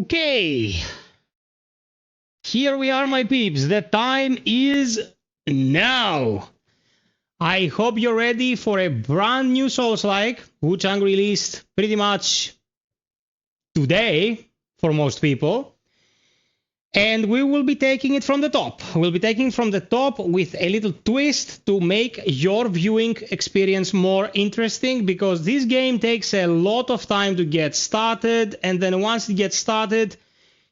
Okay. Here we are, my peeps. The time is now. I hope you're ready for a brand new Soulslike. Wuchang released pretty much today for most people. And we will be taking it from the top. We'll be taking it from the top with a little twist to make your viewing experience more interesting, because this game takes a lot of time to get started, and then once it gets started,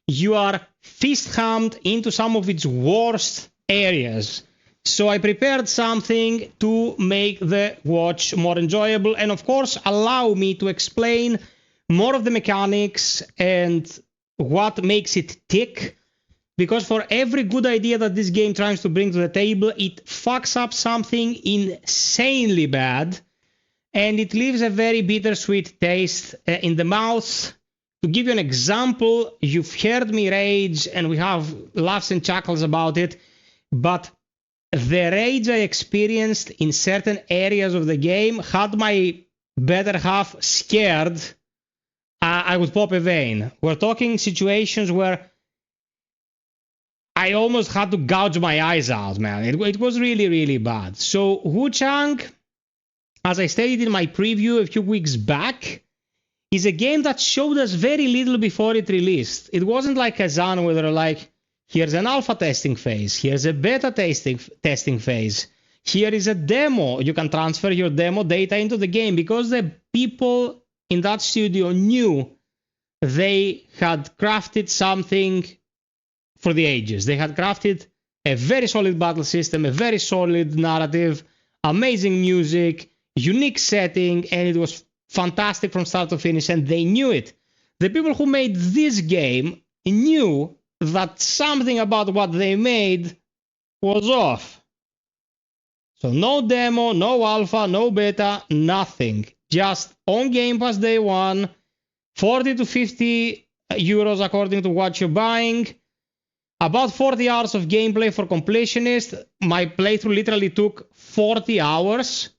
you are fist-hammed into some of its worst areas. So I prepared something to make the watch more enjoyable and, of course, allow me to explain more of the mechanics and what makes it tick. Because for every good idea that this game tries to bring to the table, it fucks up something insanely bad, and it leaves a very bittersweet taste in the mouth. To give you an example, you've heard me rage, and we have laughs and chuckles about it, but the rage I experienced in certain areas of the game had my better half scared. I would pop a vein. We're talking situations where I almost had to gouge my eyes out, man. It was really, really bad. So Wuchang, as I stated in my preview a few weeks back, is a game that showed us very little before it released. It wasn't like a Zan where they're like, here's an alpha testing phase, here's a beta testing phase, here is a demo. You can transfer your demo data into the game, because the people in that studio knew they had crafted something for the ages. They had crafted a very solid battle system, a very solid narrative, amazing music, unique setting, and it was fantastic from start to finish, and they knew it. The people who made this game knew that something about what they made was off. So no demo, no alpha, no beta, nothing. Just on Game Pass day one, 40 to 50 euros according to what you're buying. About 40 hours of gameplay for completionists. My playthrough literally took 40 hours.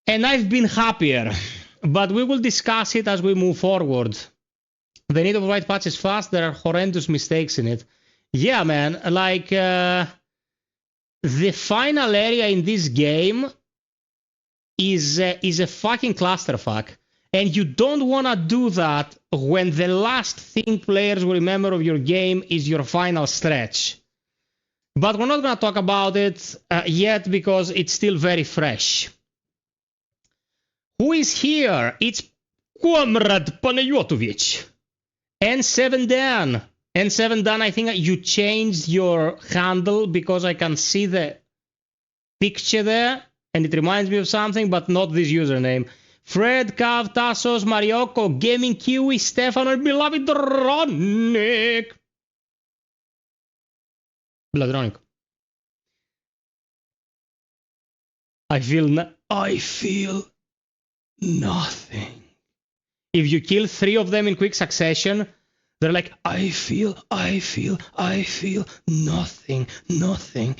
And I've been happier. But we will discuss it as we move forward. The need of right patch is fast. There are horrendous mistakes in it. Yeah, man. Like, the final area in this game is a fucking clusterfuck. And you don't want to do that when the last thing players will remember of your game is your final stretch. But we're not going to talk about it yet, because it's still very fresh. Who is here? It's Comrade Panayotovich. N7 Dan. N7 Dan, I think you changed your handle because I can see the picture there. And it reminds me of something, but not this username. Fred, Cav, Tassos, Marioko, Gaming Kiwi, Stefano, and beloved Ronic. Bladronic. I feel nothing. If you kill 3 of them in quick succession, they're like, I feel nothing.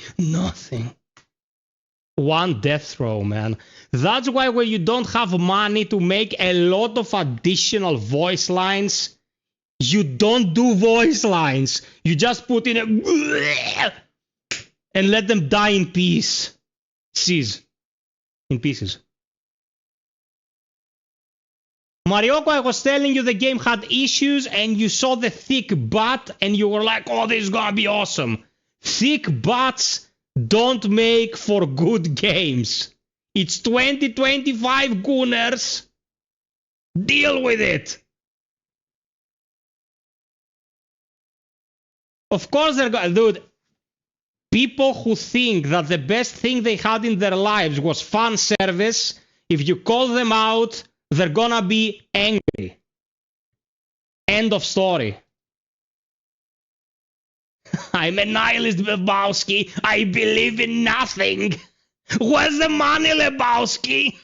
One death throw, man. That's why when you don't have money to make a lot of additional voice lines, you don't do voice lines. You just put in a and let them die in peace. In pieces. Marioko, I was telling you the game had issues, and you saw the thick butt and you were like, oh, this is gonna be awesome. Thick butts don't make for good games. It's 2025, Gooners. Deal with it. Of course they're going... Dude, people who think that the best thing they had in their lives was fan service, if you call them out, they're gonna be angry. End of story. I'm a nihilist, Lebowski. I believe in nothing. Where's the money, Lebowski?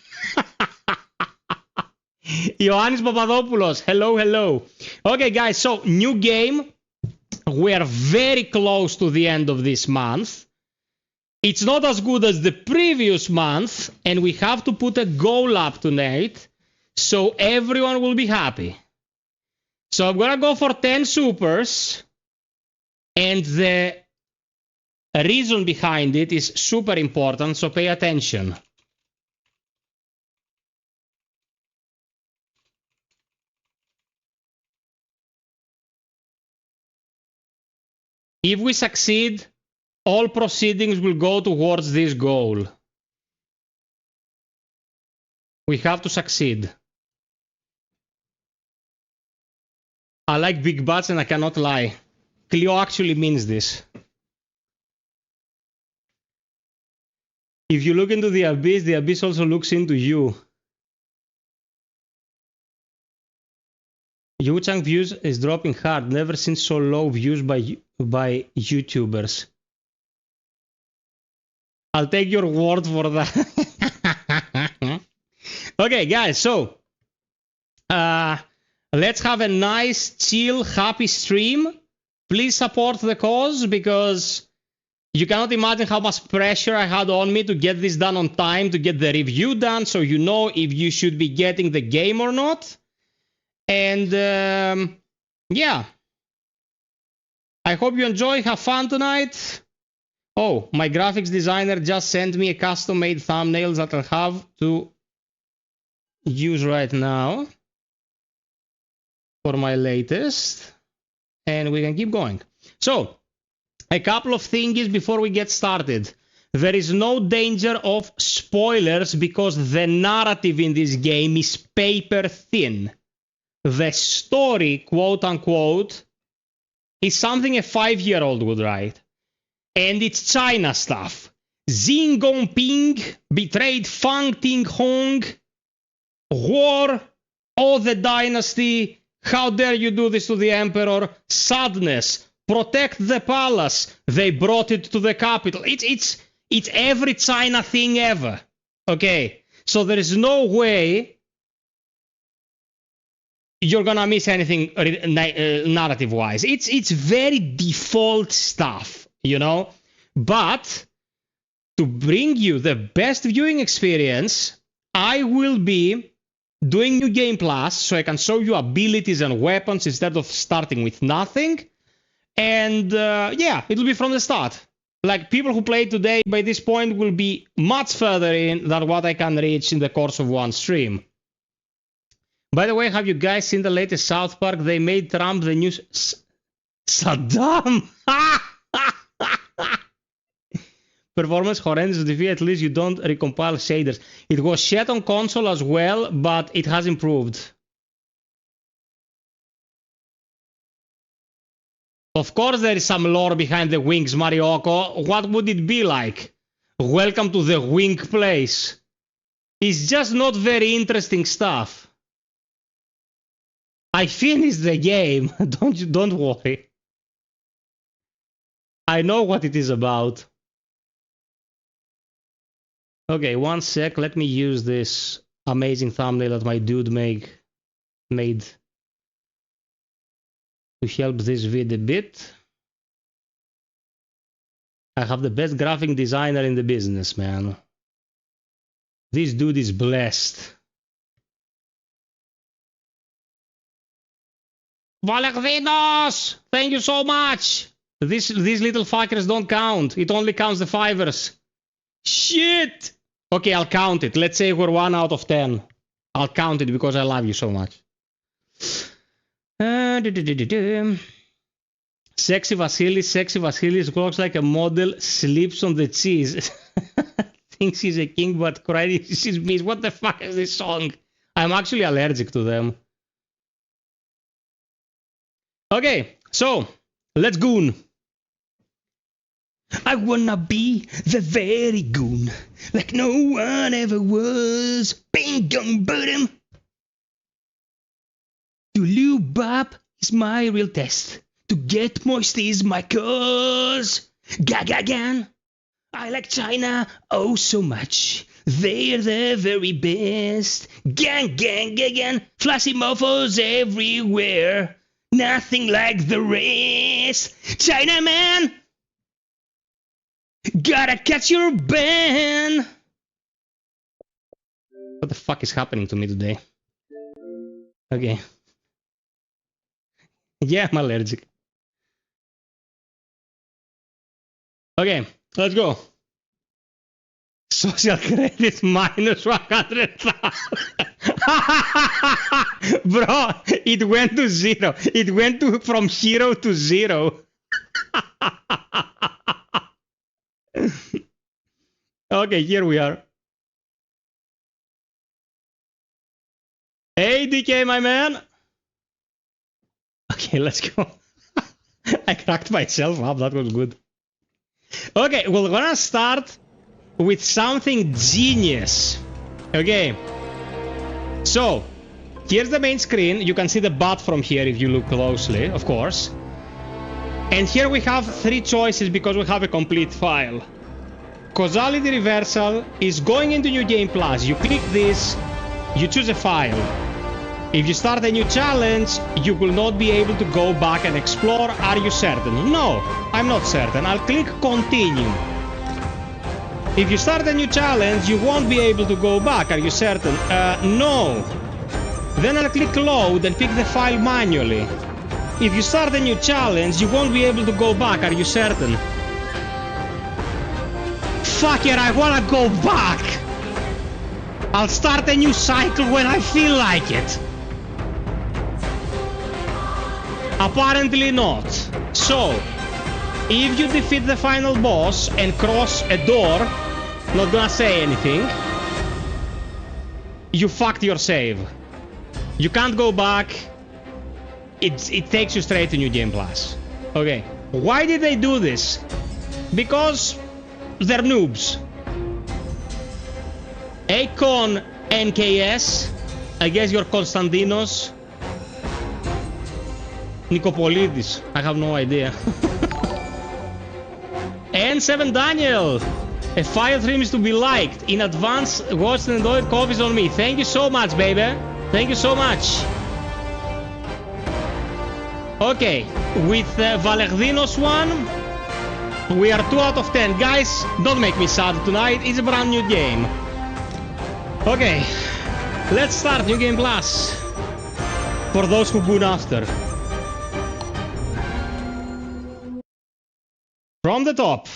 Ioannis Papadopoulos. Hello. Okay, guys. So, new game. We are very close to the end of this month. It's not as good as the previous month, and we have to put a goal up tonight, so everyone will be happy. So I'm gonna go for 10 supers. And the reason behind it is super important, so pay attention. If we succeed, all proceedings will go towards this goal. We have to succeed. I like big butts and I cannot lie. Cleo actually means this. If you look into the abyss also looks into you. Wuchang views is dropping hard. Never seen so low views by YouTubers. I'll take your word for that. Okay, guys, so let's have a nice, chill, happy stream. Please support the cause because you cannot imagine how much pressure I had on me to get this done on time, to get the review done, so you know if you should be getting the game or not. And yeah, I hope you enjoy, have fun tonight. Oh, my graphics designer just sent me a custom-made thumbnails that I'll have to use right now for my latest. And we can keep going. So, a couple of things before we get started. There is no danger of spoilers because the narrative in this game is paper thin. The story, quote unquote, is something a 5-year-old would write. And it's China stuff. Xi Jinping betrayed Fang Ting Hong. War. Oh, the dynasty. How dare you do this to the emperor? Sadness. Protect the palace. They brought it to the capital. It's every China thing ever. Okay. So there is no way you're gonna miss anything narrative-wise. It's very default stuff, you know? But to bring you the best viewing experience, I will be doing New Game Plus, so I can show you abilities and weapons instead of starting with nothing. And yeah, it'll be from the start. Like, people who play today by this point will be much further in than what I can reach in the course of one stream. By the way, have you guys seen the latest South Park? They made Trump the new Saddam. Performance horrendous defeat. At least you don't recompile shaders. It was shit on console as well, but it has improved. Of course there is some lore behind the wings, Marioko. What would it be like? Welcome to the wink place. It's just not very interesting stuff. I finished the game. Don't worry. I know what it is about. Okay, one sec. Let me use this amazing thumbnail that my dude made to help this vid a bit. I have the best graphic designer in the business, man. This dude is blessed. Valerinos! Thank you so much! These little fuckers don't count. It only counts the fivers. Shit! Okay, I'll count it. Let's say we're 1 out of 10. I'll count it because I love you so much. Sexy Vasilis looks like a model, sleeps on the cheese. Thinks he's a king, but cries she's me. What the fuck is this song? I'm actually allergic to them. Okay, so let's goon. I wanna be the very goon, like no one ever was. Bing gong bottom. To lube up is my real test. To get moist is my cause. Gagagan. I like China oh so much. They're the very best. Gang gang gang. Flashy mofos everywhere. Nothing like the rest. China man. Gotta catch your ban. What the fuck is happening to me today? Okay. Yeah, I'm allergic. Okay, let's go. Social credit minus 100,000. Bro, it went to zero. It went from 0 to 0. Okay, here we are. Hey, DK, my man. Okay, let's go. I cracked myself up. That was good. Okay, we're gonna start with something genius. Okay. So, here's the main screen. You can see the bat from here if you look closely, of course. And here we have 3 choices because we have a complete file. Causality reversal is going into New Game Plus. You click this, you choose a file. If you start a new challenge, you will not be able to go back and explore. Are you certain? No, I'm not certain. I'll click continue. If you start a new challenge, you won't be able to go back. Are you certain? No. Then I'll click load and pick the file manually. If you start a new challenge, you won't be able to go back. Are you certain? Fuck it, I wanna go back. I'll start a new cycle when I feel like it. Apparently not. So, if you defeat the final boss and cross a door, not gonna say anything, you fucked your save. You can't go back. It takes you straight to New Game Plus. Okay. Why did they do this? Because they're noobs. Akon NKS. I guess you're Konstantinos. Nikopolidis. I have no idea. N7 Daniel. A fire stream is to be liked. In advance, watch and enjoy coffees on me. Thank you so much, baby. Thank you so much. Okay, with Valerdinos one, we are 2 out of 10. Guys, don't make me sad tonight. It's a brand new game. Okay, let's start New Game Plus. For those who goon after. From the top.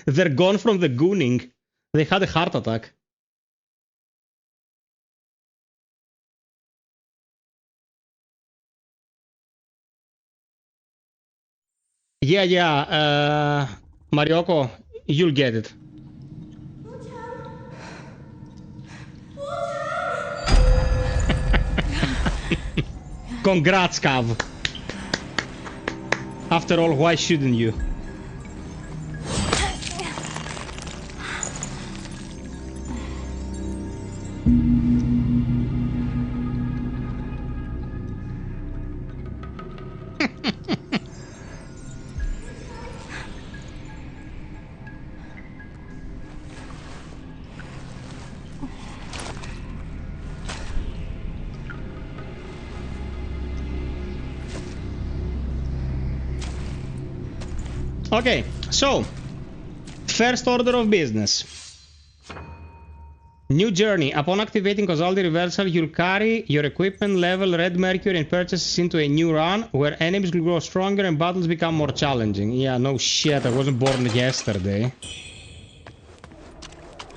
They're gone from the gooning. They had a heart attack. Yeah, Marioko, you'll get it. Congrats, Cav. After all, why shouldn't you? Okay, so, first order of business. New journey. Upon activating causality reversal, you'll carry your equipment level Red Mercury and purchases into a new run where enemies will grow stronger and battles become more challenging. Yeah, no shit, I wasn't born yesterday.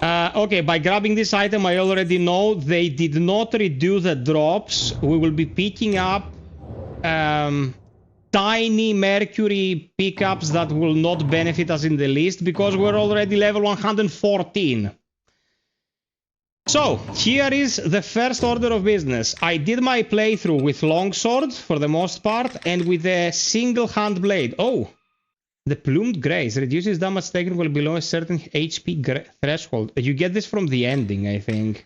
Okay, by grabbing this item, I already know they did not reduce the drops. We will be picking up tiny mercury pickups that will not benefit us in the least because we're already level 114. So, here is the first order of business. I did my playthrough with longsword for the most part and with a single hand blade. Oh, the plumed grace reduces damage taken well below a certain HP threshold. You get this from the ending, I think.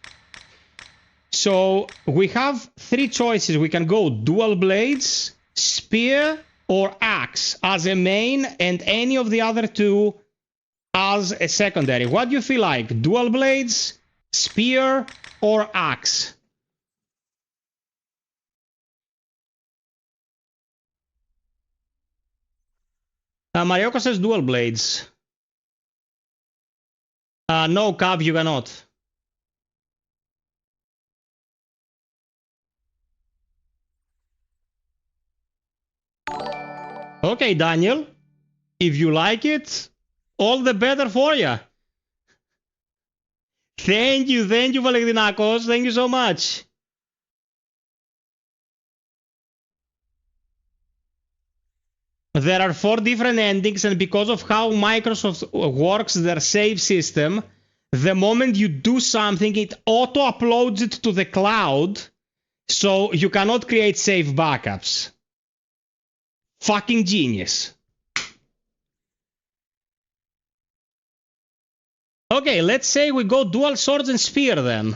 So, we have 3 choices. We can go dual blades, spear or axe as a main and any of the other 2 as a secondary. What do you feel like? Dual blades, spear or axe? Marioko says dual blades. No, Cav, you cannot. Okay, Daniel. If you like it, all the better for you. Thank you, Valentinakos. Thank you so much. There are 4 different endings, and because of how Microsoft works their save system, the moment you do something, it auto-uploads it to the cloud, so you cannot create save backups. Fucking genius. Okay, let's say we go dual swords and spear then.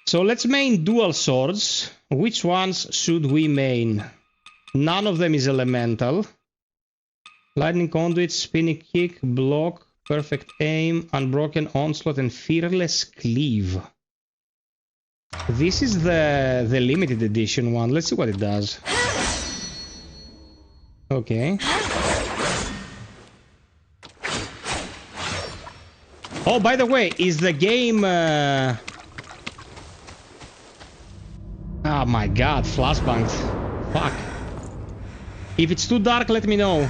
So let's main dual swords. Which ones should we main? None of them is elemental. Lightning conduit, spinning kick, block, perfect aim, unbroken onslaught, and fearless cleave. This is the limited edition one. Let's see what it does. Okay. Oh, by the way, is the game... Oh my god, flashbanged. Fuck. If it's too dark, let me know.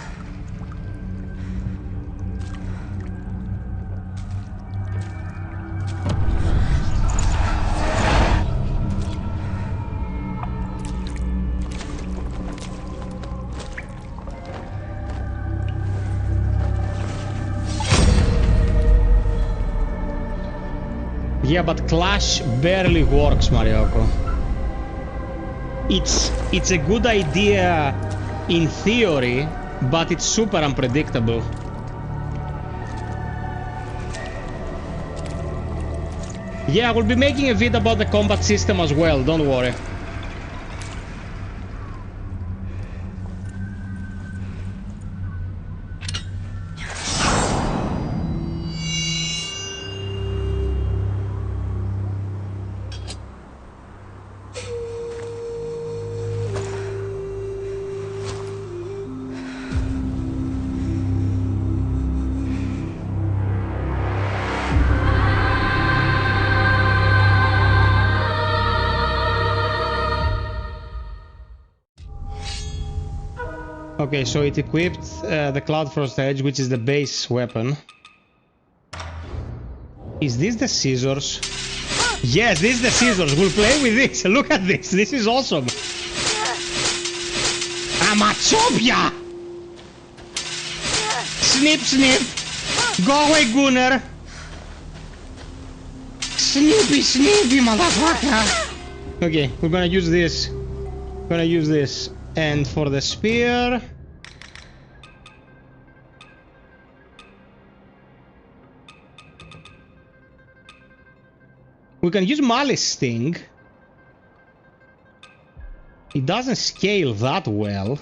Yeah, but Clash barely works, Marioko. It's a good idea in theory, but it's super unpredictable. Yeah, I will be making a video about the combat system as well, don't worry. Okay, so it equipped the Cloud Frost Edge, which is the base weapon. Is this the scissors? Yes, this is the scissors. We'll play with this. Look at this. This is awesome. Amachopia! Snip, snip. Go away, Gunner. Snippy, snippy, motherfucker. Okay, we're gonna use this. And for the spear... we can use Malice Sting. It doesn't scale that well.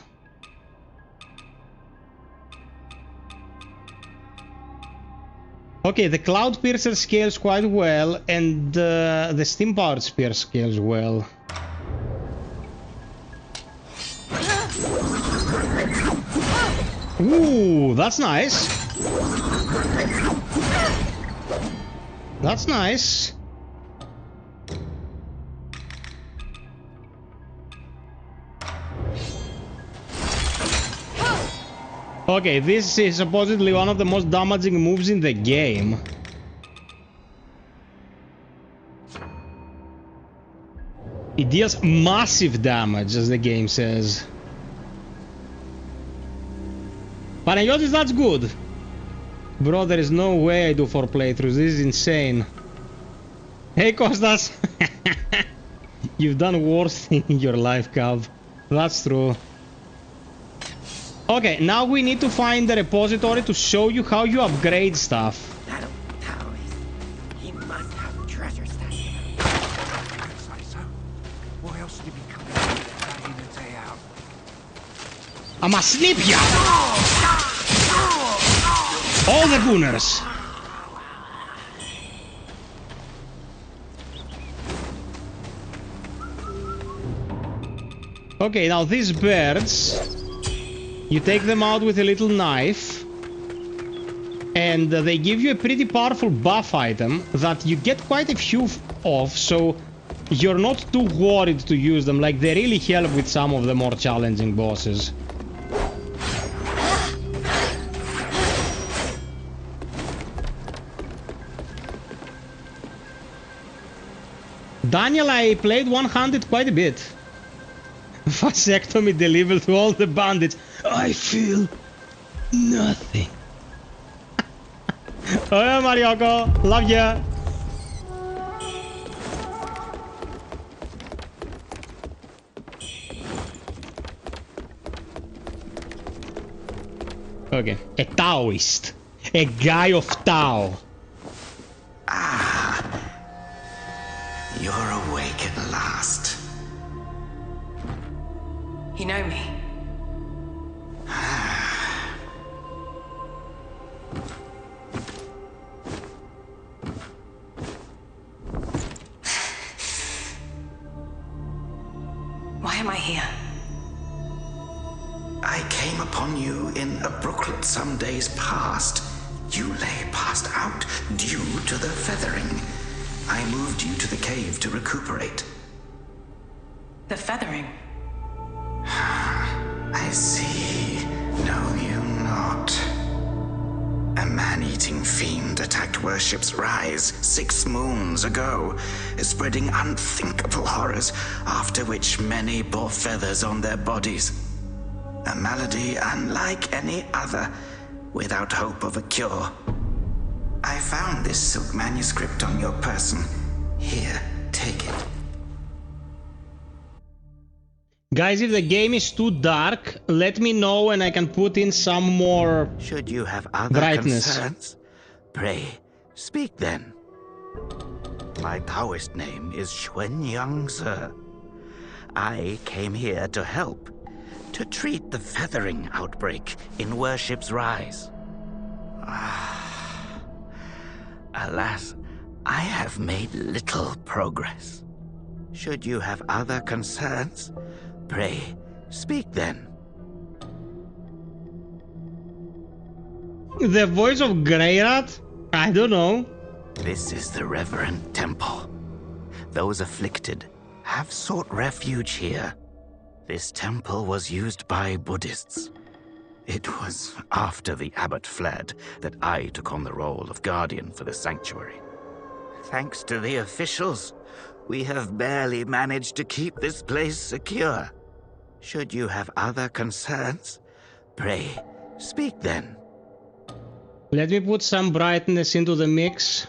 Okay, the Cloud Piercer scales quite well, and the Steam Powered Spear scales well. Ooh, that's nice. That's nice. Okay, this is supposedly one of the most damaging moves in the game. It deals massive damage, as the game says. Panayotis, that's good. Bro, there is no way I do 4 playthroughs. This is insane. Hey, Kostas. You've done worse thing in your life, Cav. That's true. Okay, now we need to find the repository to show you how you upgrade stuff. He must have treasure stashed. So, why else would he be coming day in and day out? I'ma snip ya! All the Gunners! Okay, now these birds... you take them out with a little knife, and they give you a pretty powerful buff item that you get quite a few of, so you're not too worried to use them. Like, they really help with some of the more challenging bosses. Daniel, I played 100 quite a bit. Vasectomy delivered to all the bandits. I feel nothing. Oh yeah, Marioko, love ya. Okay, a Taoist. A guy of Tao. Ah, you're awake at last. You know me? Why am I here? I came upon you in a brooklet some days past. You lay passed out due to the feathering. I moved you to the cave to recuperate. The feathering? I see. Know you not. A man-eating fiend attacked Worship's Rise 6 moons ago, spreading unthinkable horrors, after which many bore feathers on their bodies. A malady unlike any other, without hope of a cure. I found this silk manuscript on your person. Here, take it. Guys, if the game is too dark, let me know and I can put in some more Should you have other brightness. concerns, pray, speak then. My Taoist name is Xuanyang, sir. I came here to help, to treat the feathering outbreak in Worship's Rise. Alas, I have made little progress. Should you have other concerns, pray, speak then. The voice of Greyrat? I don't know. This is the Reverend Temple. Those afflicted have sought refuge here. This temple was used by Buddhists. It was after the abbot fled that I took on the role of guardian for the sanctuary. Thanks to the officials, we have barely managed to keep this place secure. Should you have other concerns, pray, speak then. Let me put some brightness into the mix.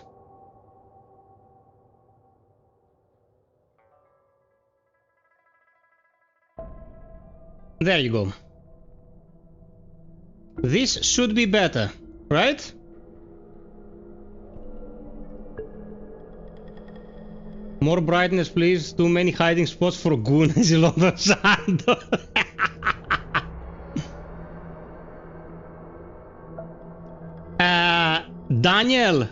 There you go. This should be better, right? More brightness, please. Too many hiding spots for goons in Santo. Daniel,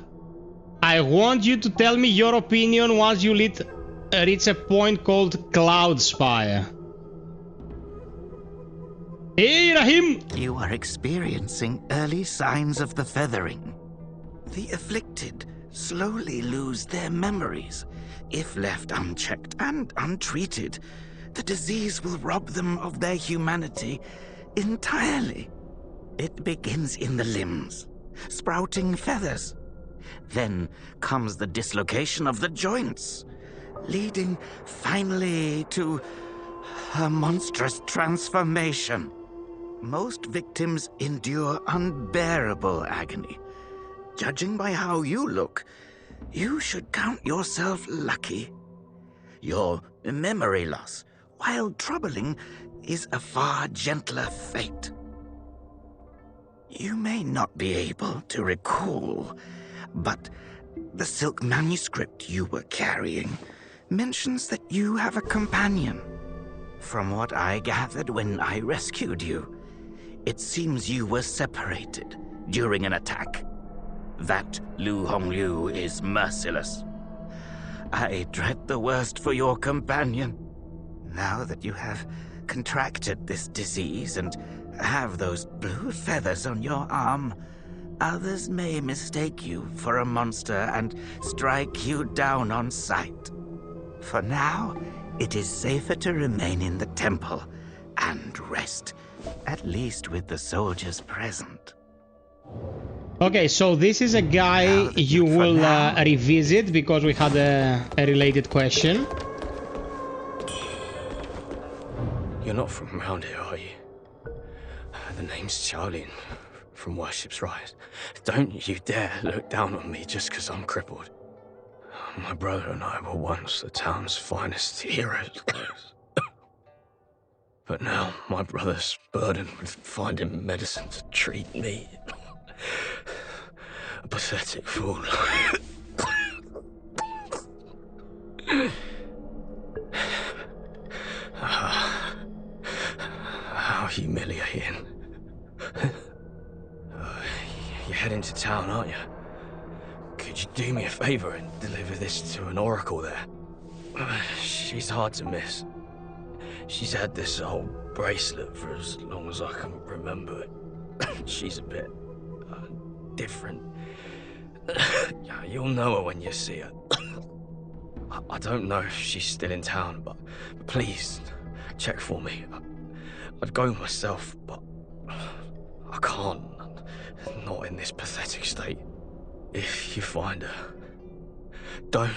I want you to tell me your opinion once you reach a point called Cloud Spire. Hey, Rahim! You are experiencing early signs of the feathering. The afflicted slowly lose their memories. If left unchecked and untreated, the disease will rob them of their humanity entirely. It begins in the limbs, sprouting feathers. Then comes the dislocation of the joints, leading finally to a monstrous transformation. Most victims endure unbearable agony. Judging by how you look, you should count yourself lucky. Your memory loss, while troubling, is a far gentler fate. You may not be able to recall, but the silk manuscript you were carrying mentions that you have a companion. From what I gathered when I rescued you, it seems you were separated during an attack. That Lu Hongliu is merciless. I dread the worst for your companion. Now that you have contracted this disease and have those blue feathers on your arm, others may mistake you for a monster and strike you down on sight. For now, it is safer to remain in the temple and rest, at least with the soldiers present. Okay, so this is a guy you will revisit because we had a related question. You're not from around here, are you? The name's Charlie from Worship's Rise. Don't you dare look down on me just because I'm crippled. My brother and I were once the town's finest heroes. But now my brother's burdened with finding medicine to treat me. A pathetic fool. How humiliating. You're heading to town, aren't you? Could you do me a favor and deliver this to an oracle there? She's hard to miss. She's had this old bracelet for as long as I can remember. She's a bit different. You'll know her when you see her. I don't know if she's still in town, but please check for me. I'd go myself, but I can't. Not in this pathetic state. If you find her, don't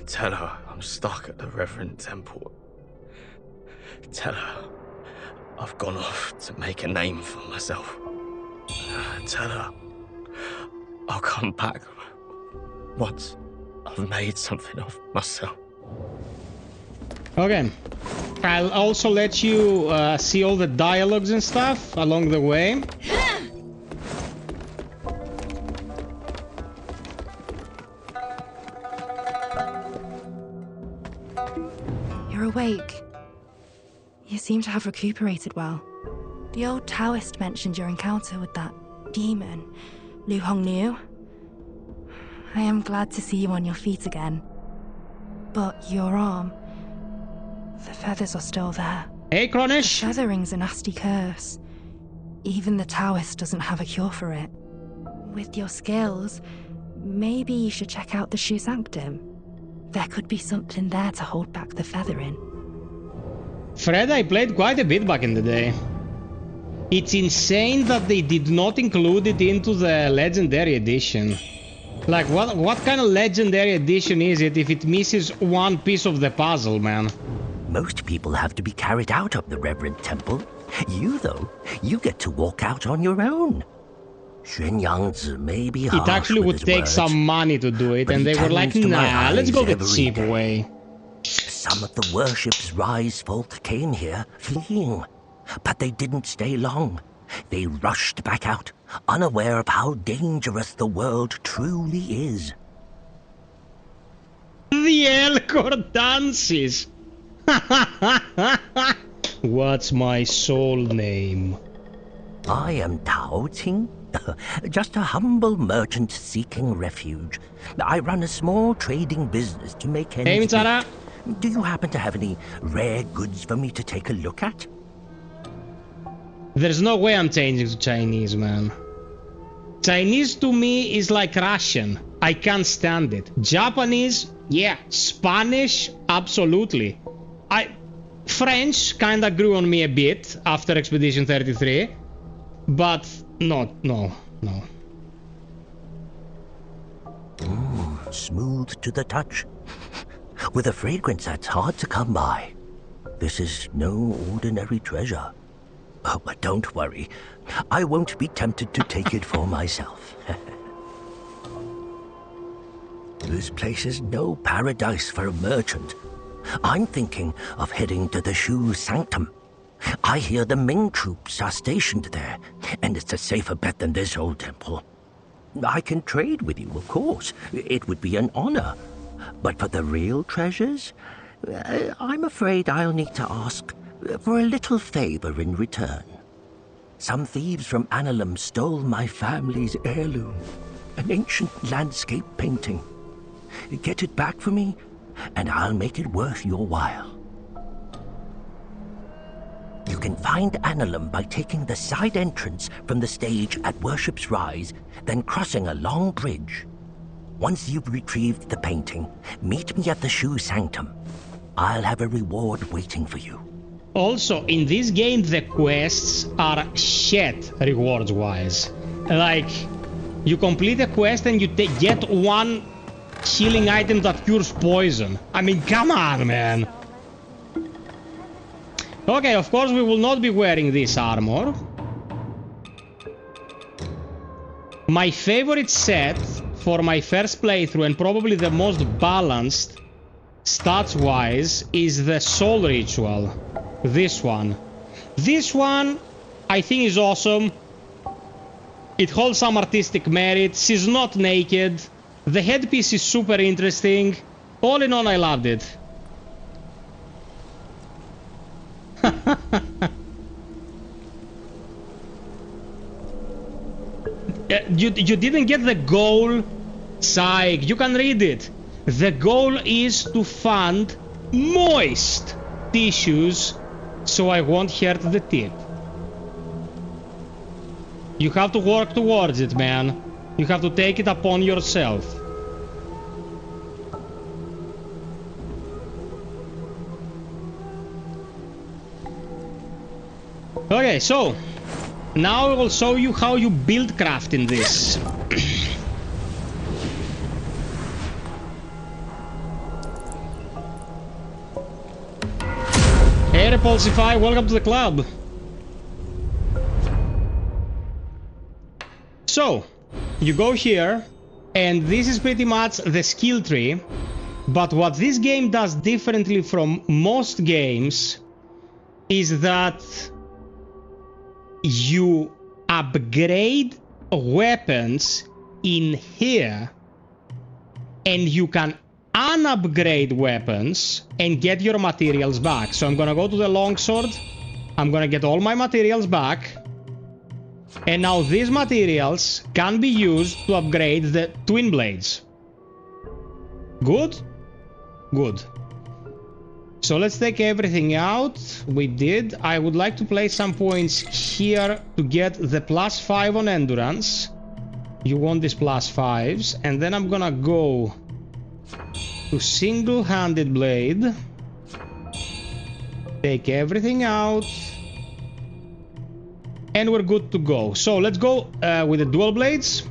tell her I'm stuck at the Reverend Temple. Tell her I've gone off to make a name for myself. Tell her I'll come back once I've made something of myself. Okay. I'll also let you see all the dialogues and stuff along the way. You're awake. You seem to have recuperated well. The old Taoist mentioned your encounter with that demon, Lu Hongnu. I am glad to see you on your feet again. But your arm, the feathers are still there. Hey, Cronish! The feathering's a nasty curse. Even the Taoist doesn't have a cure for it. With your skills, maybe you should check out the Shoe Sanctum. There could be something there to hold back the feathering. Fred, I played quite a bit back in the day. It's insane that they did not include it into the Legendary Edition. Like, what kind of Legendary Edition is it if it misses one piece of the puzzle, man? Most people have to be carried out of the Reverend Temple. You, though, you get to walk out on your own. Xuanyangzi may be harsh It actually would take words, some money to do it, and they were like, nah, let's go the cheap way. Some of the Worship's Rise folk came here, fleeing. But they didn't stay long. They rushed back out, unaware of how dangerous the world truly is. The Elcor dances! What's my soul name? I am Tao Ting, just a humble merchant seeking refuge. I run a small trading business to make ends Hey, meet. Mitsara. Do you happen to have any rare goods for me to take a look at? There's no way I'm changing to Chinese, man. Chinese to me is like Russian. I can't stand it. Japanese, yeah. Spanish, absolutely. French kinda grew on me a bit after Expedition 33. But no. Smooth to the touch. With a fragrance that's hard to come by. This is no ordinary treasure. Oh, but don't worry. I won't be tempted to take it for myself. This place is no paradise for a merchant. I'm thinking of heading to the Shoe Sanctum. I hear the Ming troops are stationed there, and it's a safer bet than this old temple. I can trade with you, of course. It would be an honor. But for the real treasures, I'm afraid I'll need to ask for a little favor in return. Some thieves from Annalum stole my family's heirloom, an ancient landscape painting. Get it back for me, and I'll make it worth your while. You can find Annalum by taking the side entrance from the stage at Worship's Rise, then crossing a long bridge. Once you've retrieved the painting, meet me at the Shoe Sanctum. I'll have a reward waiting for you. Also, in this game, the quests are shit rewards-wise. Like, You complete a quest and you get one healing item that cures poison. I mean, come on, man. Okay, of course we will not be wearing this armor. My favorite set for my first playthrough and probably the most balanced stats-wise is the Soul Ritual. This one. This one I think is awesome. It holds some artistic merit. She's not naked. The headpiece is super interesting. All in all, I loved it. You didn't get the goal, Psych. You can read it. The goal is to fund moist tissues so I won't hurt the tip. You have to work towards it, man. You have to take it upon yourself. Okay, so now I will show you how you build craft in this. Hey Repulsify, welcome to the club. So, you go here, and this is pretty much the skill tree. But what this game does differently from most games is that you upgrade weapons in here, and you can unupgrade weapons and get your materials back. So I'm gonna go to the longsword, I'm gonna get all my materials back, and now these materials can be used to upgrade the twin blades. Good? Good. So let's take everything out. We did. I would like to place some points here to get the +5 on endurance. You want these +5s. And then I'm gonna go to single-handed blade. Take everything out. And we're good to go. So let's go with the dual blades.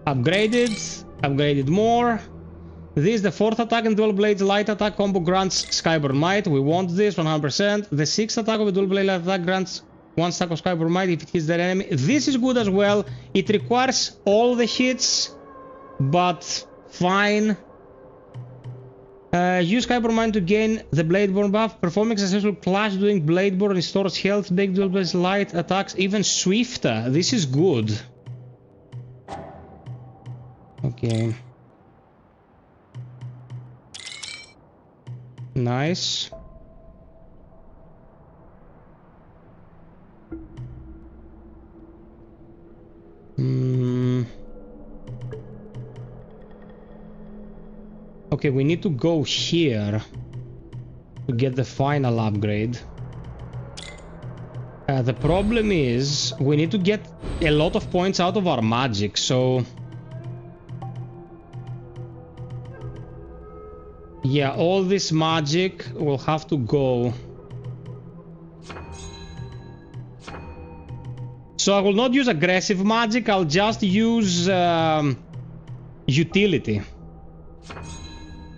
Upgraded. Upgraded more. This is the 4th attack and dual blades light attack combo grants Skyborn Might. We want this 100%. The 6th attack of a dual blade light attack grants 1 stack of Skyborn Might if it hits their enemy. This is good as well. It requires all the hits, but fine. Use Skyborn Might to gain the Bladeborn buff. Performing successful clash doing Bladeborn restores health, make dual blades light attacks even swifter. This is good. Okay. Nice. Okay, we need to go here to get the final upgrade. The problem is we need to get a lot of points out of our magic, so yeah, all this magic will have to go. So I will not use aggressive magic, I'll just use utility.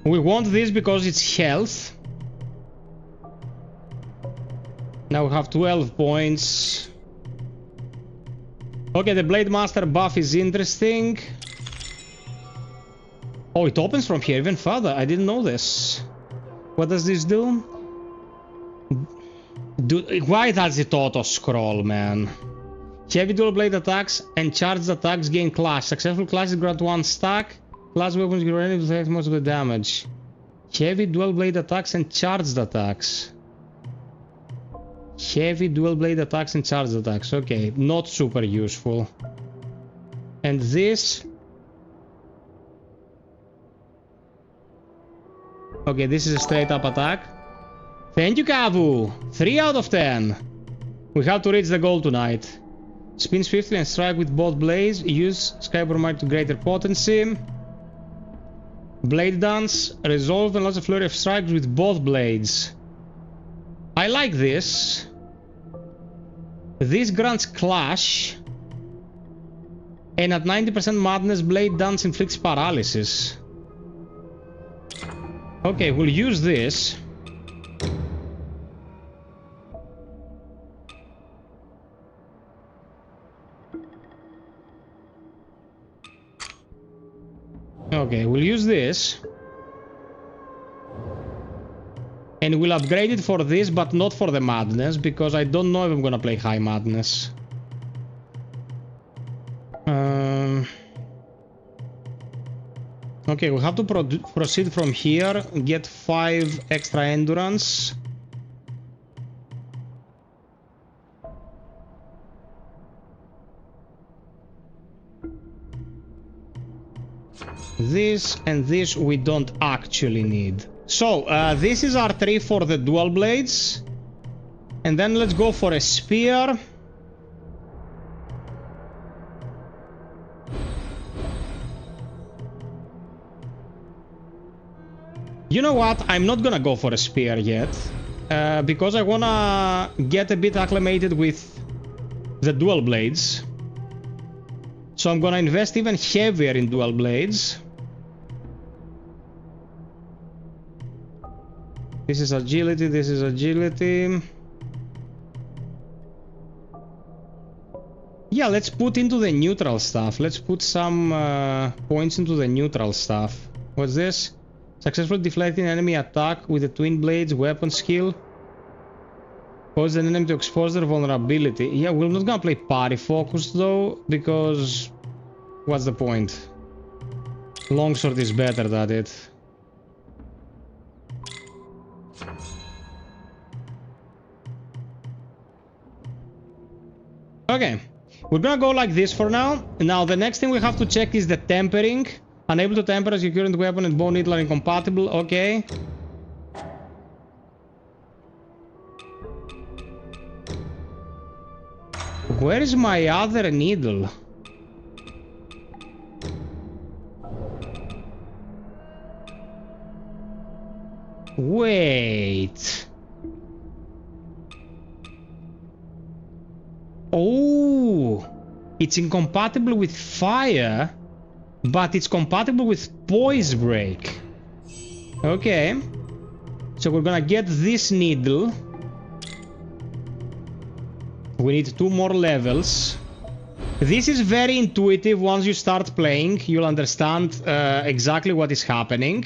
We want this because it's health. Now we have 12 points. Okay, the Blade Master buff is interesting. Oh, it opens from here even further. I didn't know this. What does this do? Why does it auto-scroll, man? Heavy dual blade attacks and charged attacks gain clash. Successful clashes grant 1 stack. Clash weapons give enemy to take most of the damage. Heavy dual blade attacks and charged attacks. Heavy dual blade attacks and charged attacks. Okay, not super useful. And this... Okay, this is a straight up attack. Thank you, Kavu! 3 out of 10. We have to reach the goal tonight. Spin swiftly and strike with both blades. Use Skyborn Might to greater potency. Blade Dance. Resolve and launch a flurry of strikes with both blades. I like this. This grants Clash. And at 90% madness, Blade Dance inflicts paralysis. Okay, we'll use this. Okay, we'll use this. And we'll upgrade it for this, but not for the madness, because I don't know if I'm gonna play high madness. Okay, we have to proceed from here, get 5 extra endurance. This and this we don't actually need. So, this is our tree for the dual blades. And then let's go for a spear. You know what? I'm not gonna go for a spear yet. Because I wanna get a bit acclimated with the dual blades. So I'm gonna invest even heavier in dual blades. This is agility, this is agility. Yeah, let's put into the neutral stuff. Let's put some points into the neutral stuff. What's this? Successfully deflecting enemy attack with the twin blades weapon skill. Cause an enemy to expose their vulnerability. Yeah, we're not gonna play party focused though, because what's the point? Longsword is better than it. Okay, we're gonna go like this for now. Now the next thing we have to check is the tempering. Unable to temper as your current weapon and bone needle are incompatible. Okay. Where is my other needle? Wait. Oh, it's incompatible with fire, but it's compatible with poise break. Okay. So we're gonna get this needle. We need 2 more levels. This is very intuitive. Once you start playing, you'll understand exactly what is happening.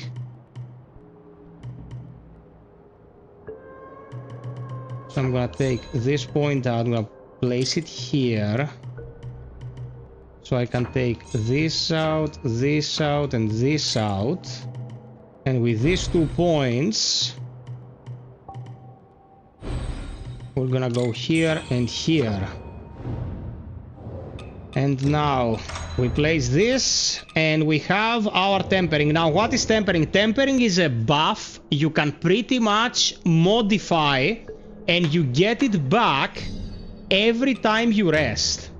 So I'm gonna take this point out, I'm gonna place it here. So I can take this out, and this out. And with these 2 points, we're gonna go here and here. And now we place this and we have our tempering. Now what is tempering? Tempering is a buff you can pretty much modify and you get it back every time you rest.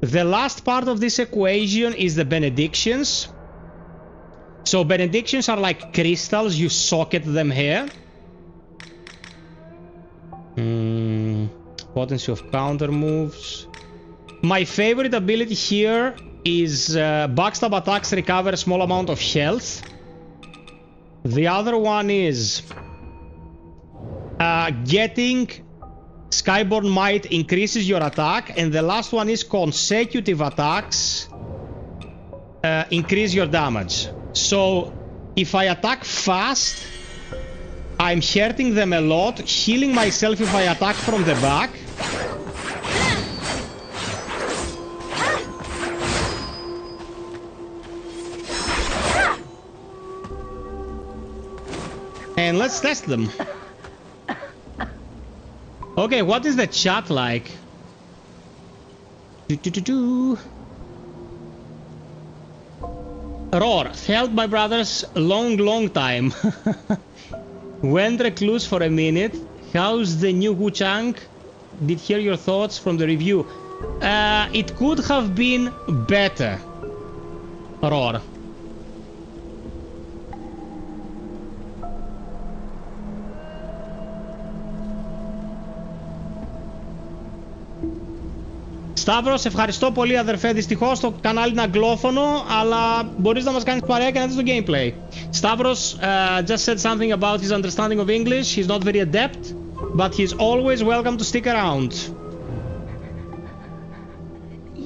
The last part of this equation is the benedictions. So benedictions are like crystals, you socket them here. Potency of counter moves. My favorite ability here is backstab attacks recover a small amount of health. The other one is getting Skyborn Might increases your attack, and the last one is consecutive attacks increase your damage. So if I attack fast, I'm hurting them a lot, healing myself if I attack from the back. And let's test them. Okay, what is the chat like? Roar, held my brothers long time. Went recluse for a minute. How's the new Wuchang? Did hear your thoughts from the review. It could have been better. Roar. Σταύρος, ευχαριστώ πολύ αδερφέ. Δυστυχώς το κανάλι είναι αγγλόφωνο, αλλά μπορείς να μας κάνεις παρέα και να δεις το gameplay. Σταύρος just said something about his understanding of English. He's not very adept, but he's always welcome to stick around.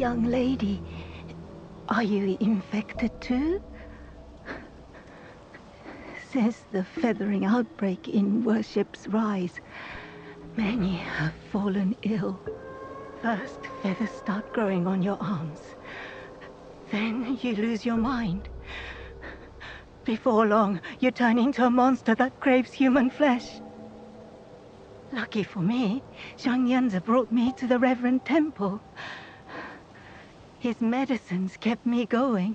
Young lady, are you infected too? Since the feathering outbreak in Worship's Rise, many have fallen ill. First, feathers start growing on your arms. Then you lose your mind. Before long, you turn into a monster that craves human flesh. Lucky for me, Zhang Yanzi brought me to the Reverend Temple. His medicines kept me going,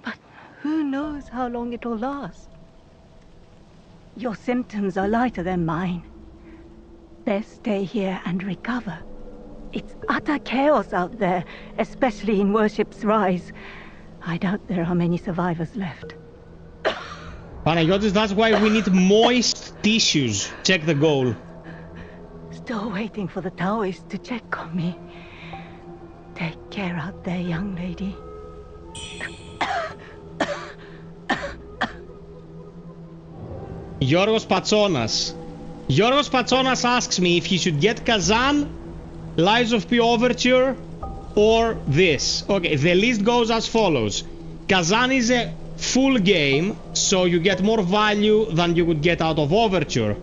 but who knows how long it'll last. Your symptoms are lighter than mine. Best stay here and recover. It's utter chaos out there, especially in Worship's Rise. I doubt there are many survivors left. Panagiotis, that's why we need moist tissues. Check the goal. Still waiting for the Taoists to check on me. Take care out there, young lady. Yorgos Patsonas. Yorgos Patsonas asks me if he should get Kazan, Lies of P Overture, or this. Okay, the list goes as follows. Kazan is a full game, so you get more value than you would get out of Overture.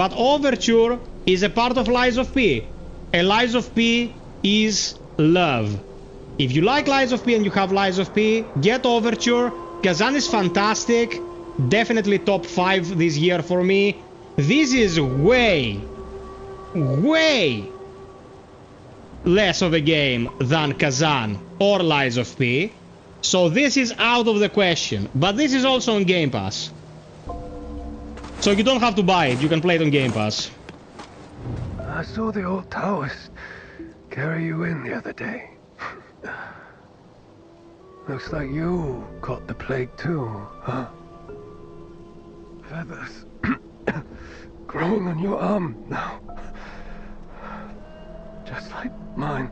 But Overture is a part of Lies of P. And Lies of P is love. If you like Lies of P and you have Lies of P, get Overture. Kazan is fantastic. Definitely top 5 this year for me. This is way less of a game than Kazan or Lies of P. So this is out of the question. But this is also on Game Pass. So you don't have to buy it. You can play it on Game Pass. I saw the old Taoist carry you in the other day. Looks like you caught the plague too, huh? Feathers growing on your arm now. Just like mine.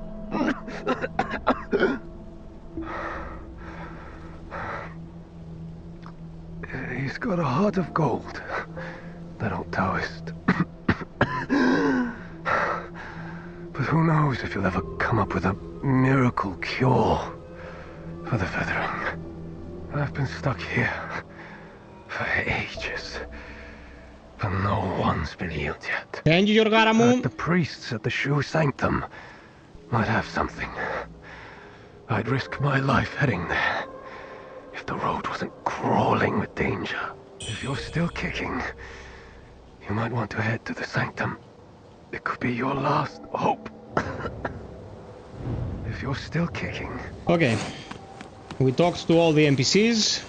He's got a heart of gold, that old Taoist. But who knows if you'll ever come up with a miracle cure for the feathering. I've been stuck here for ages, but no one's been healed yet. Thank you, Yorgaramu. The priests at the Shoe Sanctum might have something. I'd risk my life heading there if the road wasn't crawling with danger. If you're still kicking, you might want to head to the Sanctum. It could be your last hope. If you're still kicking. Okay. We talked to all the NPCs.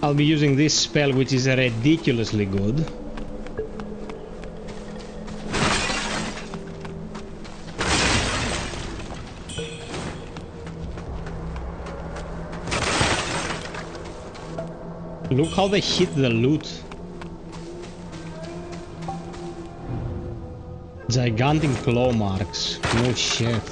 I'll be using this spell, which is ridiculously good. Look how they hit the loot. Gigantic claw marks. No shit.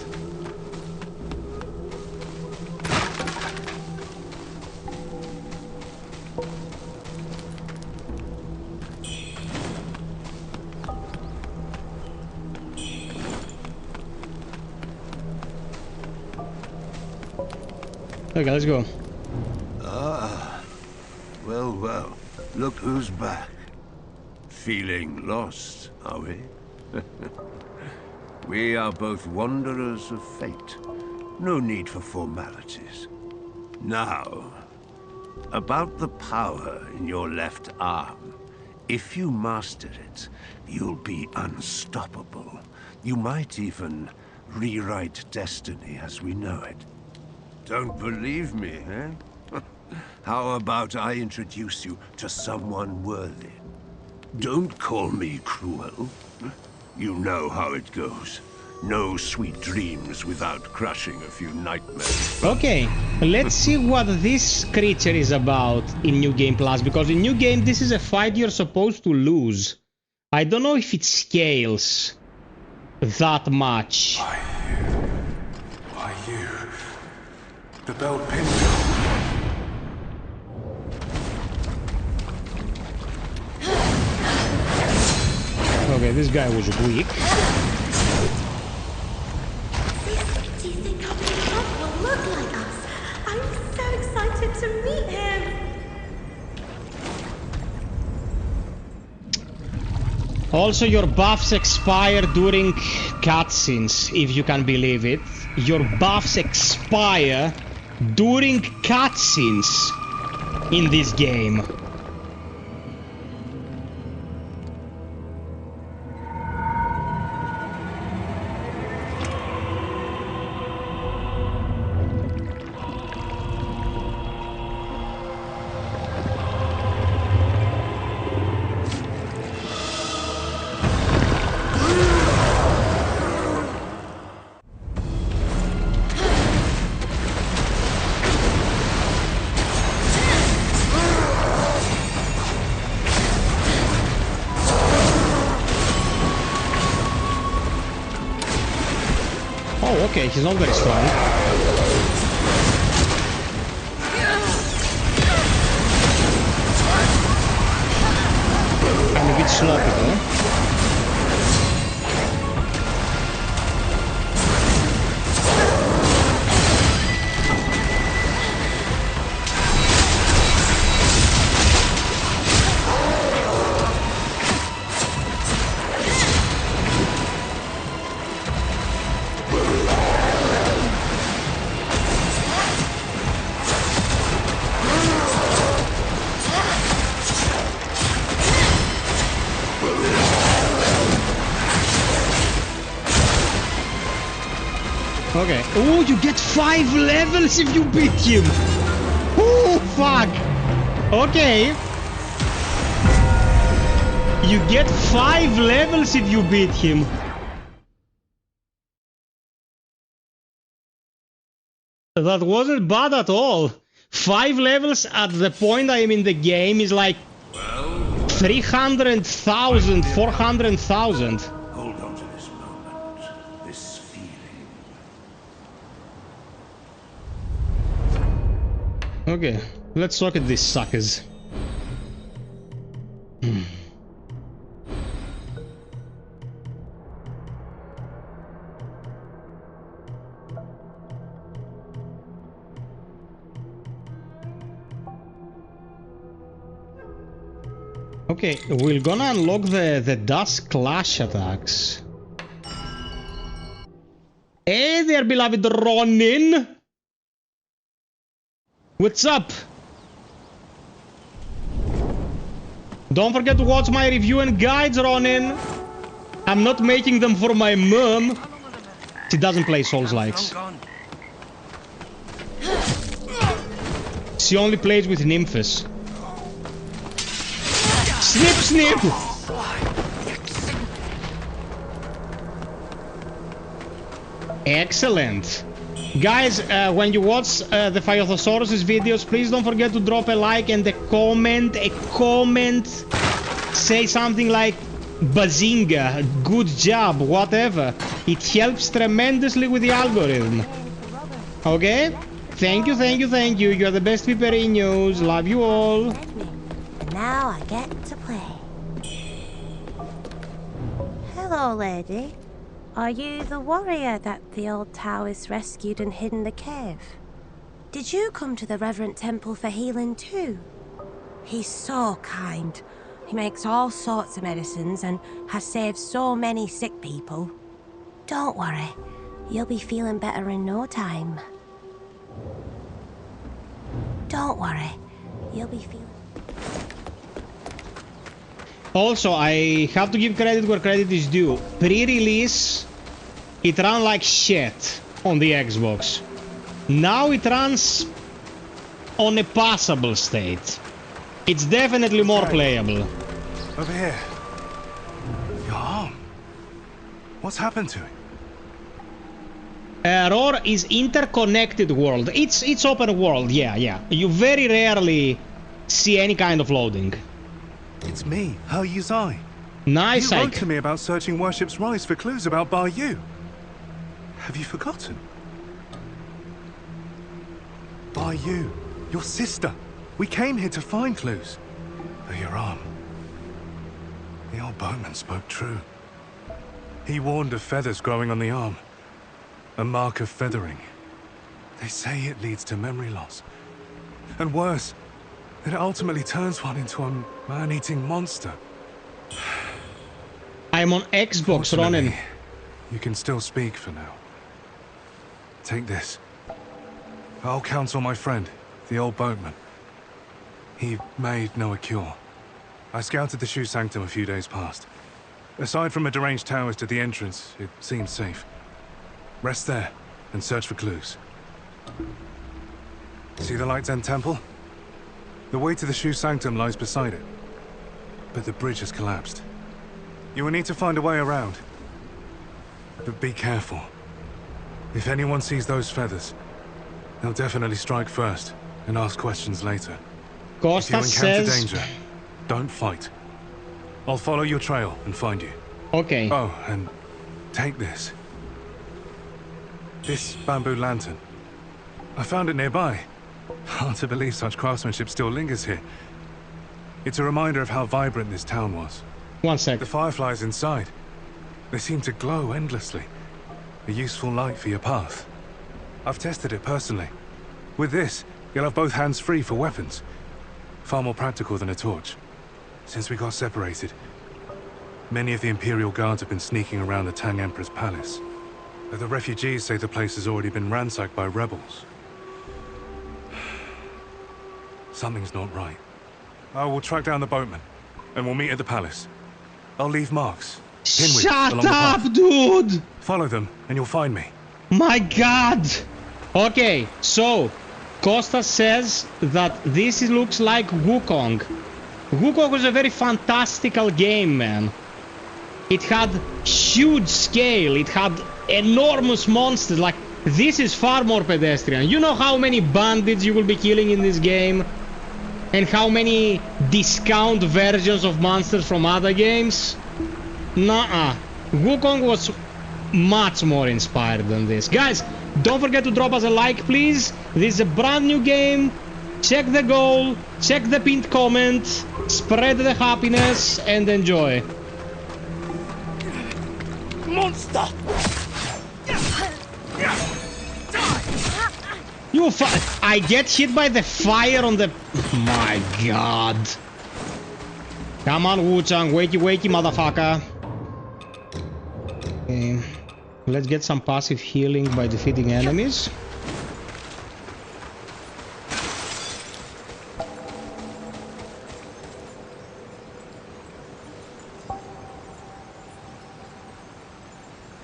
Okay, let's go. Ah, well, look who's back. Feeling lost, are we? We are both wanderers of fate. No need for formalities. Now, about the power in your left arm. If you master it, you'll be unstoppable. You might even rewrite destiny as we know it. Don't believe me, eh? How about I introduce you to someone worthy? Don't call me cruel. You know how it goes. No sweet dreams without crushing a few nightmares. Okay, let's see what this creature is about in New Game Plus, because in New Game this is a fight you're supposed to lose. I don't know if it scales that much. Why you? The bell pinned you. Okay, this guy was weak. Do you think our big boss will look like us? I'm so excited to meet him. Also, your buffs expire during cutscenes, if you can believe it. Your buffs expire during cutscenes in this game. Oh, okay, he's not very strong. I'm a bit sloppy though. Okay. Oh, you get 5 levels if you beat him. Oh, fuck. Okay. You get 5 levels if you beat him. That wasn't bad at all. 5 levels at the point I am in the game is like 300,000, 400,000. Hold on to this moment, this feeling. Okay, let's look at these suckers. Okay, we're gonna unlock the Dust Clash attacks. Hey there, beloved Ronin! What's up? Don't forget to watch my review and guides, Ronin. I'm not making them for my mom. She doesn't play Soulslikes. She only plays with nymphs. Snip, snip! Excellent. Guys, when you watch the FiOth videos, please don't forget to drop a like and a comment. Say something like bazinga, good job, whatever. It helps tremendously with the algorithm. Okay? Thank you, thank you, thank you. You're the best peperinos. Love you all. Now I get to play. Hello, lady. Are you the warrior that the old Taoist rescued and hid in the cave? Did you come to the Reverend Temple for healing too? He's so kind. He makes all sorts of medicines and has saved so many sick people. Don't worry, you'll be feeling better in no time. Don't worry, you'll be feeling... Also, I have to give credit where credit is due. Pre-release, it ran like shit on the Xbox. Now it runs on a passable state. It's definitely more playable. Over here. Your arm. What's happened to it? Roar is interconnected world. It's open world, yeah. You very rarely see any kind of loading. It's me, Her Yuzai. Nice. You wrote to me about searching Worship's Rise for clues about Bar Yu. Have you forgotten? Bar Yu, your sister. We came here to find clues. For your arm. The old boatman spoke true. He warned of feathers growing on the arm. A mark of feathering. They say it leads to memory loss. And worse, that it ultimately turns one into a man-eating monster. I'm on Xbox, Ronin. You can still speak for now. Take this. I'll counsel my friend, the old boatman. He may know a cure. I scouted the Shoe Sanctum a few days past. Aside from a deranged towers to the entrance, it seems safe. Rest there and search for clues. See the Light's End Temple? The way to the Shoe Sanctum lies beside it. But the bridge has collapsed. You will need to find a way around. But be careful. If anyone sees those feathers, they'll definitely strike first and ask questions later. If you encounter danger, don't fight. I'll follow your trail and find you. Okay. Oh, and take this. This bamboo lantern. I found it nearby. Hard to believe such craftsmanship still lingers here. It's a reminder of how vibrant this town was. 1 sec. The fireflies inside. They seem to glow endlessly. A useful light for your path. I've tested it personally. With this, you'll have both hands free for weapons. Far more practical than a torch. Since we got separated, many of the Imperial Guards have been sneaking around the Tang Emperor's palace. But the refugees say the place has already been ransacked by rebels. Something's not right. I will track down the boatman, and we'll meet at the palace. I'll leave marks. Shut up, dude! Follow them, and you'll find me. My god! Okay, so Costa says that this looks like Wukong. Wukong was a very fantastical game, man. It had huge scale, it had enormous monsters. Like, this is far more pedestrian. You know how many bandits you will be killing in this game? And how many discount versions of monsters from other games? Nuh-uh. Wukong was much more inspired than this. Guys, don't forget to drop us a like, please. This is a brand new game. Check the goal, check the pinned comment, spread the happiness, and enjoy. Monster! You I get hit by the fire on the... My god. Come on, Wuchang, wakey wakey, motherfucker. Okay. Let's get some passive healing by defeating enemies.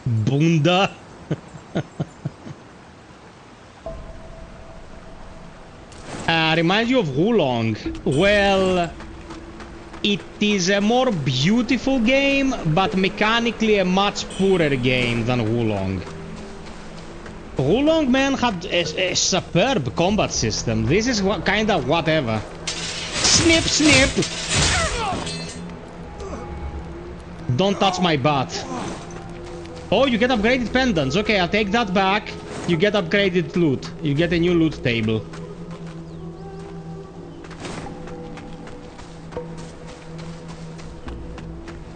Bunda. Reminds you of Wulong. Well, it is a more beautiful game, but mechanically a much poorer game than Wulong. Wulong, man, had a superb combat system. This is kinda whatever. Snip, snip! Don't touch my butt. Oh, you get upgraded pendants. Okay, I'll take that back. You get upgraded loot. You get a new loot table.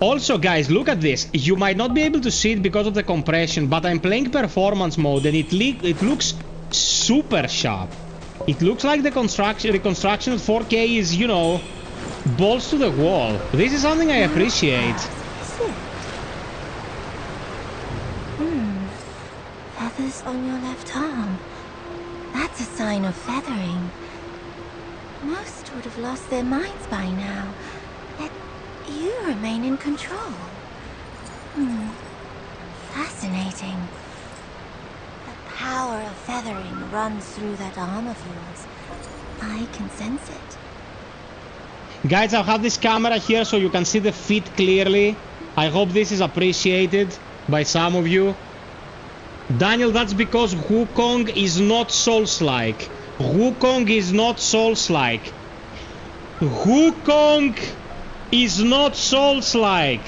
Also, guys, look at this. You might not be able to see it because of the compression, but I'm playing performance mode and it looks super sharp. It looks like the reconstruction at 4K is, you know, balls to the wall. This is something I appreciate. Feathers on your left arm. That's a sign of feathering. Most would have lost their minds by now. Yet you remain in control. Fascinating. The power of feathering runs through that arm of yours. I can sense it. Guys, I'll have this camera here so you can see the feet clearly. I hope this is appreciated by some of you. Daniel, that's because Wuchang is not Soulslike. Wuchang is not Soulslike. Wuchang is not Soulslike.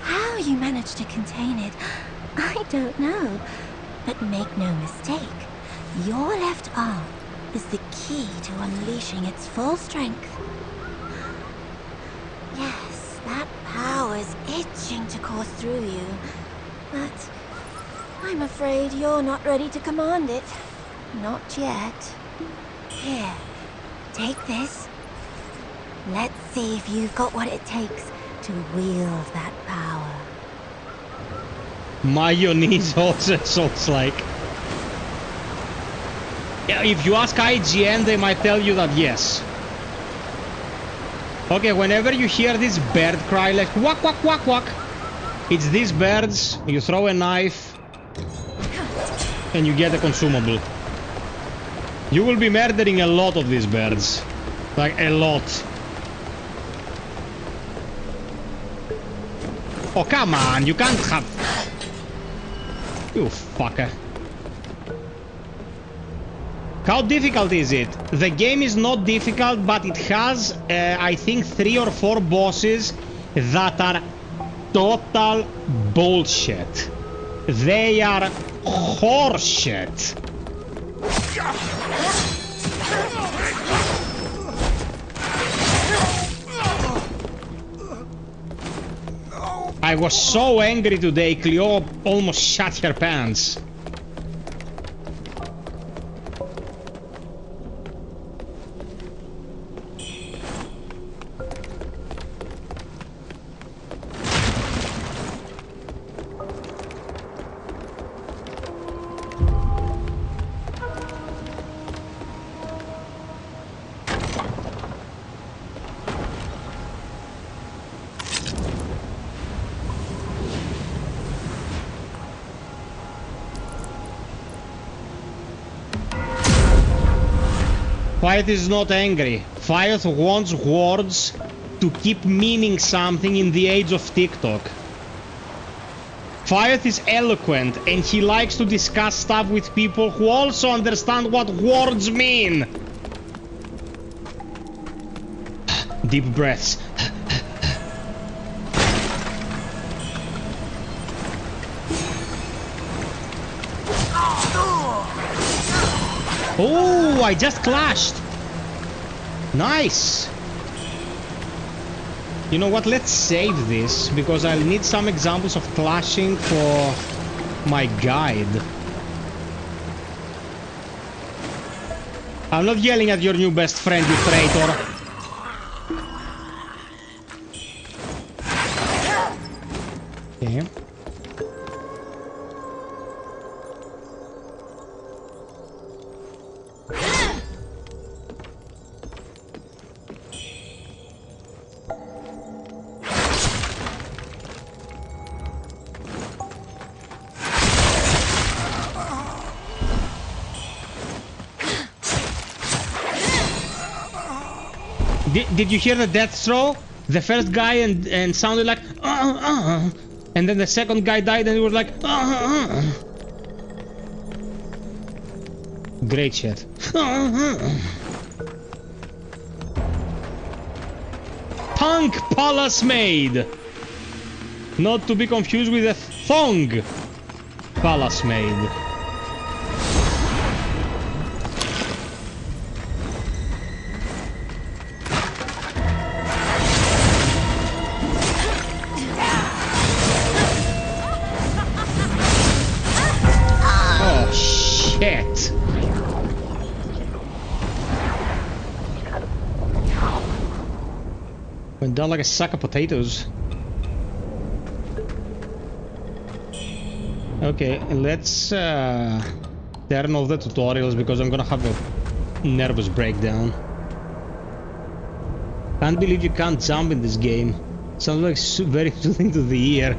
How you managed to contain it, I don't know. But make no mistake, your left arm is the key to unleashing its full strength. Yes, that power's itching to course through you, but I'm afraid you're not ready to command it. Not yet. Here, take this. Let's see if you've got what it takes to wield that power. Mayonnaise also Soulslike. Yeah, if you ask IGN, they might tell you that yes. Okay, whenever you hear this bird cry like quack quack quack quack, it's these birds. You throw a knife and you get a consumable. You will be murdering a lot of these birds. Like a lot. Oh come on, you can't have... You fucker. How difficult is it? The game is not difficult, but it has, I think, 3 or 4 bosses that are total bullshit. They are horseshit. I was so angry today, Cleo almost shat her pants. FiOth is not angry. FiOth wants words to keep meaning something in the age of TikTok. FiOth is eloquent and he likes to discuss stuff with people who also understand what words mean. Deep breaths. Oh, I just clashed. Nice. You know what? Let's save this because I'll need some examples of clashing for my guide. I'm not yelling at your new best friend, you traitor. Okay. Did you hear the death throw? The first guy and sounded like and then the second guy died and he was like Great shit. Punk Palace Maid, not to be confused with a thong Palace Maid. Went down like a sack of potatoes. Okay, let's turn off the tutorials because I'm gonna have a nervous breakdown. Can't believe you can't jump in this game. Sounds like very soothing to the ear.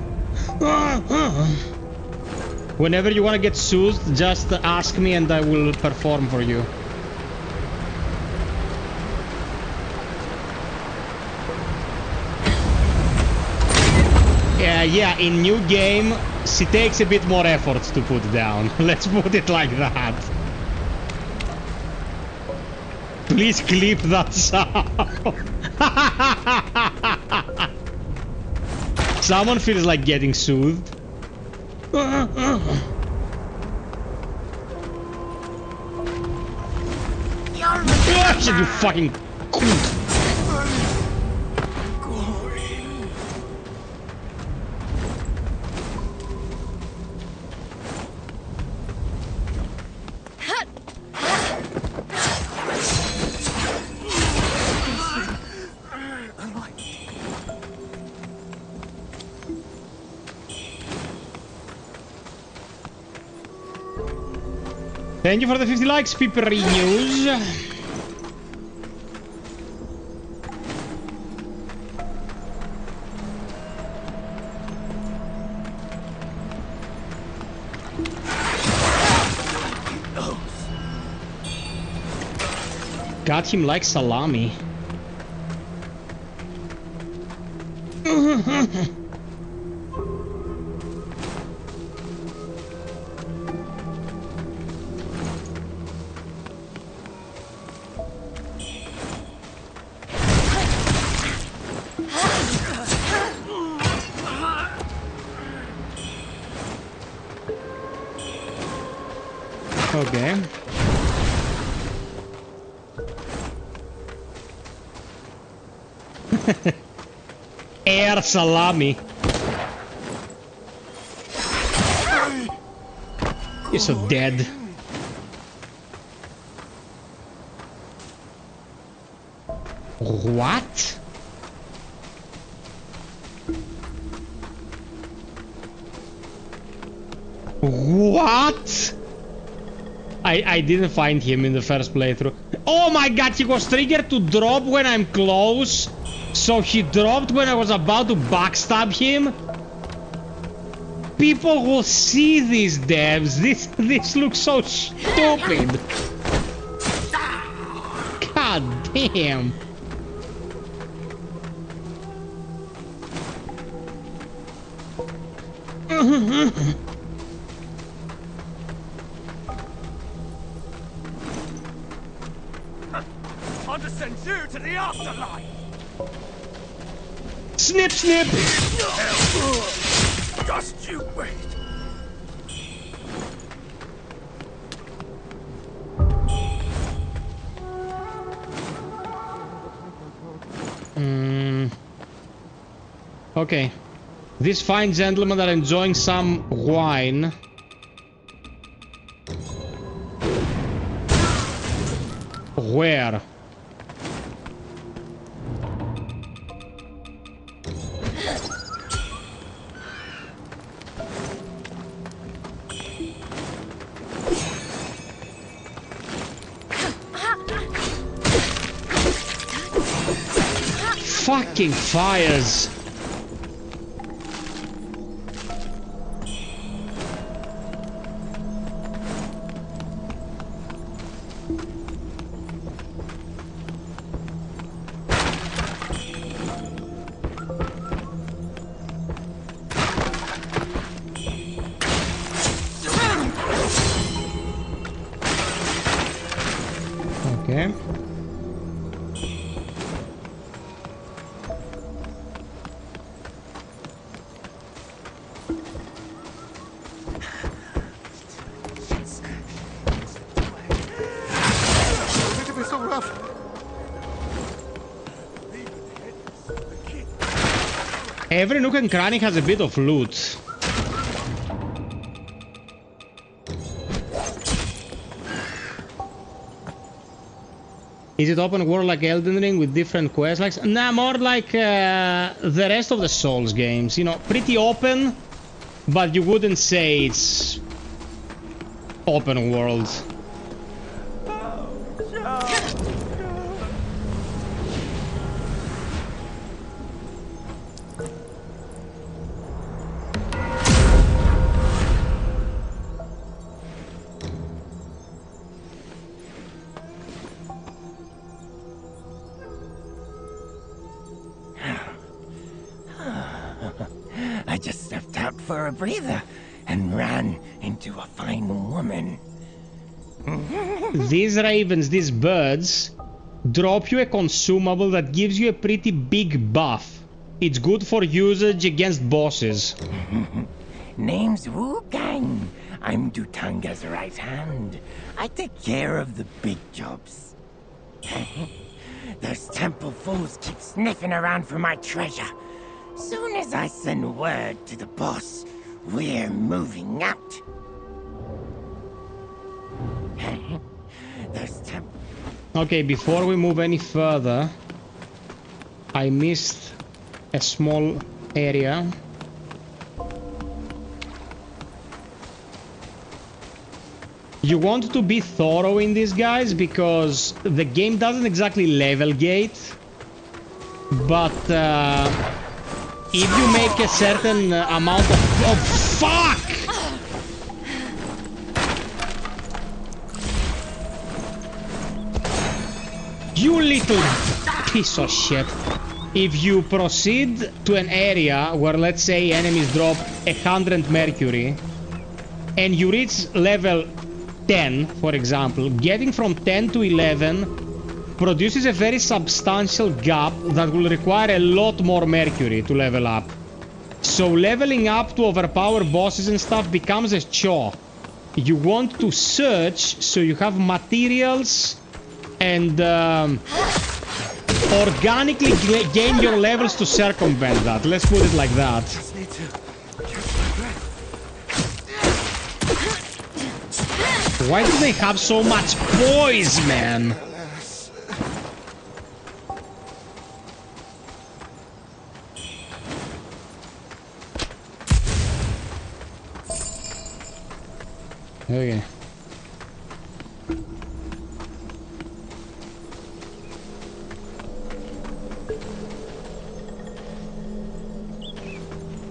Whenever you want to get soothed, just ask me and I will perform for you. yeah, in new game, she takes a bit more effort to put down. Let's put it like that. Please clip that sound. Someone feels like getting soothed. You fucking coot. Thank you for the 50 likes, Pippery News. Got him like salami. Okay. Air salami. You're so dead. What? What? I didn't find him in the first playthrough. Oh my god, he was triggered to drop when I'm close. So he dropped when I was about to backstab him. People will see these devs. This looks so stupid. God damn. I'll just send you to the afterlife. Snip, snip. Just you wait. Okay. These fine gentlemen are enjoying some wine. Where? Fucking fires. Okay. Every nook and cranny has a bit of loot. Is it open world like Elden Ring with different quest likes? Nah, more like the rest of the Souls games. You know, pretty open, but you wouldn't say it's open world. I just for a breather and ran into a fine woman. These ravens, these birds, drop you a consumable that gives you a pretty big buff. It's good for usage against bosses. Name's Wuchang. I'm Dutanga's right hand. I take care of the big jobs. Those temple fools keep sniffing around for my treasure. Soon as I send word to the boss, we're moving out. Those temple... Okay, before we move any further, I missed a small area. You want to be thorough in these guys because the game doesn't exactly level gate, but if you make a certain amount of... Oh, fuck! You little piece of shit. If you proceed to an area where, let's say, enemies drop 100 mercury, and you reach level 10, for example, getting from 10 to 11 produces a very substantial gap that will require a lot more mercury to level up. So leveling up to overpower bosses and stuff becomes a chore. You want to search so you have materials and organically gain your levels to circumvent that. Let's put it like that. Why do they have so much poise, man? Okay.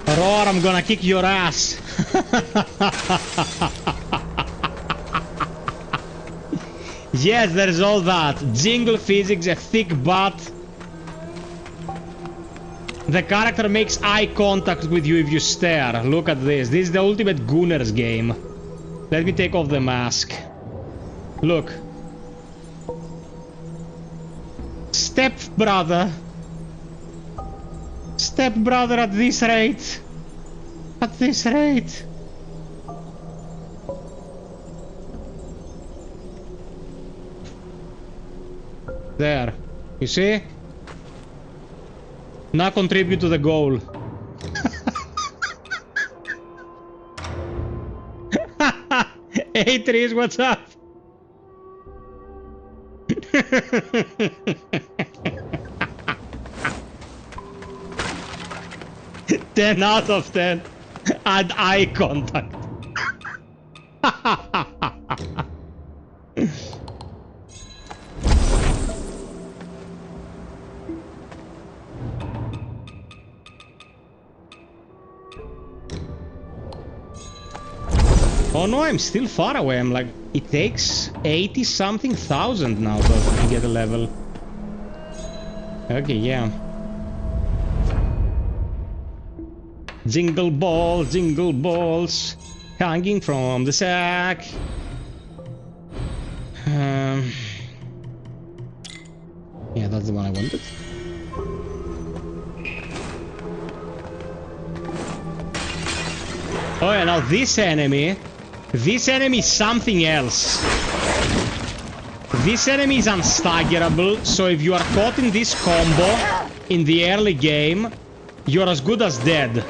Roar, I'm gonna kick your ass. Yes, there's all that. Jingle physics, a thick butt. The character makes eye contact with you if you stare. Look at this. This is the ultimate Gooners game. Let me take off the mask. Look. Step brother. Step brother at this rate. At this rate. There. You see? Now contribute to the goal. Hey Tris, what's up? 10 out of 10. Add eye contact. Oh no, I'm still far away. I'm like, it takes 80-something thousand now to get a level. Okay, yeah. Jingle balls, hanging from the sack. Yeah, that's the one I wanted. Oh yeah, now this enemy is something else. This enemy is unstaggerable, so if you are caught in this combo in the early game, you're as good as dead.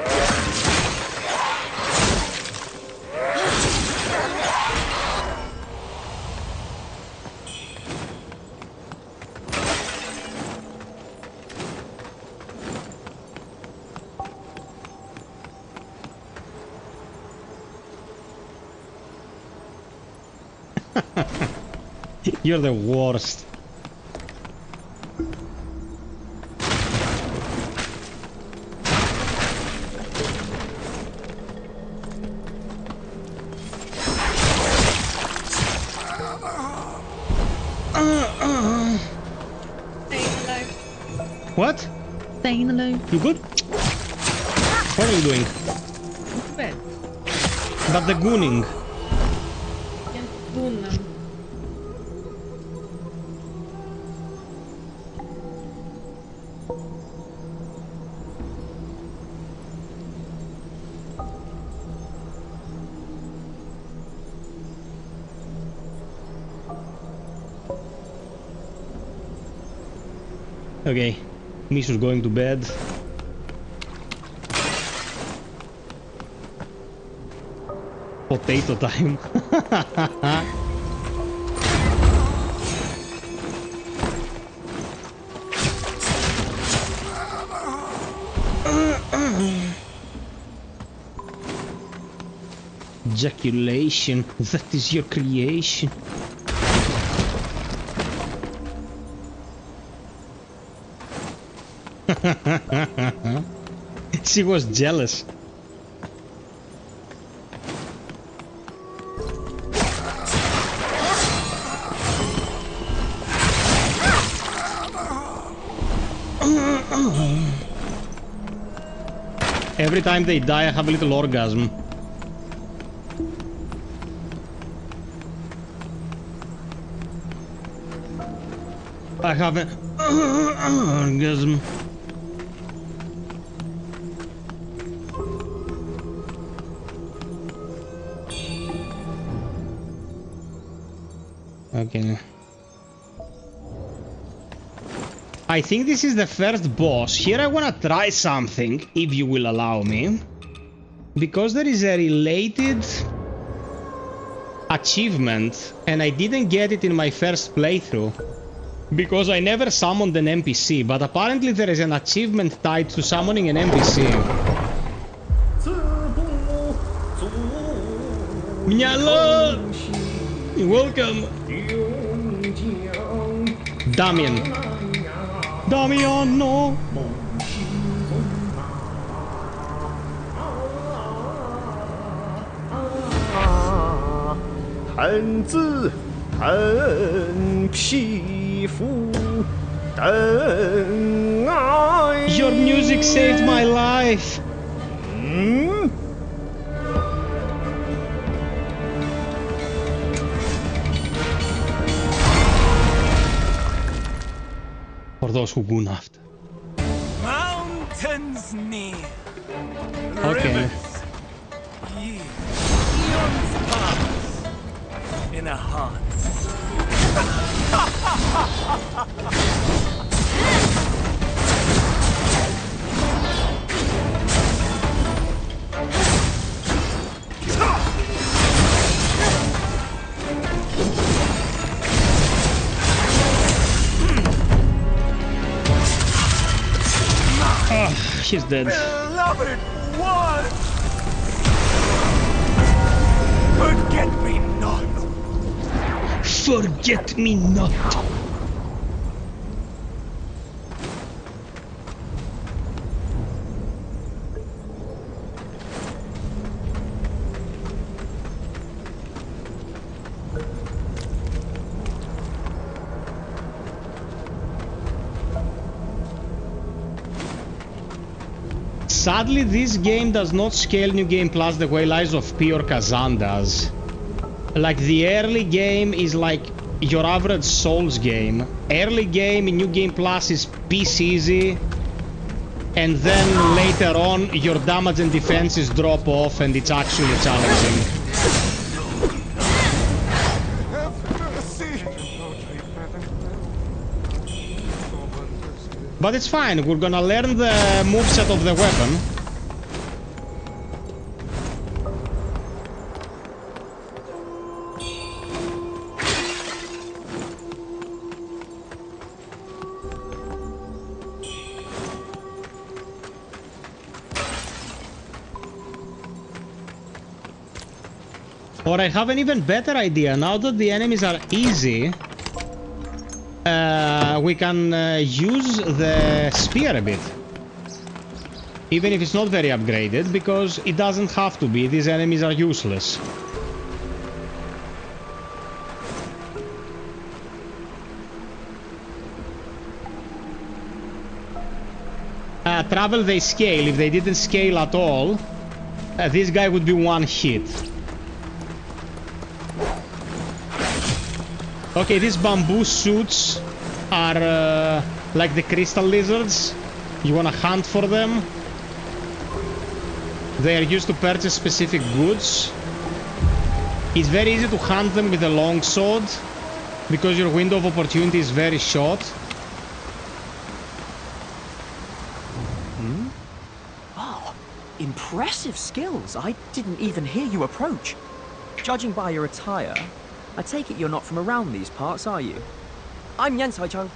You're the worst. What? Staying in the loo. You good? What are you doing? Bed. But the Gooning. Okay, Mista's going to bed. Potato time. Ejaculation, that is your creation. She was jealous. Every time they die, I have a little orgasm. I have an orgasm. Okay. I think this is the first boss. Here I wanna try something, if you will allow me. Because there is a related achievement, and I didn't get it in my first playthrough. Because I never summoned an NPC, but apparently there is an achievement tied to summoning an NPC. Minyala! Welcome! Damien. Damiano! Your music saved my life. For those who goon after. Mountains near. Okay. Rivers yield. Eons pass in a heart. Oh, she's dead. Beloved one! Forget me not! Forget me not! Sadly, this game does not scale New Game Plus the way Lies of P or Kazan does. Like, the early game is like your average Souls game. Early game in New Game Plus is piece easy. And then later on, your damage and defenses drop off and it's actually challenging. But it's fine, we're gonna learn the moveset of the weapon. Or I have an even better idea. Now that the enemies are easy, we can use the spear a bit. Even if it's not very upgraded, because it doesn't have to be. These enemies are useless. Travel they scale. If they didn't scale at all, this guy would be one hit. Okay, these bamboo suits are like the crystal lizards. You wanna hunt for them. They are used to purchase specific goods. It's very easy to hunt them with a long sword because your window of opportunity is very short. Wow, impressive skills. I didn't even hear you approach. Judging by your attire, I take it you're not from around these parts, are you? I'm Yan Sai-chang,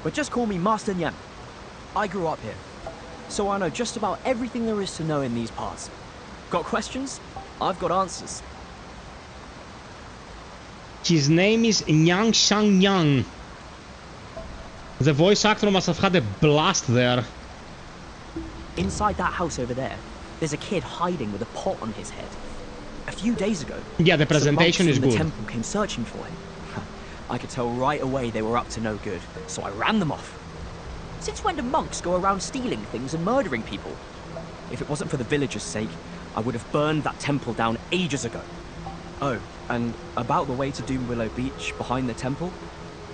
but just call me Master Yan. I grew up here, so I know just about everything there is to know in these parts. Got questions? I've got answers. His name is Nyang Shang Yang. The voice actor must have had a blast there. Inside that house over there, there's a kid hiding with a pot on his head. A few days ago, yeah, the presentation is good. The temple came searching for him. I could tell right away they were up to no good, so I ran them off. Since when do monks go around stealing things and murdering people? If it wasn't for the villagers' sake, I would have burned that temple down ages ago. Oh, and about the way to Doom Willow Beach behind the temple,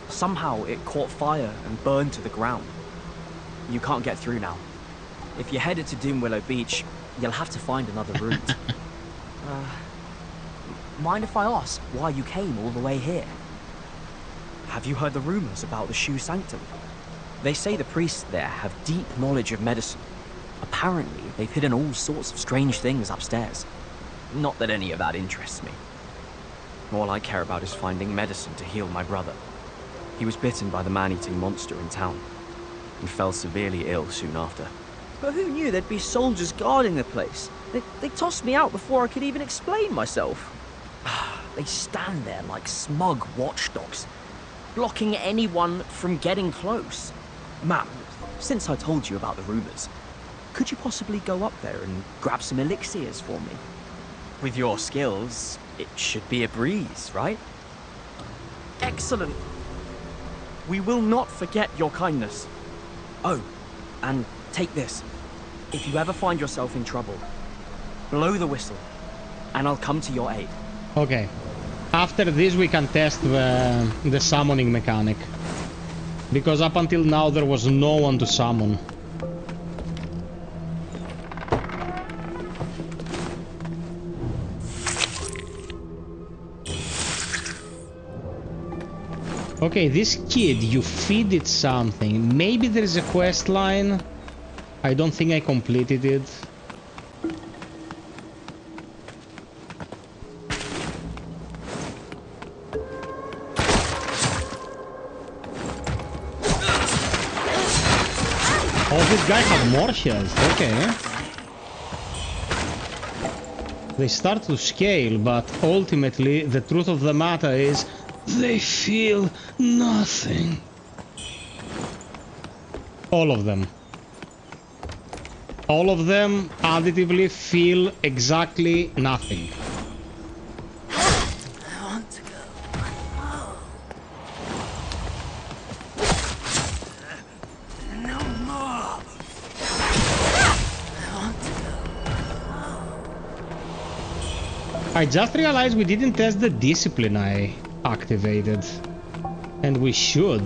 somehow it caught fire and burned to the ground. You can't get through now. If you're headed to Doom Willow Beach, you'll have to find another route. Mind if I ask why you came all the way here? Have you heard the rumors about the Shu Sanctum? They say the priests there have deep knowledge of medicine. Apparently, they've hidden all sorts of strange things upstairs. Not that any of that interests me. All I care about is finding medicine to heal my brother. He was bitten by the man-eating monster in town, and fell severely ill soon after. But who knew there'd be soldiers guarding the place? They tossed me out before I could even explain myself. They stand there like smug watchdogs, blocking anyone from getting close. Ma'am, since I told you about the rumors, could you possibly go up there and grab some elixirs for me? With your skills, it should be a breeze, right? Excellent. We will not forget your kindness. Oh, and take this. If you ever find yourself in trouble, blow the whistle, and I'll come to your aid. Okay. After this we can test the summoning mechanic. Because up until now there was no one to summon. Okay, this kid, you feed it something. Maybe there is a quest line. I don't think I completed it. Oh, this guy had more health. Okay. They start to scale, but ultimately the truth of the matter is they feel nothing. All of them. All of them additively feel exactly nothing. I want to go. No more. I want to go. I just realized we didn't test the discipline I activated. And we should.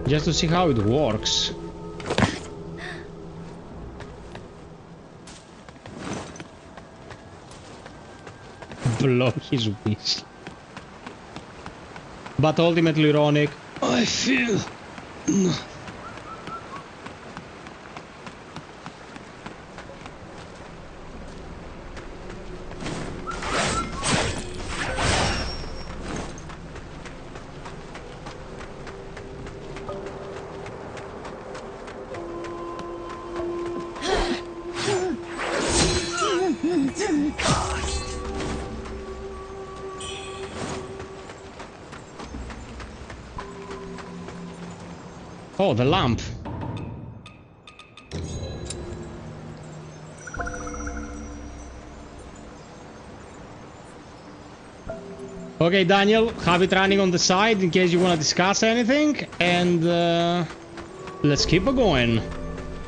Just to see how it works. Blow his whistle. But ultimately, ironic. I feel nothing. Oh, the lamp. Okay, Daniel, have it running on the side in case you want to discuss anything. And let's keep going.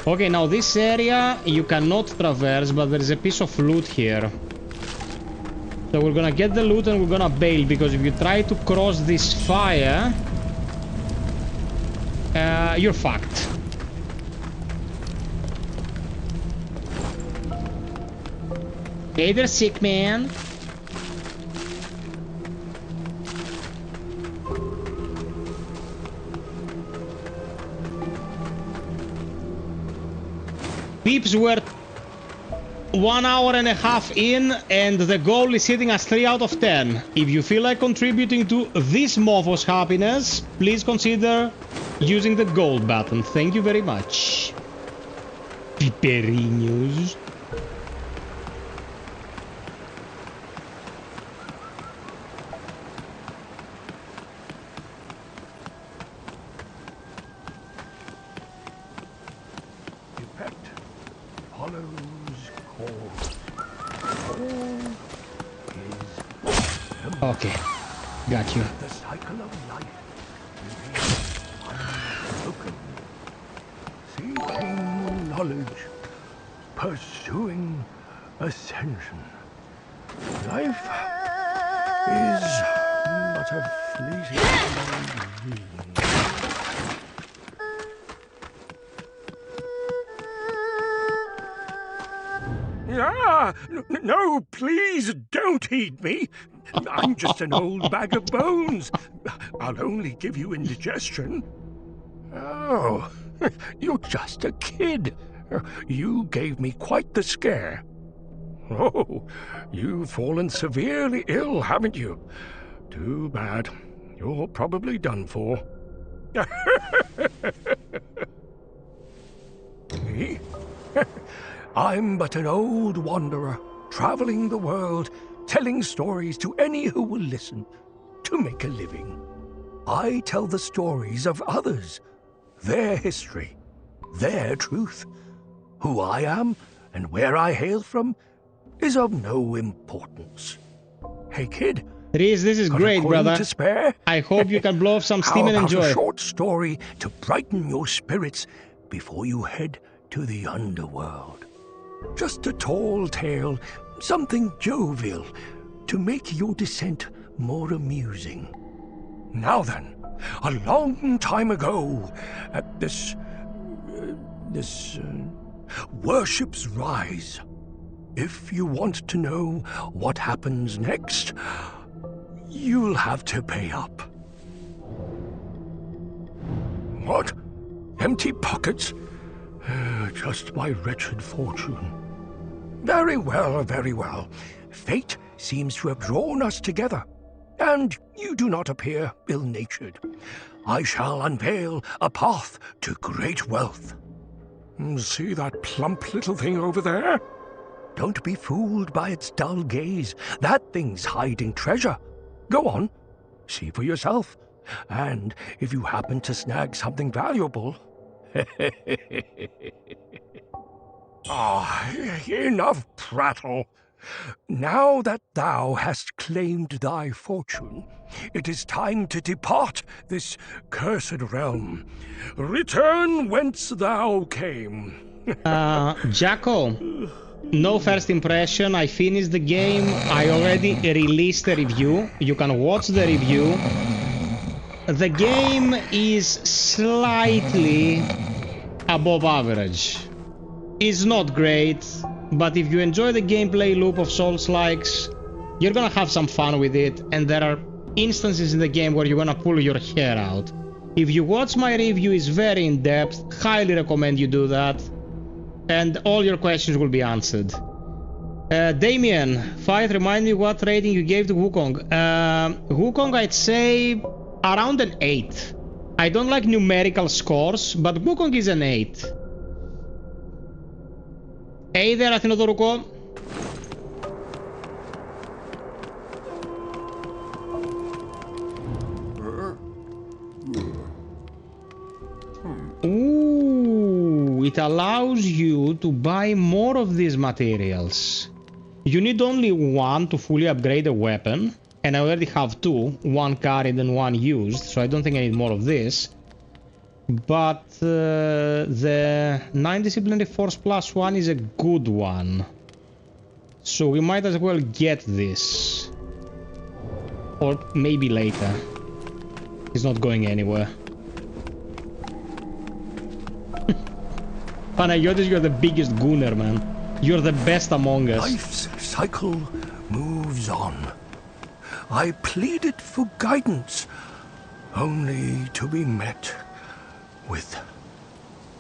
Okay, now this area you cannot traverse, but there is a piece of loot here. So we're gonna get the loot and we're gonna bail, because if you try to cross this fire, you're fucked. Hey there, sick man. Peeps were 1 hour and a half in, and the goal is hitting us 3 out of 10. If you feel like contributing to this mofo's happiness, please consider using the gold button. Thank you very much. Piperinos. Okay, got you. The cycle of life is seeking knowledge, pursuing ascension. Life is but a fleeting dream. Ah, no, please don't eat me. I'm just an old bag of bones. I'll only give you indigestion. Oh, you're just a kid. You gave me quite the scare. Oh, you've fallen severely ill, haven't you? Too bad. You're probably done for. Me? I'm but an old wanderer, traveling the world, telling stories to any who will listen, to make a living. I tell the stories of others, their history, their truth. Who I am and where I hail from is of no importance. Hey, kid. Reese, this is great, brother. To spare? I hope you can blow off some steam and enjoy. How about a short story to brighten your spirits before you head to the underworld? Just a tall tale, something jovial, to make your descent more amusing. Now then, a long time ago, at this Worship's Rise, if you want to know what happens next, you'll have to pay up. What? Empty pockets? Just my wretched fortune. Very well, very well. Fate seems to have drawn us together, and you do not appear ill-natured. I shall unveil a path to great wealth. See that plump little thing over there? Don't be fooled by its dull gaze. That thing's hiding treasure. Go on, see for yourself. And if you happen to snag something valuable... Enough prattle. Now that thou hast claimed thy fortune, it is time to depart this cursed realm. Return whence thou came. Jacko, no first impression. I finished the game. I already released a review. You can watch the review. The game is slightly above average. It's not great, but if you enjoy the gameplay loop of Soulslikes, you're gonna have some fun with it, and there are instances in the game where you're gonna pull your hair out. If you watch my review, it's very in-depth, highly recommend you do that, and all your questions will be answered. Damien, FiOth, remind me what rating you gave to Wukong. Wukong, I'd say around an 8. I don't like numerical scores, but Wukong is an 8. Hey there, Αθηνοδωρούκο. Ooh, it allows you to buy more of these materials. You need only one to fully upgrade a weapon, and I already have 2, one carried and one used, so I don't think I need more of this. But the 9 Disciplinary Force +1 is a good one. So we might as well get this. Or maybe later. He's not going anywhere. Panagiotis, you're the biggest gooner, man. You're the best among us. Life's cycle moves on. I pleaded for guidance, only to be met with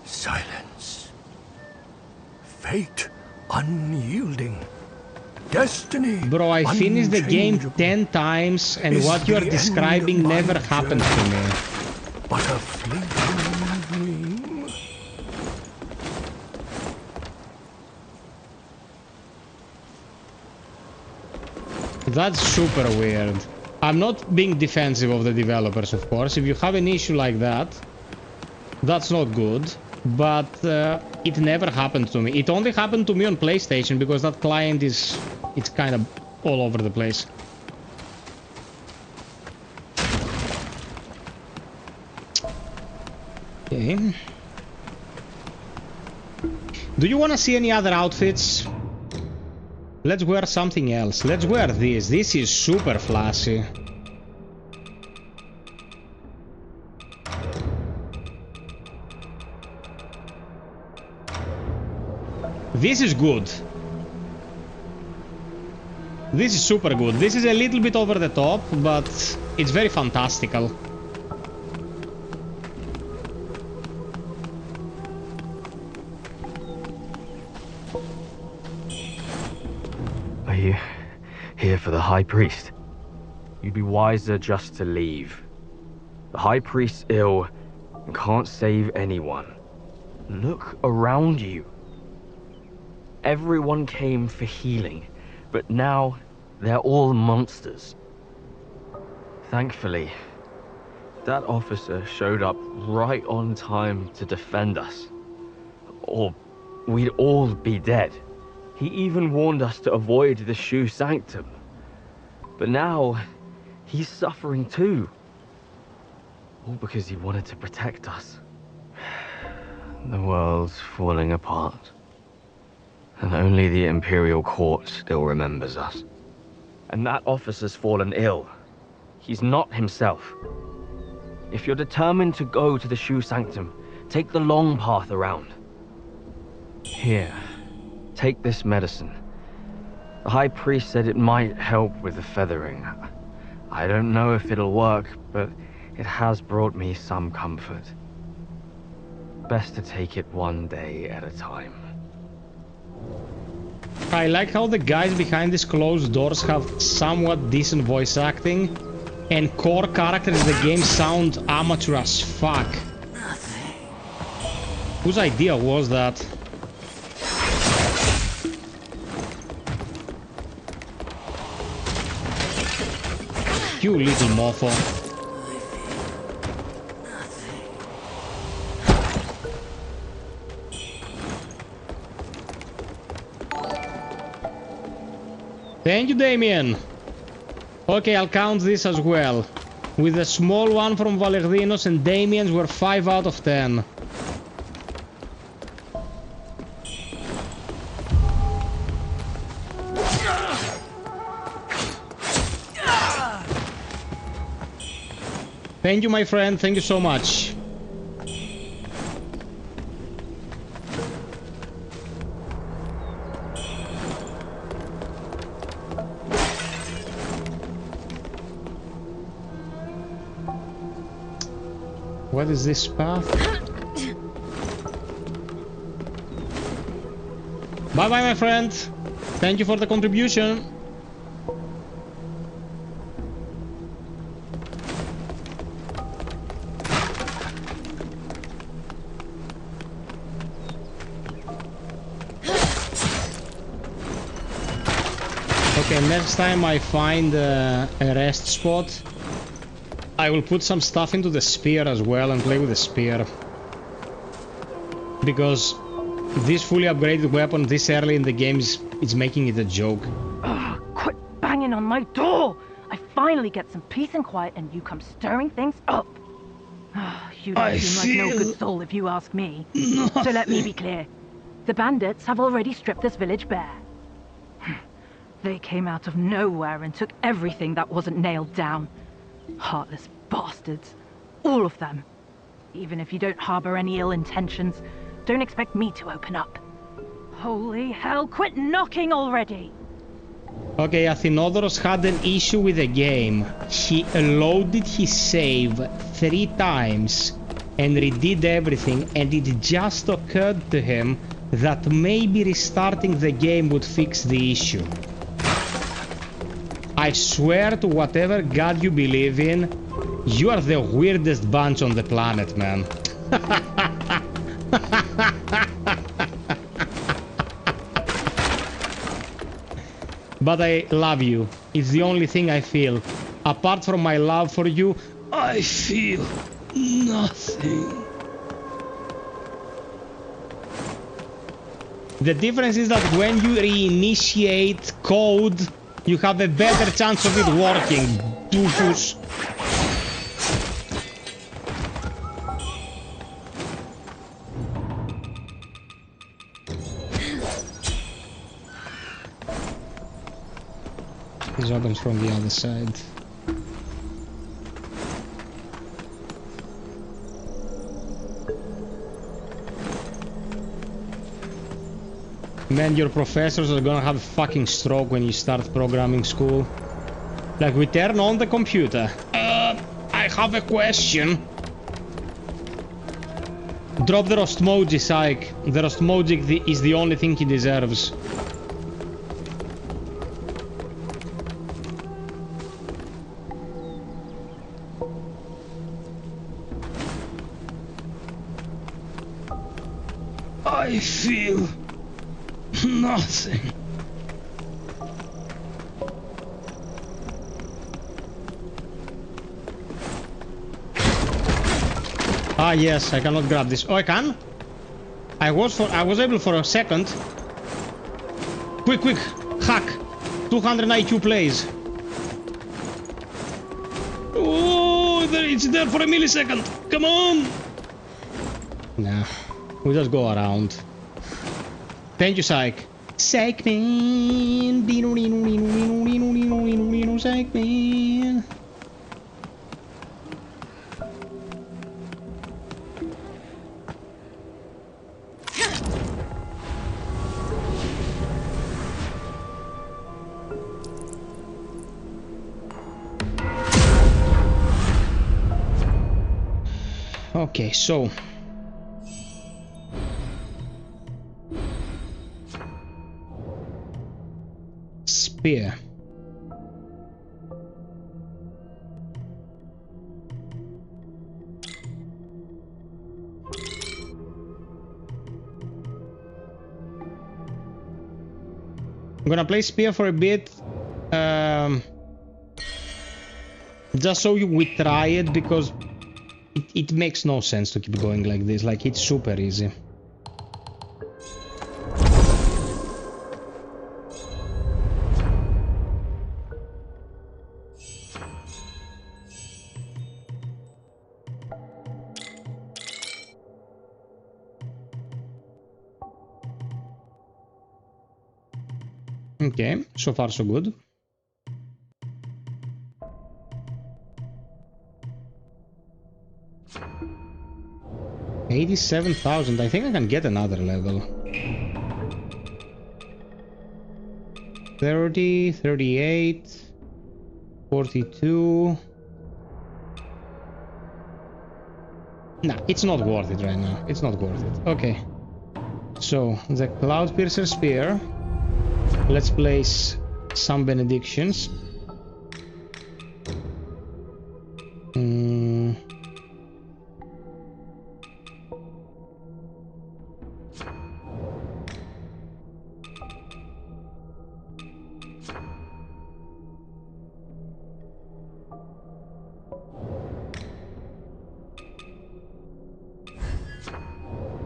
silence. Fate unyielding. Destiny. Bro, I finished the game 10 times and what you're describing never happened to me. But a fleeting dream. That's super weird. I'm not being defensive of the developers, of course. If you have an issue like that, that's not good. But it never happened to me. It only happened to me on PlayStation because that client is... it's kind of all over the place. Okay. Do you want to see any other outfits? Let's wear something else. Let's wear this. This is super flashy. This is good. This is super good. This is a little bit over the top, but it's very fantastical. Are you here for the High Priest? You'd be wiser just to leave. The High Priest's ill and can't save anyone. Look around you. Everyone came for healing, but now they're all monsters. Thankfully, that officer showed up right on time to defend us. Or we'd all be dead. He even warned us to avoid the Shoe Sanctum. But now, he's suffering too. All because he wanted to protect us. The world's falling apart. And only the Imperial Court still remembers us. And that officer's fallen ill. He's not himself. If you're determined to go to the Shoe Sanctum, take the long path around. Here, take this medicine. The High Priest said it might help with the feathering. I don't know if it'll work, but it has brought me some comfort. Best to take it one day at a time. I like how the guys behind these closed doors have somewhat decent voice acting, and core characters in the game sound amateur as fuck. Whose idea was that? You little mofo. Thank you, Damien. Okay, I'll count this as well. With the small one from Valerdinos and Damien's, we're 5 out of 10. Thank you, my friend. Thank you so much. What is this path? Bye bye, my friend. Thank you for the contribution. Okay, next time I find a rest spot, I will put some stuff into the spear as well and play with the spear. Because this fully upgraded weapon this early in the game is making it a joke. Ugh, quit banging on my door! I finally get some peace and quiet and you come stirring things up. You don't seem like no good soul if you ask me. So let me be clear. The bandits have already stripped this village bare. They came out of nowhere and took everything that wasn't nailed down. Heartless bastards. All of them. Even if you don't harbor any ill intentions, don't expect me to open up. Holy hell, quit knocking already! Okay, Athinodoros had an issue with the game. He loaded his save 3 times and redid everything, and it just occurred to him that maybe restarting the game would fix the issue. I swear to whatever god you believe in, you are the weirdest bunch on the planet, man. But I love you. It's the only thing I feel. Apart from my love for you, I feel nothing. The difference is that when you reinitiate code, you have a better chance of it working, doofus. This opens from the other side. Man, your professors are gonna have a fucking stroke when you start programming school. Like, we turn on the computer. I have a question. Drop the Rostmoji, Psych. The Rostmoji is the only thing he deserves. I feel nothing. Ah yes, I cannot grab this. Oh, I can? I was able for a second. Quick, hack. 200 IQ plays. Oh, it's there for a millisecond. Come on. Nah, we just go around. Thank you, Psych. Psych man. Psych man. Okay, so spear. I'm gonna play spear for a bit, just so we try it, because it makes no sense to keep going like this. Like, it's super easy. Okay, so far so good. $87,000. I think I can get another level. 30, 38, 42. Nah, it's not worth it right now. It's not worth it. Okay. So, the Cloud Piercer Spear. Let's place some benedictions.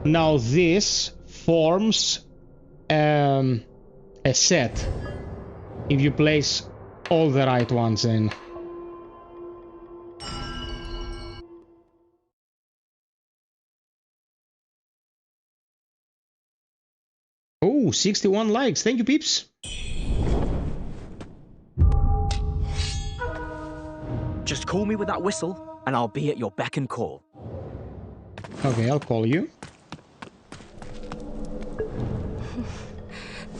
Now this forms a set if you place all the right ones in. Oh, 61 likes. Thank you, peeps. Just call me with that whistle, and I'll be at your beck and call. Okay, I'll call you.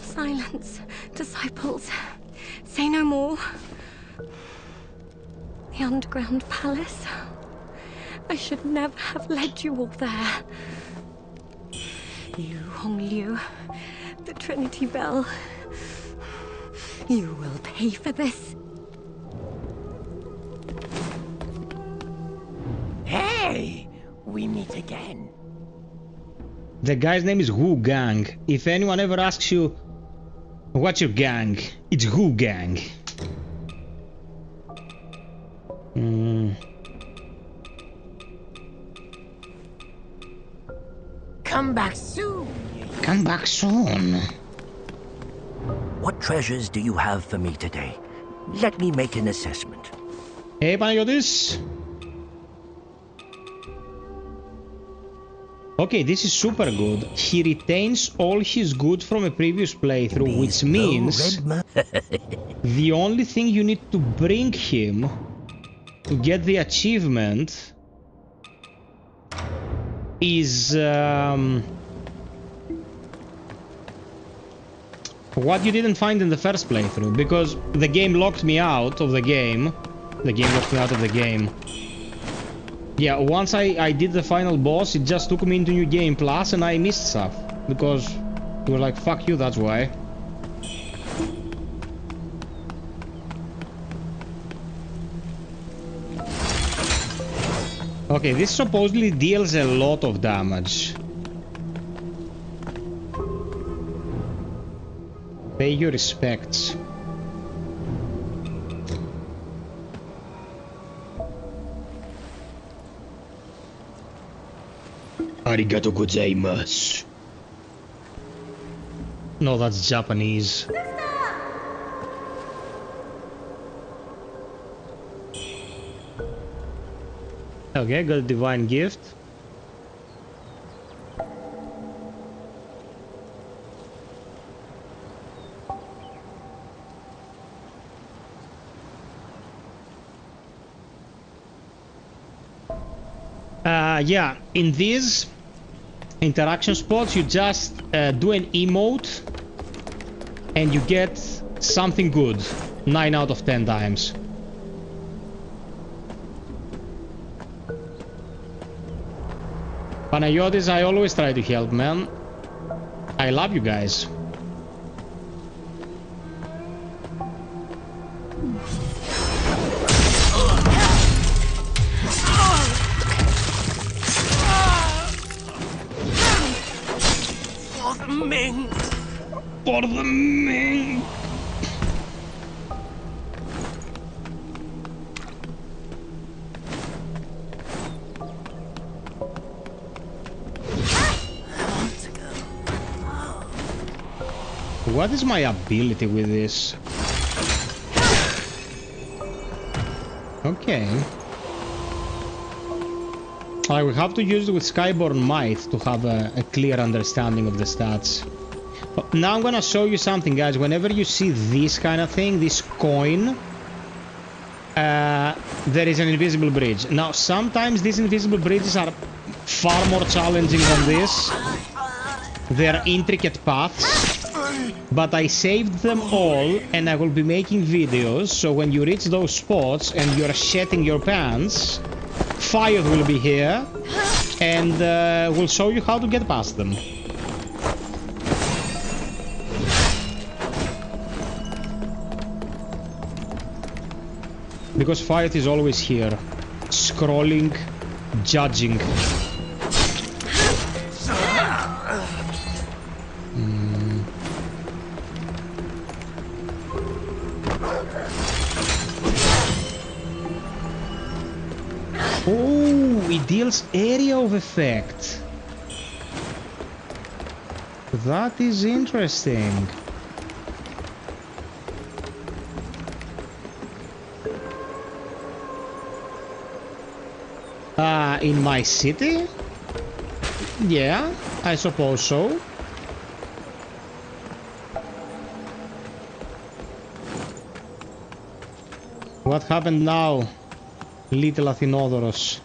Silence, disciples. Say no more. The underground palace. I should never have led you all there. Luhong Liu, the Trinity Bell. You will pay for this. Hey! We meet again. The guy's name is Wuchang. If anyone ever asks you, what's your gang? It's Wuchang. Come back soon. Come back soon. What treasures do you have for me today? Let me make an assessment. Hey, Panagiotis. Okay, this is super good. He retains all his goods from a previous playthrough, which means the only thing you need to bring him to get the achievement is what you didn't find in the first playthrough, because the game locked me out of the game. The game locked me out of the game. Yeah, once I did the final boss, it just took me into New Game Plus and I missed stuff. Because you were like, fuck you, that's why. Okay, this supposedly deals a lot of damage. Pay your respects. Arigato gozaimasu. No, that's Japanese. Okay, got a divine gift. Yeah, in these interaction spots you just do an emote and you get something good 9 out of 10 times. Panagiotis, I always try to help, man. I love you guys. For the Ming! What is my ability with this? Okay. I will have to use it with Skyborn Might to have a clear understanding of the stats. Now I'm gonna show you something, guys. Whenever you see this kind of thing, this coin, there is an invisible bridge. Now, sometimes these invisible bridges are far more challenging than this. They're intricate paths, but I saved them all, and I will be making videos, so when you reach those spots and you're shitting your pants, FiOth will be here, and we'll show you how to get past them. Because FiOth is always here, scrolling, judging. Oh, it deals area of effect. That is interesting. In my city? Yeah, I suppose so. What happened now? Little Athinodoros.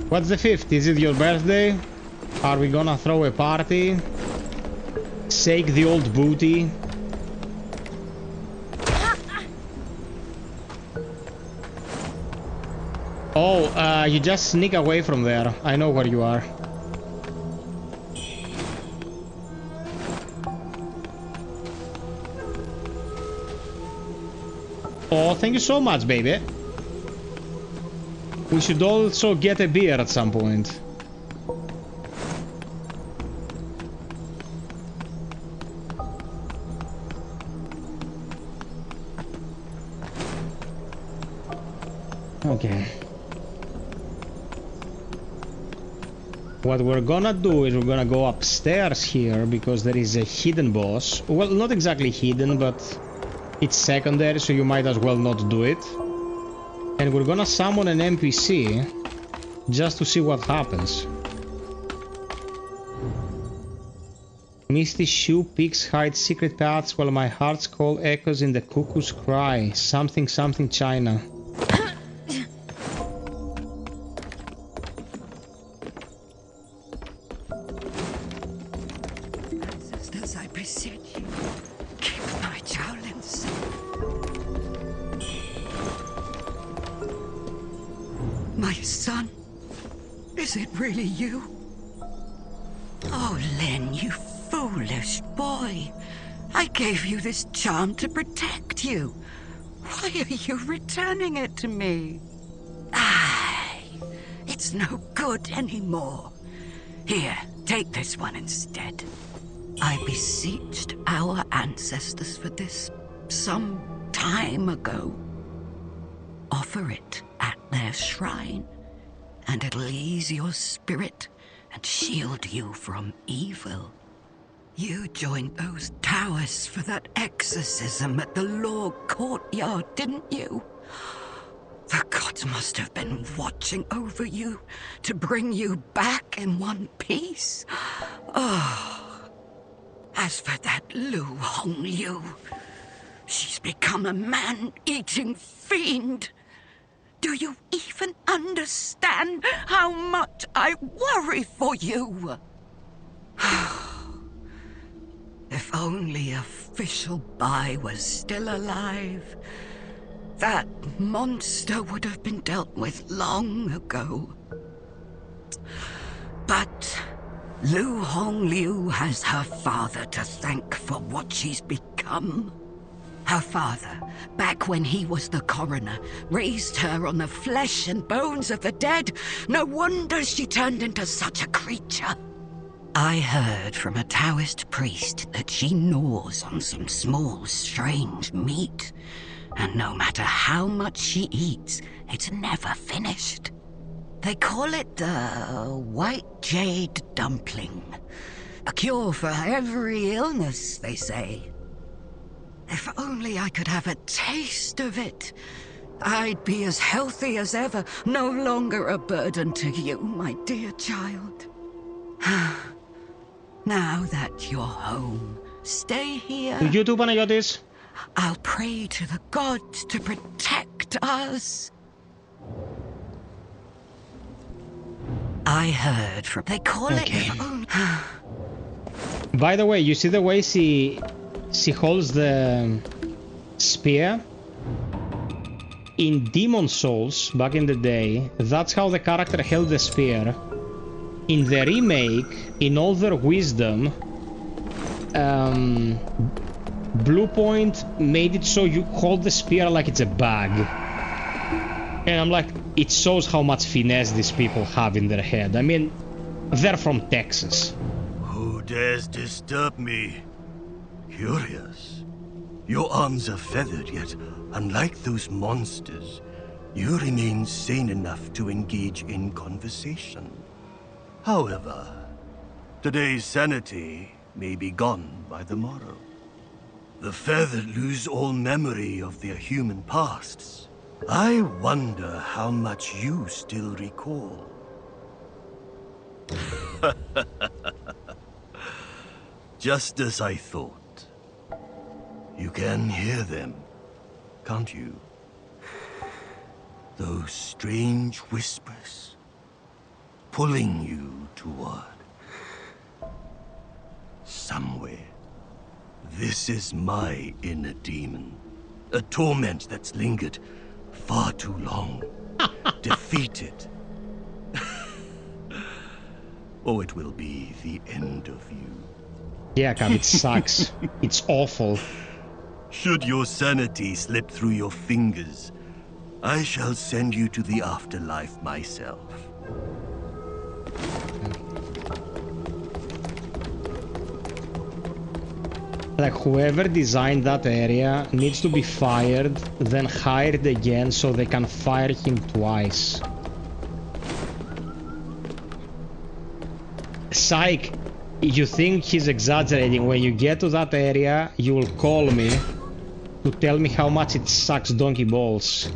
What's the 5th? Is it your birthday? Are we gonna throw a party? Shake the old booty? Oh, you just sneak away from there. I know where you are. Oh, thank you so much, baby. We should also get a beer at some point. Okay. What we're gonna do is we're gonna go upstairs here because there is a hidden boss. Well, not exactly hidden, but it's secondary, so you might as well not do it. And we're gonna summon an NPC just to see what happens. Misty shoe peaks hide secret paths while my heart's call echoes in the cuckoo's cry. Something something China. Ancestors, I beseech you, keep my Shaolins. My son, is it really you? Oh, Lin, you foolish boy. I gave you this charm to protect you. Why are you returning it to me? It's no good anymore. Here, take this one instead. I beseeched our ancestors for this some time ago. Offer it at their shrine, and it'll ease your spirit and shield you from evil. You joined those Taoists for that exorcism at the law courtyard, didn't you? The gods must have been watching over you to bring you back in one piece. Oh, as for that Lu Hongyu, she's become a man-eating fiend. Do you even understand how much I worry for you? If only Official Bai was still alive, that monster would have been dealt with long ago. But Lu Hongyu has her father to thank for what she's become. Her father, back when he was the coroner, raised her on the flesh and bones of the dead. No wonder she turned into such a creature. I heard from a Taoist priest that she gnaws on some small, strange meat. And no matter how much she eats, it's never finished. They call it the white jade dumpling. A cure for every illness, they say. If only I could have a taste of it, I'd be as healthy as ever, no longer a burden to you, my dear child. Now that you're home, stay here. YouTube Panayotis. I'll pray to the gods to protect us. I heard from... They call it... By the way, you see the way she holds the spear? In Demon Souls, back in the day, that's how the character held the spear. In the remake, in all their wisdom, Bluepoint made it so you hold the spear like it's a bag. And I'm like, it shows how much finesse these people have in their head. I mean, they're from Texas. Who dares disturb me? Curious. Your arms are feathered, yet, unlike those monsters, you remain sane enough to engage in conversation. However, today's sanity may be gone by the morrow. The feathered lose all memory of their human pasts. I wonder how much you still recall. Just as I thought. You can hear them, can't you? Those strange whispers, pulling you toward somewhere. This is my inner demon, a torment that's lingered far too long. Defeat it. Or it will be the end of you. Yeah, Cav, it sucks. It's awful. Should your sanity slip through your fingers, I shall send you to the afterlife myself. Like, whoever designed that area needs to be fired, then hired again so they can fire him twice. Psych, you think he's exaggerating. When you get to that area, you will call me to tell me how much it sucks donkey balls.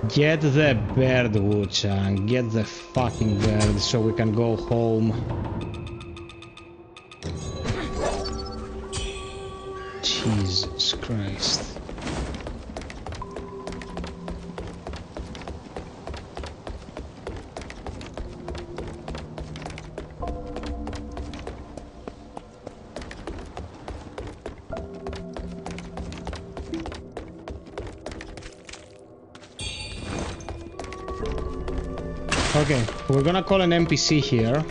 Get the bird, Wuchang. Get the fucking bird so we can go home. Jesus Christ. Okay, we're gonna call an NPC here.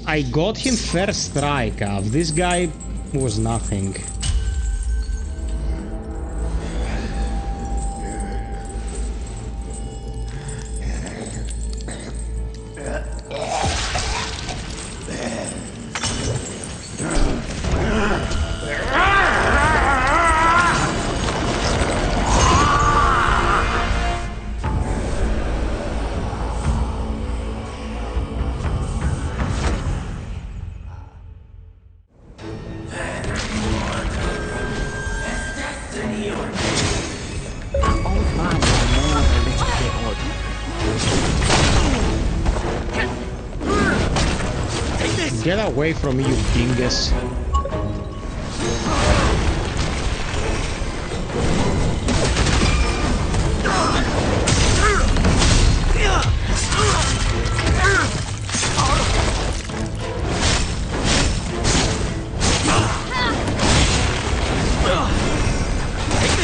I got him first strike of. This guy was nothing. Get away from me, you dingus.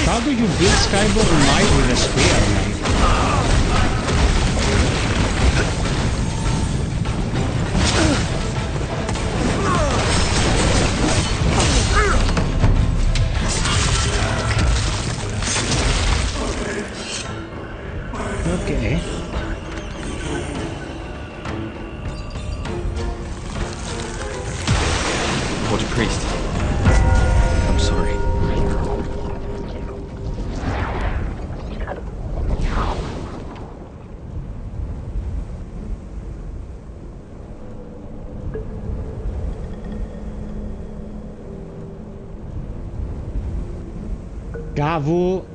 How do you build Skyborn Knight with a spear, man? Okay. Holy Priest. I'm sorry. Kavu.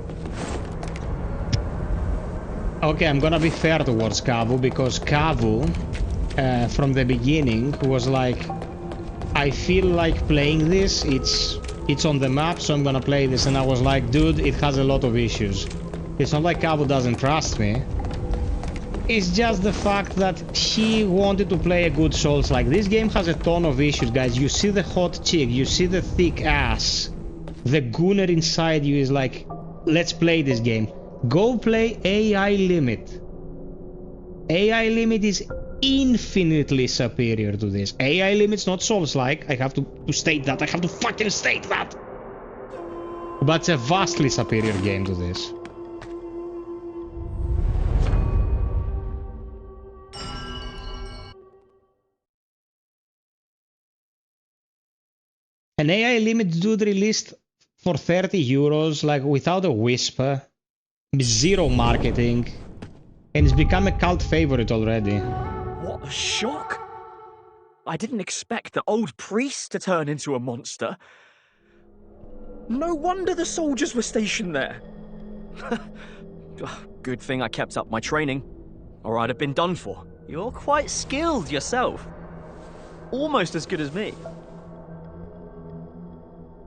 Okay, I'm gonna be fair towards Kavu, because Kavu, from the beginning, was like, I feel like playing this, it's on the map, so I'm gonna play this, and I was like, dude, it has a lot of issues. It's not like Kavu doesn't trust me. It's just the fact that he wanted to play a good Soulslike. This game has a ton of issues, guys. You see the hot chick, you see the thick ass. The gooner inside you is like, let's play this game. Go play AI Limit. AI Limit is infinitely superior to this. AI Limit's not Soulslike. I have to state that. I have to fucking state that. But it's a vastly superior game to this. An AI Limit dude released for 30 euros, like without a whisper. Zero marketing, and it's become a cult favorite already. What a shock! I didn't expect the old priest to turn into a monster. No wonder the soldiers were stationed there. Good thing I kept up my training, or I'd have been done for. You're quite skilled yourself. Almost as good as me.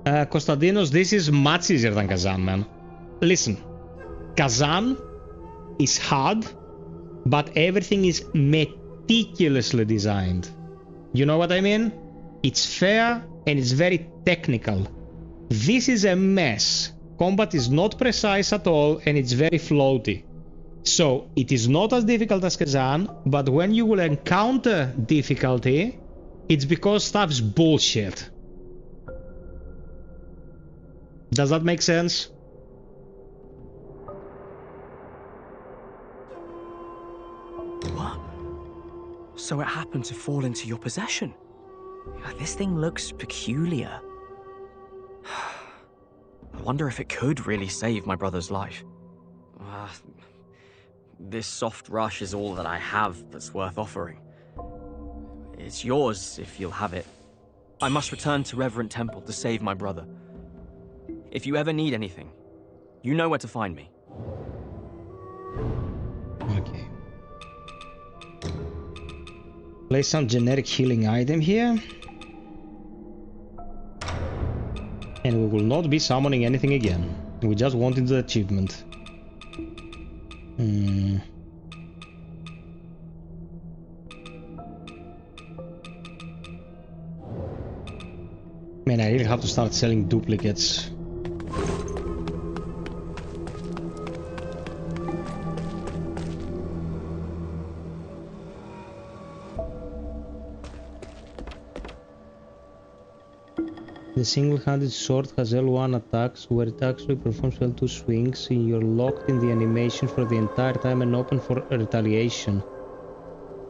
Konstantinos, this is much easier than Kazan, man. Listen, Kazan is hard, but everything is meticulously designed. You know what I mean? It's fair and it's very technical. This is a mess. Combat is not precise at all and it's very floaty. So it is not as difficult as Kazan, but when you will encounter difficulty, it's because stuff's bullshit. Does that make sense? What? So it happened to fall into your possession? This thing looks peculiar. I wonder if it could really save my brother's life. This soft rush is all that I have that's worth offering. It's yours if you'll have it. I must return to Reverend Temple to save my brother. If you ever need anything, you know where to find me. Okay. Place some generic healing item here. And we will not be summoning anything again. We just wanted the achievement. Man, I really have to start selling duplicates. The single-handed sword has L1 attacks, where it actually performs L2 swings. You're locked in the animation for the entire time and open for retaliation.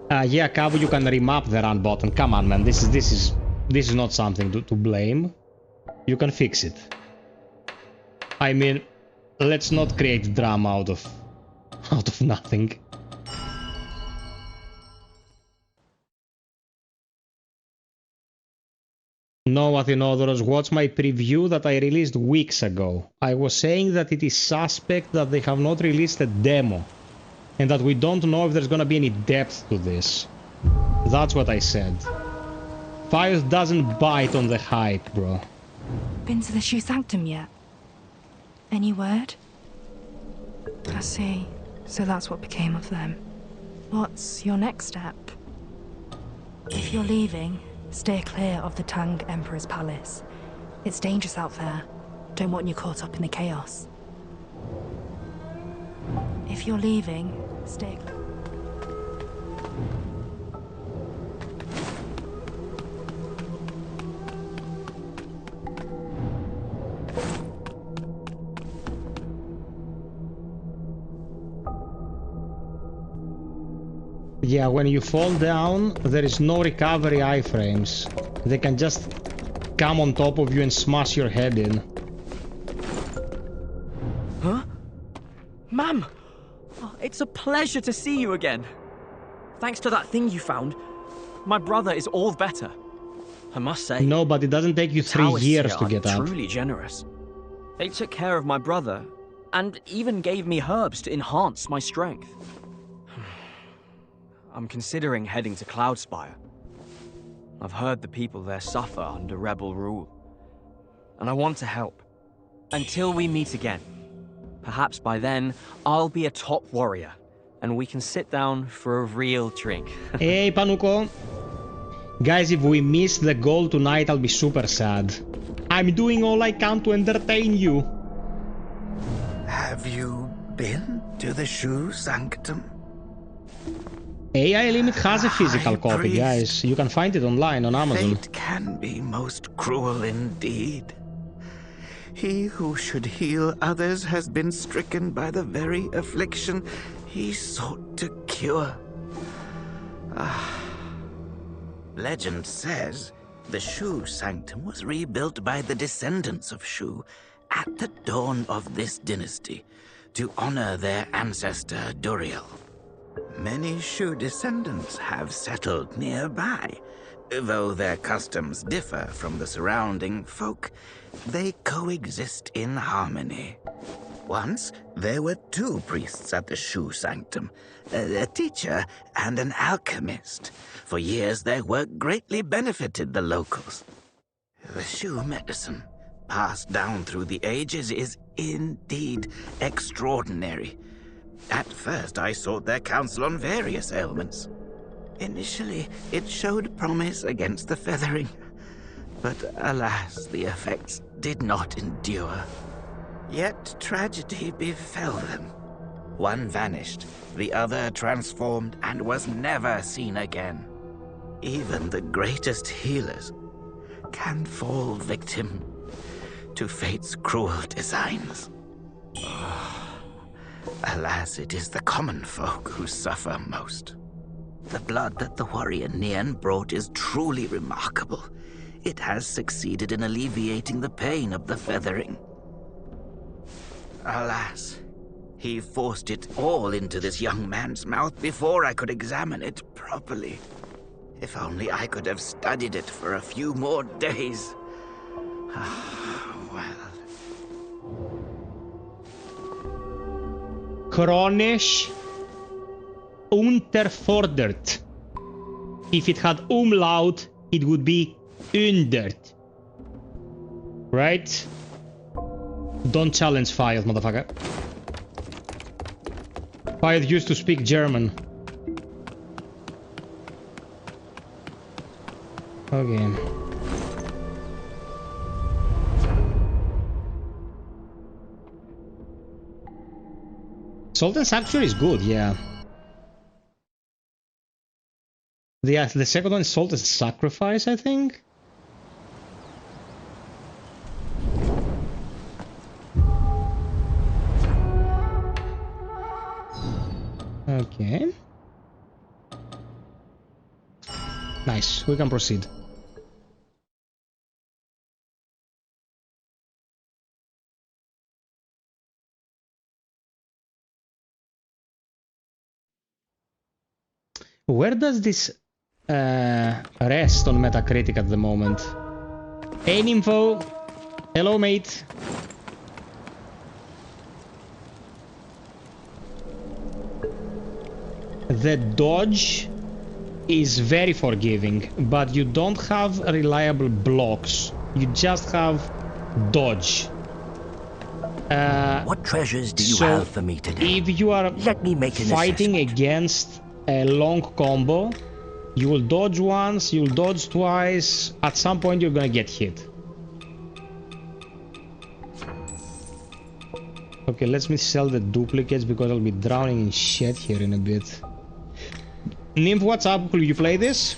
Yeah, Cabo, you can remap the run button. Come on, man. This is not something to blame. You can fix it. I mean, let's not create drama out of nothing. No, Athenodoros, watch my preview that I released weeks ago. I was saying that it is suspect that they have not released a demo, and that we don't know if there's gonna be any depth to this. That's what I said. FiOth doesn't bite on the hype, bro. Been to the Shoe Sanctum yet? Any word? I see. So that's what became of them. What's your next step? If you're leaving, stay clear of the Tang Emperor's palace. It's dangerous out there. Don't want you caught up in the chaos. If you're leaving, stay clear. Yeah, when you fall down, there is no recovery iframes. They can just come on top of you and smash your head in. Huh? Ma'am! Oh, it's a pleasure to see you again. Thanks to that thing you found, my brother is all better. I must say... No, but it doesn't take you 3 years to get up. Truly generous. They took care of my brother, and even gave me herbs to enhance my strength. I'm considering heading to Cloudspire. I've heard the people there suffer under rebel rule. And I want to help. Until we meet again. Perhaps by then, I'll be a top warrior. And we can sit down for a real drink. Hey, Panuko. Guys, if we miss the goal tonight, I'll be super sad. I'm doing all I can to entertain you. Have you been to the Shoe Sanctum? AI Limit has a physical copy, guys. You can find it online on Amazon. Fate can be most cruel indeed. He who should heal others has been stricken by the very affliction he sought to cure. Legend says the Shoe Sanctum was rebuilt by the descendants of Shu at the dawn of this dynasty to honor their ancestor Duriel. Many Shu descendants have settled nearby, Though their customs differ from the surrounding folk, they coexist in harmony. Once, there were 2 priests at the Shoe Sanctum, a teacher and an alchemist. For years, their work greatly benefited the locals. The shoe medicine, passed down through the ages, is indeed extraordinary. At first, I sought their counsel on various ailments. Initially, it showed promise against the feathering, but alas, the effects did not endure. Yet tragedy befell them. One vanished, the other transformed and was never seen again. Even the greatest healers can fall victim to fate's cruel designs. Alas, it is the common folk who suffer most. The blood that the warrior Nian brought is truly remarkable. It has succeeded in alleviating the pain of the feathering. Alas, he forced it all into this young man's mouth before I could examine it properly. If only I could have studied it for a few more days. Well. Chronisch unterfordert. If it had umlaut, it would be undert. Right? Don't challenge FiOth, motherfucker. FiOth used to speak German. Okay. Salt and Sanctuary is good, yeah. The second one is Salt and Sacrifice, I think. Okay. Nice, we can proceed. Where does this rest on Metacritic at the moment? Hey Nympho! Hello mate! The dodge is very forgiving, but you don't have reliable blocks. You just have dodge. What treasures do you have for me today? If you are fighting against a long combo, you will dodge once, you'll dodge twice. At some point, you're gonna get hit. Okay, let me sell the duplicates because I'll be drowning in shit here in a bit. Nymph, what's up? Will you play this?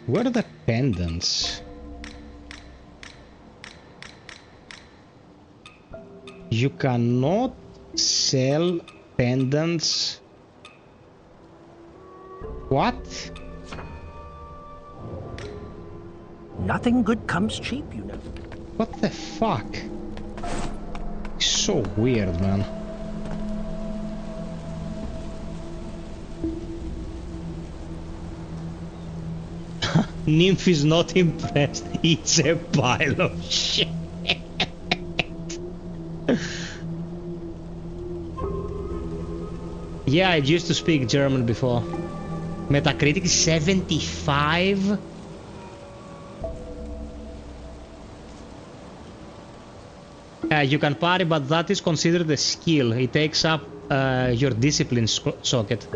Where are the pendants? You cannot sell pendants. What? Nothing good comes cheap, you know. What the fuck? So weird, man. Nymph is not impressed. It's a pile of shit. Yeah, I used to speak German before. Metacritic is 75. You can parry, but that is considered a skill. It takes up your discipline socket.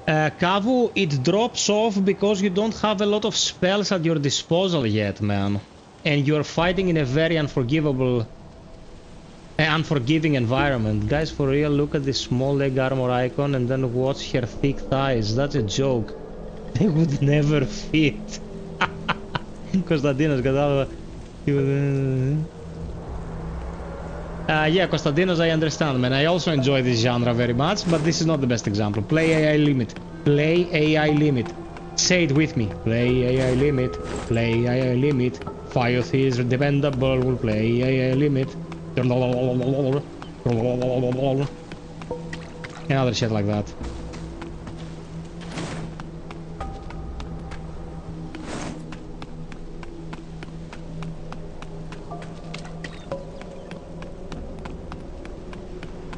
Kavu, it drops off because you don't have a lot of spells at your disposal yet, man. And you're fighting in a very unforgiving environment. Guys, for real, look at this small leg armor icon and then watch her thick thighs. That's a joke. They would never fit. Konstantinos got out. Yeah, Konstantinos, I understand, man. I also enjoy this genre very much, but this is not the best example. Play AI limit. Play AI limit. Say it with me. Play AI limit. Play AI limit. FiOth is dependable. We'll play AI limit. And other shit like that.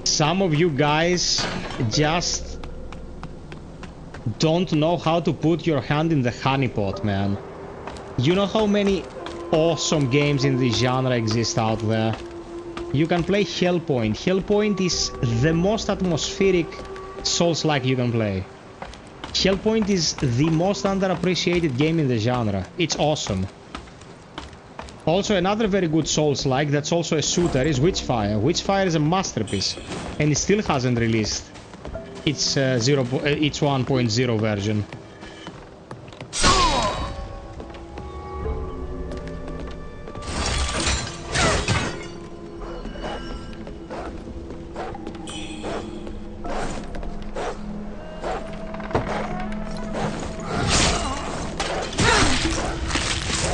Some of you guys just don't know how to put your hand in the honeypot, man. You know how many awesome games in this genre exist out there? You can play Hellpoint. Hellpoint is the most atmospheric Souls-like you can play. Hellpoint is the most underappreciated game in the genre. It's awesome. Also, another very good Souls-like that's also a shooter is Witchfire. Witchfire is a masterpiece, and it still hasn't released its 1.0 version.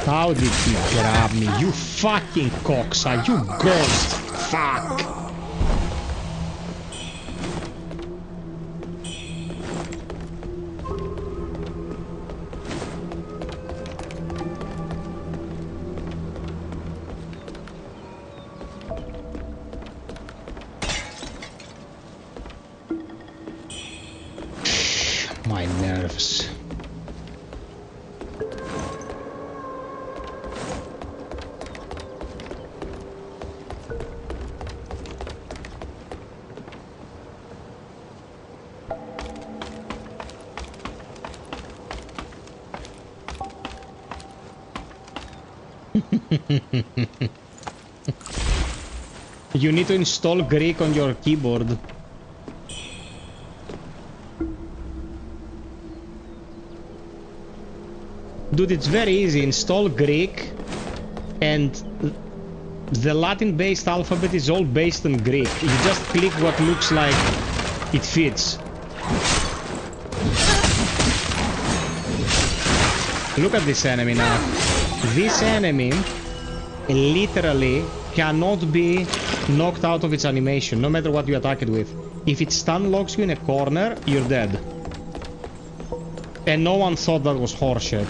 How did he grab me? You fucking cocksucker, you ghost! Fuck! My nerves. You need to install Greek on your keyboard. Dude, it's very easy. Install Greek, and the Latin-based alphabet is all based on Greek. You just click what looks like it fits. Look at this enemy now. This enemy literally cannot be knocked out of its animation, no matter what you attack it with. If it stun locks you in a corner, you're dead. And no one thought that was horseshit.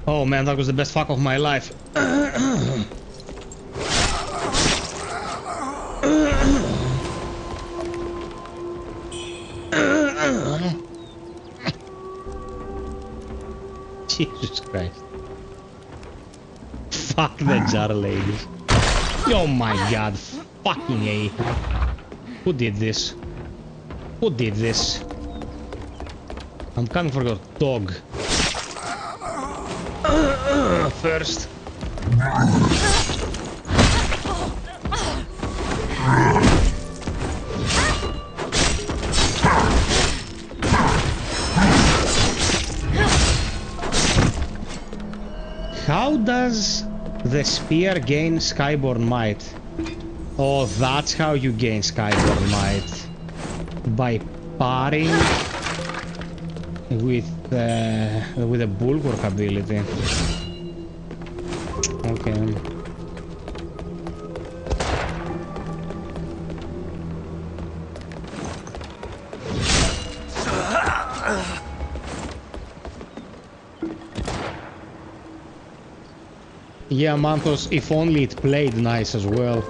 Oh man, that was the best fuck of my life. Jesus Christ. Fuck the jar ladies. Oh my god. Fucking A. Who did this? Who did this? I'm coming for your dog. First. How does the spear gain Skyborn Might? Oh, that's how you gain Skyborn Might. By parrying with a bulwark ability. Okay. Yeah, Mantos, if only it played nice as well.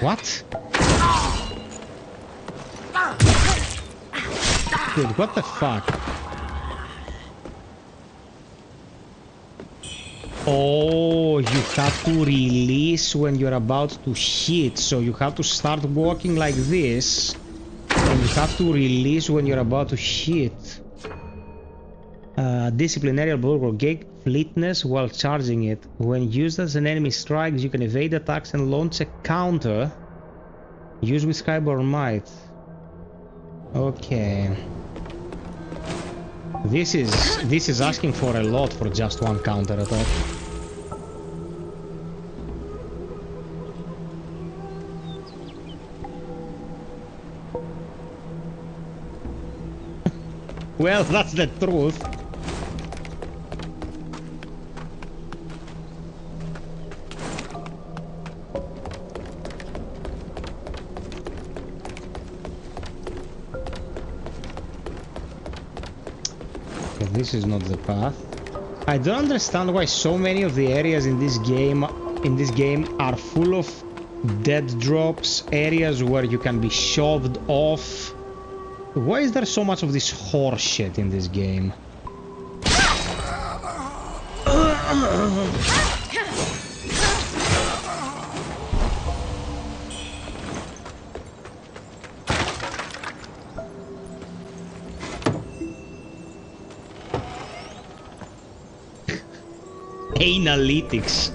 What? Dude, what the fuck? Oh, you have to release when you're about to hit, so you have to start walking like this, and you have to release when you're about to hit. Disciplinary bulwark, gain fleetness while charging it. When used as an enemy strikes, you can evade attacks and launch a counter. Use with Skyborn Might. Okay. This is asking for a lot for just one counter attack. Well, that's the truth. This is not the path. I don't understand why so many of the areas in this game are full of dead drops, areas where you can be shoved off. Why is there so much of this horse shit in this game? Analytics.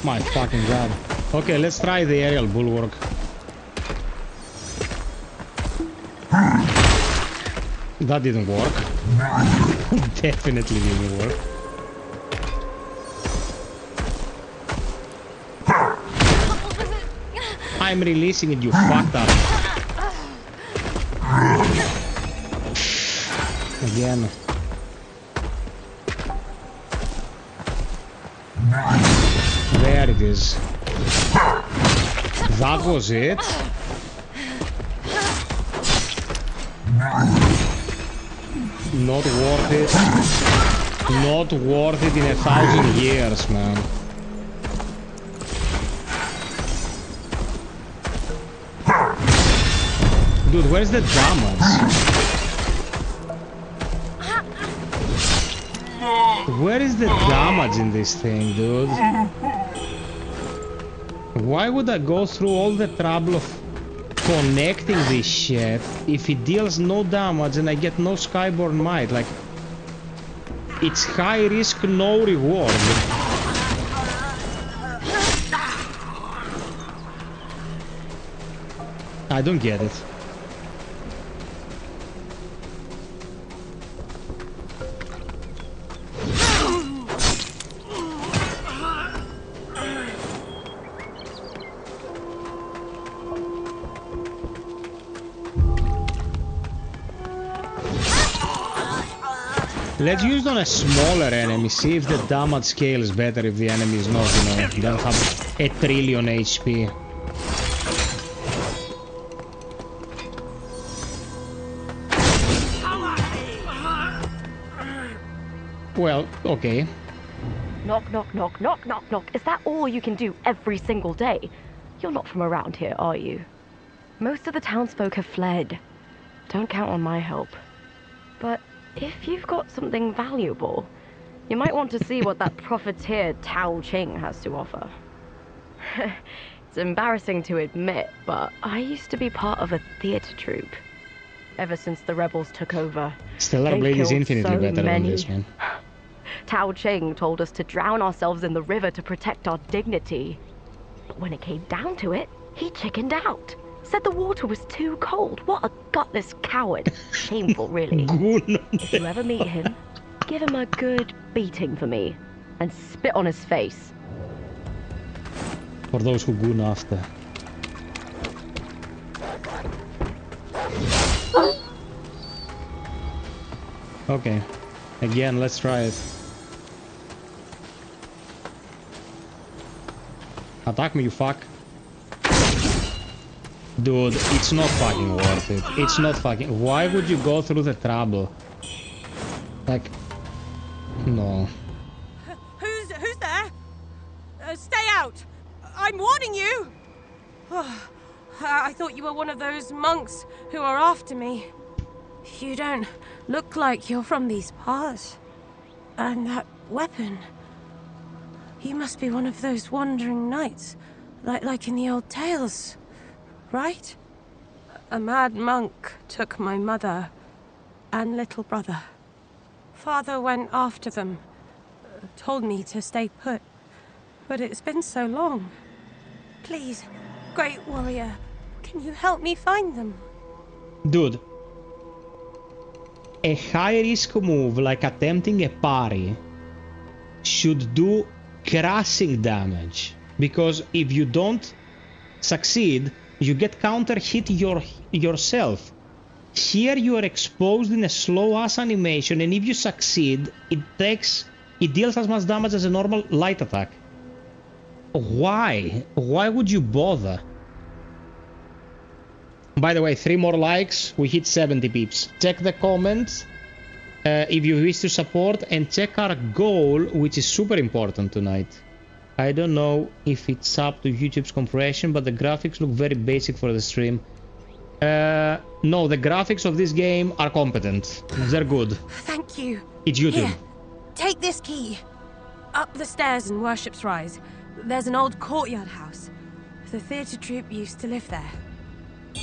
My fucking god. Okay, let's try the aerial bulwark. That didn't work. Definitely didn't work. I'm releasing it, you fucked up. Again. There it is. That was it. Not worth it. Not worth it in 1,000 years, man. Dude, where's the damage? Where is the damage in this thing, dude? Why would I go through all the trouble of connecting this shit if it deals no damage and I get no Skyborn Might? Like, it's high risk, no reward. I don't get it. Let's use it on a smaller enemy, see if the damage scale is better if the enemy is not, you know, don't have a trillion HP. Well, okay. Knock, knock, knock, knock, knock, knock. Is that all you can do every single day? You're not from around here, are you? Most of the townsfolk have fled. Don't count on my help. But if you've got something valuable, you might want to see what that profiteer Tao Ching has to offer. It's embarrassing to admit, but I used to be part of a theater troupe. Ever since the rebels took over, Stellar Blade is infinitely better than this one. Tao Ching told us to drown ourselves in the river to protect our dignity. But when it came down to it, he chickened out. Said the water was too cold. What a gutless coward. Shameful, really. If you ever meet him, give him a good beating for me and spit on his face. For those who goon after. Okay. Again, let's try it. Attack me, you fuck. Dude, it's not fucking worth it. It's not fucking... Why would you go through the trouble? Like... No. Who's there? Stay out! I'm warning you! I thought you were one of those monks who are after me. You don't look like you're from these parts. And that weapon... You must be one of those wandering knights, like in the old tales, right? A mad monk took my mother and little brother. Father went after them, told me to stay put, but it's been so long. Please, great warrior, can you help me find them? Dude, a high-risk move like attempting a parry should do crushing damage, because if you don't succeed, you get counter-hit yourself. Here you are exposed in a slow-ass animation, and if you succeed, it deals as much damage as a normal light attack. Why? Why would you bother? By the way, 3 more likes, we hit 70 peeps. Check the comments if you wish to support, and check our goal, which is super important tonight. I don't know if it's up to YouTube's compression, but the graphics look very basic for the stream. No, the graphics of this game are competent. They're good. Thank you. It's YouTube. Here, take this key. Up the stairs in Worship's Rise, there's an old courtyard house. The theatre troupe used to live there.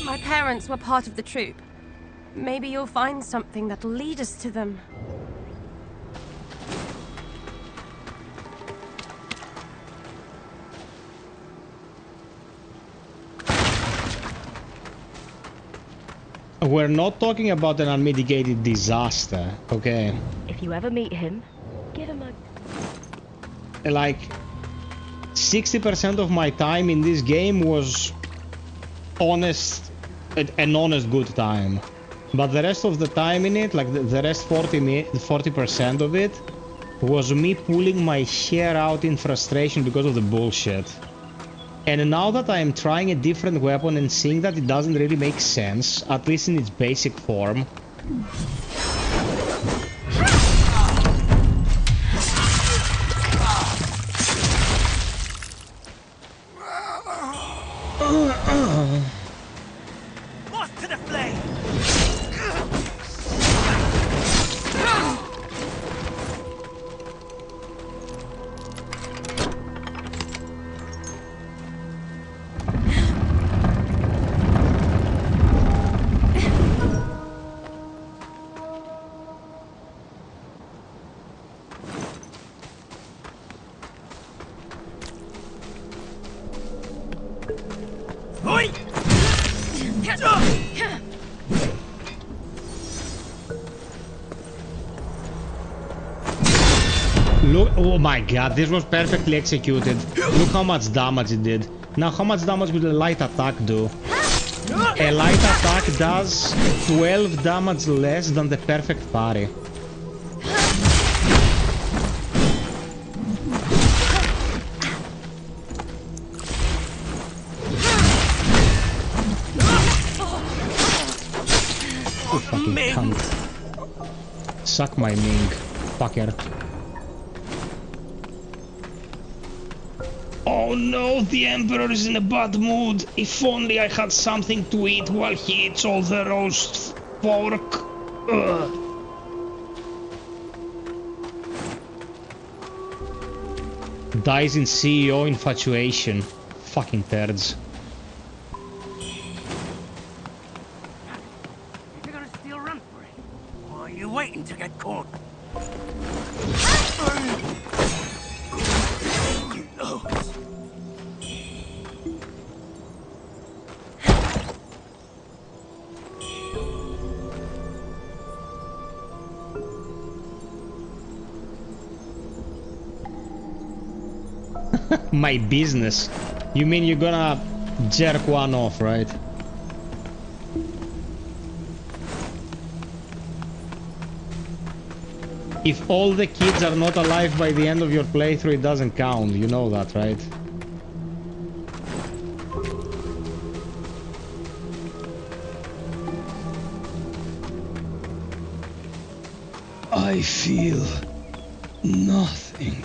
My parents were part of the troupe. Maybe you'll find something that'll lead us to them. We're not talking about an unmitigated disaster, okay? If you ever meet him, give him a... Like, 60% of my time in this game was honest, an honest good time. But the rest of the time in it, like the rest 40% of it, was me pulling my hair out in frustration because of the bullshit. And now that I am trying a different weapon and seeing that it doesn't really make sense, at least in its basic form. Lost to the flame! Look, oh my god, this was perfectly executed. Look how much damage it did. Now, how much damage will a light attack do? A light attack does 12 damage less than the perfect parry. You fucking cunt. Suck my ming, fucker. Oh no, the Emperor is in a bad mood. If only I had something to eat while he eats all the roast pork. Ugh. Dies in CEO infatuation. Fucking turds. You're gonna still run for it? Or are you waiting to get caught? My business? You mean you're gonna jerk one off, right? If all the kids are not alive by the end of your playthrough, it doesn't count. You know that, right? I feel nothing.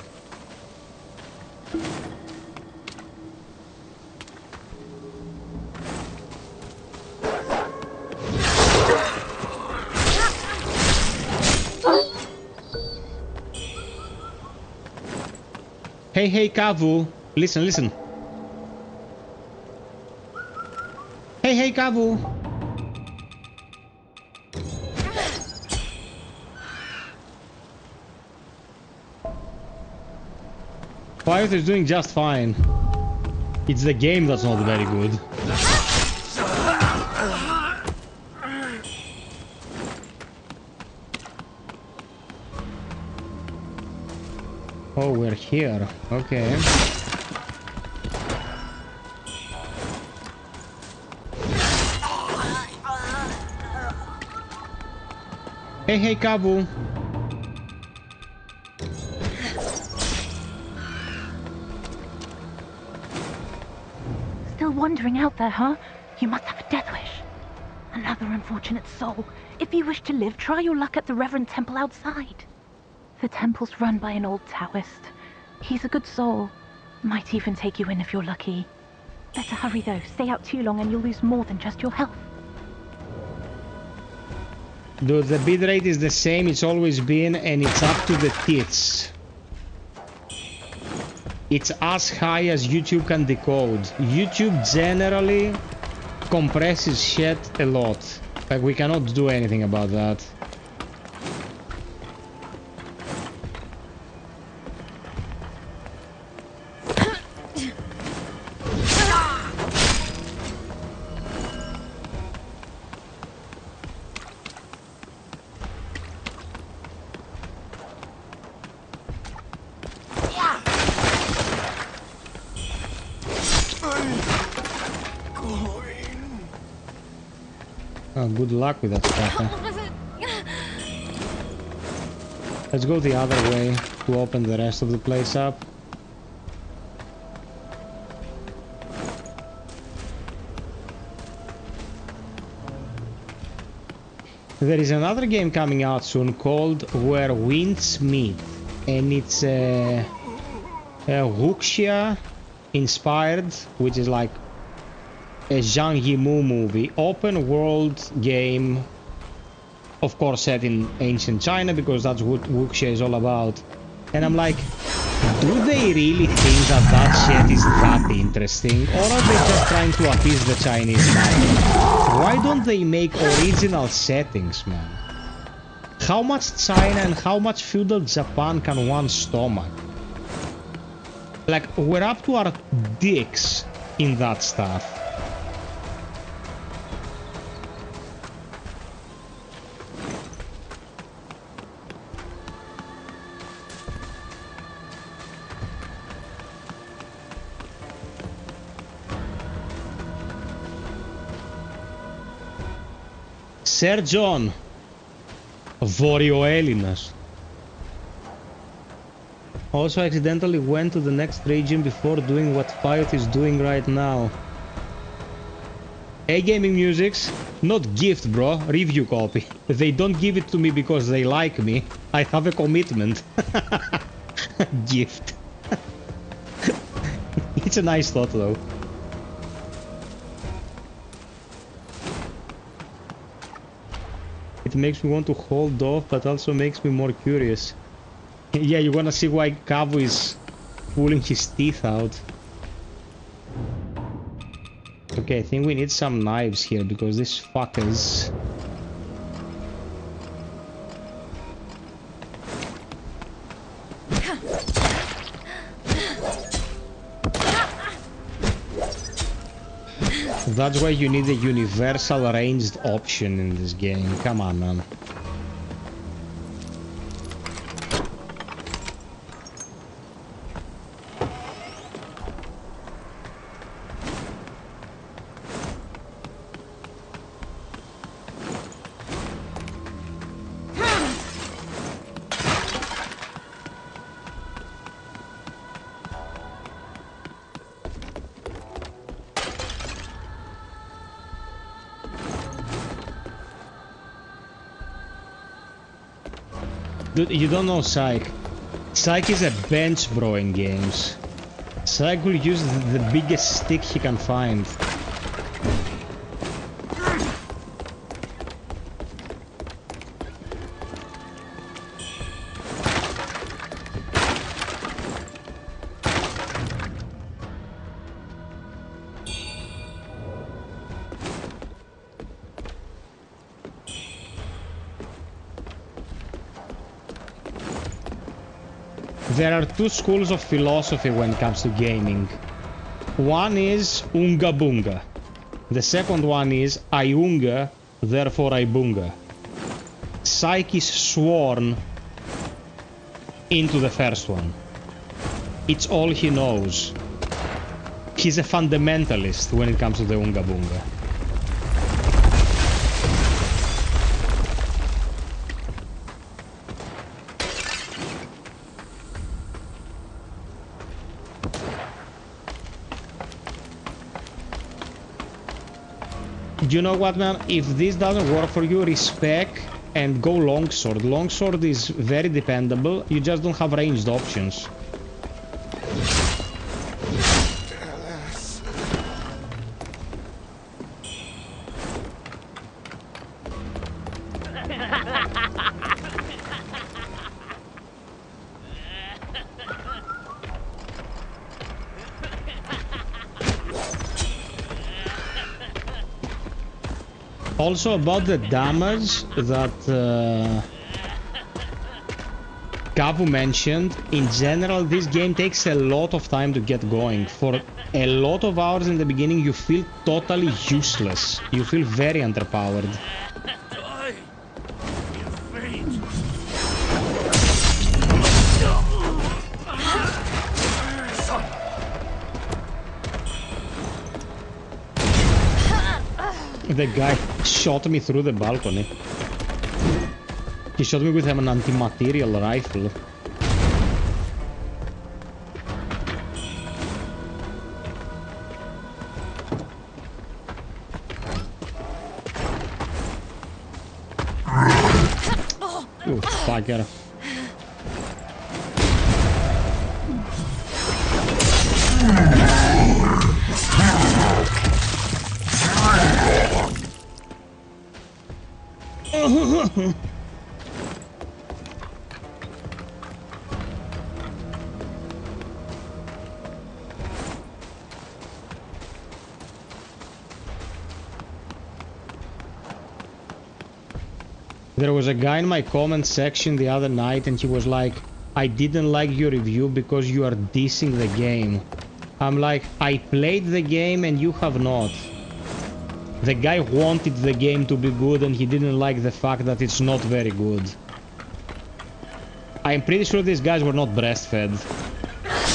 Hey, Kavu. Listen, listen. Hey, Kavu. FiOth is doing just fine. It's the game that's not very good. Oh, we're here. Okay. Hey, Kabu. Still wandering out there, huh? You must have a death wish. Another unfortunate soul. If you wish to live, try your luck at the Reverend Temple outside. The temple's run by an old Taoist. He's a good soul. Might even take you in if you're lucky. Better hurry though. Stay out too long and you'll lose more than just your health. Dude, the bitrate is the same it's always been, and it's up to the tits. It's as high as YouTube can decode. YouTube generally compresses shit a lot. Like, we cannot do anything about that. Good luck with that stuff. Let's go the other way to open the rest of the place up. There is another game coming out soon called Where Winds Meet, and it's a Wuxia inspired, which is like a Zhang Yimou movie, open world game, of course set in ancient China, because that's what Wuxia is all about. And I'm like, do they really think that that shit is that interesting, or are they just trying to appease the Chinese market? Why don't they make original settings, man? How much China and how much feudal Japan can one stomach? Like, we're up to our dicks in that stuff. Sir John, Βόρειο Έλληνας. Also accidentally went to the next region before doing what FiOth is doing right now. Hey, Gaming Musics, not gift, bro, review copy. They don't give it to me because they like me. I have a commitment. Gift. It's a nice thought though. It makes me want to hold off, but also makes me more curious. Yeah, you wanna see why Kavu is pulling his teeth out. Okay, I think we need some knives here, because these fuckers... That's why you need a universal ranged option in this game. Come on, man. Dude, you don't know Psych. Psych is a bench bro in games. Psych will use the biggest stick he can find. There are two schools of philosophy when it comes to gaming. One is Unga Bunga. The second one is I Unga, therefore I Bunga. Psyche is sworn into the first one. It's all he knows. He's a fundamentalist when it comes to the Unga Bunga. You know what, man? If this doesn't work for you, respect and go longsword. Longsword is very dependable. You just don't have ranged options. Also about the damage that Kavu mentioned, in general this game takes a lot of time to get going. For a lot of hours in the beginning you feel totally useless. You feel very underpowered. The guy shot me through the balcony. He shot me with an anti-material rifle. Oh, fucker. There was a guy in my comment section the other night and he was like, I didn't like your review because you are dissing the game. I'm like, I played the game and you have not. The guy wanted the game to be good and he didn't like the fact that it's not very good. I'm pretty sure these guys were not breastfed.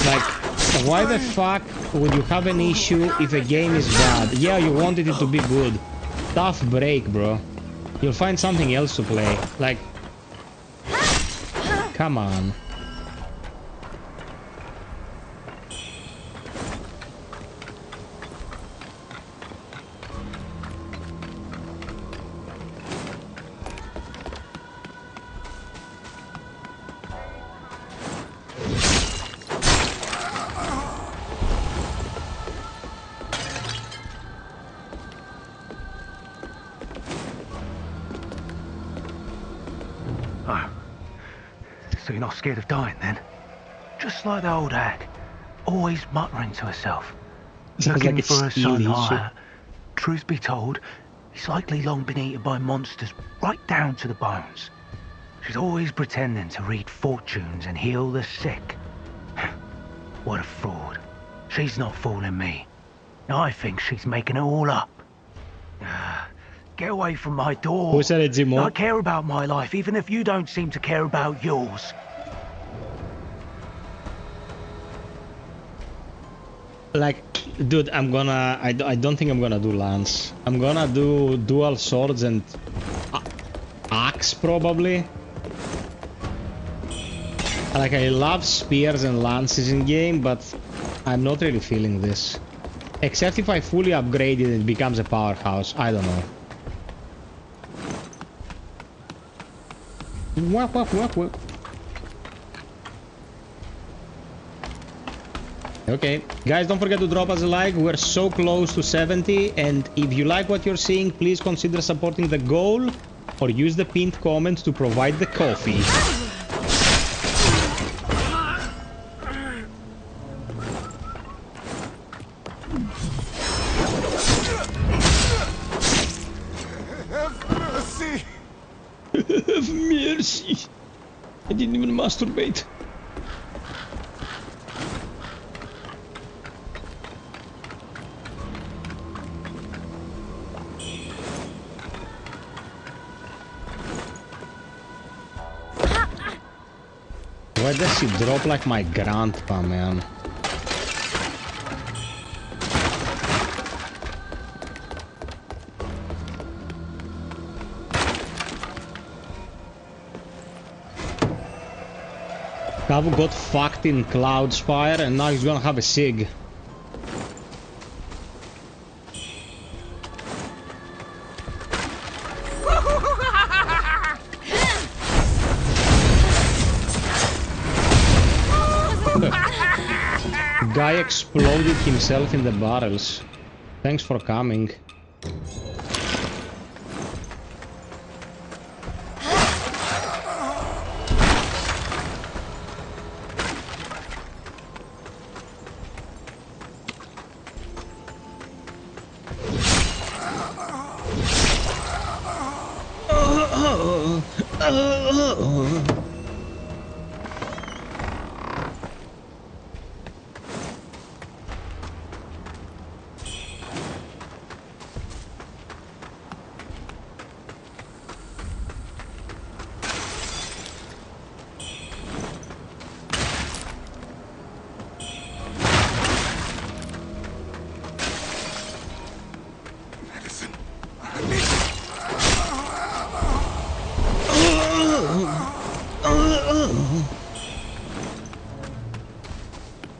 Like, why the fuck would you have an issue if a game is bad? Yeah, you wanted it to be good. Tough break, bro. You'll find something else to play. Like, come on. So you're not scared of dying, then? Just like the old hag, always muttering to herself, looking like for her son. Issue. Truth be told, he's likely long been eaten by monsters right down to the bones. She's always pretending to read fortunes and heal the sick. What a fraud. She's not fooling me. I think she's making it all up. Get away from my door. Who said it, Jimo? I care about my life, even if you don't seem to care about yours. Like, dude, I'm gonna... I don't think I'm gonna do lance. I'm gonna do dual swords and... axe, probably. Like, I love spears and lances in game, but I'm not really feeling this. Except if I fully upgrade it and it becomes a powerhouse. I don't know. Wap, wap, wap, wap. Okay, guys, don't forget to drop us a like. We're so close to 70, and if you like what you're seeing, please consider supporting the goal or use the pinned comment to provide the coffee. Have mercy. I didn't even masturbate. Why does she drop like my grandpa, man? Kavu got fucked in Cloudspire and now he's gonna have a sig. Guy exploded himself in the barrels. Thanks for coming.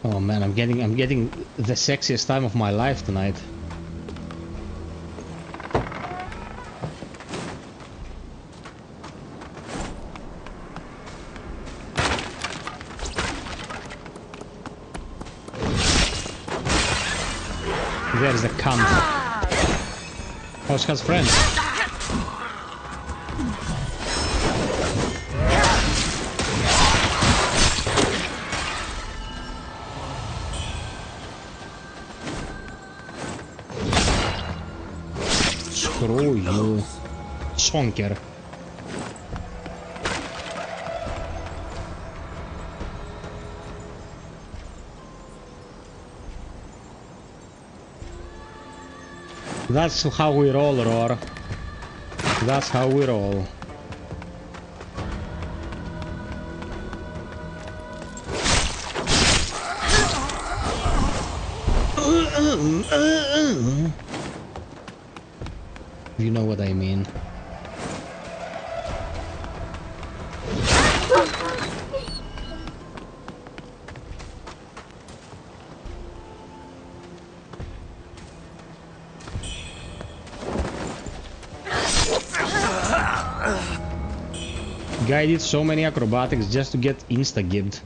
Oh man, I'm getting the sexiest time of my life tonight. There's the cunt. Oscar's friend. Screw you, sonker. That's how we roll, Roar. That's how we roll. You know what I mean. Guy did so many acrobatics just to get insta-gibbed.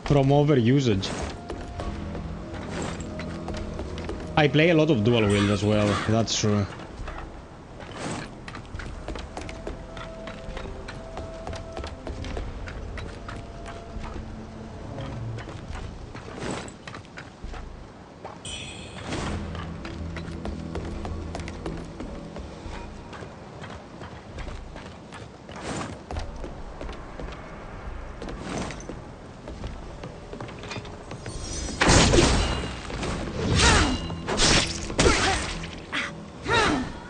From overusage. I play a lot of dual wield as well, that's true.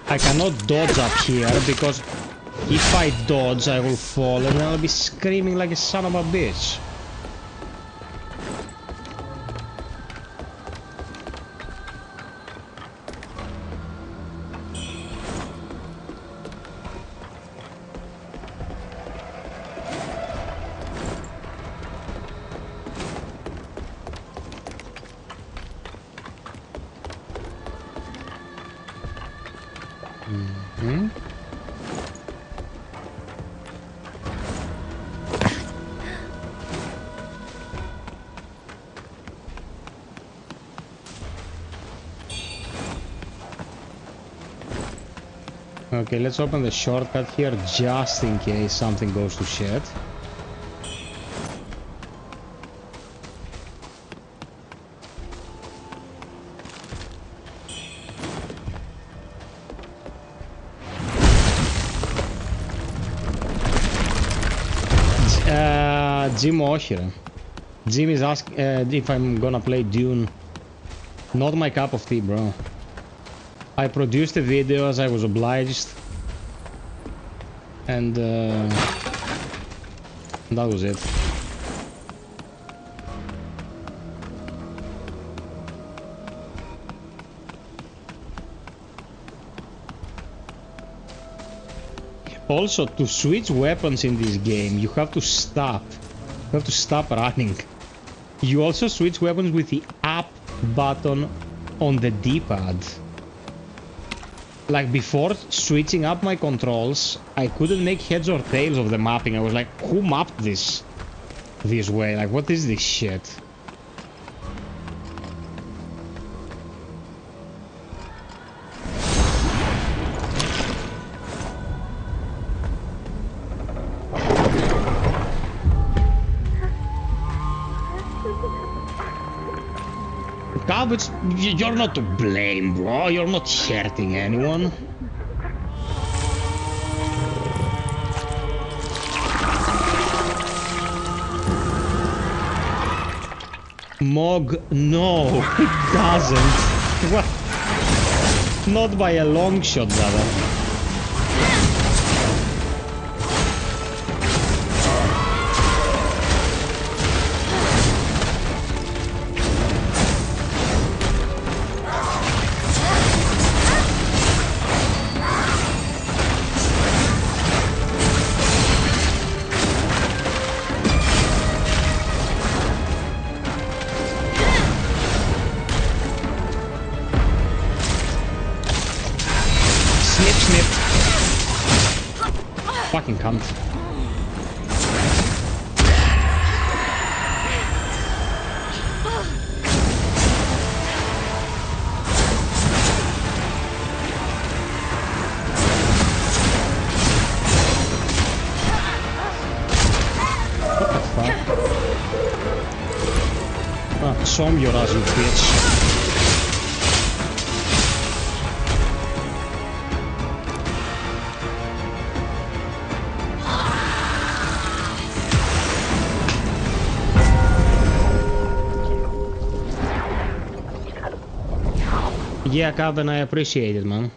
I cannot dodge up here because if I dodge I will fall and I'll be screaming like a son of a bitch. Okay, let's open the shortcut here just in case something goes to shit. Jim O'Hara. Jim is asking if I'm gonna play Dune. Not my cup of tea, bro. I produced a video as I was obliged. And that was it. Also, to switch weapons in this game, you have to stop. You have to stop running. You also switch weapons with the up button on the D-pad. Like before switching up my controls, I couldn't make heads or tails of the mapping. I was like, who mapped this way? Like, what is this shit? But you're not to blame, bro. You're not hurting anyone. Mog, no, it doesn't. What? Not by a long shot, brother. Fucking cunt. What the fuck? Ah, som your ass, you bitch. Yeah, Calvin, I appreciate it, man.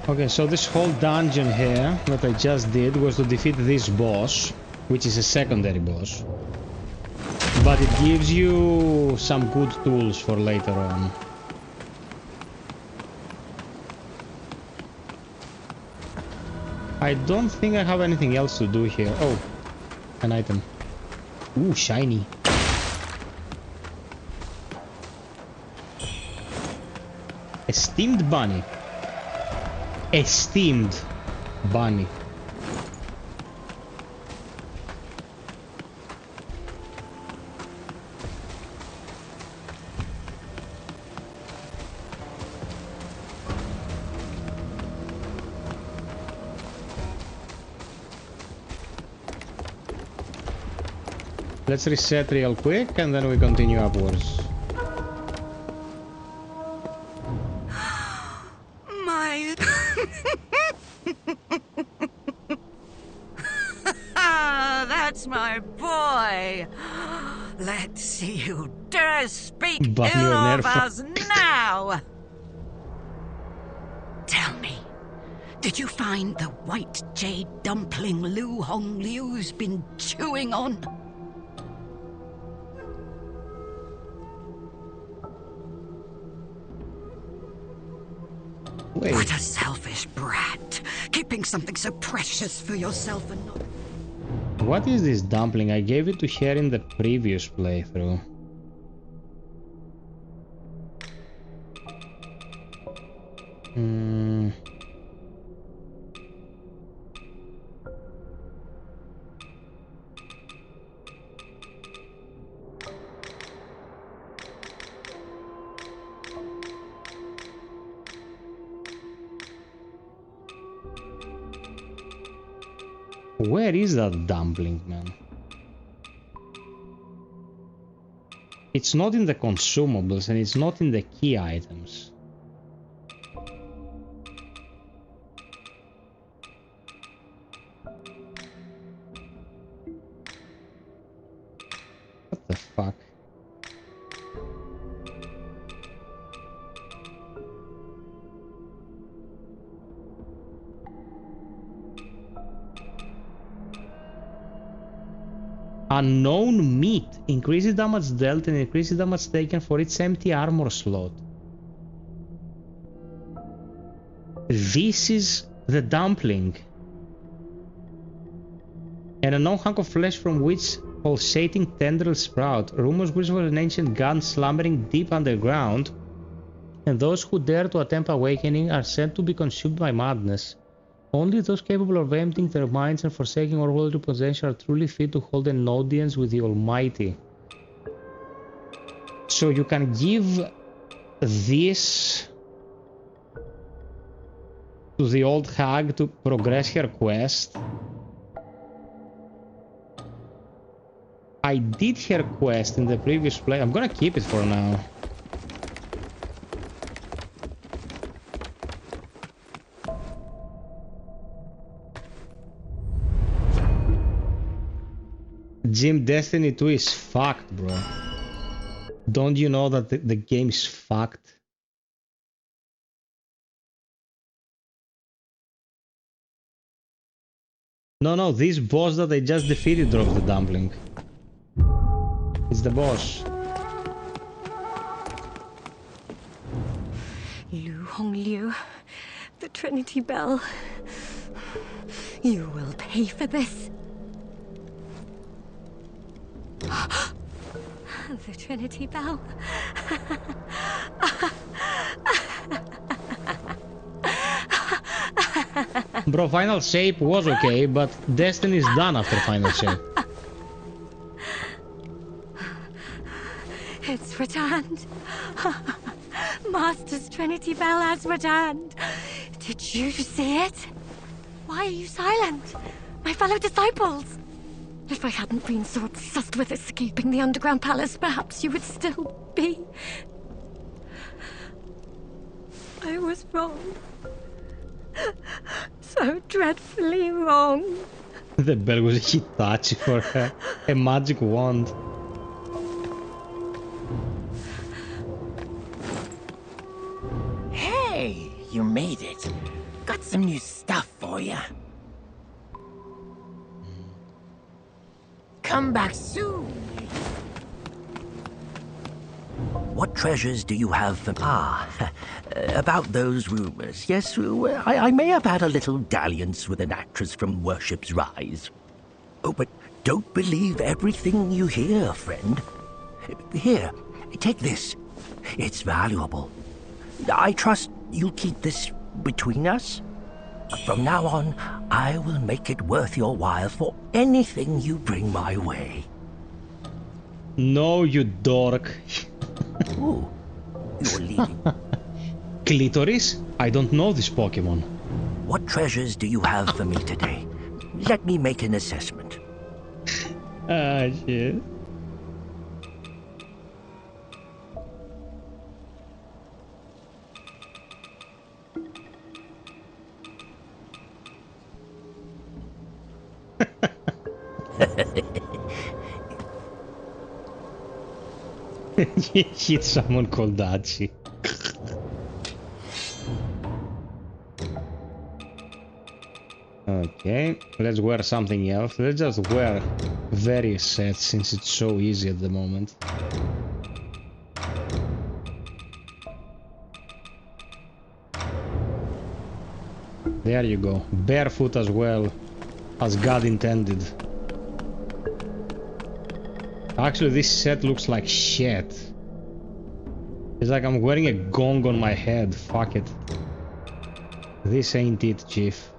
Okay, so this whole dungeon here that I just did was to defeat this boss, which is a secondary boss. But it gives you some good tools for later on. I don't think I have anything else to do here. Oh, an item. Ooh, shiny. A steamed bunny. A steamed bunny. Let's reset real quick and then we continue upwards. That's my boy. Let's see who dares speak ill of us now. Tell me, did you find the white jade dumpling Lu Hong Liu's been chewing on? Wait. What a selfish brat, keeping something so precious for yourself and not... What is this dumpling? I gave it to her in the previous playthrough. Where is that dumpling, man? It's not in the consumables and it's not in the key items. What the fuck? Unknown meat. Increases damage dealt and increases damage taken for its empty armor slot. This is the dumpling. And a known hunk of flesh from which pulsating tendrils sprout. Rumors whisper an ancient gun slumbering deep underground. And those who dare to attempt awakening are said to be consumed by madness. Only those capable of emptying their minds and forsaking all worldly possession are truly fit to hold an audience with the Almighty. So you can give this to the old hag to progress her quest. I did her quest in the previous play. I'm gonna keep it for now. Jim, Destiny 2 is fucked, bro. Don't you know that the game is fucked? No, this boss that I just defeated drops the dumpling. It's the boss. Wuchang, the Trinity Bell. You will pay for this. The Trinity Bell. Bro, Final Shape was okay, but Destiny is done after Final Shape. It's returned. Master's Trinity Bell has returned. Did you see it? Why are you silent? My fellow disciples. If I hadn't been so obsessed with escaping the underground palace, perhaps you would still be. I was wrong. So dreadfully wrong. The bell was a Hitachi for her. A magic wand. Hey, you made it. Got some new stuff for you. Come back soon. What treasures do you have for... about those rumors. Yes, I may have had a little dalliance with an actress from Worship's Rise. Oh, but don't believe everything you hear, friend. Here, take this. It's valuable. I trust you'll keep this between us. From now on, I will make it worth your while for anything you bring my way. No, you dork. Ooh, you're leaving. Clitoris? I don't know this Pokemon. What treasures do you have for me today? Let me make an assessment. Shit. He hit someone called Dachi. Okay, let's wear something else. Let's just wear various sets since it's so easy at the moment. There you go. Barefoot as well, as God intended. Actually, this set looks like shit. It's like I'm wearing a gong on my head. Fuck it. This ain't it, Chief.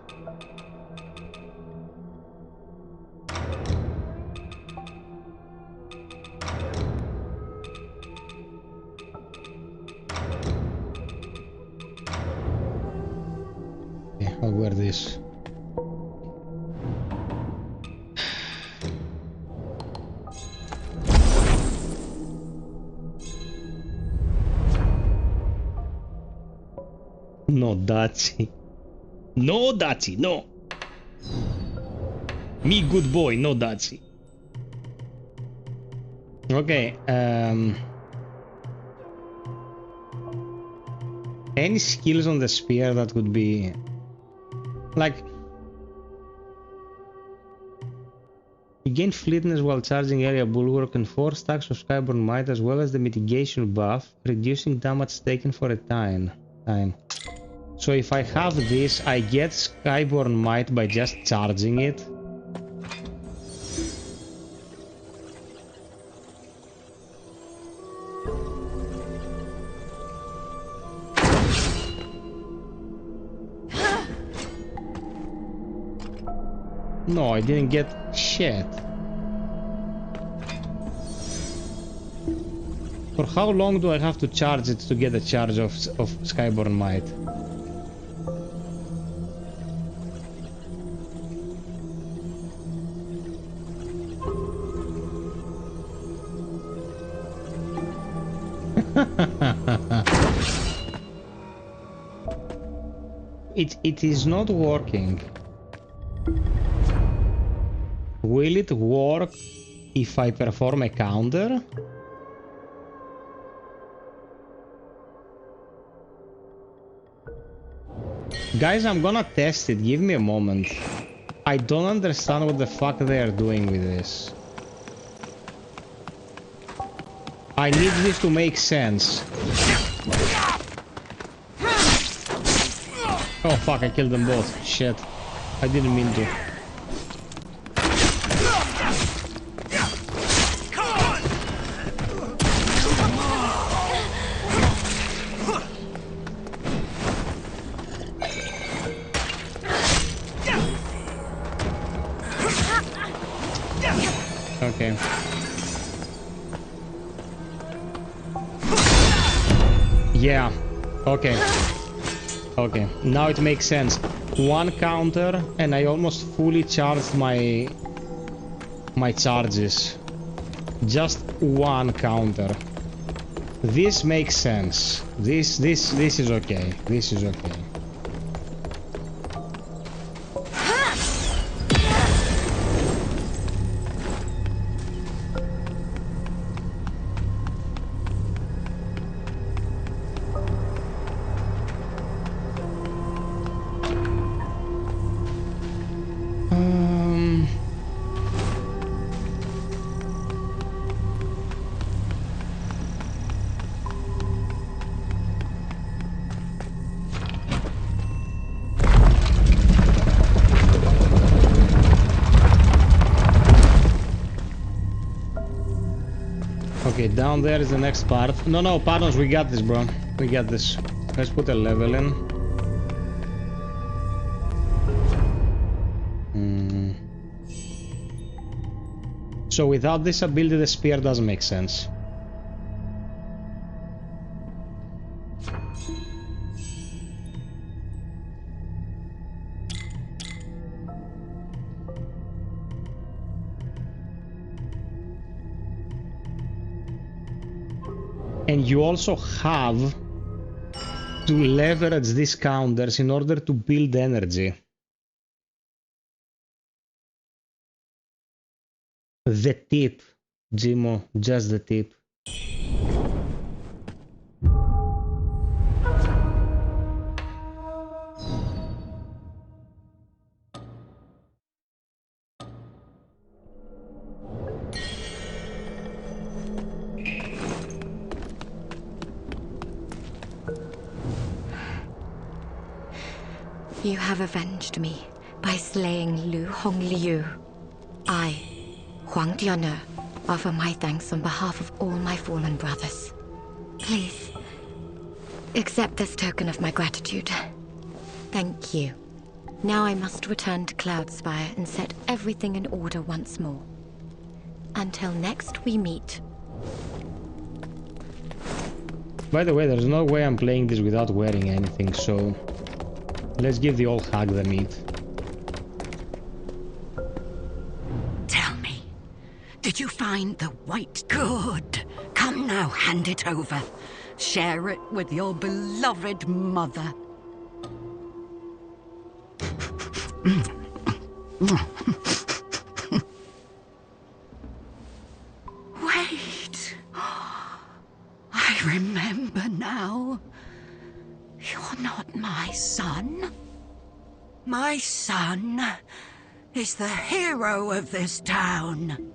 Yeah, I'll wear this. No, Dachi. No, Dachi, no. Me good boy, no Dachi. Okay, any skills on the spear that would be... Like... You gain fleetness while charging area bulwark and 4 stacks of Skyborn Might as well as the mitigation buff, reducing damage taken for a time. So if I have this, I get Skyborn Might by just charging it. No, I didn't get shit. For how long do I have to charge it to get a charge of Skyborn Might? It is not working. Will it work if I perform a counter? Guys, I'm gonna test it. Give me a moment. I don't understand what the fuck they are doing with this. I need this to make sense. Oh fuck, I killed them both. Shit. I didn't mean to. Okay. Yeah. Okay. Okay. Now it makes sense. One counter and I almost fully charged my charges. Just one counter. This makes sense. This is okay. This is okay. Okay, down there is the next part. No, pardons, we got this, bro. We got this. Let's put a level in. So without this ability, the spear doesn't make sense. And you also have to leverage these counters in order to build energy. The tip, Jimo, just the tip. You have avenged me by slaying Lu Hongliu. I, Huang Dian'er, offer my thanks on behalf of all my fallen brothers. Please, accept this token of my gratitude. Thank you. Now I must return to Cloudspire and set everything in order once more. Until next we meet. By the way, there's no way I'm playing this without wearing anything, so let's give the old hag the meat. Tell me, did you find the white? Good. Come now, hand it over. Share it with your beloved mother. Wait. I remember now. You're not my son. My son is the hero of this town.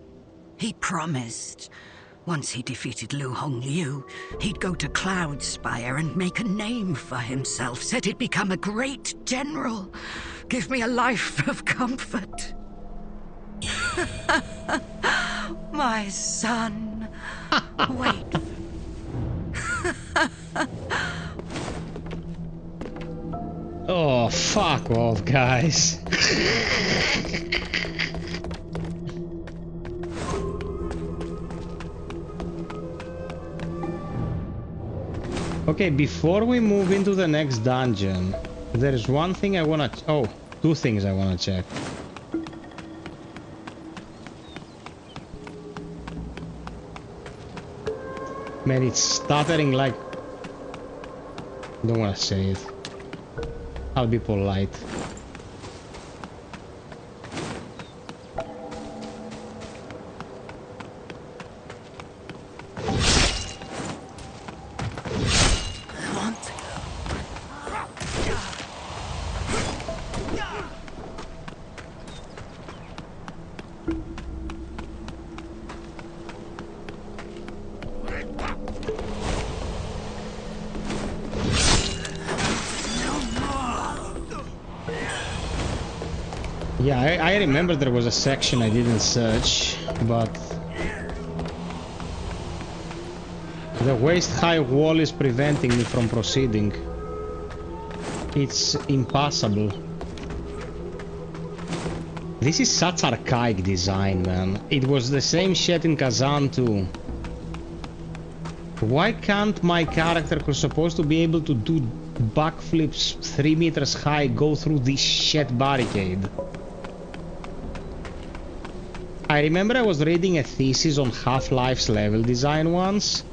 He promised, once he defeated Wuchang Liu, he'd go to Cloudspire and make a name for himself. Said he'd become a great general. Give me a life of comfort. My son. Wait. Oh, fuck off, guys. Okay, before we move into the next dungeon, there is one thing I wanna... Oh, two things I wanna check. Man, it's stuttering like... Don't wanna say it. I'll be polite. Yeah, I remember there was a section I didn't search, but the waist-high wall is preventing me from proceeding. It's impossible. This is such archaic design, man. It was the same shit in Kazan too. Why can't my character, who's supposed to be able to do backflips 3 meters high, go through this shit barricade? I remember I was reading a thesis on Half-Life's level design once,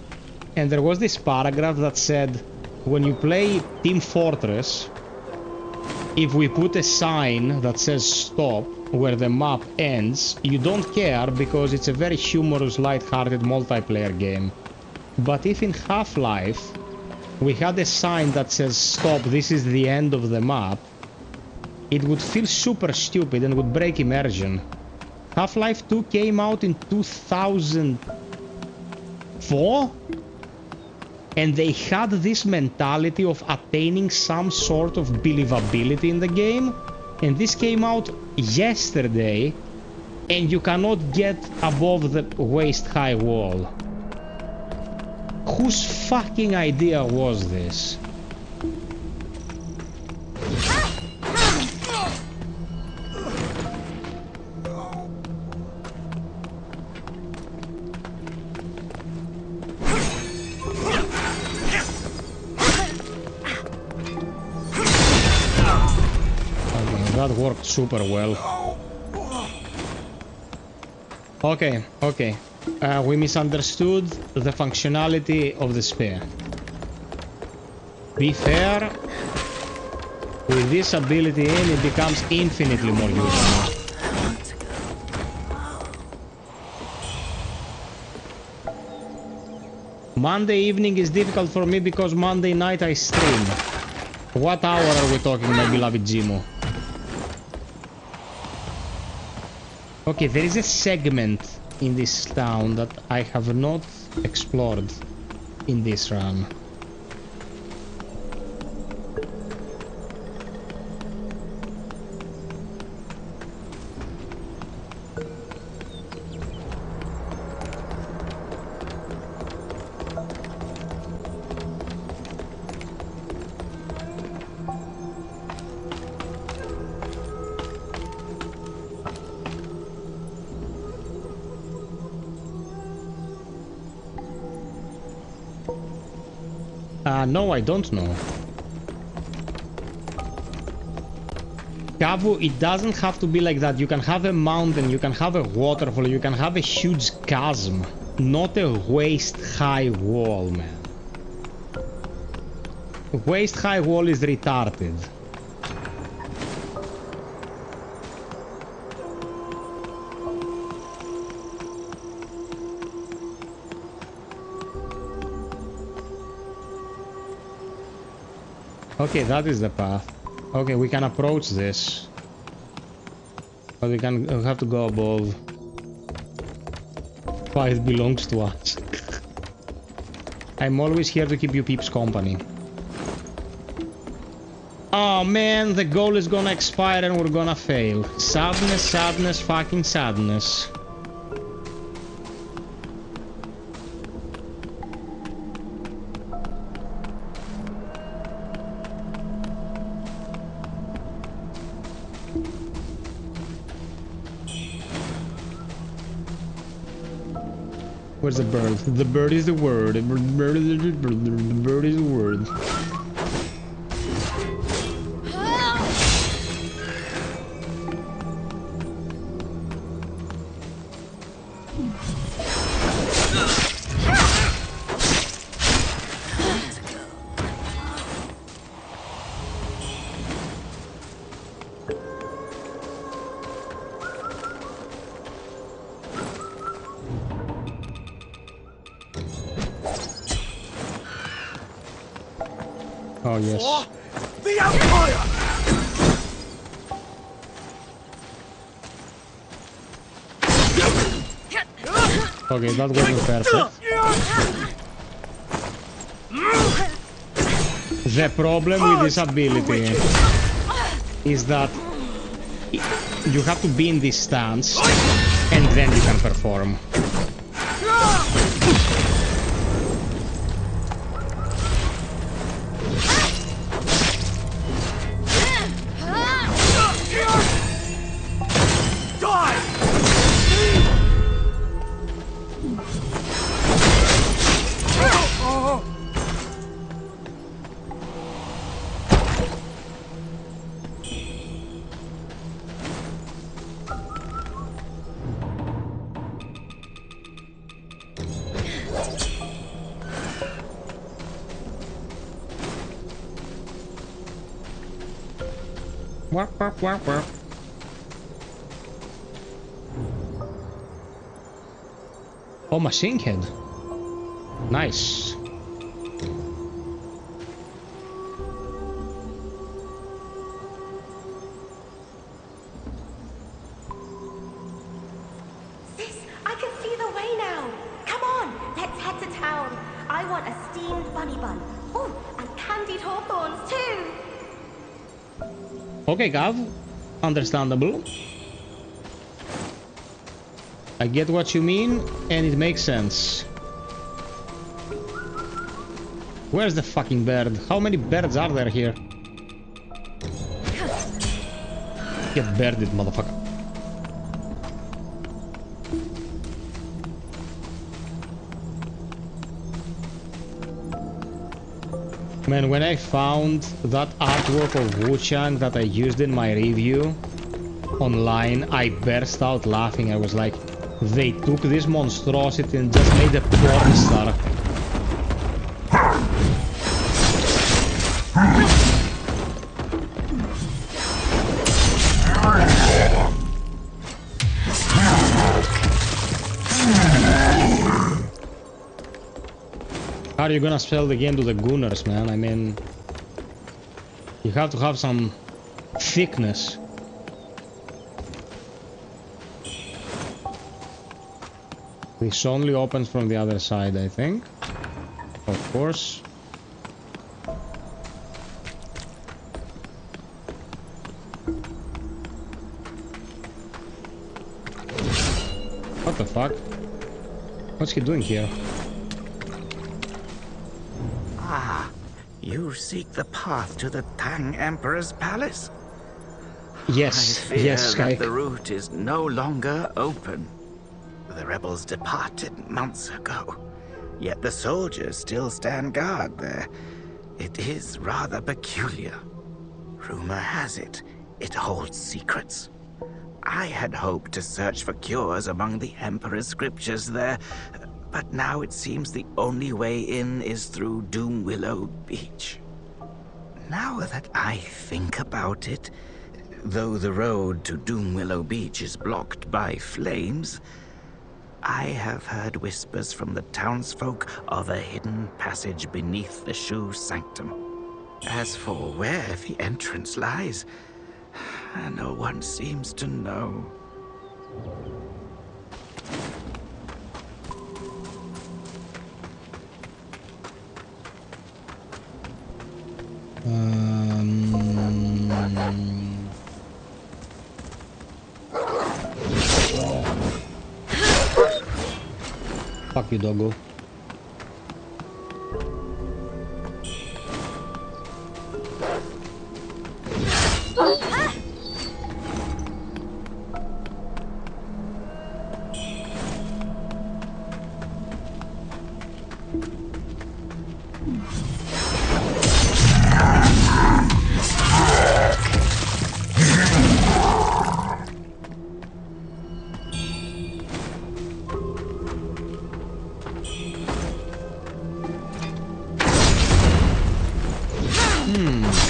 and there was this paragraph that said, when you play Team Fortress, if we put a sign that says stop where the map ends, you don't care because it's a very humorous, light-hearted multiplayer game. But if in Half-Life we had a sign that says stop, this is the end of the map, it would feel super stupid and would break immersion. Half-Life 2 came out in 2004, and they had this mentality of attaining some sort of believability in the game, and this came out yesterday, and you cannot get above the waist-high wall. Whose fucking idea was this? That worked super well. Okay. We misunderstood the functionality of the spear. Be fair, with this ability in, it becomes infinitely more useful. Monday evening is difficult for me because Monday night I stream. What hour are we talking, my beloved Jimo? Okay, there is a segment in this town that I have not explored in this run. No, I don't know. Kavu, it doesn't have to be like that. You can have a mountain, you can have a waterfall, you can have a huge chasm. Not a waist-high wall, man. A waist-high wall is retarded. Okay, that is the path. Okay, we can approach this. But we have to go above. Why it belongs to us. I'm always here to keep you peeps company. Oh man, the goal is gonna expire and we're gonna fail. Sadness, sadness, fucking sadness. Where's the bird? The bird is the word. The bird is the word. Oh yes. The Empire! Okay, that wasn't perfect. The problem with this ability is that you have to be in this stance and then you can perform. Oh, machine head. Nice. Sis, I can see the way now. Come on, let's head to town. I want a steamed bunny bun. Oh, and candied hawthorns too. Okay, Gav. Understandable. I get what you mean, and it makes sense. Where's the fucking bird? How many birds are there here? Get birded, motherfucker. Man, when I found that artwork of Wuchang that I used in my review online, I burst out laughing. I was like, they took this monstrosity and just made a porn star. How are you gonna sell the game to the Gooners, man? I mean, you have to have some thickness. This only opens from the other side, I think. Of course. What the fuck? What's he doing here? Ah, you seek the path to the Tang Emperor's palace? Yes, I fear yes, that the route is no longer open. The rebels departed months ago, yet the soldiers still stand guard there. It is rather peculiar. Rumor has it, it holds secrets. I had hoped to search for cures among the Emperor's scriptures there, but now it seems the only way in is through Doomwillow Beach. Now that I think about it, though the road to Doomwillow Beach is blocked by flames, I have heard whispers from the townsfolk of a hidden passage beneath the Shoe Sanctum. As for where the entrance lies, no one seems to know. Fuck you, doggo.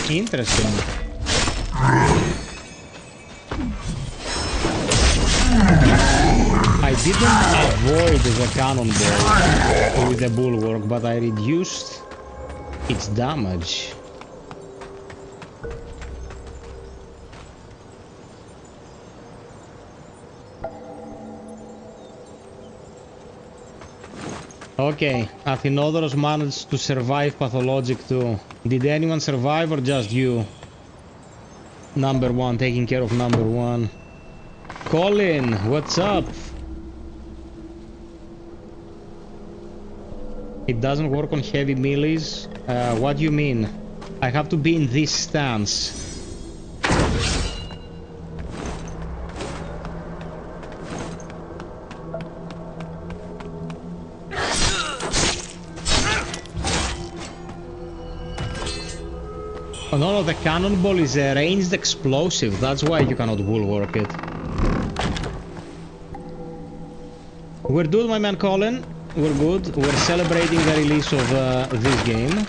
Interesting. I didn't avoid the cannonball with the bulwark, but I reduced its damage. Okay, Athenodorus managed to survive Pathologic too. Did anyone survive or just you? Number one, taking care of number one. Colin, what's up? It doesn't work on heavy melees? What do you mean? I have to be in this stance. Oh, no, the cannonball is a ranged explosive, that's why you cannot bulwark it. We're good, my man Colin. We're good. We're celebrating the release of this game.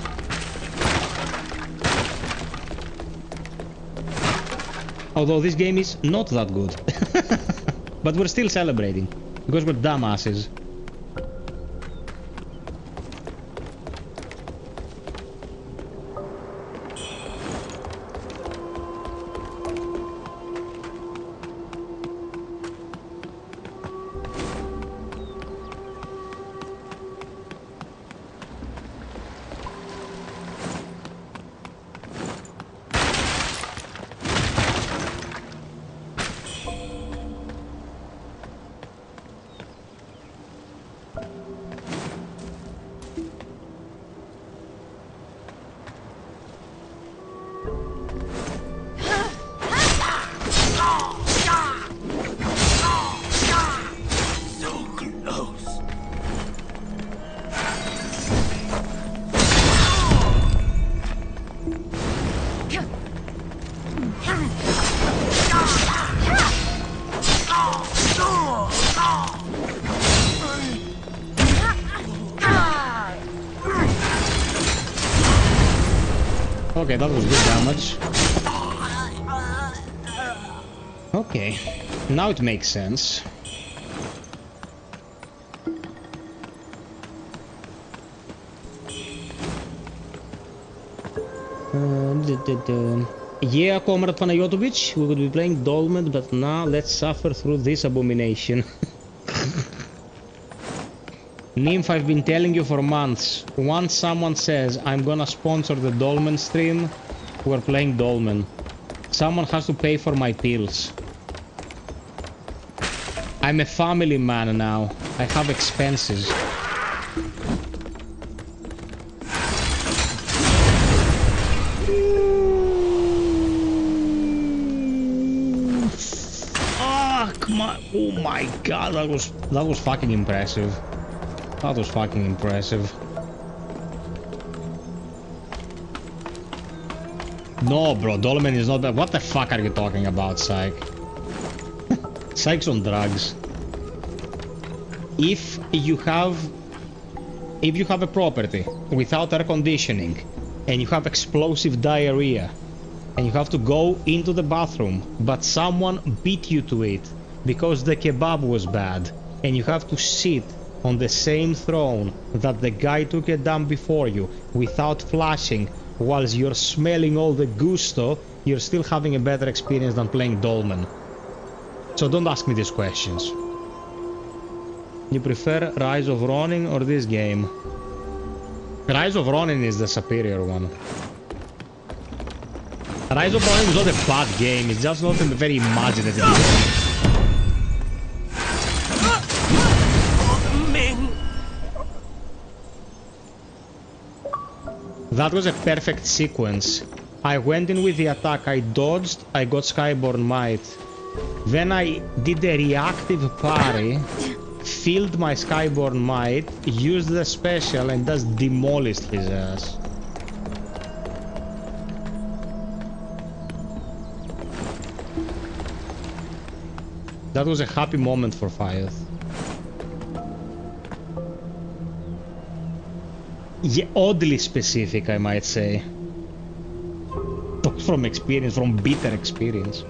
Although this game is not that good. But we're still celebrating, because we're dumbasses. Okay, that was good damage. Okay, now it makes sense. Yeah, Comrade Panayotovich, we would be playing Dolmen, but now let's suffer through this abomination. Nymph, I've been telling you for months. Once someone says, I'm gonna sponsor the Dolmen stream, we're playing Dolmen. Someone has to pay for my pills. I'm a family man now. I have expenses. Fuck my... Oh my god, that was fucking impressive. That was fucking impressive. No, bro, Dolmen is not bad. What the fuck are you talking about, Psych? Psych's on drugs. If you have a property without air conditioning and you have explosive diarrhea and you have to go into the bathroom but someone beat you to it because the kebab was bad and you have to sit on the same throne that the guy took a dump before you without flushing whilst you're smelling all the gusto, you're still having a better experience than playing Dolmen. So don't ask me these questions. You prefer Rise of Ronin or this game? Rise of Ronin is the superior one. Rise of Ronin is not a bad game, it's just not a very imaginative game. That was a perfect sequence. I went in with the attack, I dodged, I got Skyborn Might. Then I did a reactive parry, filled my Skyborn Might, used the special and just demolished his ass. That was a happy moment for FiOth. Yeah, oddly specific, I might say. From experience, from bitter experience.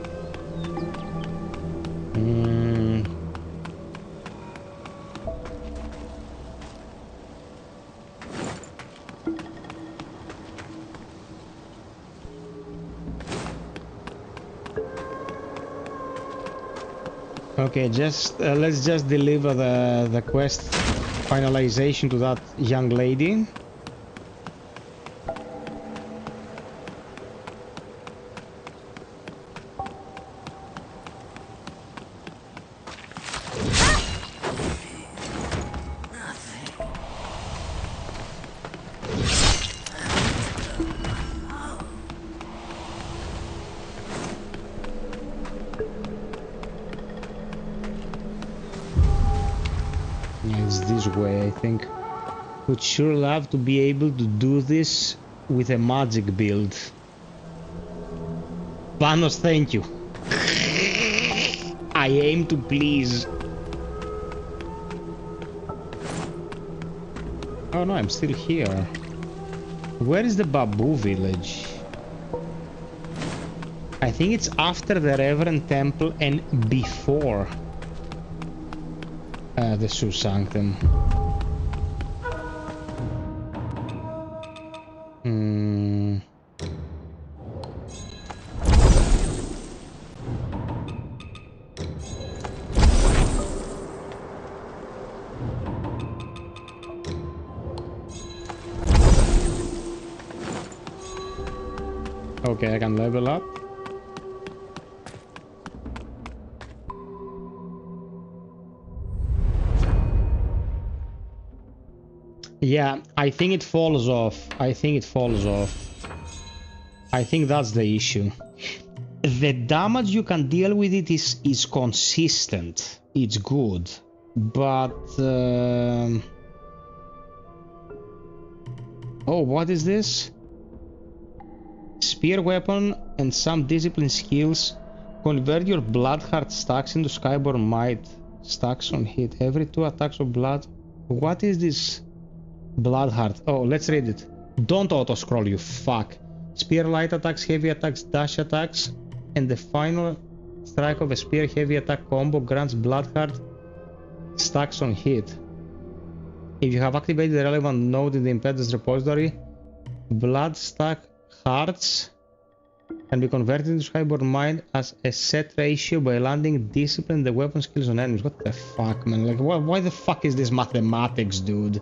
Okay, just let's just deliver the quest finalization to that young lady. Would sure love to be able to do this with a magic build. Vanos, thank you. I aim to please. Oh no, I'm still here. Where is the Babu village? I think it's after the Reverend Temple and before the Su Sanctum. Okay, I can level up. Yeah, I think it falls off. I think that's the issue. The damage you can deal with it is consistent. It's good. But... Oh, what is this? Spear weapon and some discipline skills. Convert your blood heart stacks into Skyborn Might. Stacks on hit. Every 2 attacks of blood. What is this? Blood heart. Oh, let's read it. Don't auto-scroll, you fuck. Spear light attacks, heavy attacks, dash attacks. And the final strike of a spear heavy attack combo grants blood heart stacks on hit. If you have activated the relevant node in the impedance repository, blood stack hearts can be converted into Skyborn Might as a set ratio by landing discipline the weapon skills on enemies. What the fuck, man? Like, why the fuck is this mathematics, dude?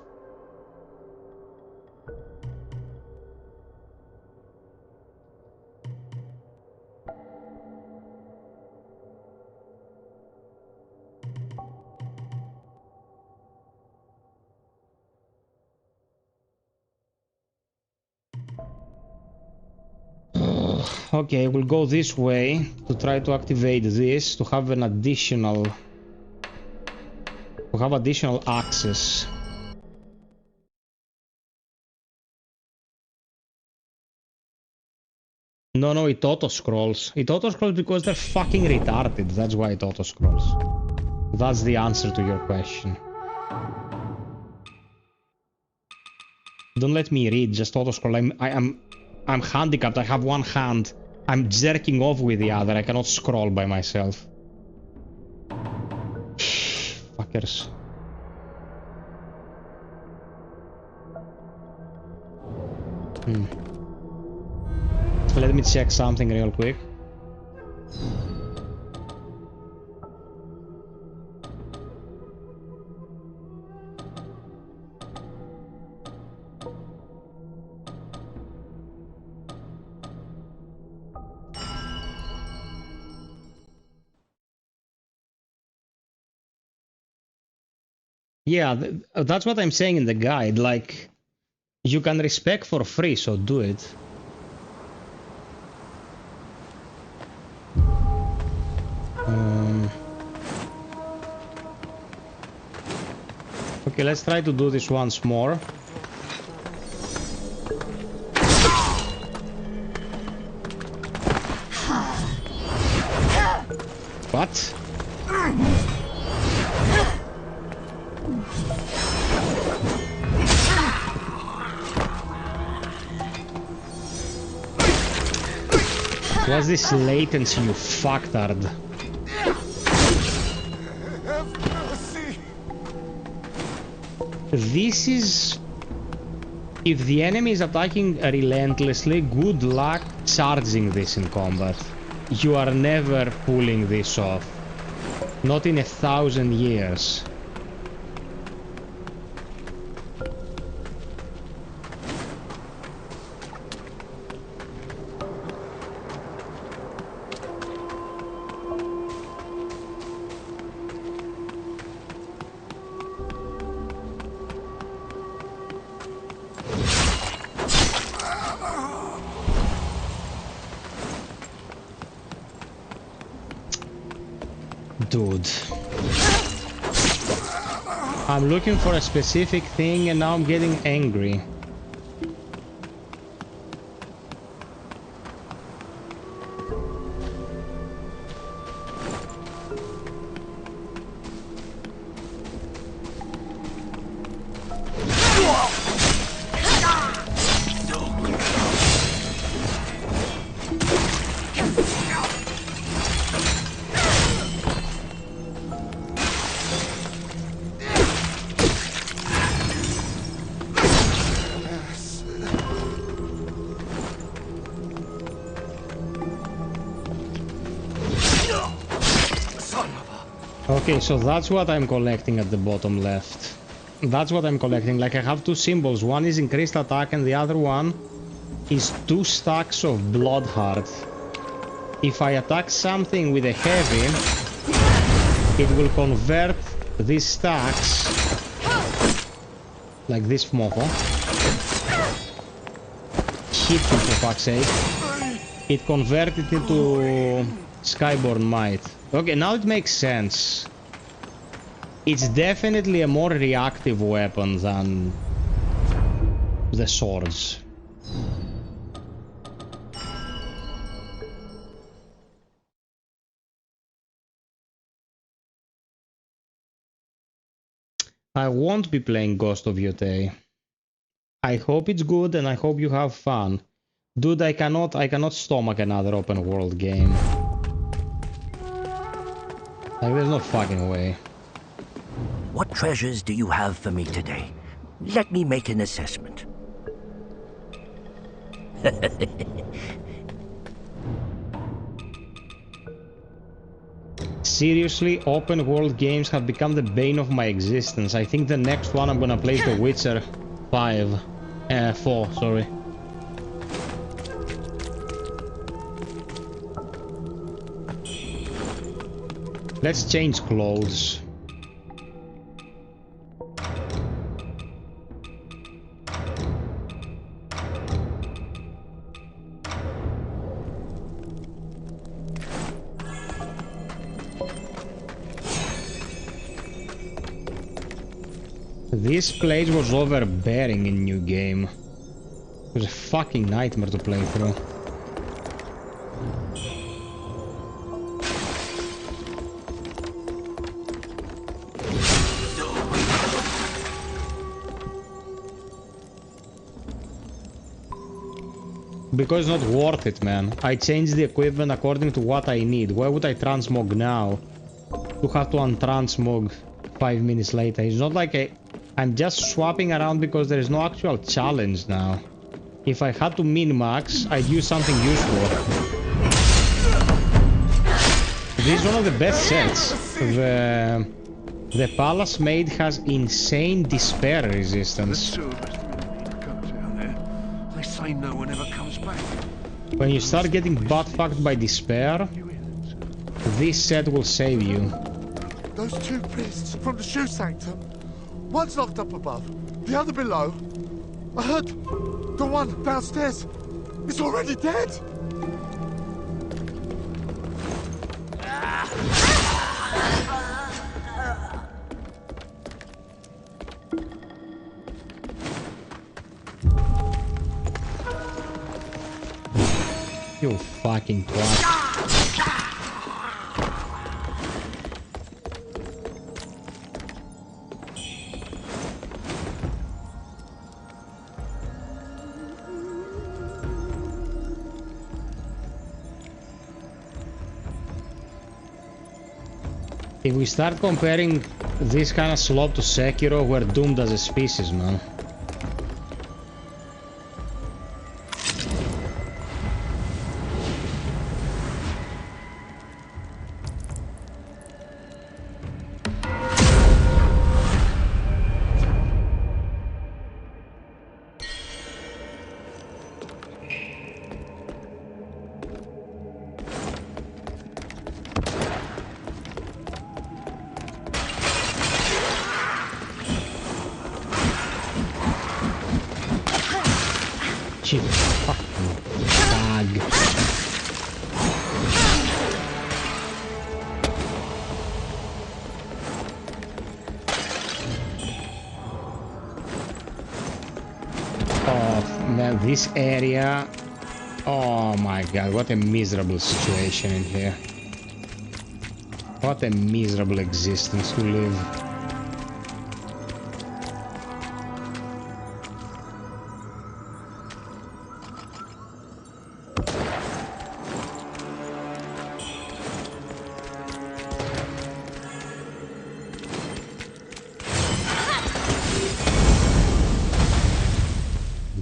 Okay, we'll go this way to try to activate this to have an additional... to have additional access. No, it auto-scrolls. It auto-scrolls because they're fucking retarded. That's why it auto-scrolls. That's the answer to your question. Don't let me read, just auto-scroll. I'm handicapped, I have one hand. I'm jerking off with the other, I cannot scroll by myself. Fuckers. Let me check something real quick. Yeah, that's what I'm saying in the guide, like, you can respec for free, so do it. Okay, let's try to do this once more. What? What's this latency, you fucktard? This is... If the enemy is attacking relentlessly, good luck charging this in combat. You are never pulling this off. Not in 1,000 years. Dude. I'm looking for a specific thing and now I'm getting angry. Okay, so that's what I'm collecting at the bottom left. That's what I'm collecting. Like, I have two symbols. One is increased attack and the other one is 2 stacks of blood heart. If I attack something with a heavy, it will convert these stacks, like this mofo. Hit him, for fuck's sake. It converted into Skyborn Might. Okay, now it makes sense. It's definitely a more reactive weapon than the swords. I won't be playing Ghost of Yotei. I hope it's good and I hope you have fun. Dude, I cannot stomach another open world game. Like, there's no fucking way. What treasures do you have for me today? Let me make an assessment. Seriously, open world games have become the bane of my existence. I think the next one I'm gonna play is The Witcher 4, sorry. Let's change clothes. This place was overbearing in New Game. It was a fucking nightmare to play through. Because it's not worth it, man. I changed the equipment according to what I need. Why would I transmog now? To have to untransmog 5 minutes later. It's not like I'm just swapping around because there is no actual challenge now. If I had to min-max, I'd use something useful. This is one of the best sets. The Palace Maid has insane despair resistance. Say no one ever comes back. When you start getting butt-fucked by despair, this set will save you. Those two priests from the Shoe Sanctum. One's locked up above, the other below. I heard the one downstairs is already dead. You fucking twat. If we start comparing this kind of slop to Sekiro, we're doomed as a species, man. This area, oh my god, what a miserable situation in here. What a miserable existence to live.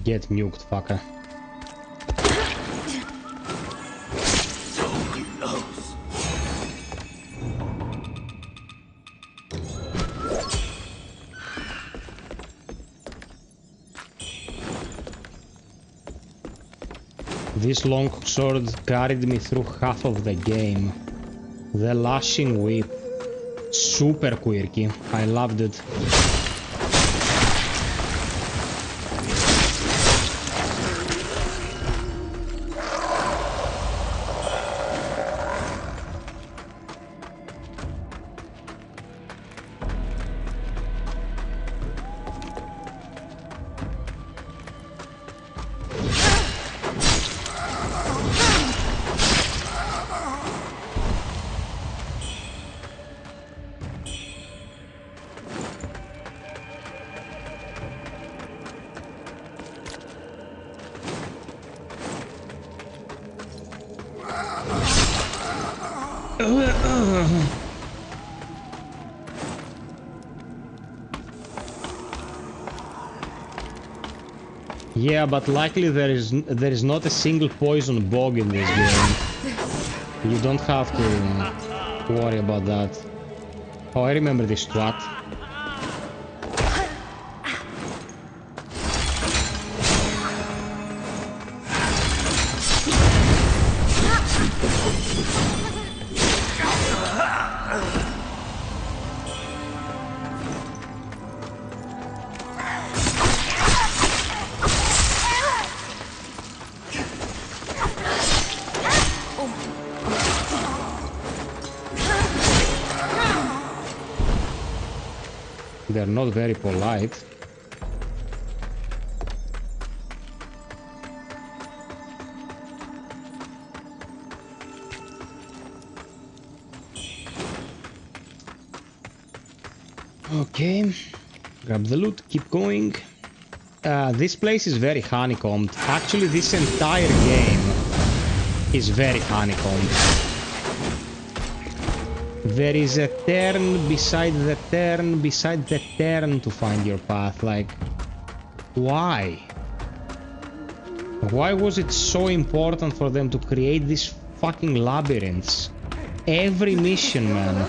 Get nuked, fucker. So close. This longsword carried me through half of the game. The lashing whip, super quirky. I loved it. Yeah, but likely there is not a single poison bog in this game. You don't have to worry about that. Oh, I remember this twat. They're not very polite. Okay, grab the loot, keep going. This place is very honeycombed. Actually, this entire game is very honeycombed. There is a turn beside the turn beside the turn to find your path. Like, why? Why was it so important for them to create these fucking labyrinths? Every mission, man.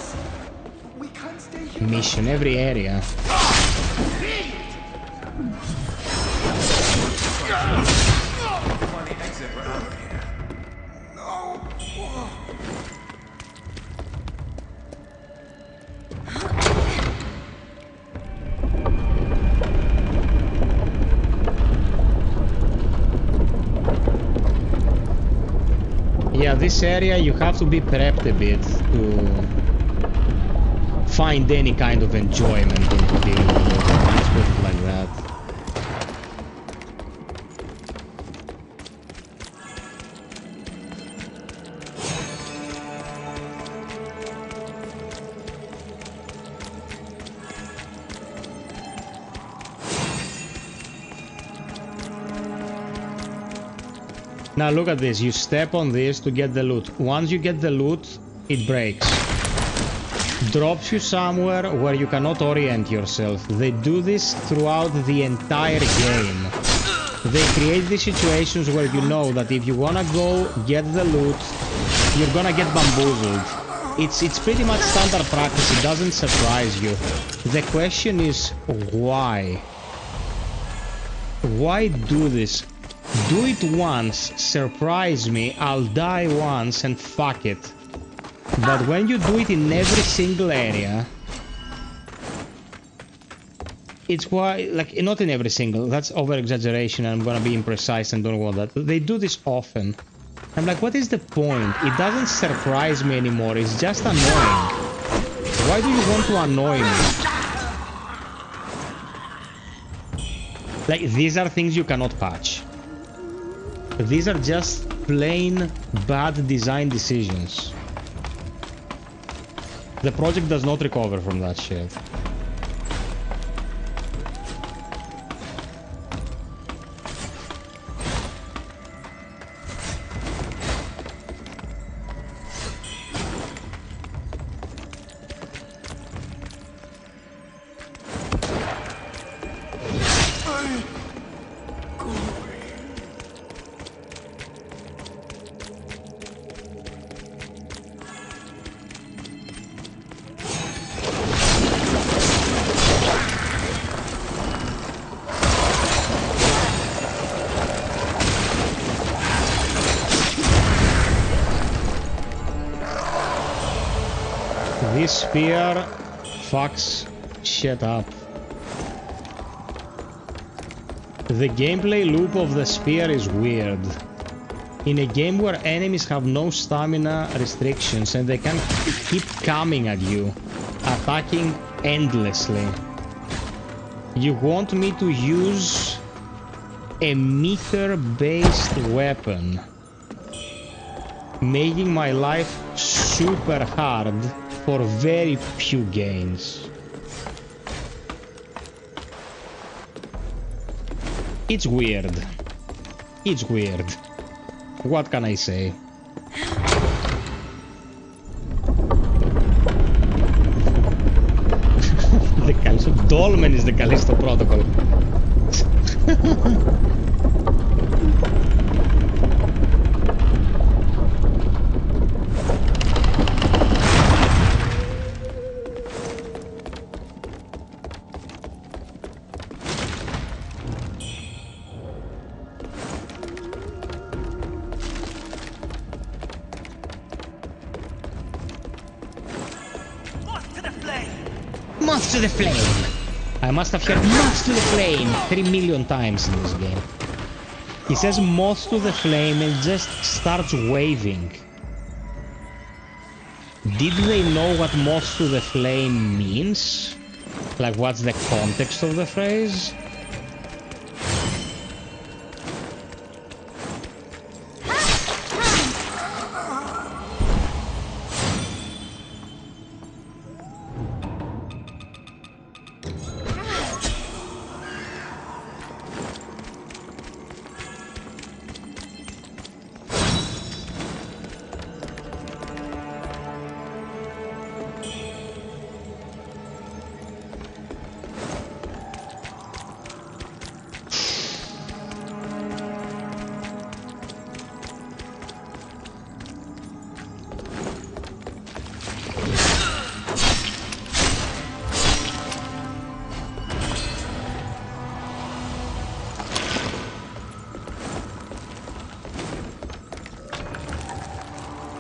Mission, every area. Yeah, this area you have to be prepped a bit to find any kind of enjoyment into dealing with it. Let's put it like that. Now look at this, you step on this to get the loot. Once you get the loot, it breaks. Drops you somewhere where you cannot orient yourself. They do this throughout the entire game. They create these situations where you know that if you wanna go get the loot, you're gonna get bamboozled. It's pretty much standard practice, it doesn't surprise you. The question is, why? Why do this? Do it once, surprise me, I'll die once and fuck it. But when you do it in every single area, it's why, like, not in every single, that's over-exaggeration and I'm gonna be imprecise and don't want that. They do this often. I'm like, what is the point? It doesn't surprise me anymore, it's just annoying. Why do you want to annoy me? Like, these are things you cannot patch. These are just plain bad design decisions. The project does not recover from that shit. This spear fucks shit up. The gameplay loop of the spear is weird. In a game where enemies have no stamina restrictions and they can keep coming at you, attacking endlessly, you want me to use a meter-based weapon, making my life super hard for very few gains. It's weird. It's weird. What can I say? The Callisto Dolmen is the Callisto Protocol. To the flame! I must have heard moth to the flame 3 million times in this game. He says moth to the flame and just starts waving. Did they know what moth to the flame means? Like, what's the context of the phrase?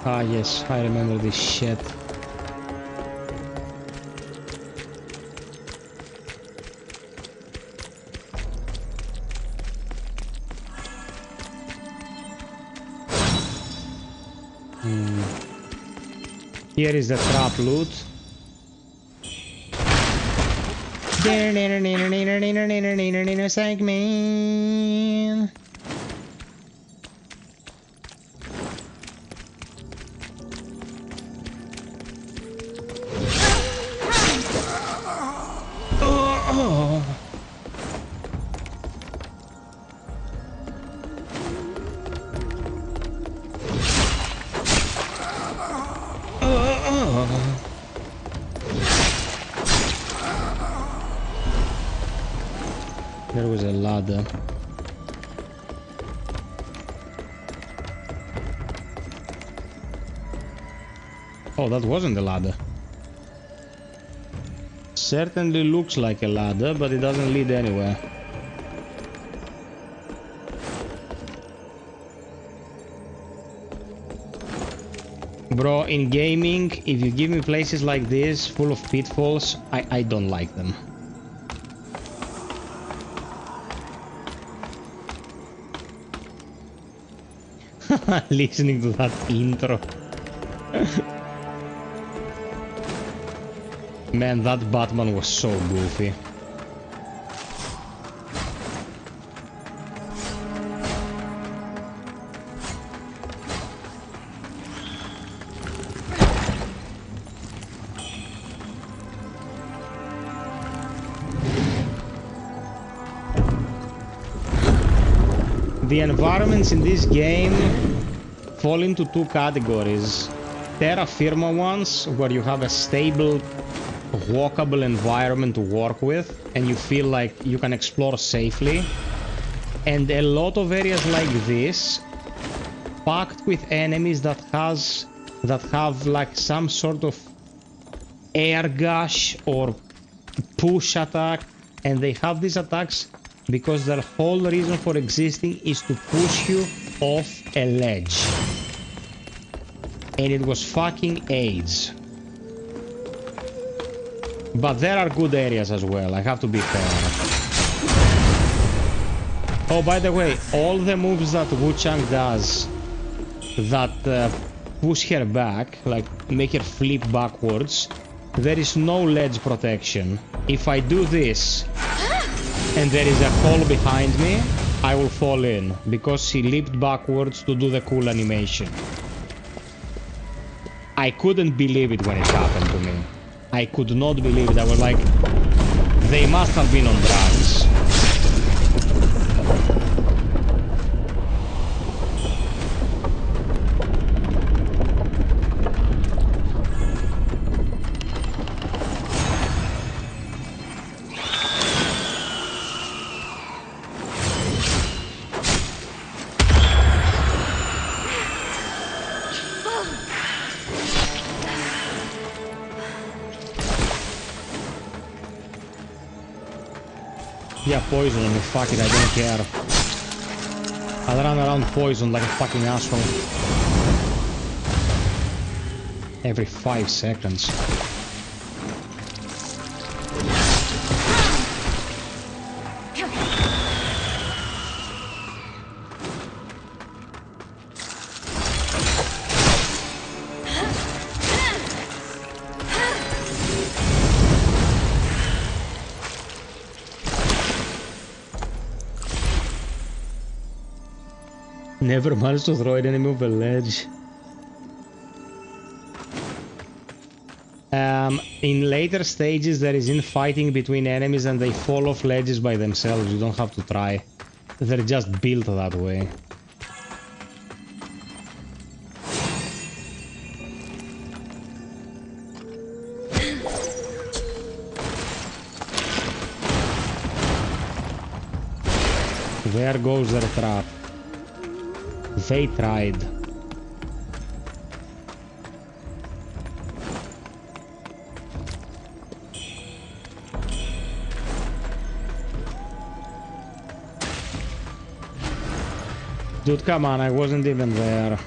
Ah, yes, I remember this shit. Here is the trap loot. Segment. There was a ladder. Oh, that wasn't a ladder. Certainly looks like a ladder, but it doesn't lead anywhere. Bro, in gaming, if you give me places like this, full of pitfalls, I don't like them. Listening to that intro. Man, that Batman was so goofy. The environments in this game fall into two categories. Terra firma ones, where you have a stable, walkable environment to work with, and you feel like you can explore safely. And a lot of areas like this, packed with enemies that have like some sort of air gush or push attack, and they have these attacks because their whole reason for existing is to push you off a ledge. And it was fucking AIDS. But there are good areas as well, I have to be fair. Oh, by the way, all the moves that Wuchang does that push her back, like make her flip backwards, there is no ledge protection. If I do this and there is a hole behind me, I will fall in, because she leaped backwards to do the cool animation. I couldn't believe it when it happened to me. I could not believe it. I was like, they must have been on drugs. Yeah, poison me, fuck it, I don't care. I'll run around poisoned like a fucking asshole. Every 5 seconds. Never managed to throw an enemy off a ledge. In later stages there is infighting between enemies and they fall off ledges by themselves. You don't have to try. They're just built that way. There goes their trap. They tried. Dude, come on, I wasn't even there.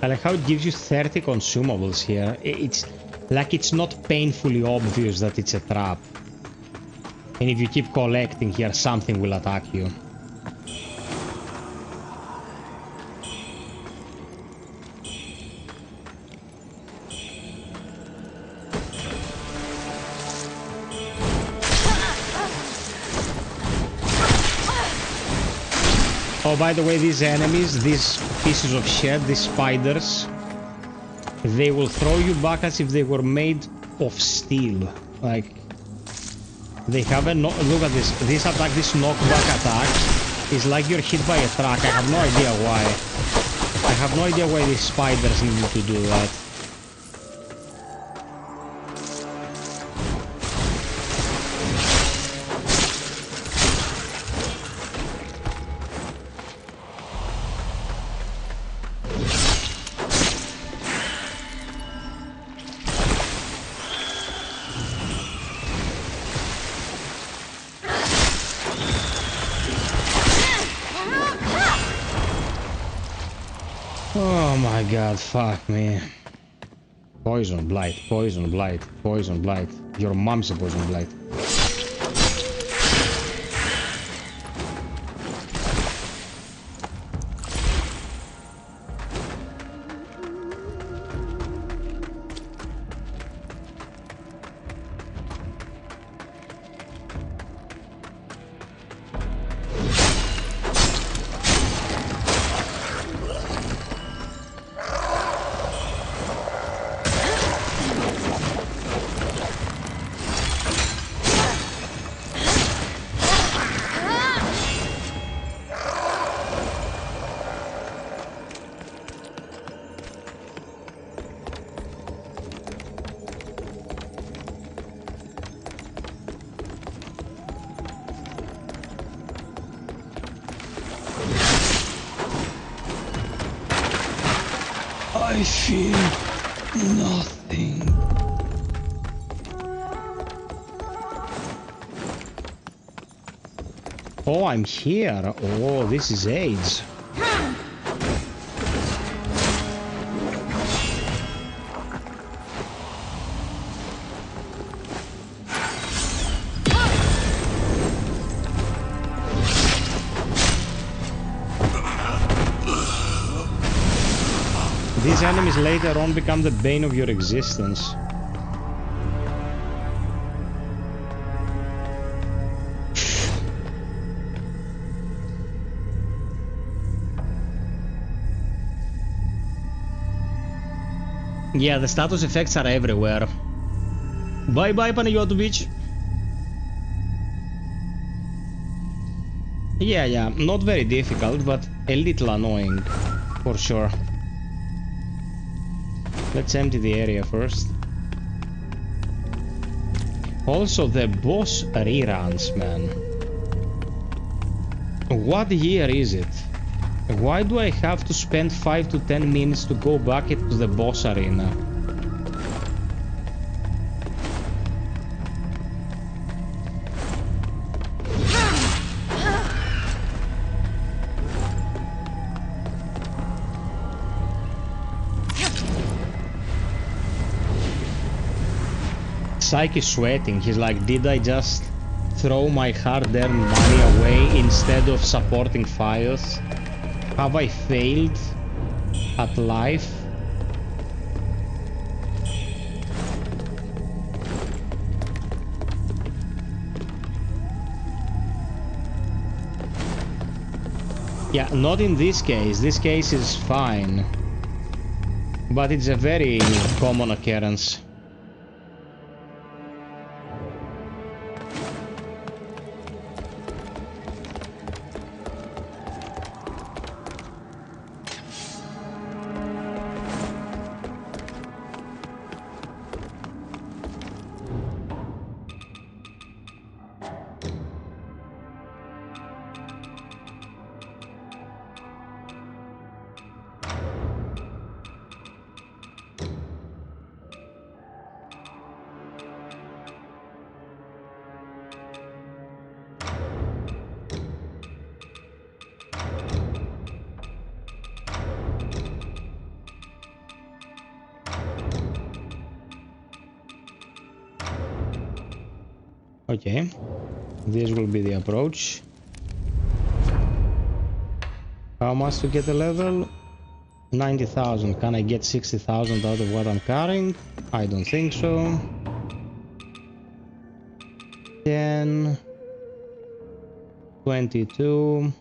I like how it gives you 30 consumables here. It's like it's not painfully obvious that it's a trap. And if you keep collecting here, something will attack you. Oh, by the way, these enemies, these pieces of shit, these spiders, they will throw you back as if they were made of steel. Like, they have a look at this. This attack, this knockback attack, is like you're hit by a truck. I have no idea why. I have no idea why these spiders need to do that. Oh my god, fuck me. Poison blight, poison blight, poison blight. Your mom's a poison blight. I feel nothing. Oh, I'm here. Oh, this is AIDS. These enemies later on become the bane of your existence. Yeah, the status effects are everywhere. Bye bye, Panayotovich. Yeah, not very difficult, but a little annoying, for sure. Let's empty the area first. Also, the boss reruns, man. What year is it? Why do I have to spend 5 to 10 minutes to go back into the boss arena? Psyche is sweating. He's like, did I just throw my hard-earned money away instead of supporting FiOth? Have I failed at life? Yeah, not in this case. This case is fine. But it's a very common occurrence. Okay, this will be the approach. How much to get the level? 90,000. Can I get 60,000 out of what I'm carrying? I don't think so. 10, 22.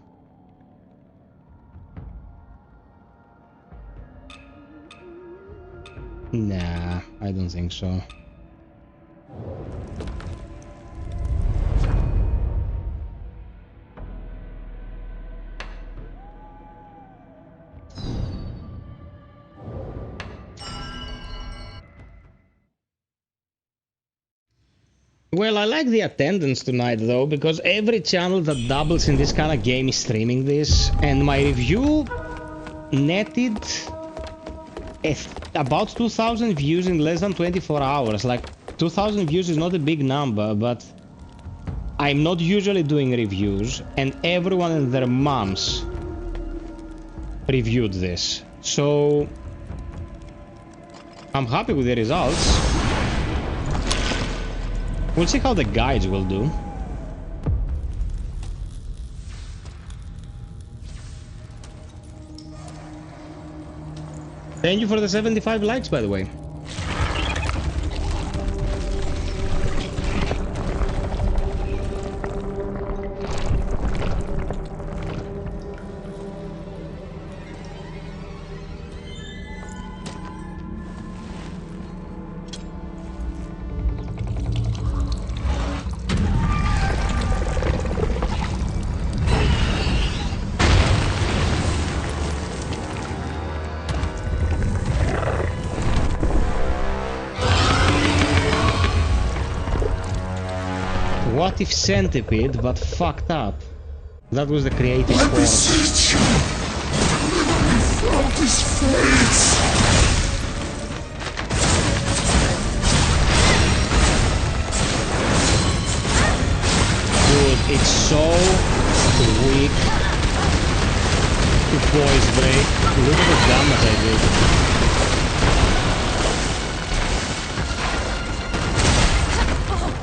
Nah, I don't think so. Well, I like the attendance tonight though, because every channel that doubles in this kind of game is streaming this, and my review netted about 2,000 views in less than 24 hours. Like, 2,000 views is not a big number, but I'm not usually doing reviews, and everyone and their moms reviewed this. So I'm happy with the results. We'll see how the guides will do. Thank you for the 75 likes, by the way. What if Centipede, but fucked up? That was the creative force. Found his face. Dude, it's so weak to voice break. Look at the damage I did.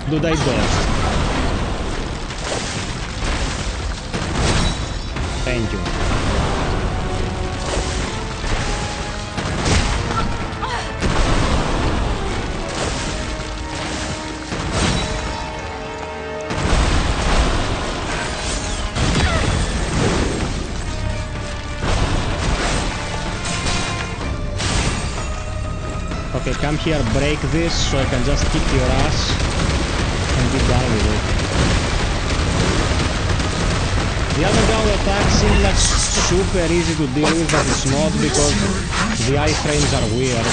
Dude, I dodged. Thank you. Okay, come here, break this so I can just kick your ass and be done with it. The underground attack seems like super easy to deal with, but it's not because the iframes are weird.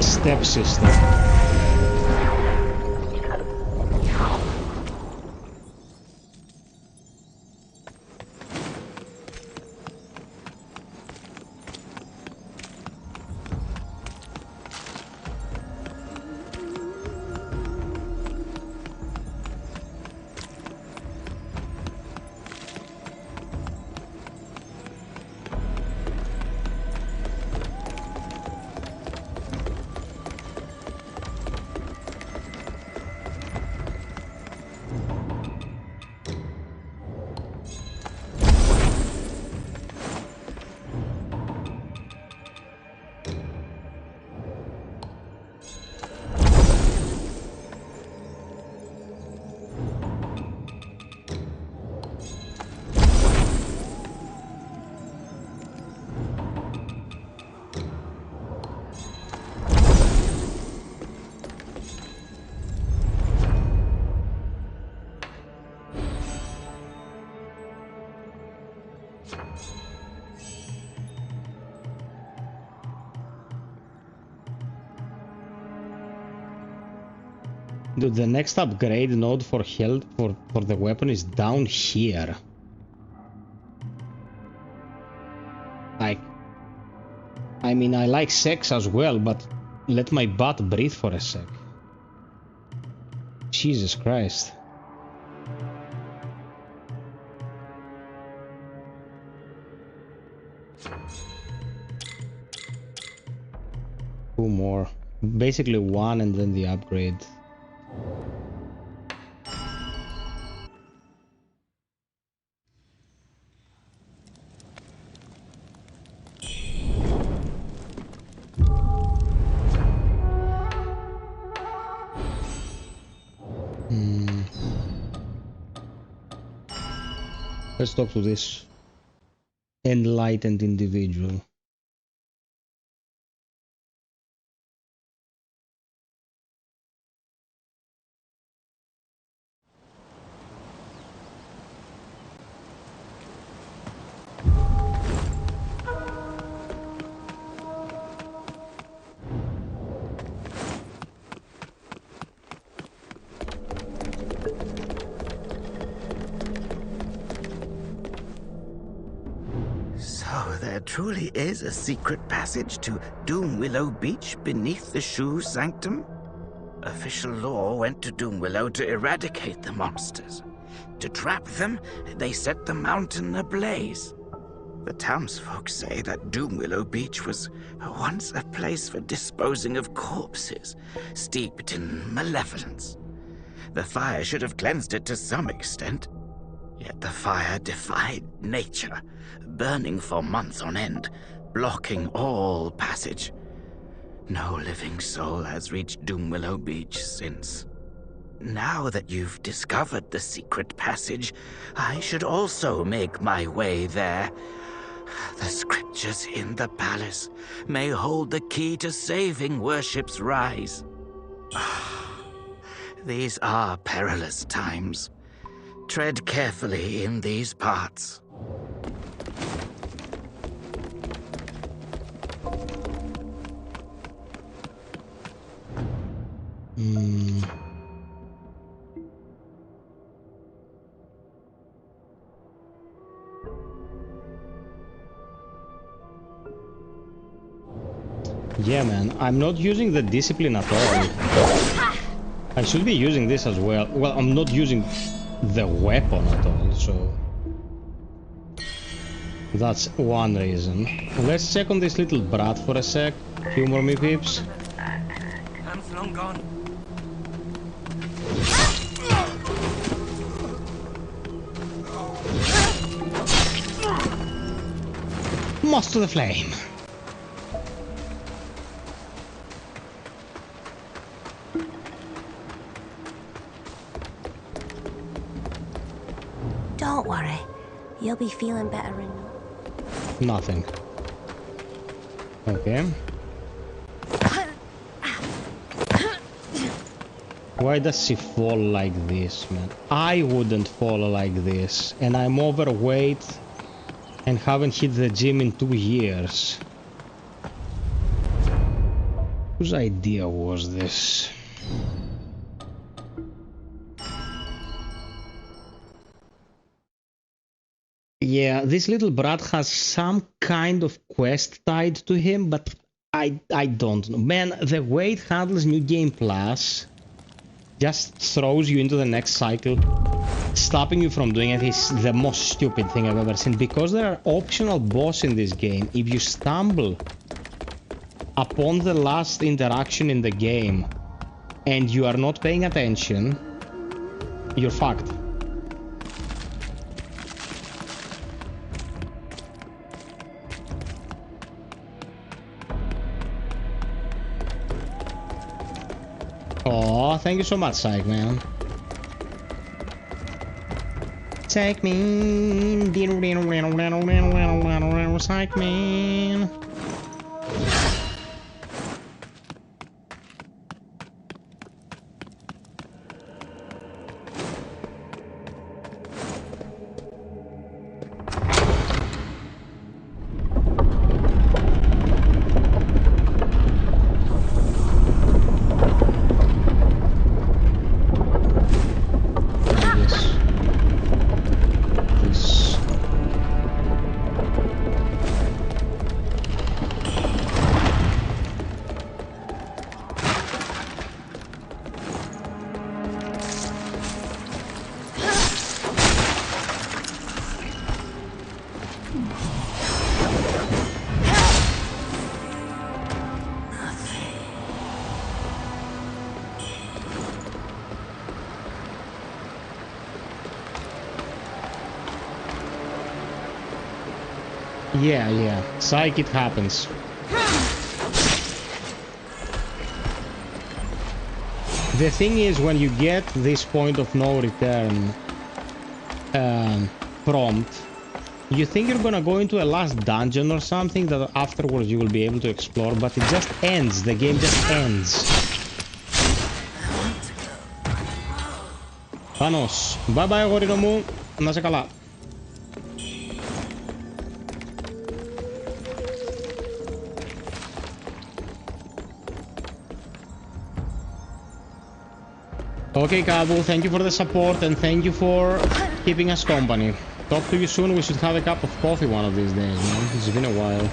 Stepsister. Dude, the next upgrade node for health for the weapon is down here. I mean, I like sex as well, but let my butt breathe for a sec. Jesus Christ. Two more. Basically one and then the upgrade. Let's talk to this enlightened individual. There truly is a secret passage to Doomwillow Beach beneath the Shoe Sanctum? Official law went to Doomwillow to eradicate the monsters. To trap them, they set the mountain ablaze. The townsfolk say that Doomwillow Beach was once a place for disposing of corpses, steeped in malevolence. The fire should have cleansed it to some extent. Yet the fire defied nature, burning for months on end, blocking all passage. No living soul has reached Doomwillow Beach since. Now that you've discovered the secret passage, I should also make my way there. The scriptures in the palace may hold the key to saving worship's rise. These are perilous times. Tread carefully in these parts. Yeah, man, I'm not using the discipline at all. I should be using this as well. Well, I'm not using the weapon at all, so that's one reason. Let's check on this little brat for a sec. Humor me, peeps. Ham's long gone. Moss to the flame. Don't worry. You'll be feeling better in Nothing. Okay. Why does she fall like this, man? I wouldn't fall like this. And I'm overweight and haven't hit the gym in 2 years. Whose idea was this? Yeah, this little brat has some kind of quest tied to him, but I don't know. Man, the way it handles New Game Plus just throws you into the next cycle. Stopping you from doing it is the most stupid thing I've ever seen, because there are optional bosses in this game. If you stumble upon the last interaction in the game and you are not paying attention, you're fucked. Oh, thank you so much, Psych Man. Psych Man. Psych Man. Yeah. Psych, it happens. The thing is, when you get this point of no return prompt, you think you're gonna go into a last dungeon or something that afterwards you will be able to explore, but it just ends. The game just ends. Panos. Bye bye, αγόρινο μου. Να σε καλά. Okay, Kabu, thank you for the support and thank you for keeping us company. Talk to you soon. We should have a cup of coffee one of these days, man. It's been a while.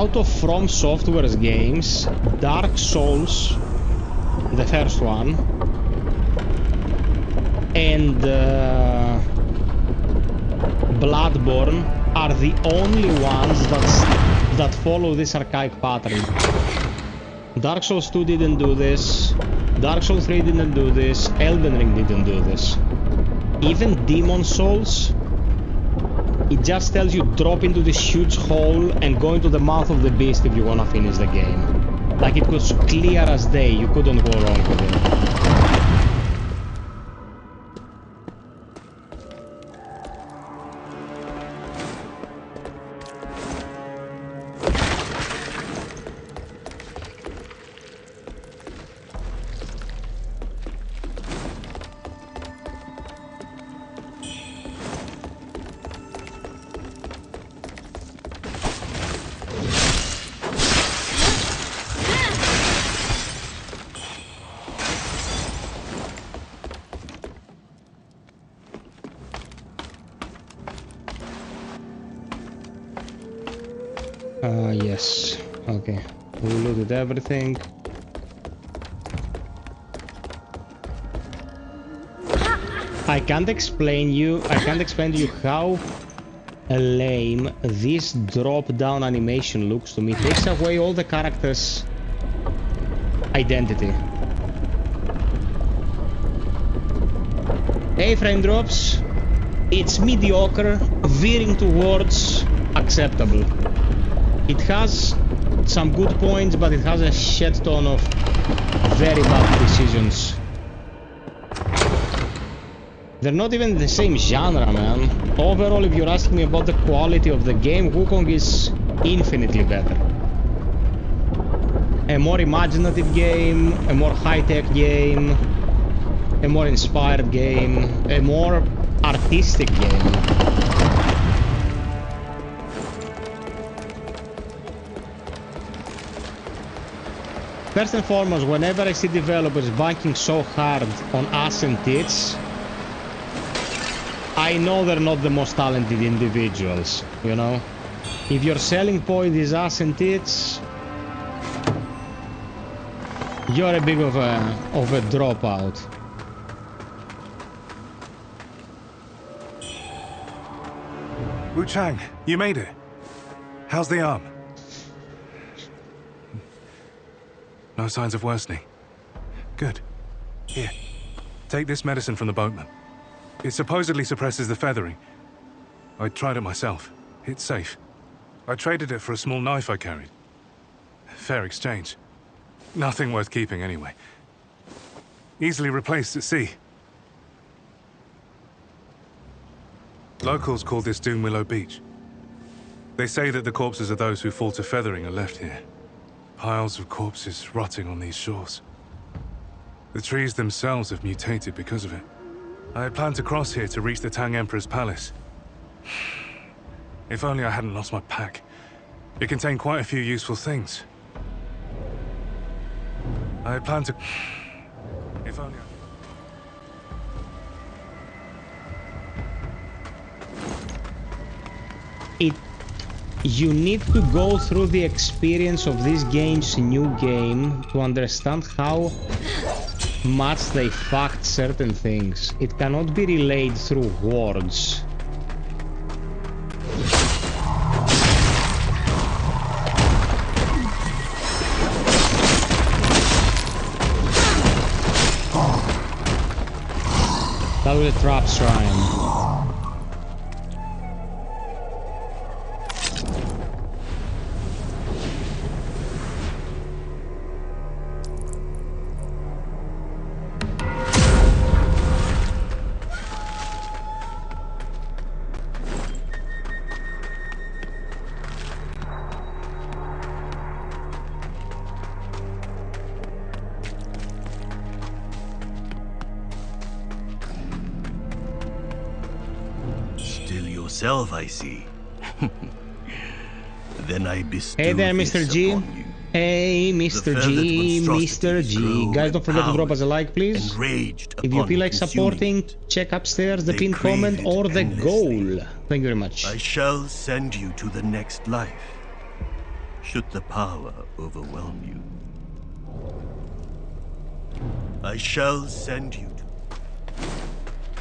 Out of From Software's games, Dark Souls, the first one, and Bloodborne are the only ones that follow this archaic pattern. Dark Souls 2 didn't do this, Dark Souls 3 didn't do this, Elden Ring didn't do this. Even Demon Souls, it just tells you drop into this huge hole and go into the mouth of the beast if you wanna finish the game. Like, it was clear as day, you couldn't go wrong with it. Yes. Okay. We looted everything. I can't explain to you how lame this drop-down animation looks to me. It takes away all the characters' identity. Hey, frame drops. It's mediocre, veering towards acceptable. It has some good points, but it has a shit ton of very bad decisions. They're not even the same genre, man. Overall, if you're asking me about the quality of the game, Wukong is infinitely better. A more imaginative game, a more high-tech game, a more inspired game, a more artistic game. First and foremost, whenever I see developers banking so hard on ass and tits, I know they're not the most talented individuals, you know? If your selling point is ass and tits, you're a bit of a dropout. Wuchang, you made it. How's the arm? No signs of worsening. Good. Here, take this medicine from the boatman. It supposedly suppresses the feathering. I tried it myself. It's safe. I traded it for a small knife I carried. Fair exchange. Nothing worth keeping anyway. Easily replaced at sea. Locals call this Doom Willow Beach. They say that the corpses of those who fall to feathering are left here. Piles of corpses rotting on these shores. The trees themselves have mutated because of it. I had planned to cross here to reach the Tang Emperor's palace. If only I hadn't lost my pack. It contained quite a few useful things. I had planned to... If only You need to go through the experience of this game's new game to understand how much they fucked certain things. It cannot be relayed through words. That was a trap shrine. I see. Then I bestow Hey there, Mr. G. Hey, Mr. G, Mr. G. Guys, don't forget to drop us a like, please. If you feel like supporting, check upstairs the pinned comment or the goal. Thank you very much. I shall send you to the next life, should the power overwhelm you. I shall send you to...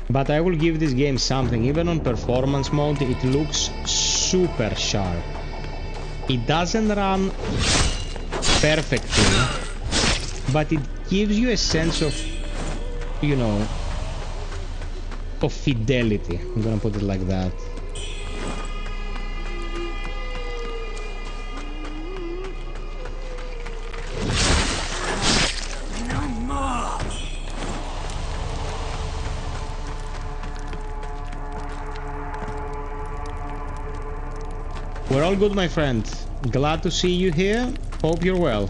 But I will give this game something. Even on performance mode, it looks super sharp. It doesn't run perfectly, but it gives you a sense of, you know, of fidelity. I'm gonna put it like that. We're all good, my friend. Glad to see you here. Hope you're well.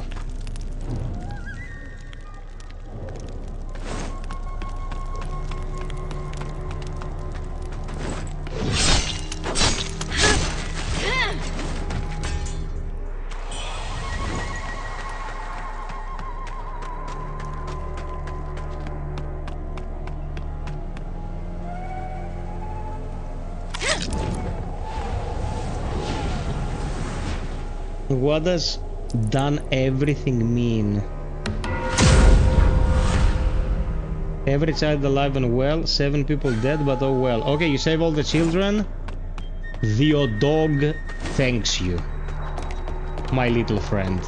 What does done everything mean? Every child alive and well, 7 people dead, but oh well. Okay, you save all the children. The dog thanks you, my little friend.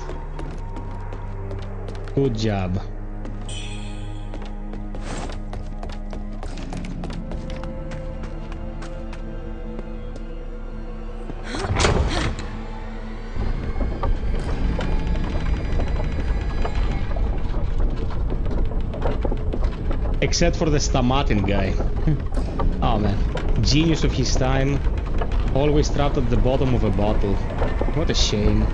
Good job. Except for the Stamatin guy. Oh man. Genius of his time. Always trapped at the bottom of a bottle. What a shame.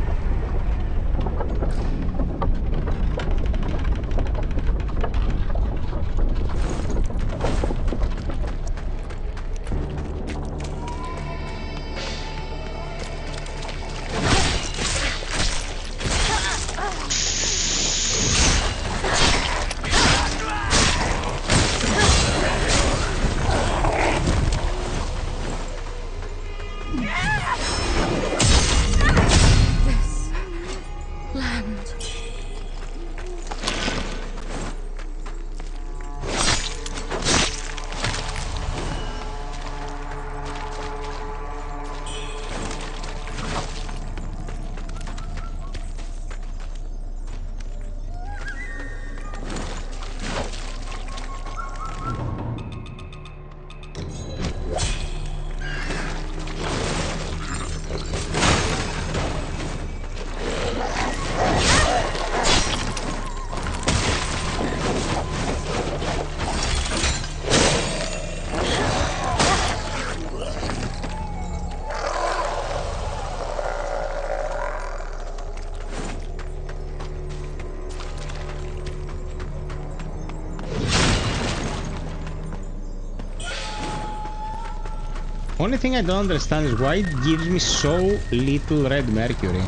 Only thing I don't understand is why it gives me so little red mercury.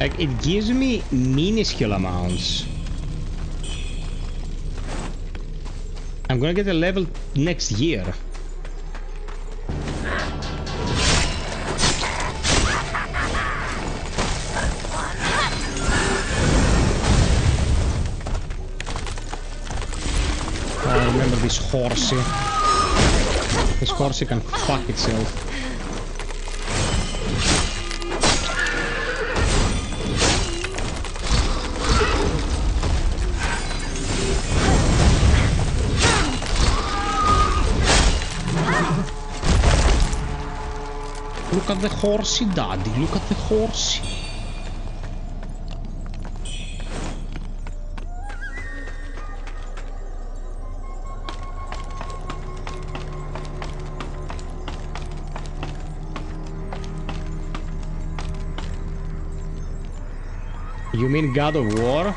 Like, it gives me minuscule amounts. I'm gonna get a level next year. I remember this horsey. This horsey can fuck itself. Look at the horsey, Daddy. Look at the horsey. You mean God of War?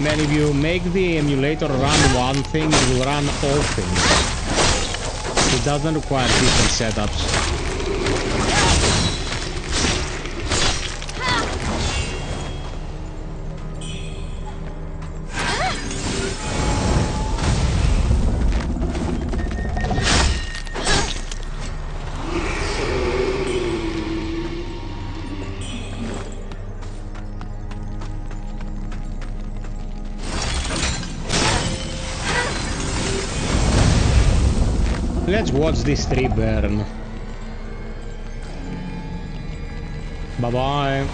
Man, if you make the emulator run one thing, it will run all things. It doesn't require different setups. Let's watch this tree burn. Bye-bye.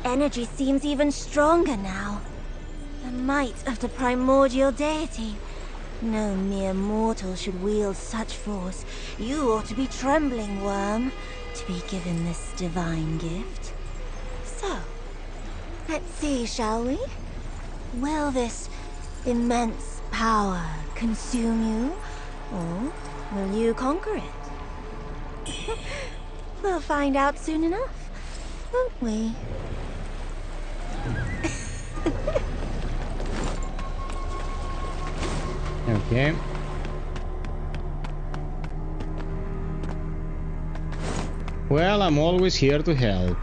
Energy seems even stronger now. The might of the primordial deity. No mere mortal should wield such force. You ought to be trembling, worm, to be given this divine gift. So, let's see, shall we? Will this immense power consume you, or will you conquer it? We'll find out soon enough, won't we? Okay. Well, I'm always here to help.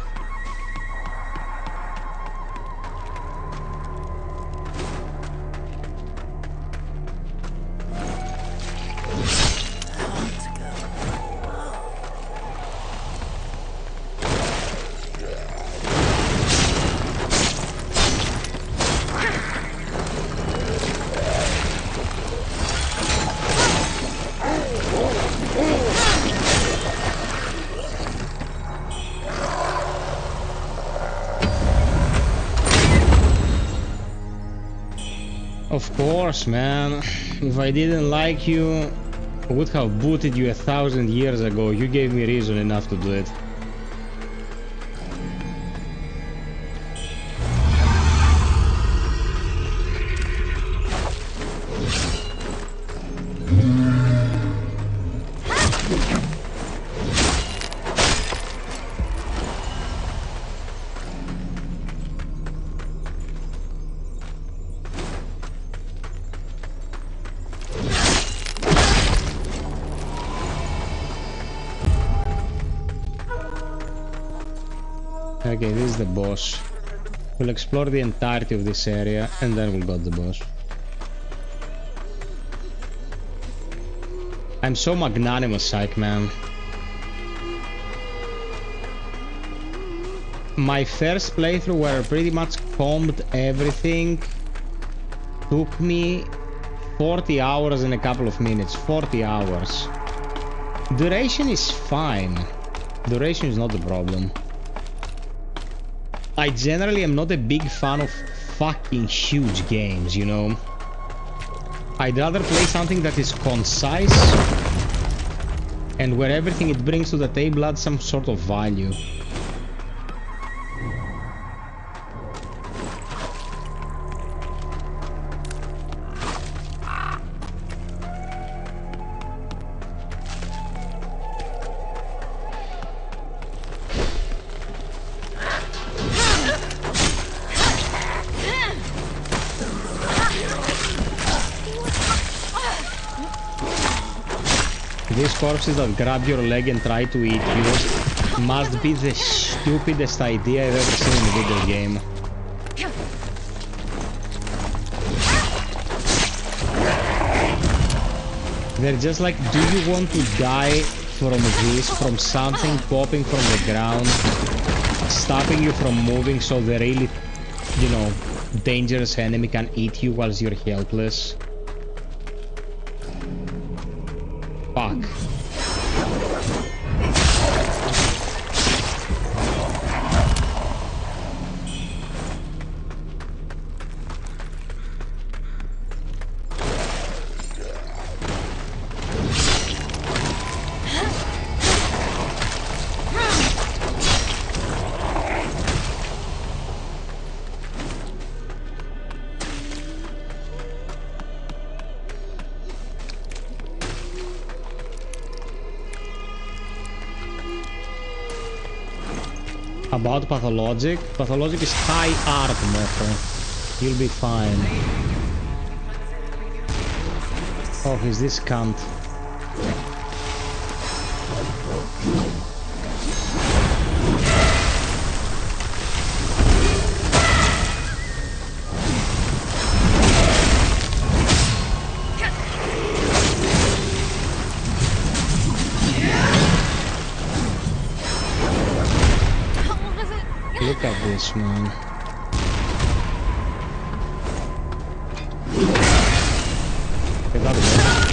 Of course, man. If I didn't like you, I would have booted you 1,000 years ago. You gave me reason enough to do it. Okay, this is the boss. We'll explore the entirety of this area and then we'll go to the boss. I'm so magnanimous, Psych Man. My first playthrough where I pretty much combed everything took me 40 hours in a couple of minutes. 40 hours. Duration is fine. Duration is not the problem. I generally am not a big fan of fucking huge games, you know. I'd rather play something that is concise and where everything it brings to the table adds some sort of value. These corpses that grab your leg and try to eat you must be the stupidest idea I've ever seen in a video game. They're just like, do you want to die from this, from something popping from the ground, stopping you from moving so the really, you know, dangerous enemy can eat you whilst you're helpless? Fuck. About Pathologic. Pathologic is high art, Mofo. You'll be fine. Oh, he's this cunt. Look at this, man. Okay, that works.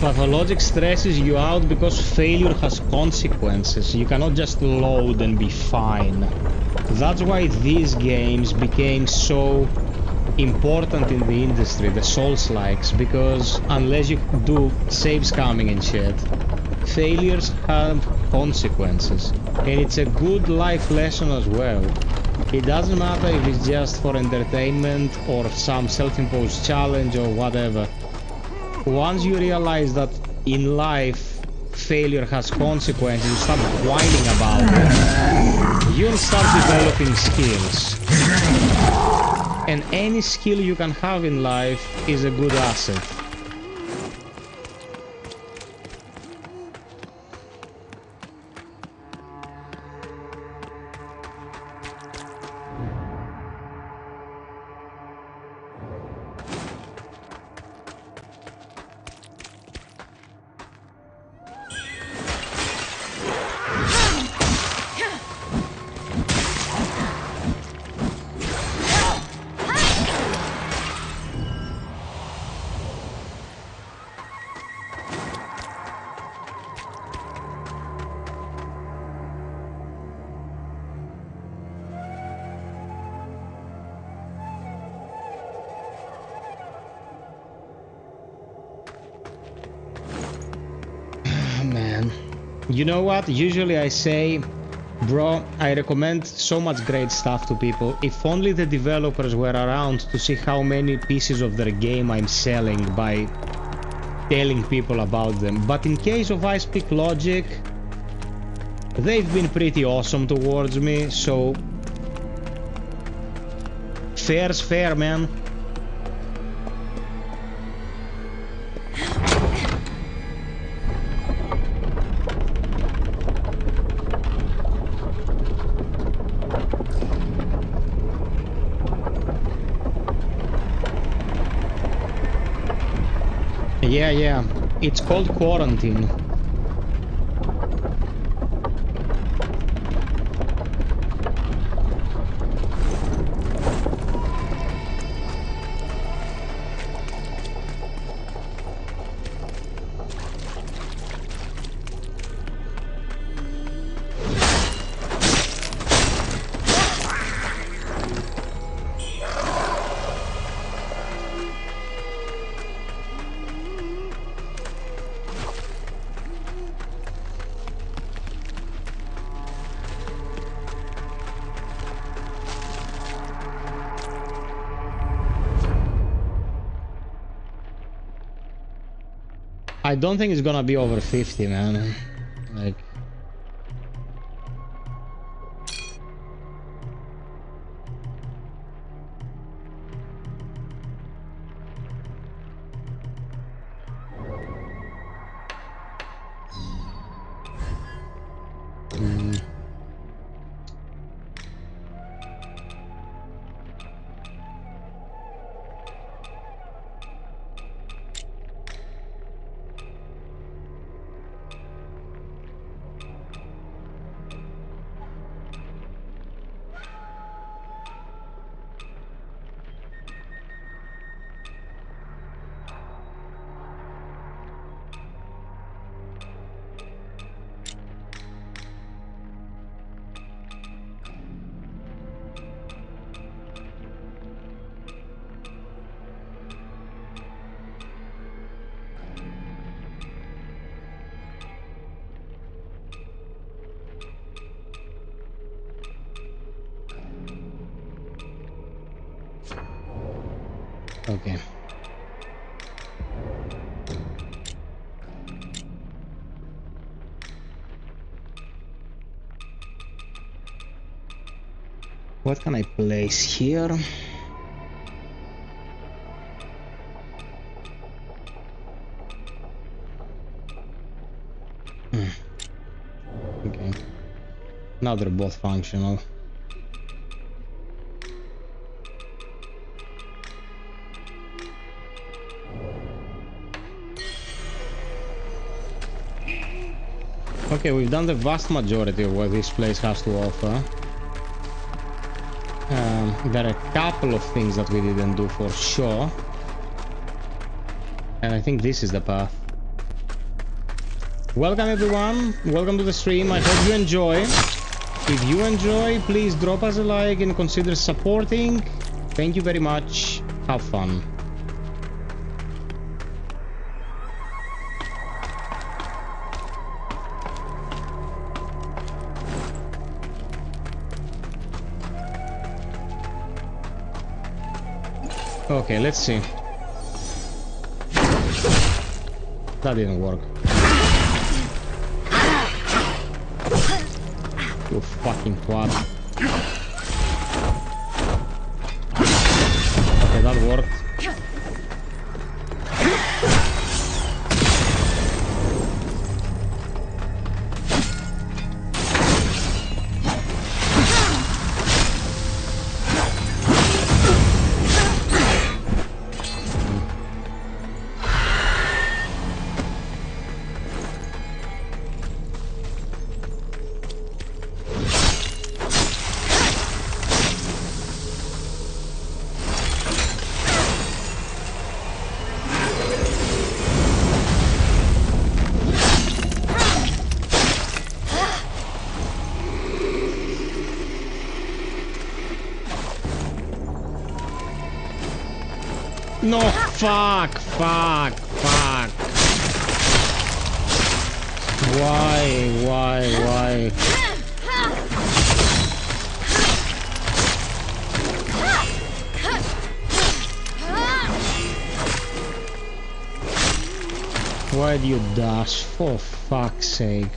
Pathologic stresses you out because failure has consequences. You cannot just load and be fine. That's why these games became so important in the industry, the Soulslikes, because unless you do save scamming and shit, failures have consequences. And it's a good life lesson as well. It doesn't matter if it's just for entertainment or some self-imposed challenge or whatever. Once you realize that in life failure has consequences, you start whining about it, you'll start developing skills. And any skill you can have in life is a good asset. You know what? Usually I say, bro, I recommend so much great stuff to people. If only the developers were around to see how many pieces of their game I'm selling by telling people about them. But in case of I Speak Logic, they've been pretty awesome towards me, so fair's fair, man. Yeah, it's called Quarantine. I don't think it's gonna be over 50, man. Like... Okay. What can I place here? Okay. Now they're both functional. Okay, we've done the vast majority of what this place has to offer. There are a couple of things that we didn't do for sure. And I think this is the path. Welcome everyone, welcome to the stream, I hope you enjoy. If you enjoy, please drop us a like and consider supporting. Thank you very much, have fun. Okay, let's see. That didn't work. You fucking twat. Okay, that worked. No, fuck. Why? Why do you dash? For fuck's sake.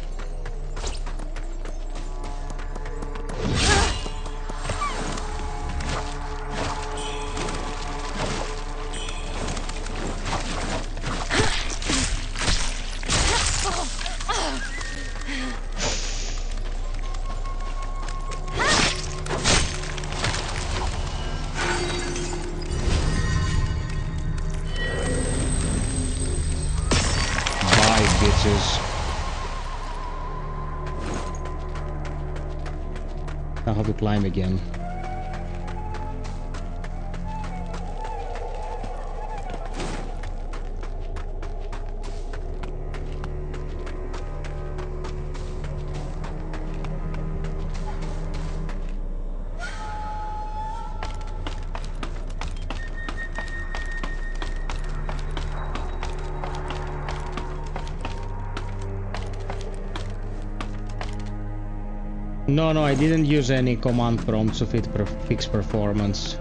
I have to climb again. No, I didn't use any command prompts to fix performance.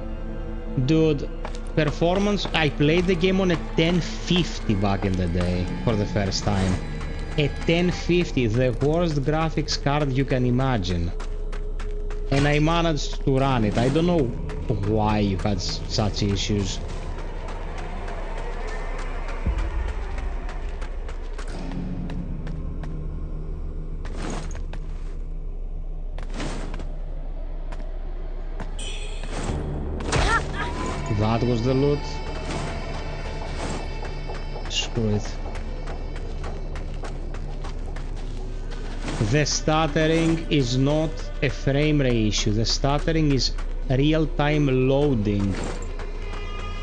Dude, performance. I played the game on a 1050 back in the day for the first time. A 1050, the worst graphics card you can imagine. And I managed to run it. I don't know why you had such issues. That was the loot. Screw it. The stuttering is not a frame rate issue. The stuttering is real-time loading.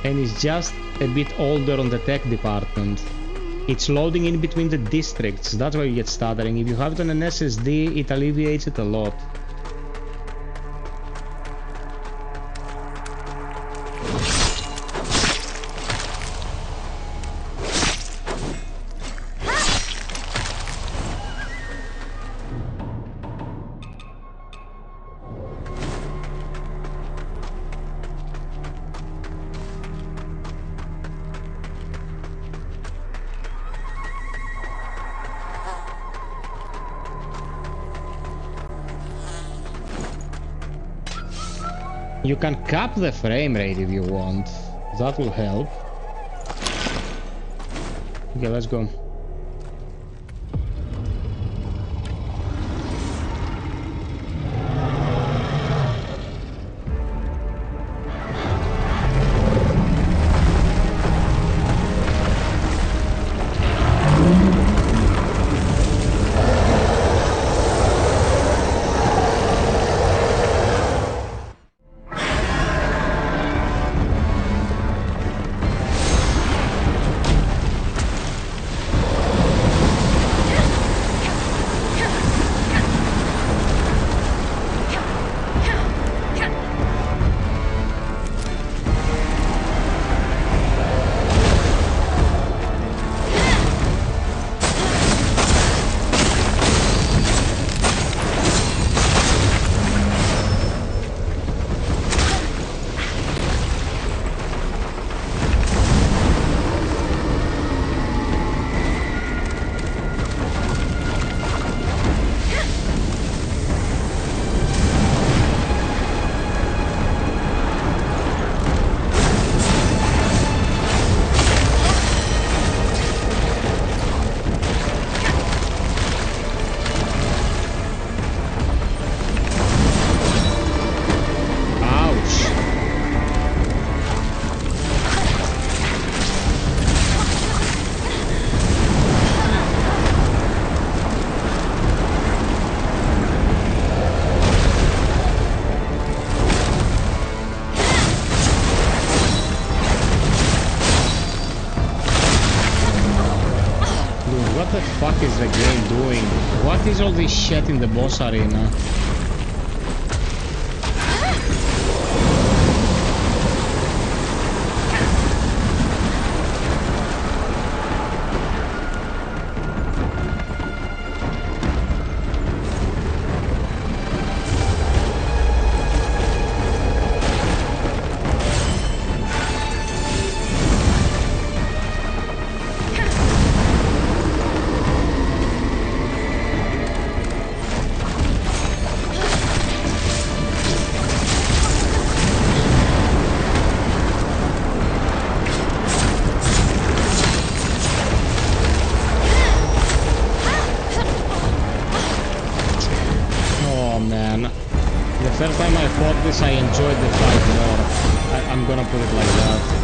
And it's just a bit older on the tech department. It's loading in between the districts. That's why you get stuttering. If you have it on an SSD, it alleviates it a lot. You can cap the frame rate if you want. That will help. Okay, let's go. What is the game doing? What is all this shit in the boss arena? I enjoyed the fight more. I'm gonna put it like that.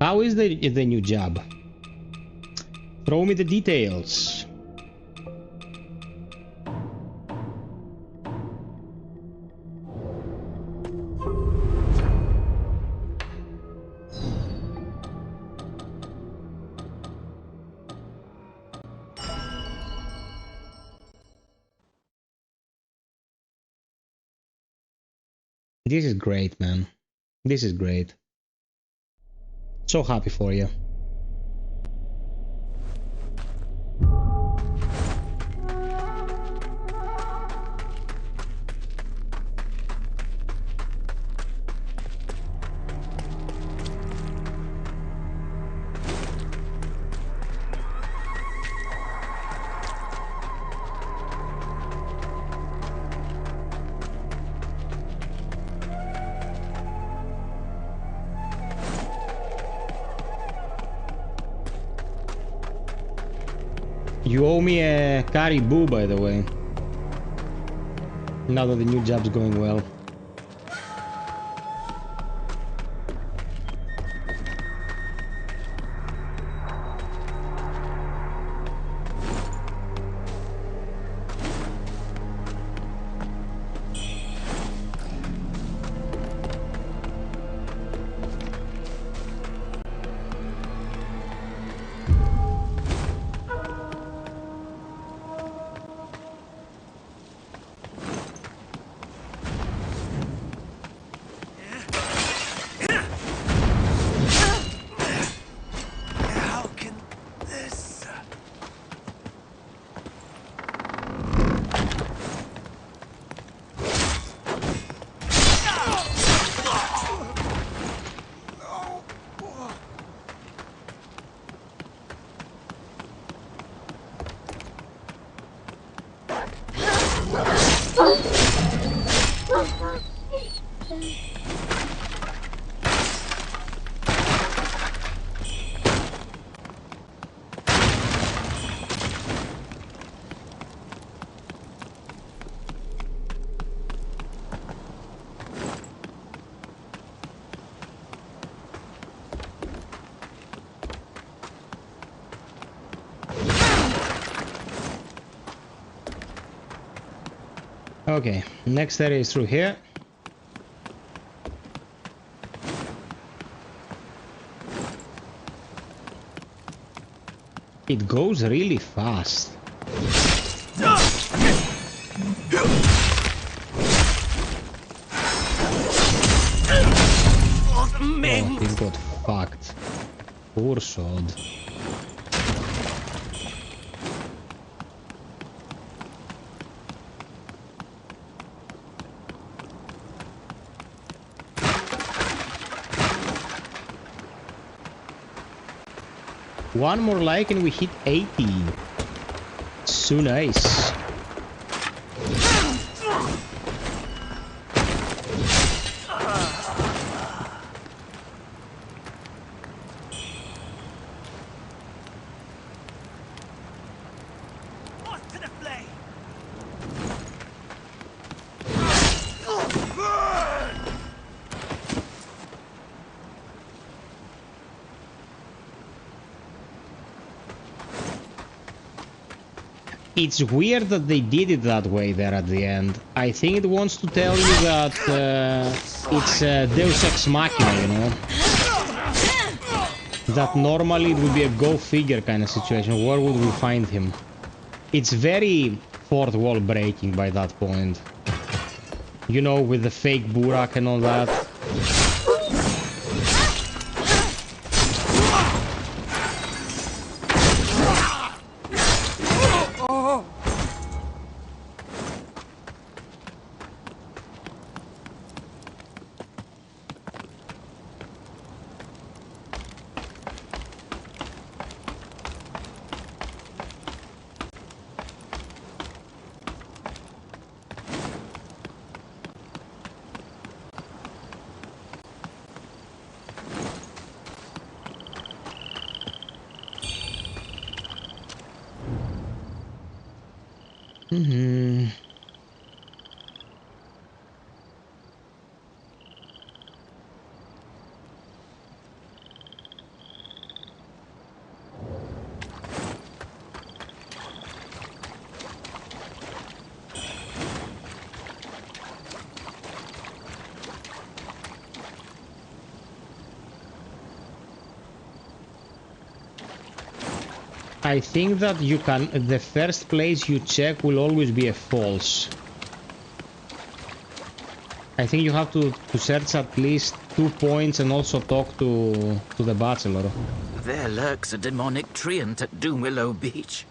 How is the new job? Throw me the details. This is great, man. This is great. So happy for you. You owe me a caribou, by the way. Now that the new job's going well. Okay, next area is through here. It goes really fast. Oh, he got fucked. Poor sod. One more like and we hit 80. So nice. It's weird that they did it that way there at the end. I think it wants to tell you that it's Deus Ex Machina, you know? That normally it would be a go figure kind of situation. Where would we find him? It's very fourth wall breaking by that point. You know, with the fake Burak and all that. I think that you can... The first place you check will always be a false. I think you have to search at least 2 points and also talk to the bachelor. There lurks a demonic treant at Doomwillow Beach.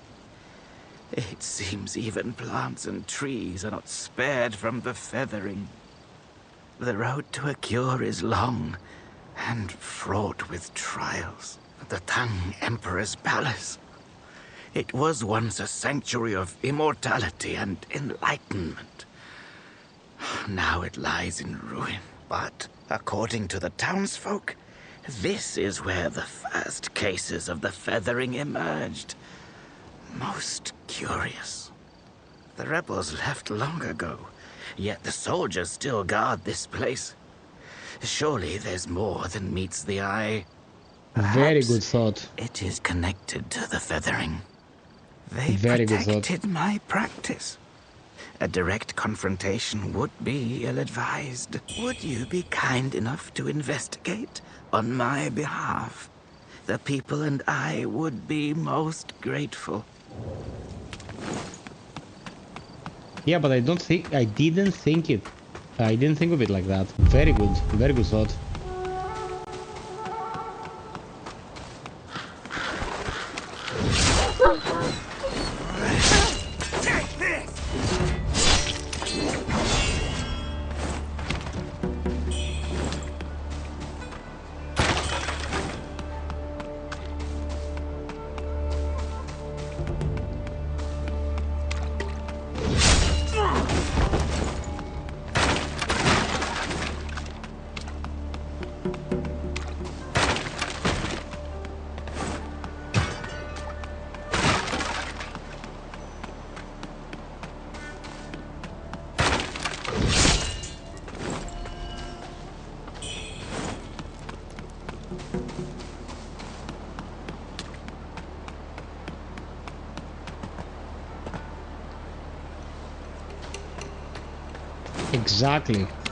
It seems even plants and trees are not spared from the feathering. The road to a cure is long and fraught with trials. The Tang Emperor's palace. It was once a sanctuary of immortality and enlightenment. Now it lies in ruin. But according to the townsfolk, this is where the first cases of the feathering emerged. Most curious. The rebels left long ago, yet the soldiers still guard this place. Surely there's more than meets the eye. Very good thought. It is connected to the feathering. They Very good protected my practice. A direct confrontation would be ill-advised. Would you be kind enough to investigate on my behalf? The people and I would be most grateful. Yeah, but I didn't think it. I didn't think of it like that. Very good thought.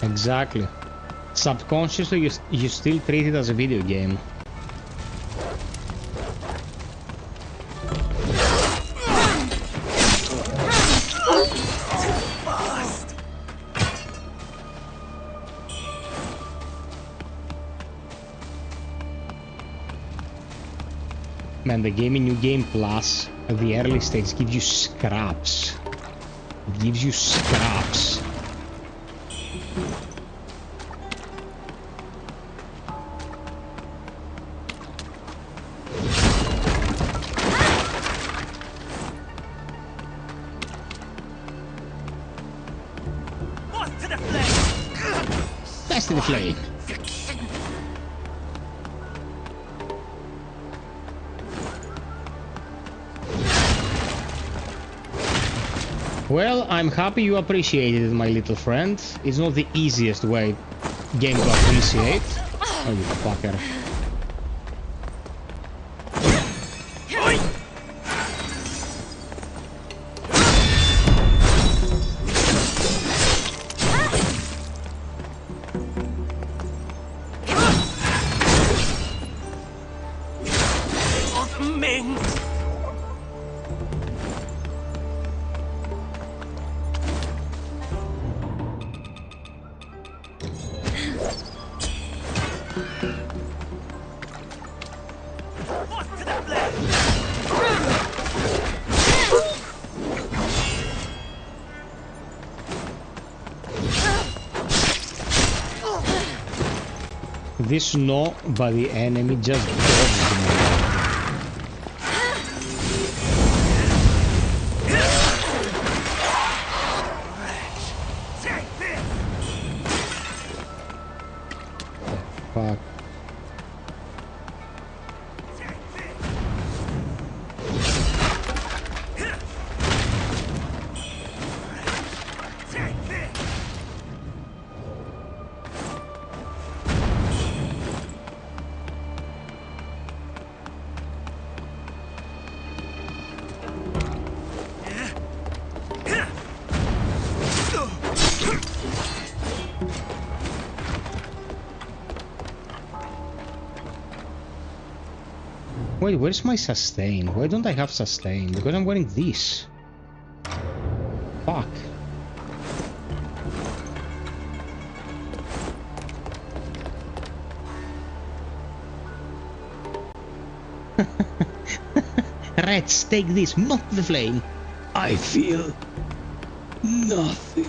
Exactly. Subconsciously, you still treat it as a video game. Man, the game in New Game Plus at the early stage gives you scraps. It gives you scraps. That's to the flame. Well, I'm happy you appreciated it, my little friend. It's not the easiest game to appreciate. Oh, you fucker. This no, but the enemy just dodged me. Fuck. Wait, where's my sustain? Why don't I have sustain? Because I'm wearing this. Fuck. Rats, take this, mock the flame. I feel nothing.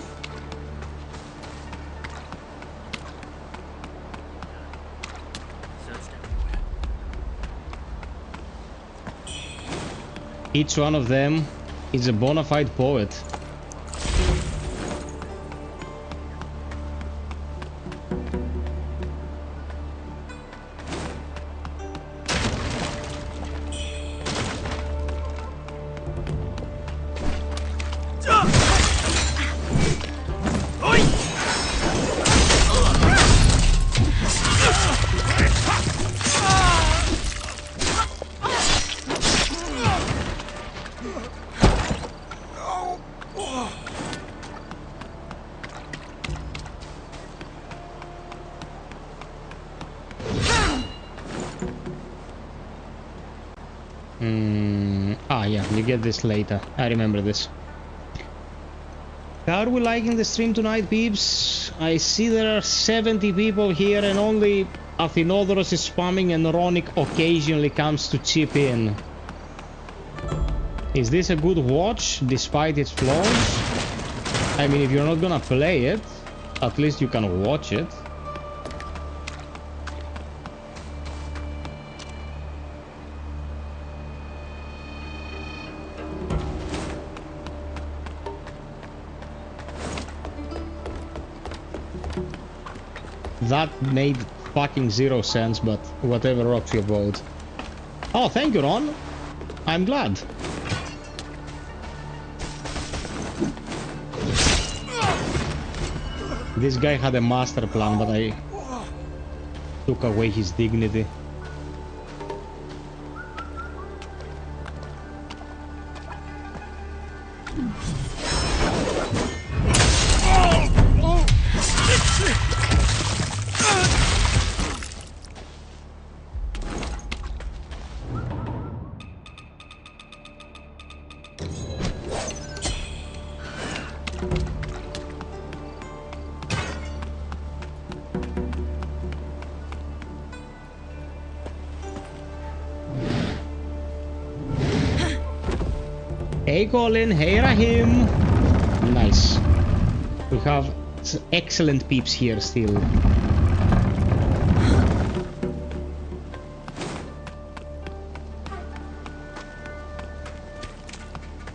Each one of them is a bona fide poet. You get this later. I remember this. How are we liking the stream tonight, peeps? I see there are 70 people here and only Athinodoros is spamming and Ronic occasionally comes to chip in. Is this a good watch, despite its flaws? I mean, if you're not gonna play it, at least you can watch it. That made fucking 0 sense, but whatever rocks your boat. Oh, thank you, Ron. I'm glad. This guy had a master plan, but I took away his dignity. Hey Colin, hey Rahim. Nice. We have excellent peeps here still.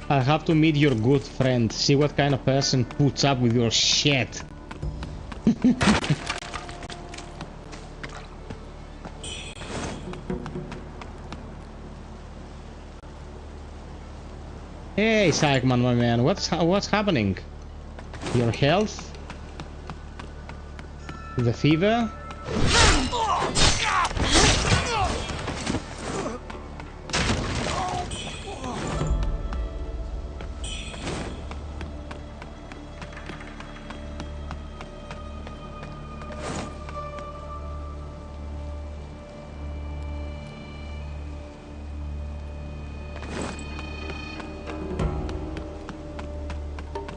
I'll have to meet your good friend, see what kind of person puts up with your shit. Hey, Psychman, my man, what's happening? Your health? The fever?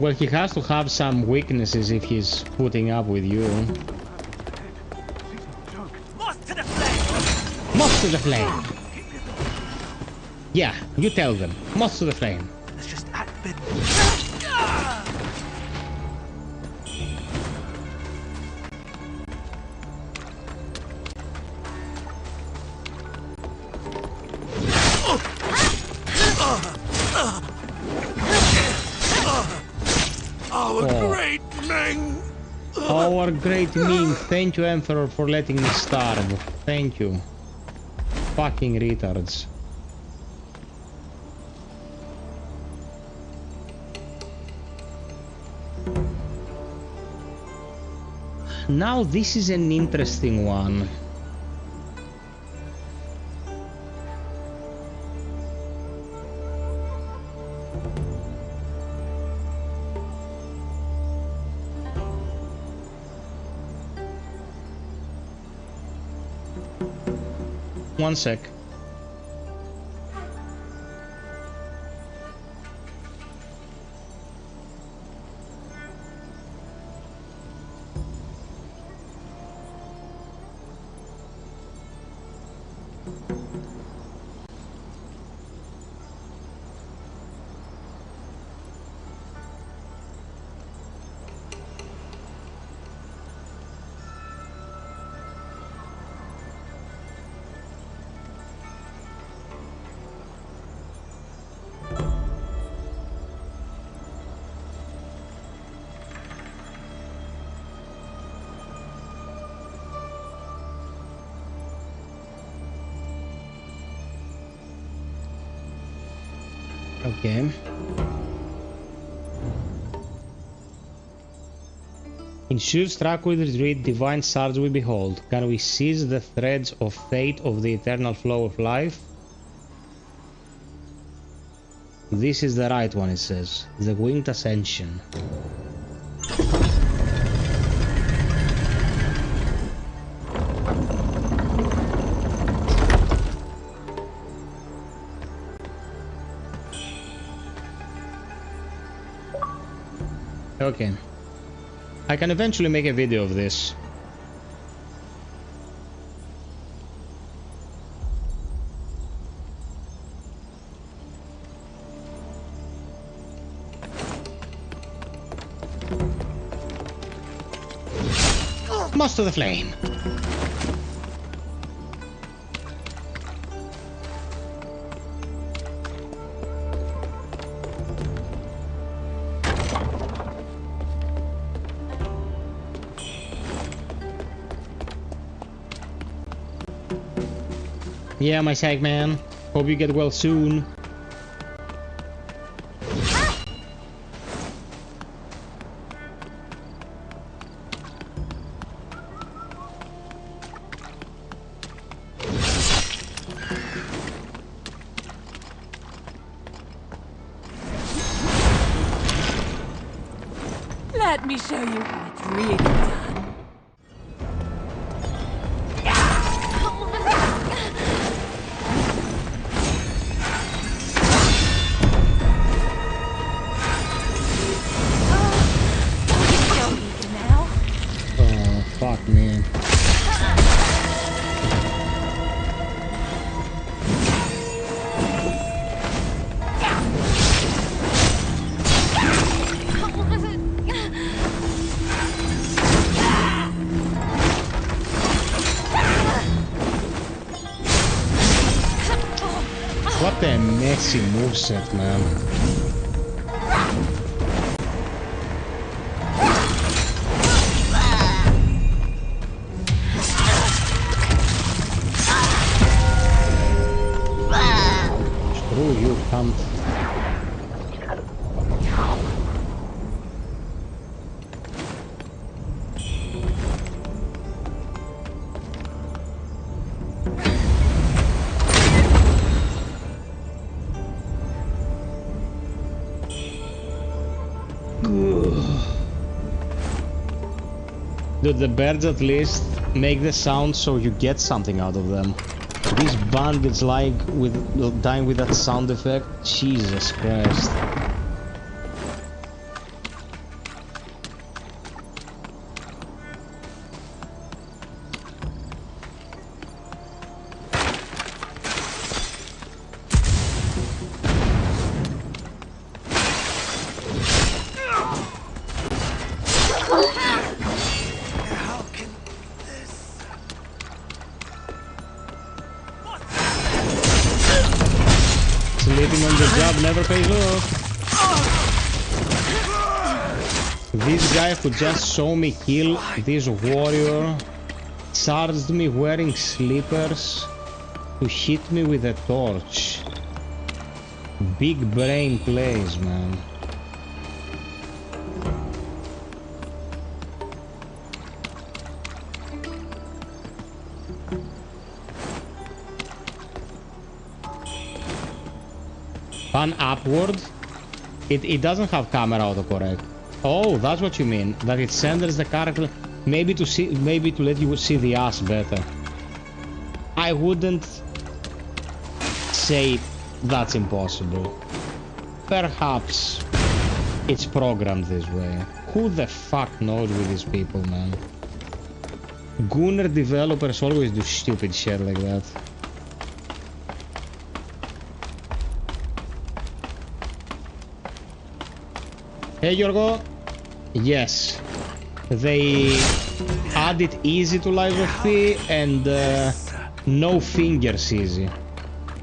Well, he has to have some weaknesses if he's putting up with you. Moth to the flame! Moth to the flame! Yeah, you tell them. Moth to the flame. Let's just act a bit. Our great Ming, thank you Emperor for letting me starve. Thank you. Fucking retards. Now this is an interesting one. One sec. Okay. In shoes struck with retreat, divine shards we behold. Can we seize the threads of fate of the eternal flow of life? This is the right one, it says. The winged ascension. Okay. I can eventually make a video of this. Moss to the flame. Yeah, my sag man. Hope you get well soon. Let me show you how it's really done. Oh, fuck, man. What a messy moveset, man. Screw you, cunt. Dude, the birds at least make the sound so you get something out of them. These bandits dying with that sound effect. Jesus Christ. Sleeping on the job never pays off. This guy who just saw me kill this warrior charged me wearing slippers to hit me with a torch. Big brain plays, man. Pan upward? It doesn't have camera autocorrect. Oh, that's what you mean. That it centers the character maybe to let you see the ass better. I wouldn't say that's impossible. Perhaps it's programmed this way. Who the fuck knows with these people, man? Gunner developers always do stupid shit like that. Hey Yorgo, yes, they added easy to Lies of P and no fingers easy.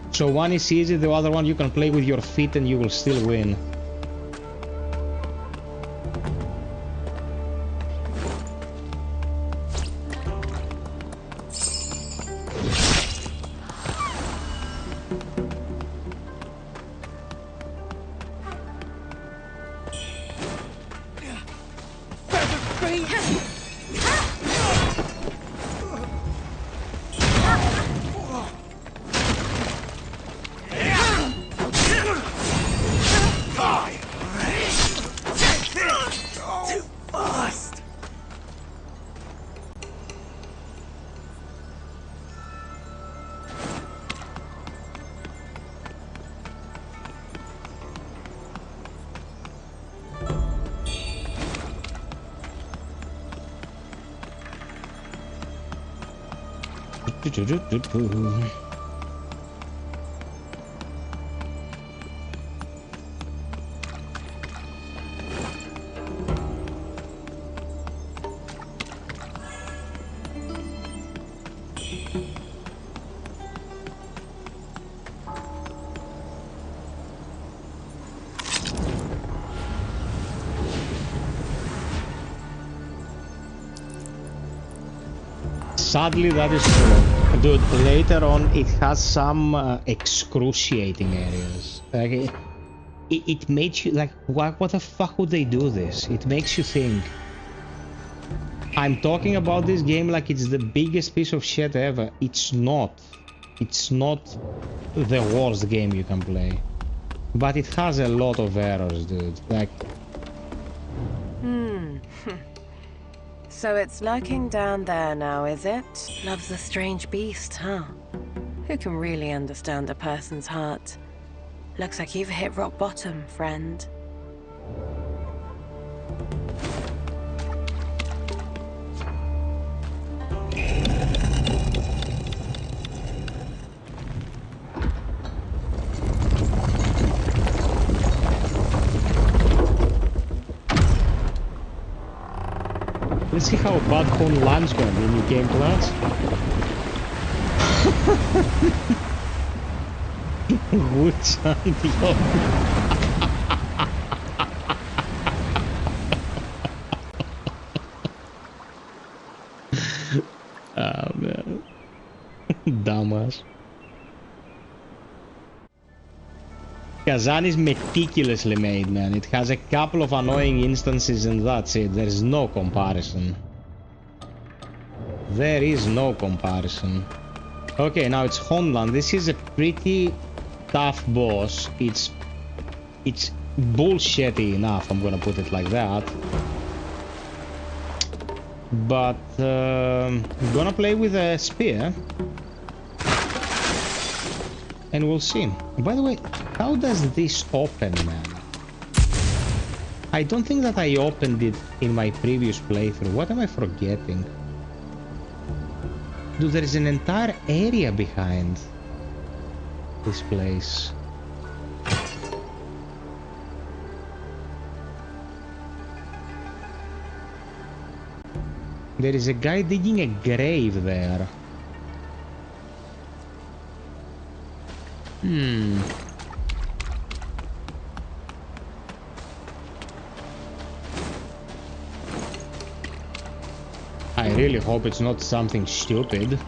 So one is easy, the other one you can play with your feet and you will still win. Hurry! Too fast! Sadly, that is true. Dude, later on it has some excruciating areas. Like, it makes you like, what the fuck would they do this? It makes you think. I'm talking about this game like it's the biggest piece of shit ever. It's not. It's not the worst game you can play. But it has a lot of errors, dude. Like... So it's lurking down there now, is it? Loves a strange beast, huh? Who can really understand a person's heart? Looks like you've hit rock bottom, friend. Let's see how bad Hon Land's gonna be in your game plans. Wuchang, oh man. Dumbass. Kazan is meticulously made, man. It has a couple of annoying instances and that's it. There is no comparison. There is no comparison. Okay, now it's Honland. This is a pretty tough boss. It's bullshitty enough, I'm gonna put it like that. But I'm gonna play with a spear. And we'll see. By the way, how does this open, man? I don't think that I opened it in my previous playthrough. What am I forgetting? Dude, there is an entire area behind this place. There is a guy digging a grave there. I really hope it's not something stupid.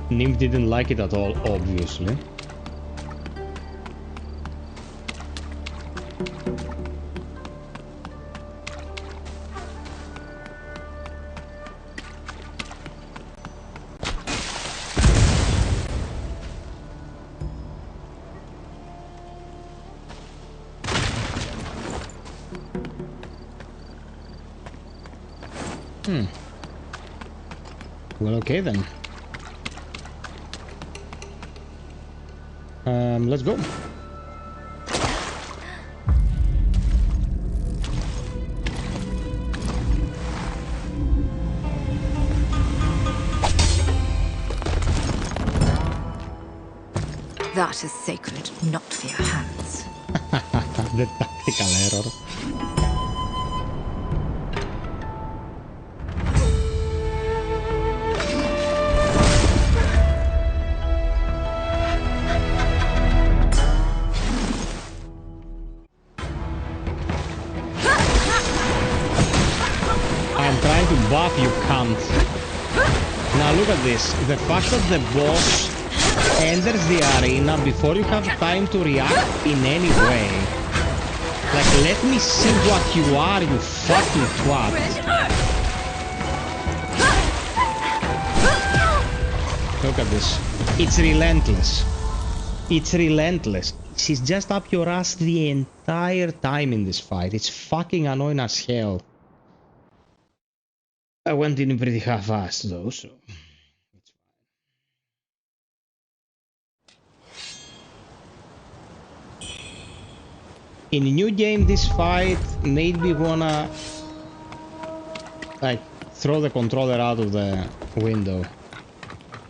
Nymph didn't like it at all, obviously. Well, okay then. Let's go. That is sacred, not for your hands. The tactical error. I'm trying to buff you, cunt. Now Now look at this. The fact that the boss enters the arena before you have time to react in any way. Like, let me see what you are, you fucking twat. Look at this. It's relentless. It's relentless. She's just up your ass the entire time in this fight. It's fucking annoying as hell. I went in pretty half-assed though, so... In a new game, this fight made me wanna... like, throw the controller out of the window.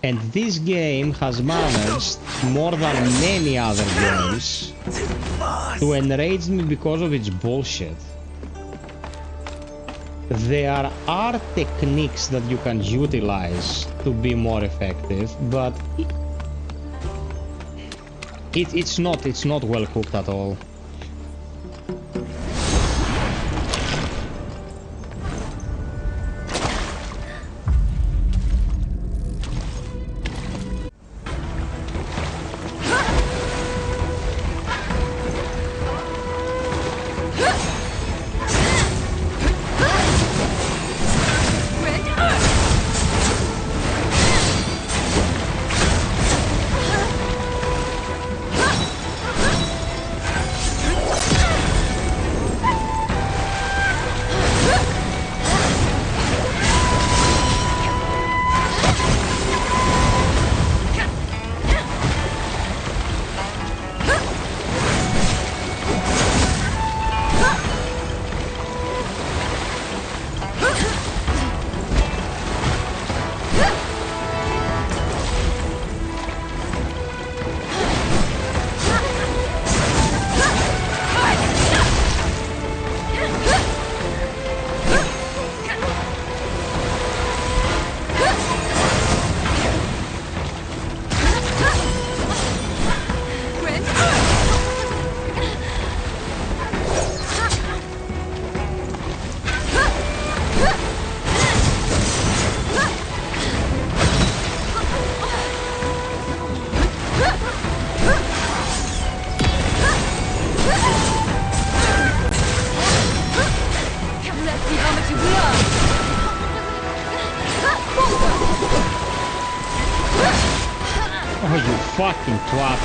And this game has managed, more than many other games, to enrage me because of its bullshit. There are techniques that you can utilize to be more effective, but it's not well cooked at all. Oh, you fucking twat.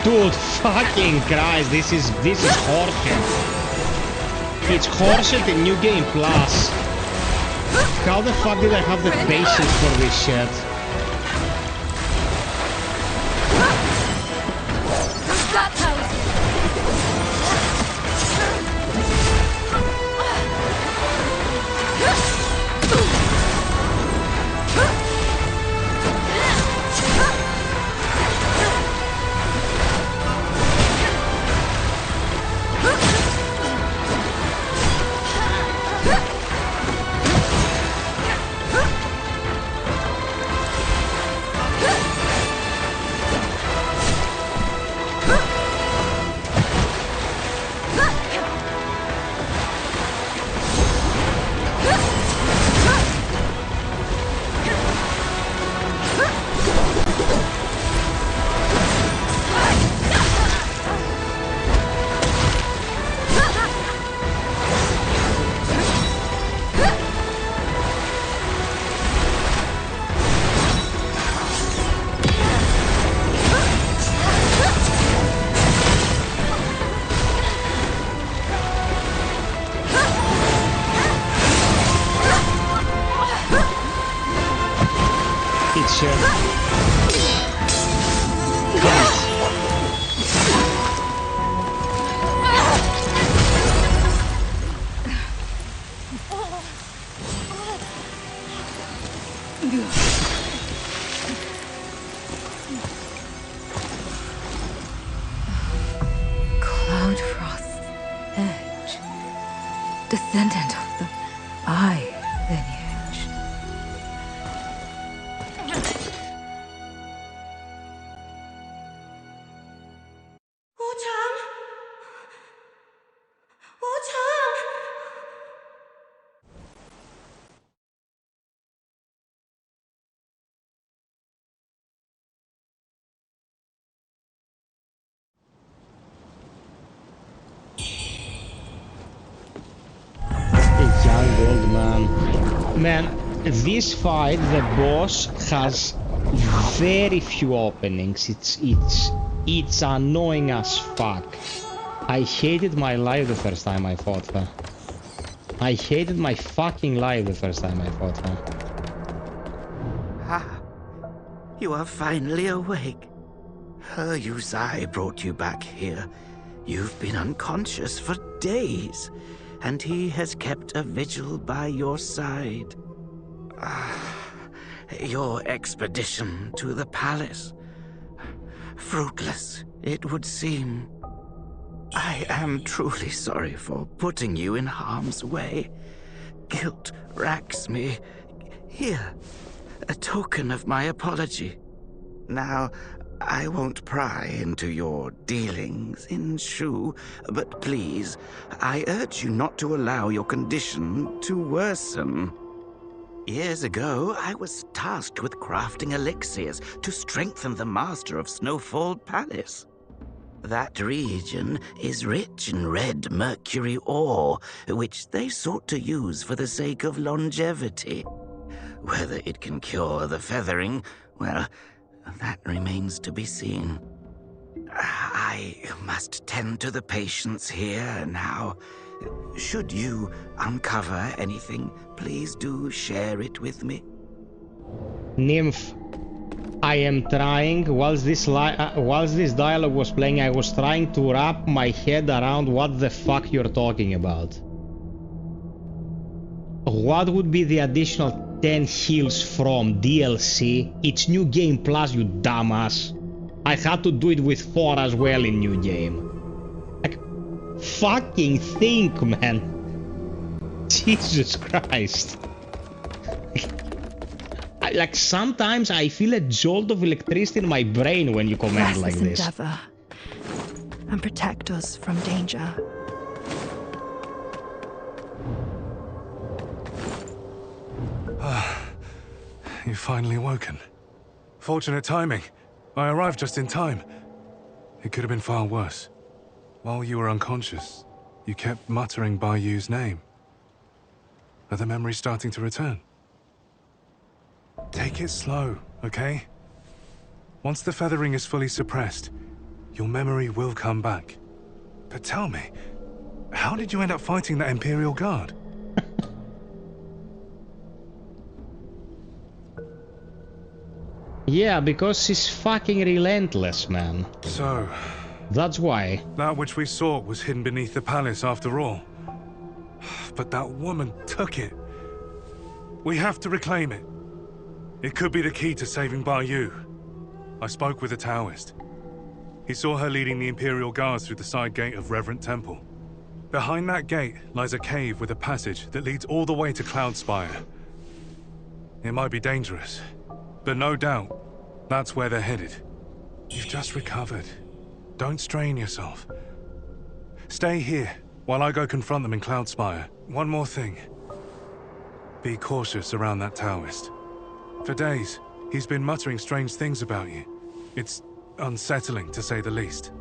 Dude, fucking Christ, this is horseshit. It's horseshit in New Game Plus. How the fuck did I have the patience for this shit? descendant of the Eye lineage. Wuchang! Wuchang! Young old man. Man, this fight, the boss has very few openings. It's annoying as fuck. I hated my life the first time I fought her. I hated my fucking life the first time I fought her. Ah, you are finally awake. Her Yuzai brought you back here. You've been unconscious for days, and he has kept a vigil by your side. Your expedition to the palace. Fruitless, it would seem. I am truly sorry for putting you in harm's way. Guilt racks me. Here, a token of my apology. Now, I won't pry into your dealings in Shu, but please, I urge you not to allow your condition to worsen. Years ago, I was tasked with crafting elixirs to strengthen the master of Snowfall Palace. That region is rich in red mercury ore, which they sought to use for the sake of longevity. Whether it can cure the feathering, well, that remains to be seen. I must tend to the patients here now. Should you uncover anything, please do share it with me. Nymph, I am trying, whilst this dialogue was playing, I was trying to wrap my head around what the fuck you're talking about. What would be the additional 10 heals from DLC? It's new game plus, you dumbass. I had to do it with 4 as well in new game. Like, fucking think, man. Jesus Christ. Like, sometimes I feel a jolt of electricity in my brain when you comment like this. Endeavor and protect us from danger. You've finally woken. Fortunate timing. I arrived just in time. It could have been far worse. While you were unconscious, you kept muttering Bayou's name. Are the memories starting to return? Take it slow, okay? Once the feathering is fully suppressed, your memory will come back. But tell me, how did you end up fighting that Imperial Guard? Yeah, because she's fucking relentless, man. So... that's why. That which we sought was hidden beneath the palace after all. But that woman took it. We have to reclaim it. It could be the key to saving Bayou. I spoke with a Taoist. He saw her leading the Imperial Guards through the side gate of Reverend Temple. Behind that gate lies a cave with a passage that leads all the way to Cloudspire. It might be dangerous, but no doubt, that's where they're headed. You've just recovered. Don't strain yourself. Stay here, while I go confront them in Cloudspire. One more thing. Be cautious around that Taoist. For days, he's been muttering strange things about you. It's unsettling, to say the least.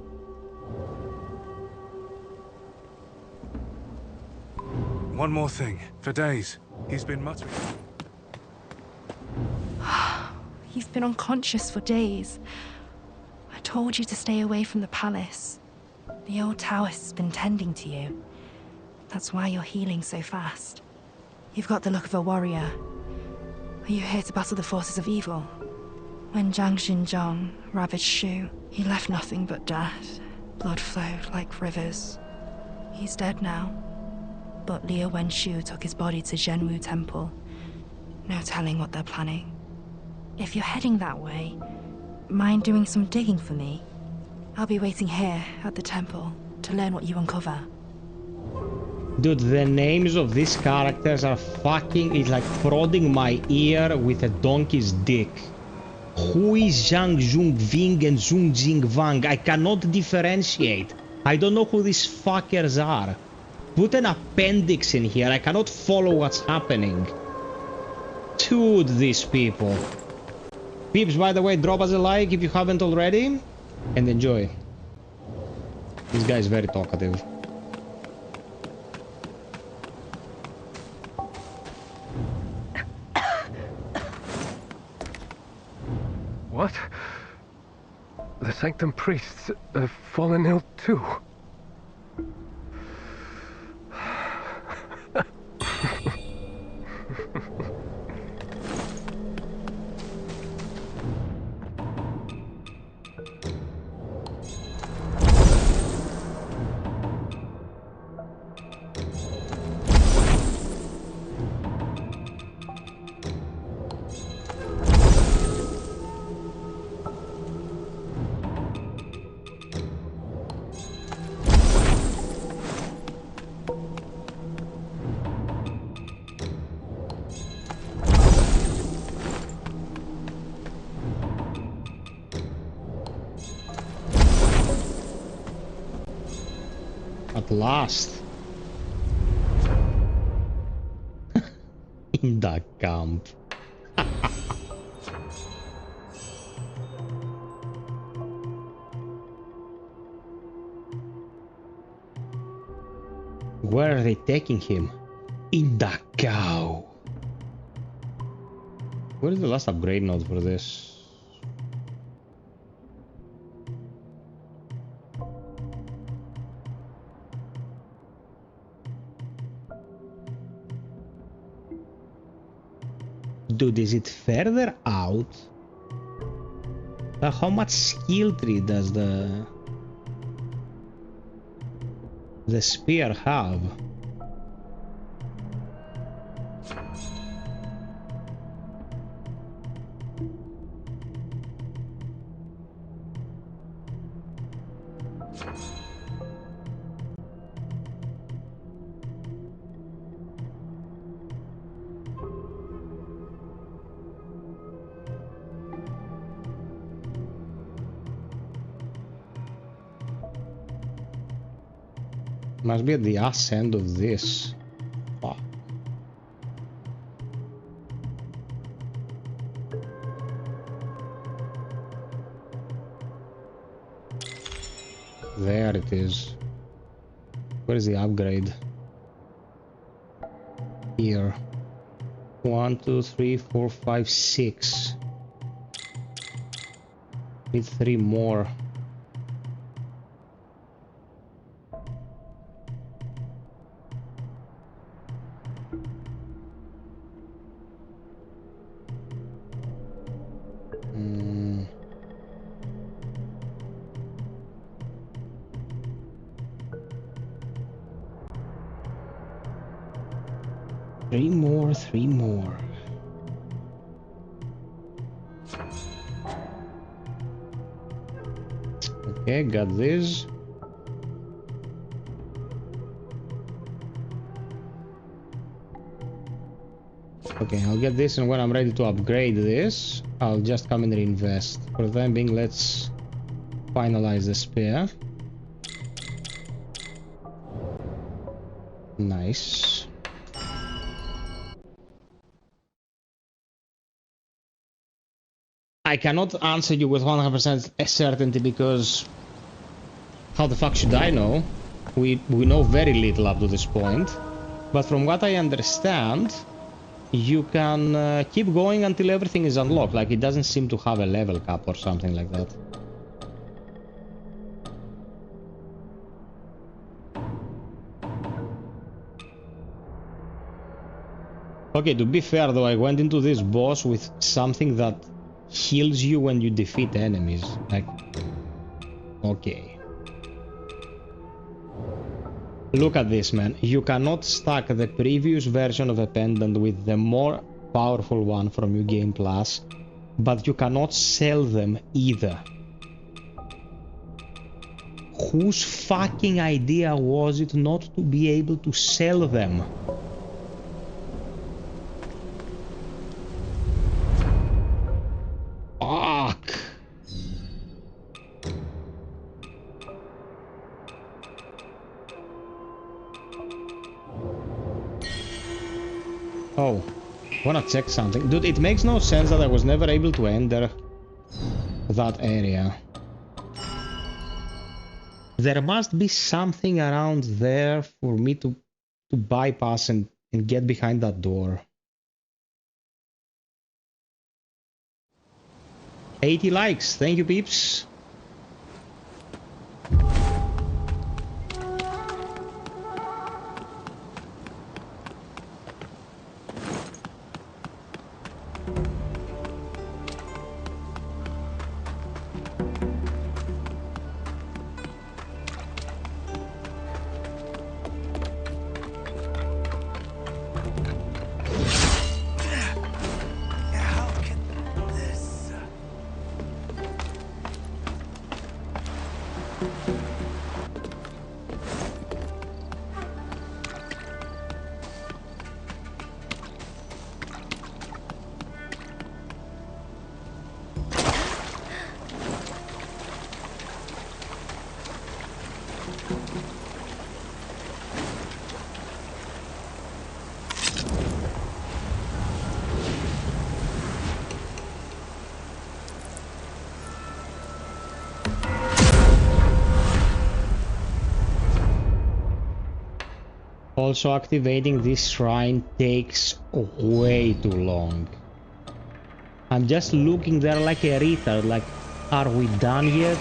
One more thing. For days, he's been muttering... You've been unconscious for days. I told you to stay away from the palace. The old Taoist's been tending to you. That's why you're healing so fast. You've got the look of a warrior. Are you here to battle the forces of evil? When Zhang Xinzhong ravaged Shu, he left nothing but death. Blood flowed like rivers. He's dead now. But Liu Wenshu took his body to Zhenwu Temple. No telling what they're planning. If you're heading that way, mind doing some digging for me? I'll be waiting here at the temple to learn what you uncover. Dude, the names of these characters are fucking... It's like prodding my ear with a donkey's dick. Who is Zhang Zhong Ving and Zhong Jing Wang? I cannot differentiate. I don't know who these fuckers are. Put an appendix in here. I cannot follow what's happening. Dude, these people. Peeps, by the way, drop us a like if you haven't already. And enjoy. This guy is very talkative. What? The Sanctum priests have fallen ill too. At last. In the camp. Where are they taking him? In the cow. Where is the last upgrade node for this? Dude, is it further out? How much skill tree does the spear have? Must be at the ass end of this. Fuck. There it is. Where is the upgrade? Here. 1, 2, 3, 4, 5, 6. Need 3 more. Three more. Okay, got this. Okay, I'll get this, and when I'm ready to upgrade this, I'll just come and reinvest. For the time being, let's finalize the spear. Nice. I cannot answer you with 100% certainty because how the fuck should I know? We know very little up to this point. But from what I understand, you can keep going until everything is unlocked. Like, it doesn't seem to have a level cap or something like that. Okay, to be fair though, I went into this boss with something that heals you when you defeat enemies. Like, okay. Look at this, man. You cannot stack the previous version of a pendant with the more powerful one from New Game Plus, but you cannot sell them either. Whose fucking idea was it not to be able to sell them? Fuck. Oh, wanna check something. Dude, it makes no sense that I was never able to enter that area. There must be something around there for me to bypass and get behind that door. 80 likes, thank you peeps. Also, activating this shrine takes way too long. I'm just looking there like a retard, like, are we done yet?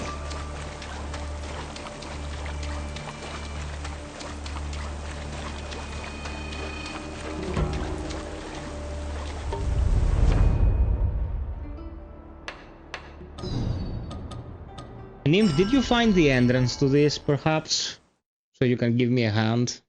Nymph, did you find the entrance to this, perhaps? So you can give me a hand?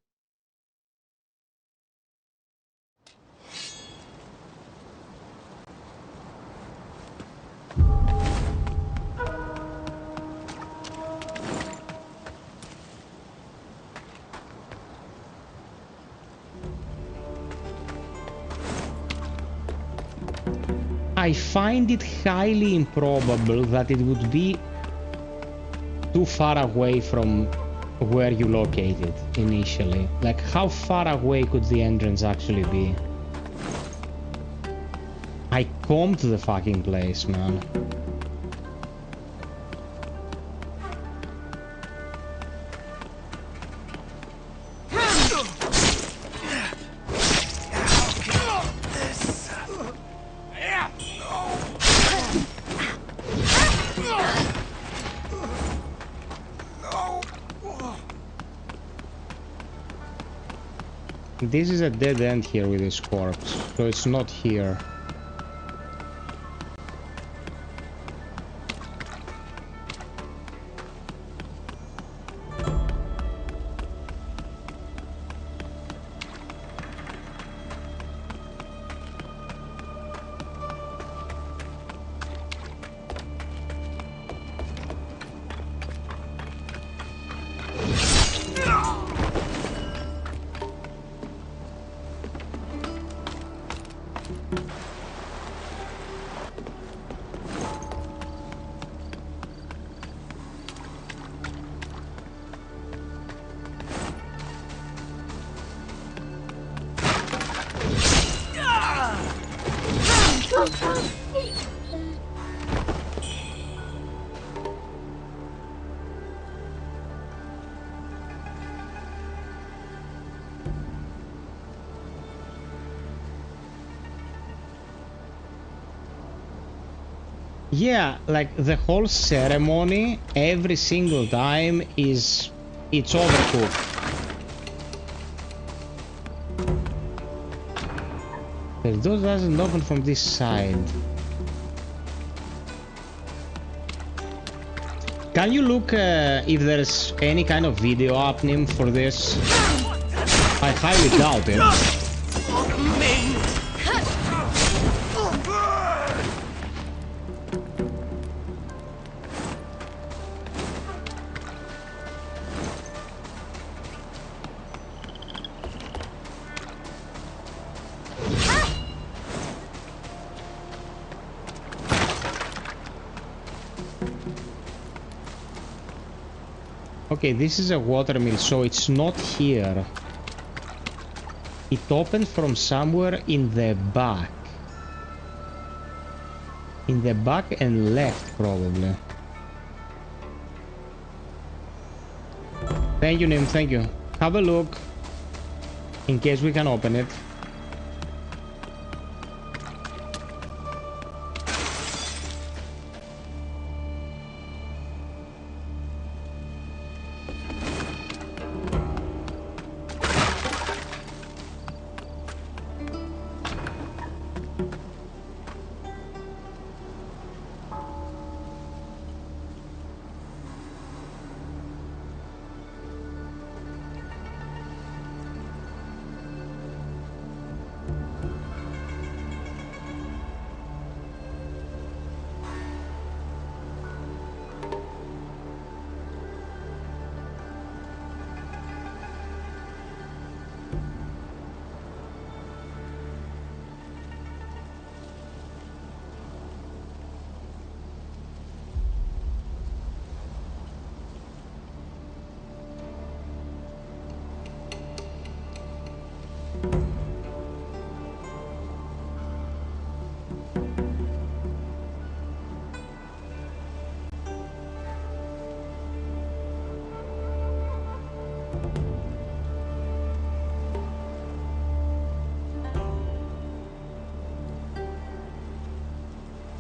I find it highly improbable that it would be too far away from where you located initially. Like, how far away could the entrance actually be? I combed the fucking place, man. This is a dead end here with this corpse, so it's not here. Yeah, like the whole ceremony, every single time it's overcooked. The door doesn't open from this side. Can you look if there's any kind of video up, Nymph, for this? I highly doubt it. Okay, this is a watermill, so it's not here. It opened from somewhere in the back. In the back and left, probably. Thank you, Nim, thank you. Have a look. In case we can open it.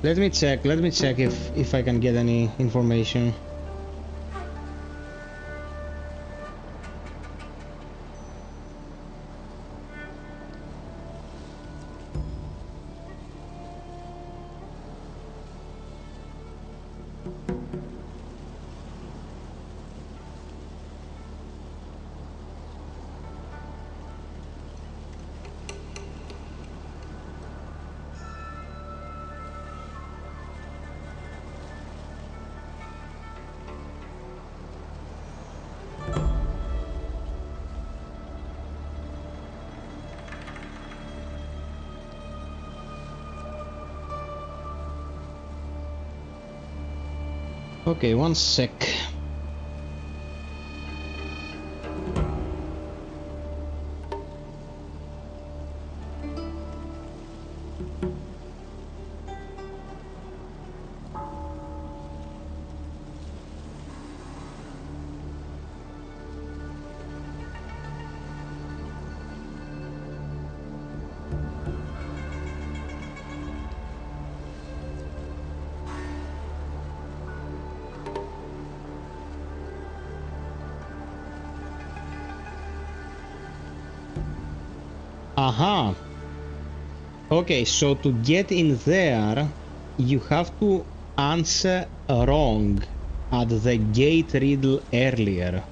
Let me check if I can get any information. Okay, one sec. Aha. Okay, so to get in there, you have to answer wrong at the gate riddle earlier.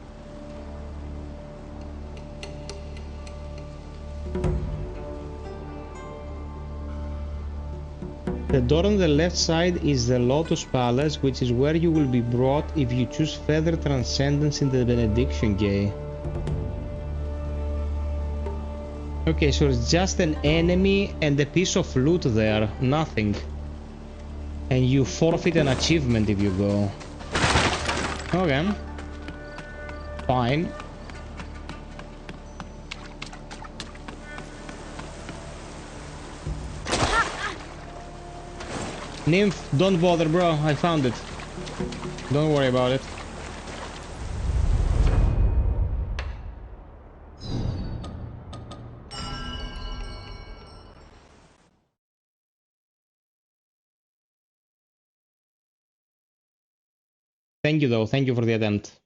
The door on the left side is the Lotus Palace, which is where you will be brought if you choose further transcendence in the Benediction Gate. Okay, so it's just an enemy and a piece of loot there, nothing. And you forfeit an achievement if you go. Okay. Fine. Nymph, don't bother, bro. I found it. Don't worry about it. Thank you, though. Thank you for the attempt.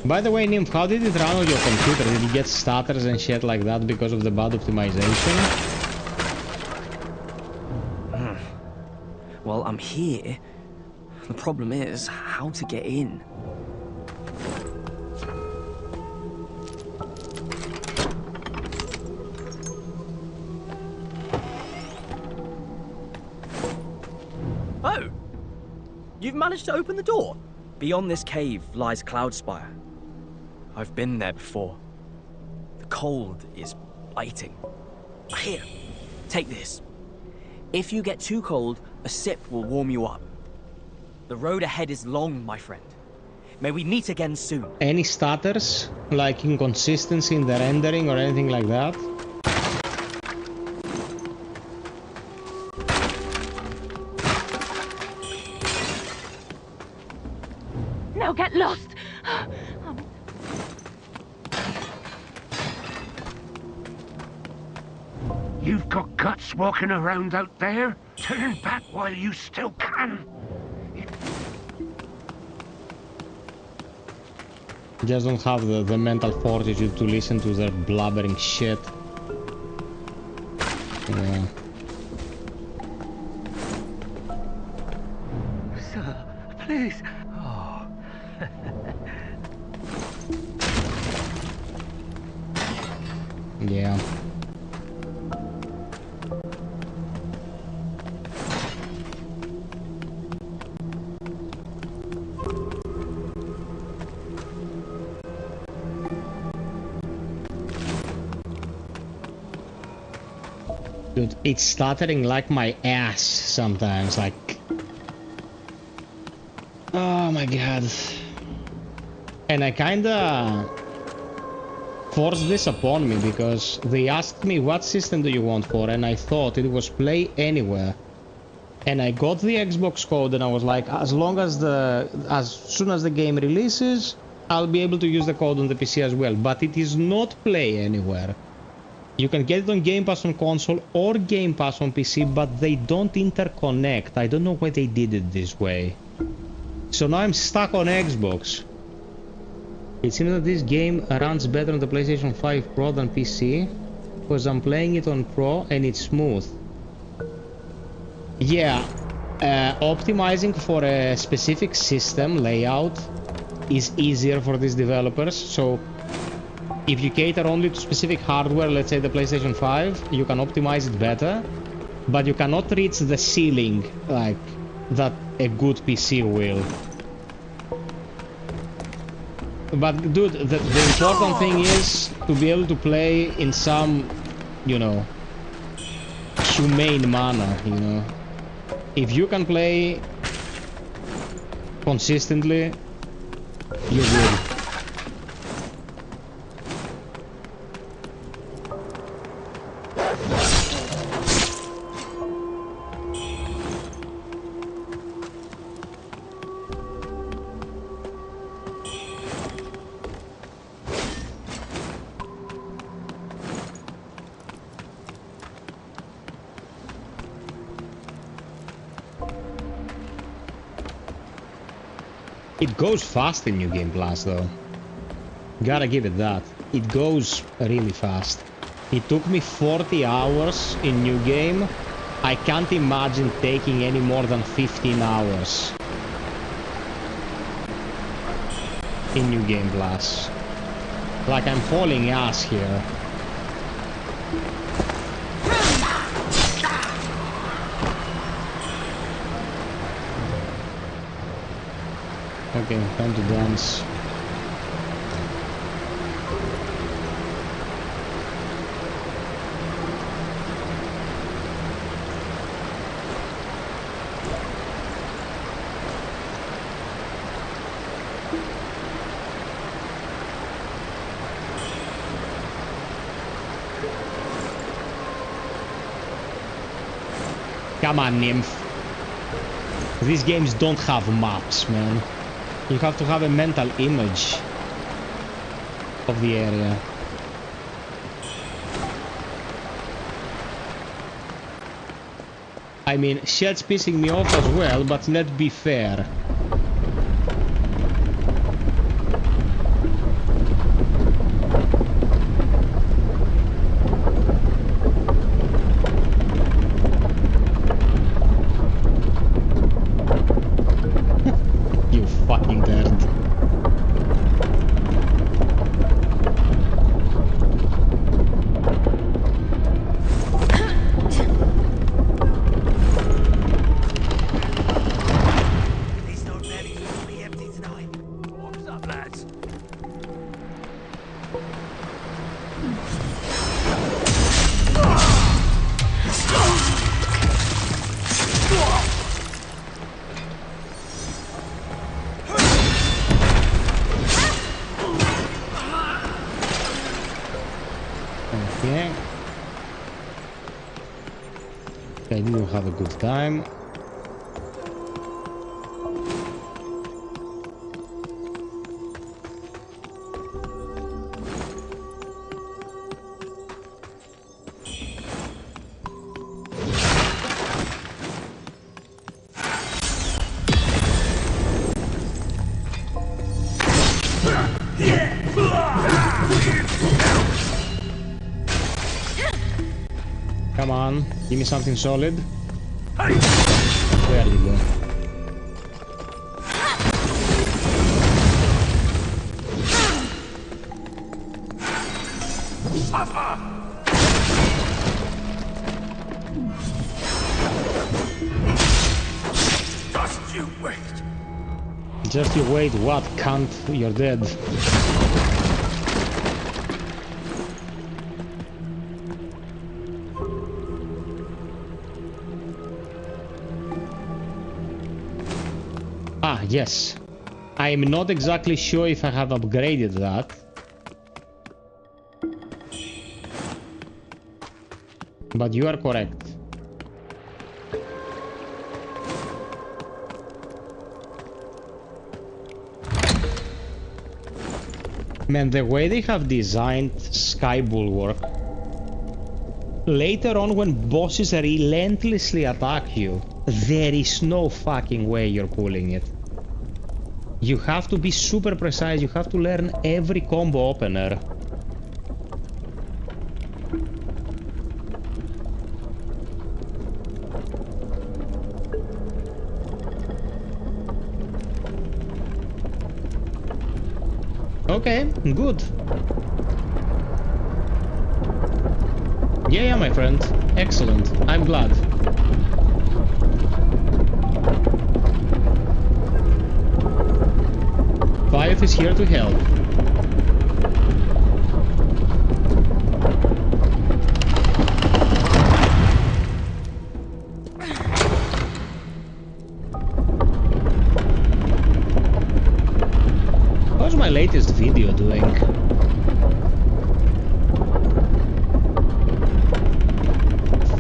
By the way, Nymph, how did it run on your computer? Did you get stutters and shit like that because of the bad optimization? Well, I'm here. The problem is how to get in. You've managed to open the door? Beyond this cave lies Cloudspire. I've been there before. The cold is biting. Here, take this. If you get too cold, a sip will warm you up. The road ahead is long, my friend. May we meet again soon. Any stutters? Like inconsistency in the rendering or anything like that? No, get lost! You've got guts walking around out there? Turn back while you still can. Just don't have the mental fortitude to listen to their blubbering shit. Yeah. Sir, please. Oh. Yeah. Dude, it's stuttering like my ass sometimes, like... Oh my god. And I kinda... forced this upon me because they asked me what system do you want for, and I thought it was Play Anywhere. And I got the Xbox code and I was like, as soon as the game releases, I'll be able to use the code on the PC as well. But it is not Play Anywhere. You can get it on Game Pass on console or Game Pass on PC, but they don't interconnect. I don't know why they did it this way. So now I'm stuck on Xbox. It seems that this game runs better on the PlayStation 5 Pro than PC, because I'm playing it on Pro and it's smooth. Yeah, optimizing for a specific system layout is easier for these developers. So if you cater only to specific hardware, let's say the PlayStation 5, you can optimize it better, but you cannot reach the ceiling like that a good PC will. But dude, the important thing is to be able to play in some, you know, humane manner, you know. If you can play consistently, you will. It goes fast in New Game Plus though. Gotta give it that. It goes really fast. It took me 40 hours in New Game. I can't imagine taking any more than 15 hours in New Game Plus. Like I'm falling ass here. Okay, time to dance. Come on, Nymph. These games don't have maps, man. You have to have a mental image of the area. I mean, shit's pissing me off as well, but let's be fair. Yeah. I didn't have a good time. Come on, give me something solid. There you go. Just you wait. Just you wait, what, cunt? You're dead. Ah, yes. I'm not exactly sure if I have upgraded that. But you are correct. Man, the way they have designed Sky Bulwark, later on when bosses relentlessly attack you, there is no fucking way you're pulling it. You have to be super precise, you have to learn every combo opener. Okay, good. Yeah, my friend. Excellent. I'm glad. FiOth is here to help. How's my latest video doing?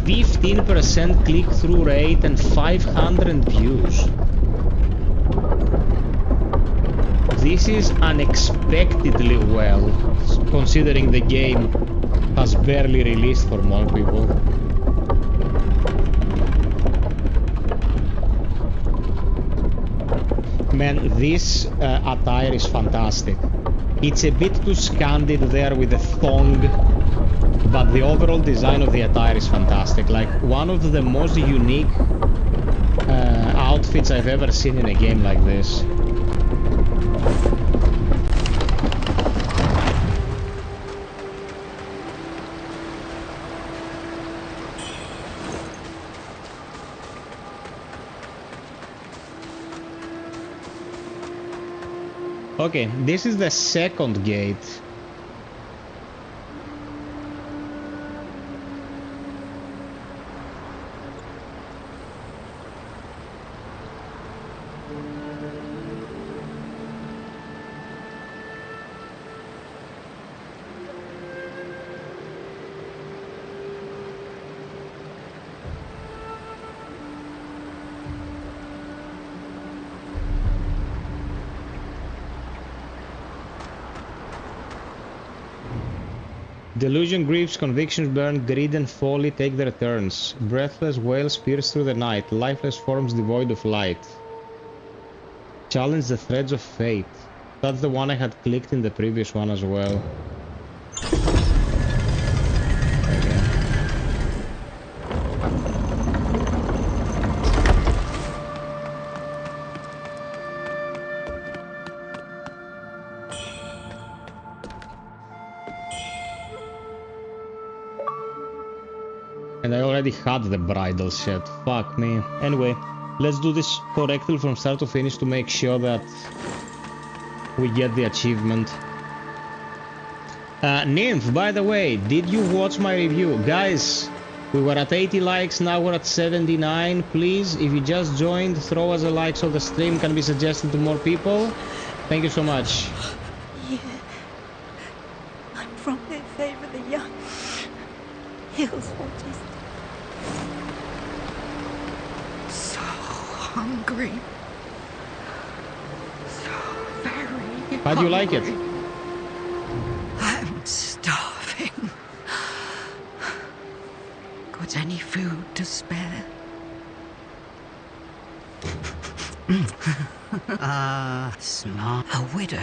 %15% click-through rate and 500 views. This is unexpectedly well, considering the game has barely released for more people. Man, this attire is fantastic. It's a bit too scandid there with the thong, but the overall design of the attire is fantastic. Like, one of the most unique outfits I've ever seen in a game like this. Okay, this is the second gate. Delusion, griefs, convictions burn, greed and folly take their turns. Breathless wails pierce through the night, lifeless forms devoid of light. Challenge the threads of fate. That's the one I had clicked in the previous one as well. And I already had the bridal set. Fuck me. Anyway, let's do this correctly from start to finish to make sure that we get the achievement. Nymph, by the way, did you watch my review? Guys, we were at 80 likes, now we're at 79. Please, if you just joined, throw us a like so the stream can be suggested to more people. Thank you so much. Yeah. I'm from their favor the young. feels just so hungry. So very How do you like it? I'm starving. Got any food to spare? Smart. A widow.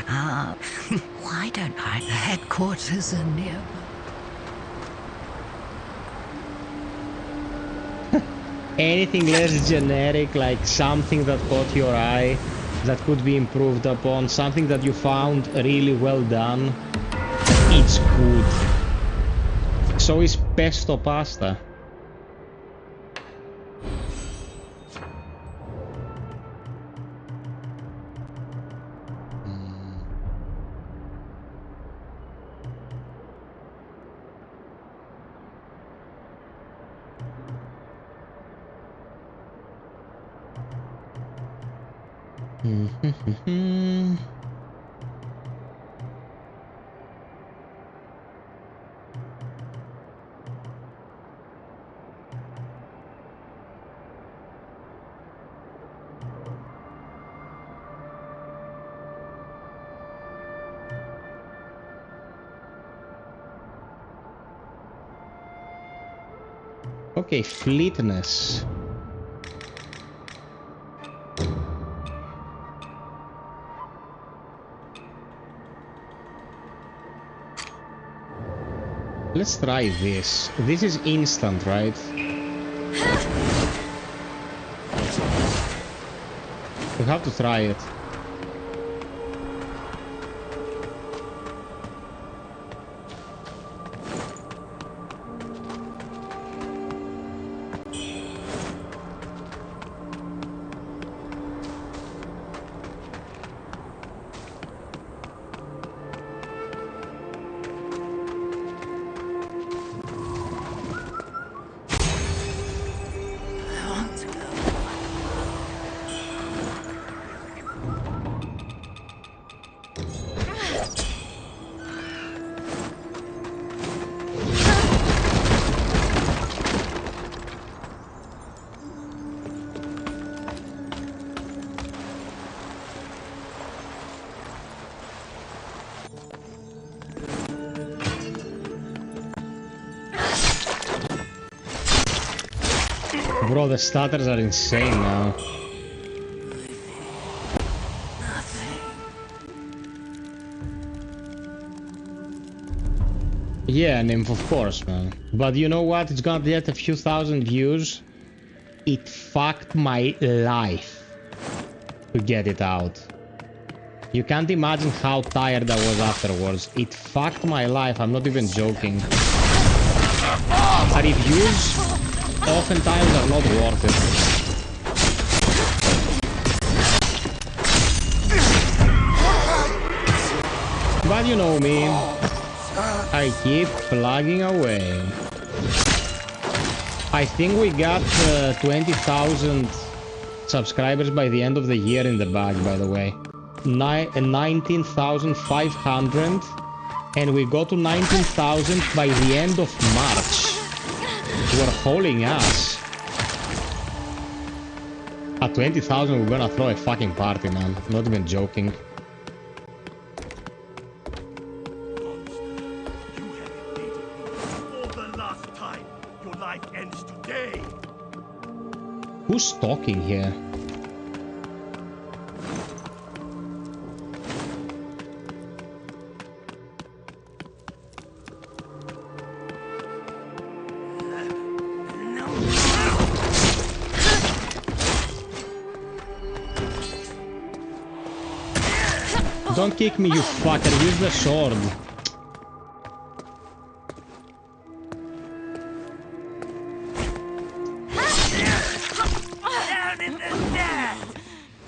Why don't I? The headquarters are near. Anything less generic, like something that caught your eye, that could be improved upon, something that you found really well done, it's good. So is pesto pasta. Okay, fleetness. Let's try this. This is instant, right? We have to try it. Bro, the stutters are insane now. Yeah, Nymph, of course, man. But you know what? It's gonna get a few thousand views. It fucked my life to get it out. You can't imagine how tired I was afterwards. It fucked my life, I'm not even joking. Reviews oftentimes are not worth it. But you know me, I keep plugging away. I think we got 20,000 subscribers by the end of the year in the bag, by the way. 19,500, and we got to 19,000 by the end of March. We're hauling ass. At 20,000 we're gonna throw a fucking party, man. Not even joking. Who's talking here? Don't kick me, you fucker. Use the sword.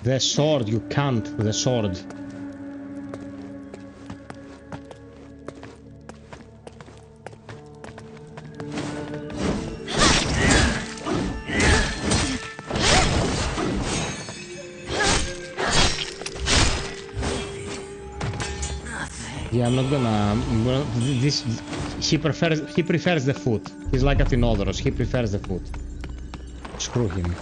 The sword, you can't. The sword. Yeah, I'm not gonna this. He prefers the food. He's like a Tinodoros. He prefers the food. Screw him.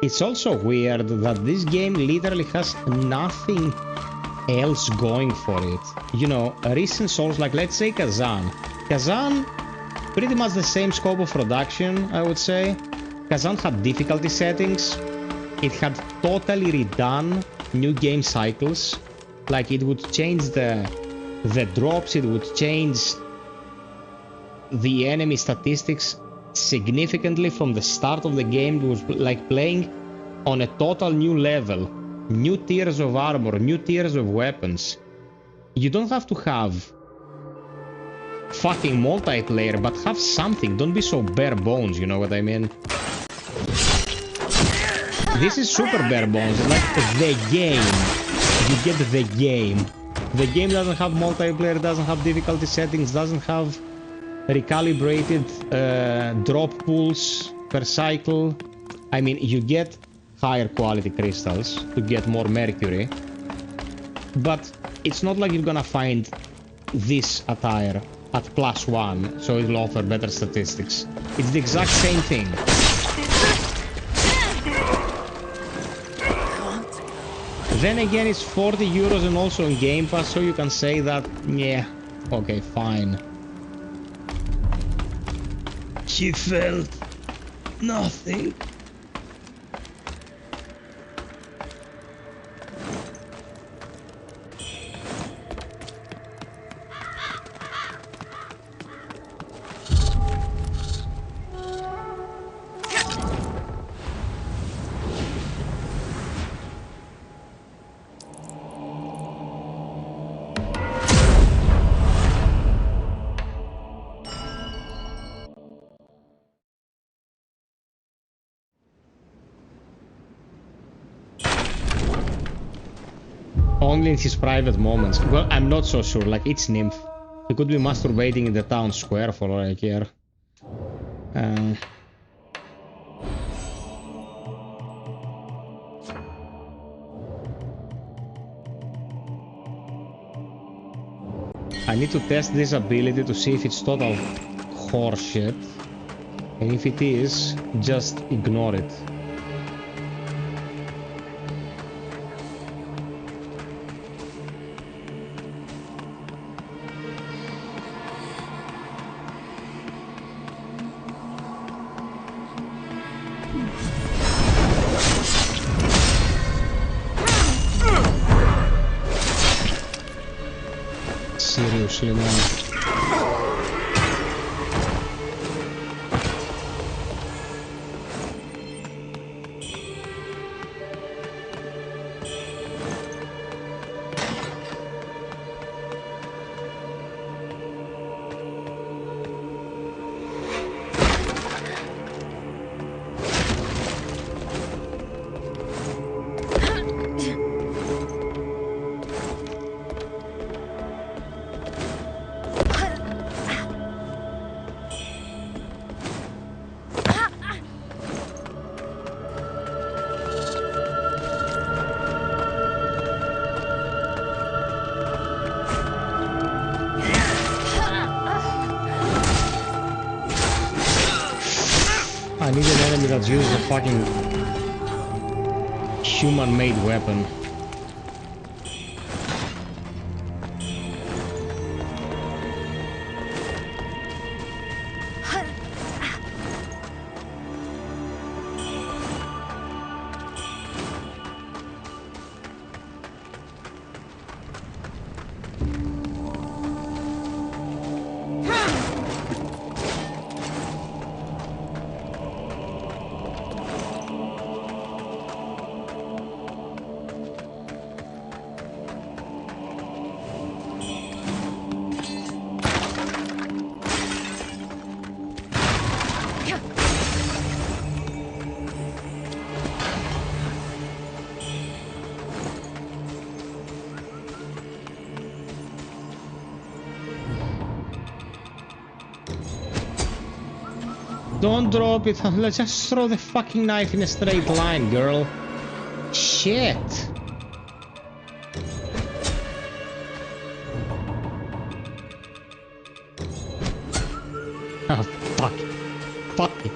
It's also weird that this game literally has nothing else going for it. You know, recent Souls, like let's say Kazan. Kazan, pretty much the same scope of production, I would say. Kazan had difficulty settings. It had totally redone new game cycles. Like it would change the drops, it would change the enemy statistics significantly from the start of the game. It was like playing on a total new level, new tiers of armor, new tiers of weapons. You don't have to have fucking multiplayer, but have something. Don't be so bare bones, you know what I mean? This is super bare bones, like the game. You get the game. The game doesn't have multiplayer, doesn't have difficulty settings, doesn't have recalibrated drop pools per cycle. I mean, you get higher quality crystals to get more mercury, but it's not like you're gonna find this attire at +1, so it'll offer better statistics. It's the exact same thing. Then again, it's 40 euros and also in Game Pass, so you can say that, yeah, okay, fine. She felt nothing. Only in his private moments. Well, I'm not so sure. Like, it's Nymph. He could be masturbating in the town square for all I care. I need to test this ability to see if it's total horseshit. And if it is, just ignore it. Seriously, man. I need an enemy that uses a fucking human-made weapon. Don't drop it. Let's just throw the fucking knife in a straight line, girl. Shit. Oh, fuck it. Fuck it.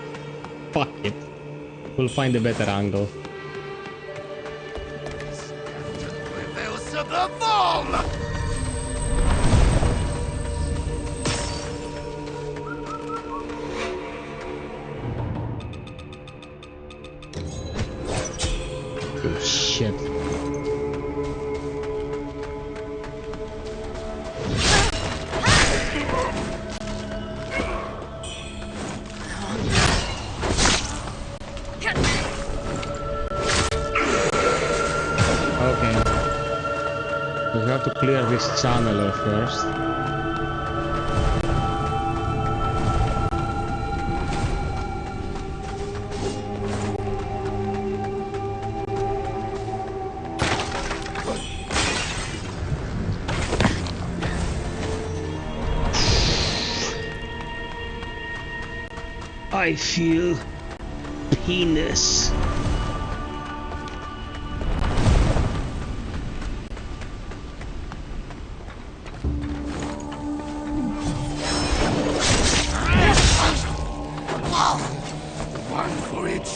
Fuck it. We'll find a better angle. Oh, shit. We have to clear this channeler first. I feel penis.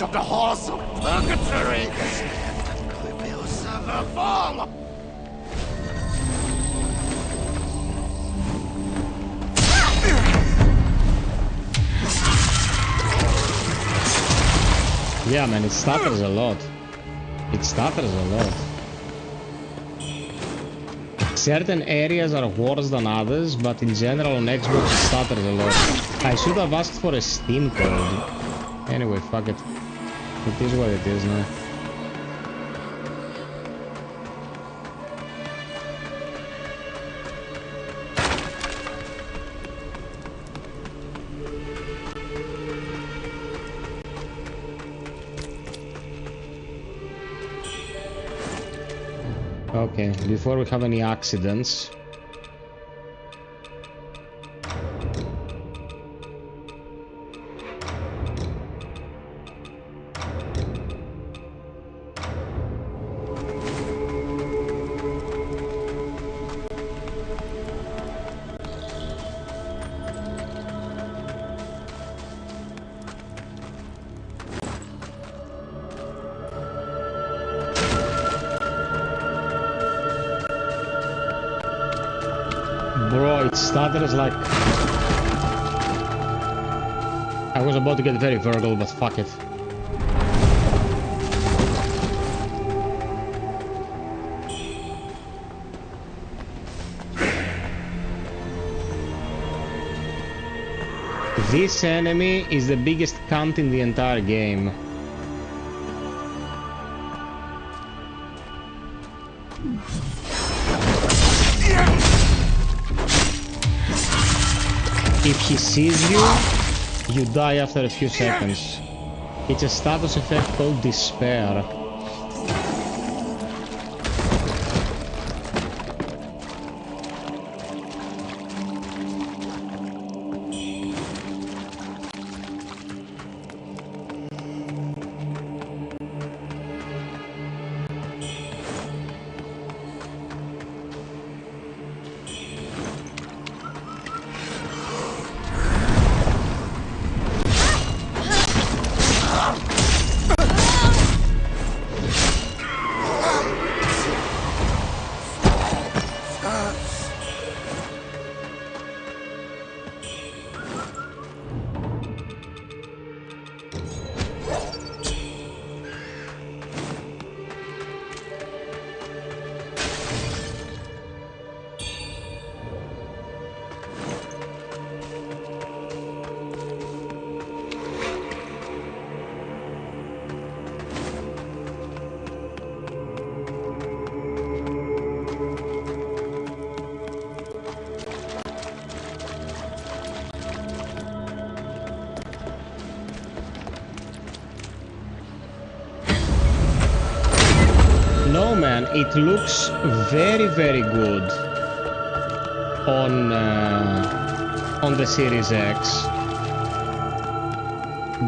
Of the halls of purgatory, we will serve a fall. Yeah, man, it stutters a lot. It stutters a lot. Certain areas are worse than others, but in general on Xbox it stutters a lot. I should have asked for a Steam code. Anyway, fuck it. It is what it is now. Okay, before we have any accidents. Bro, it stutters like... I was about to get very verbal, but fuck it. This enemy is the biggest cunt in the entire game. If he sees you, you die after a few seconds. It's a status effect called Despair. No man, it looks very good on the Series X.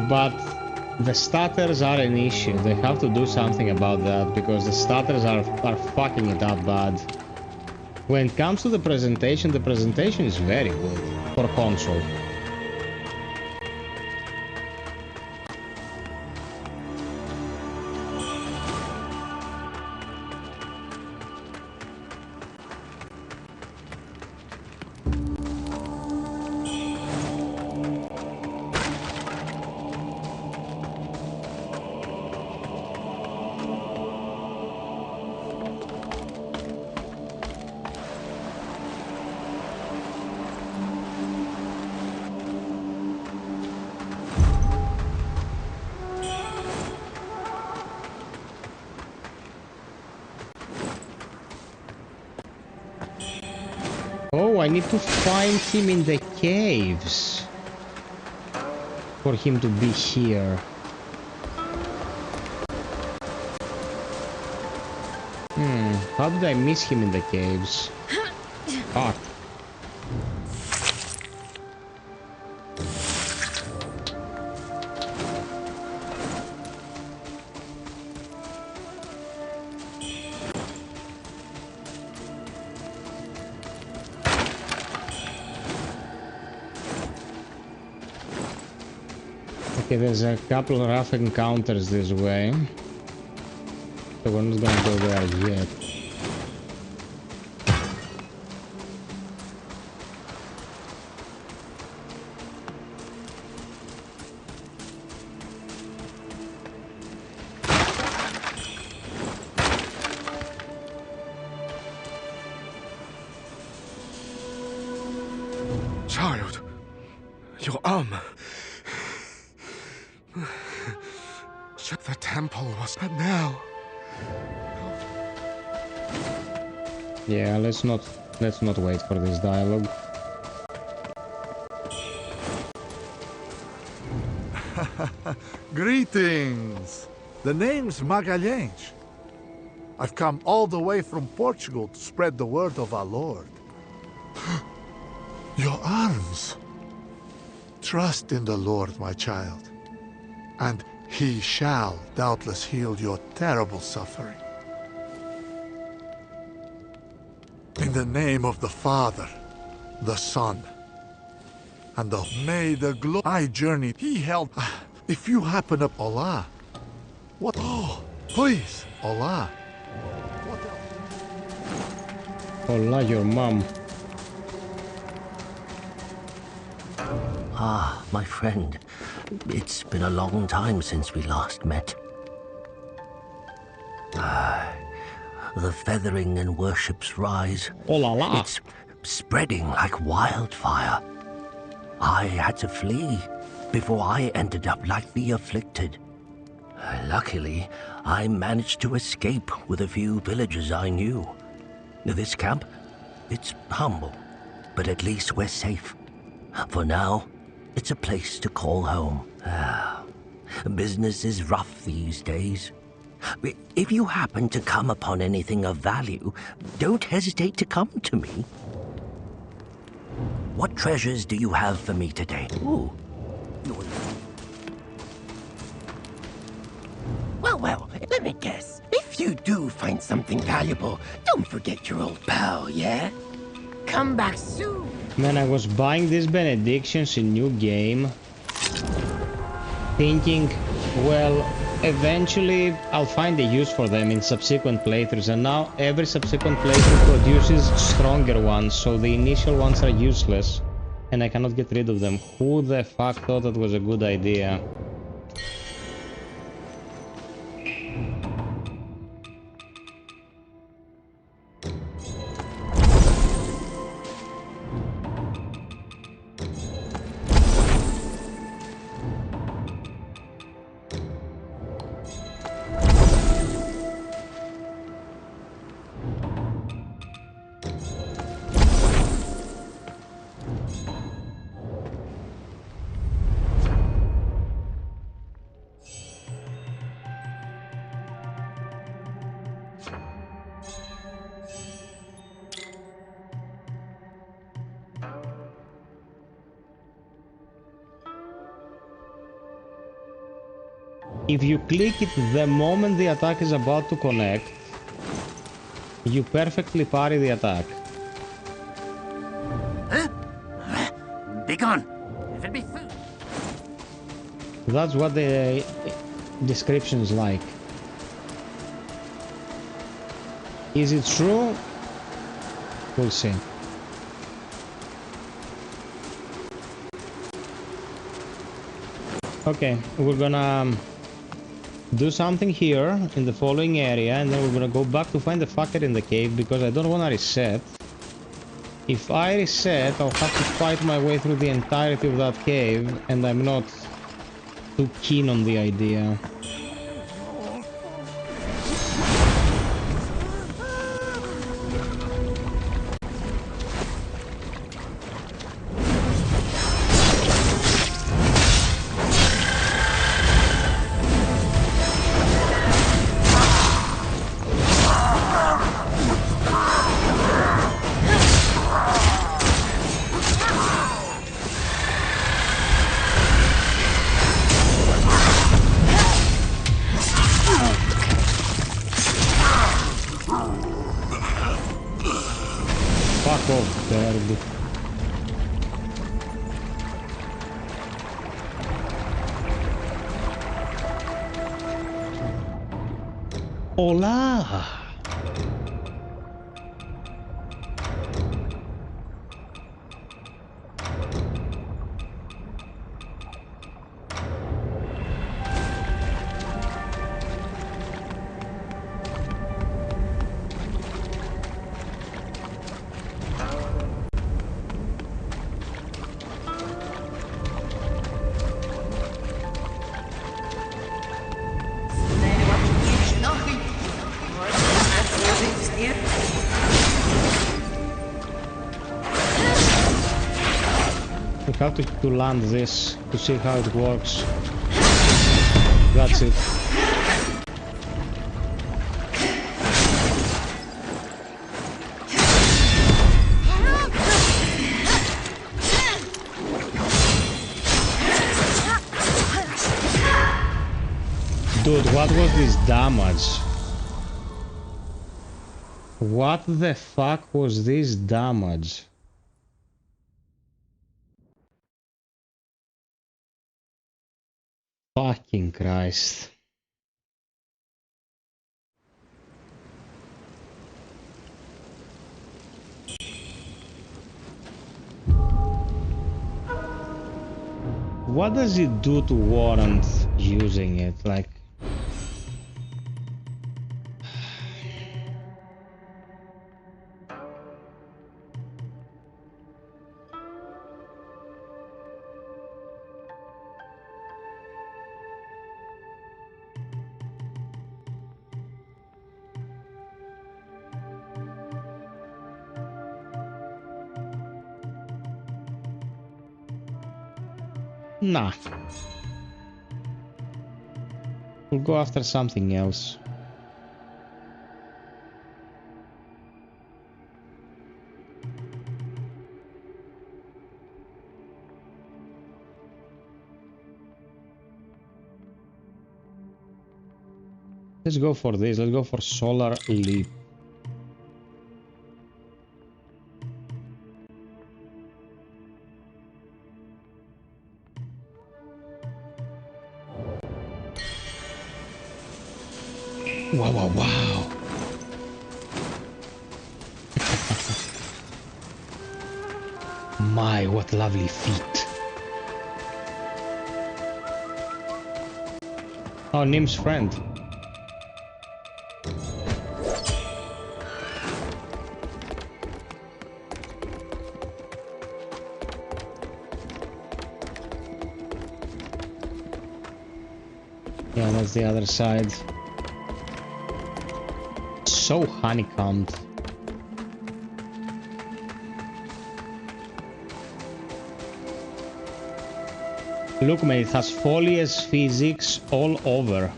But the stutters are an issue. They have to do something about that because the stutters are fucking it up bad. When it comes to the presentation is very good for console. Oh, I need to find him in the caves for him to be here. How did I miss him in the caves? Fuck. Okay, there's a couple of rough encounters this way, so we're not gonna go there yet. Child, your arm. The temple was not now. Yeah, let's not wait for this dialogue. Greetings. The name's Magalhães. I've come all the way from Portugal to spread the word of our Lord. Your arms. Trust in the Lord, my child, and He shall doubtless heal your terrible suffering. In the name of the Father, the Son, and the may the glory I journeyed, He held. If you happen up Allah, what? Oh, please, Allah. What else? Allah, your mom. Ah, my friend. It's been a long time since we last met. The feathering and worships rise. Oh la la. It's spreading like wildfire. I had to flee before I ended up like the afflicted. Luckily, I managed to escape with a few villagers I knew. This camp, it's humble, but at least we're safe. For now, it's a place to call home. Business is rough these days. If you happen to come upon anything of value, don't hesitate to come to me. What treasures do you have for me today? Ooh. Well, let me guess. If you do find something valuable, don't forget your old pal, yeah? Come back soon. Man, I was buying these benedictions in new game, thinking, well, eventually I'll find a use for them in subsequent playthroughs, and now every subsequent playthrough produces stronger ones, so the initial ones are useless, and I cannot get rid of them. Who the fuck thought that was a good idea? If you click it the moment the attack is about to connect, you perfectly parry the attack. Huh? Be gone. If it be food. That's what the description is like. Is it true? We'll see. Okay, we're gonna do something here in the following area, and then we're gonna go back to find the fucker in the cave because I don't wanna reset. If I reset, I'll have to fight my way through the entirety of that cave, and I'm not too keen on the idea. Hola! We have to land this to see how it works. That's it. Dude, what was this damage? What the fuck was this damage? Fucking Christ. What does it do to warrant using it? Like... Nah. We'll go after something else. Let's go for this. Let's go for Solar Leap. Wow, wow, wow. My, what lovely feet. Oh, Nim's friend. Yeah, that's the other side. So honeycombed. Look, mate, it has foliage physics all over.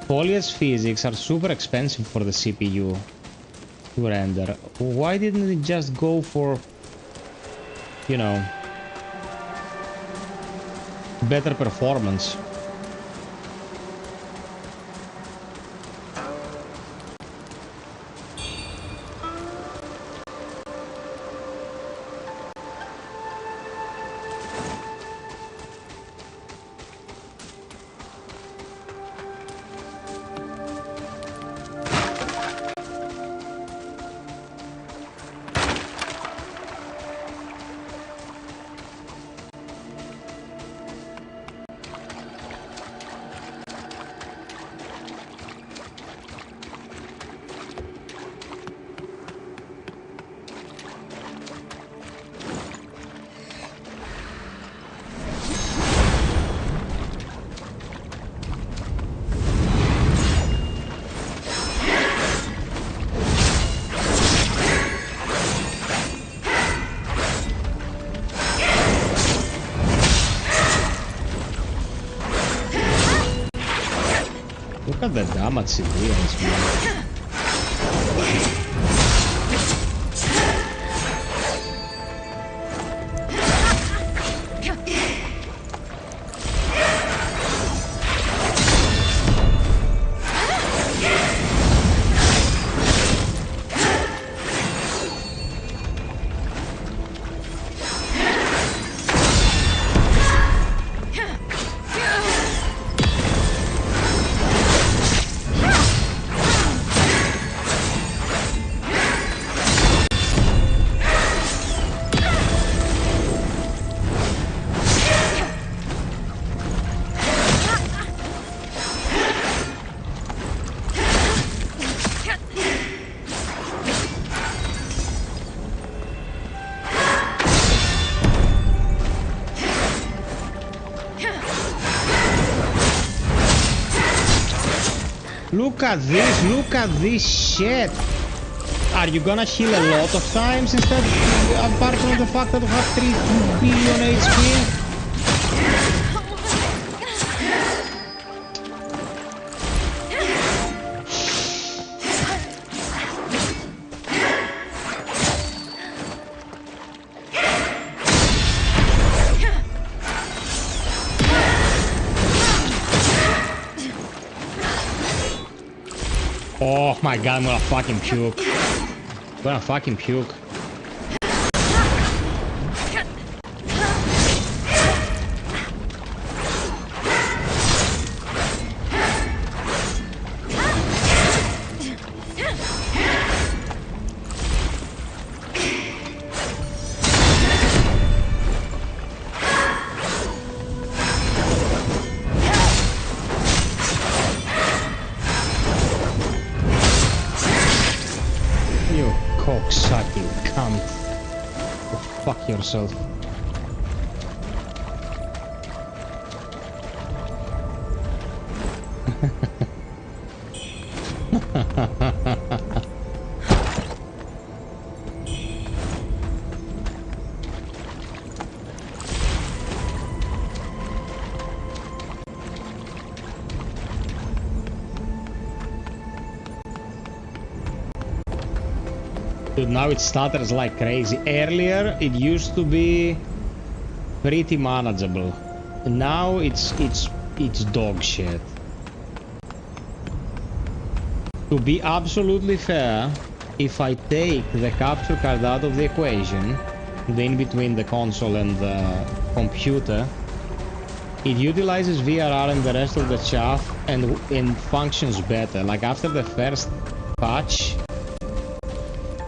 Foliage physics are super expensive for the CPU to render. Why didn't it just go for, you know, better performance. Look at the damage it deals, man. Look at this shit. Are you gonna heal a lot of times instead, apart from the fact that you have 3 billion HP? Oh my god, I'm gonna fucking puke. I'm gonna fucking puke. Yourself. Dude, now it stutters like crazy. Earlier, it used to be pretty manageable. Now it's dog shit. To be absolutely fair, if I take the capture card out of the equation, the in between the console and the computer, it utilizes VRR and the rest of the chaff and functions better. Like after the first patch,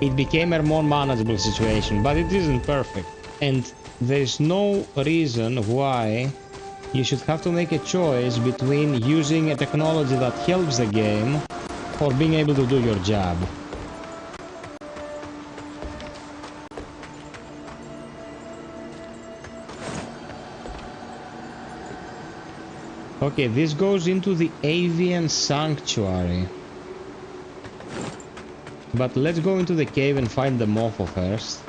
it became a more manageable situation, but it isn't perfect. And there's no reason why you should have to make a choice between using a technology that helps the game or being able to do your job. Okay, this goes into the avian sanctuary. But let's go into the cave and find the mofo first.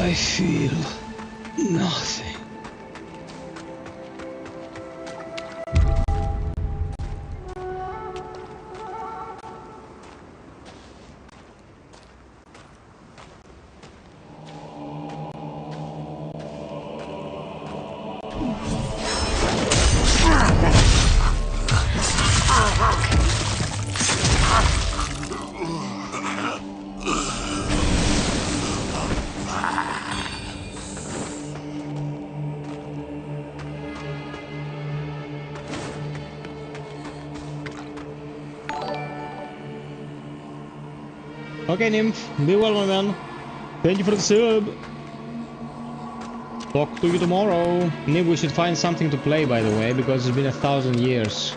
I feel nothing. Okay, Nymph, be well, my man. Thank you for the sub. Talk to you tomorrow. Maybe we should find something to play, by the way, because it's been 1,000 years.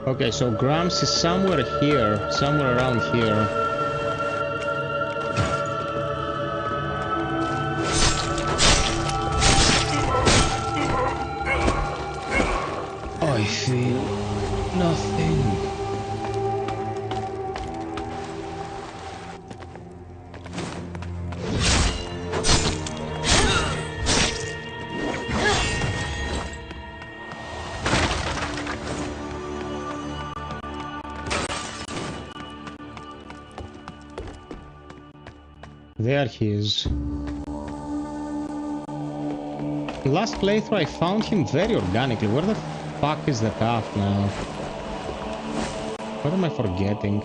Okay, so Grams is somewhere here, somewhere around here. I feel nothing. There he is. Last playthrough I found him very organically. Where the fuck is the path now? What am I forgetting?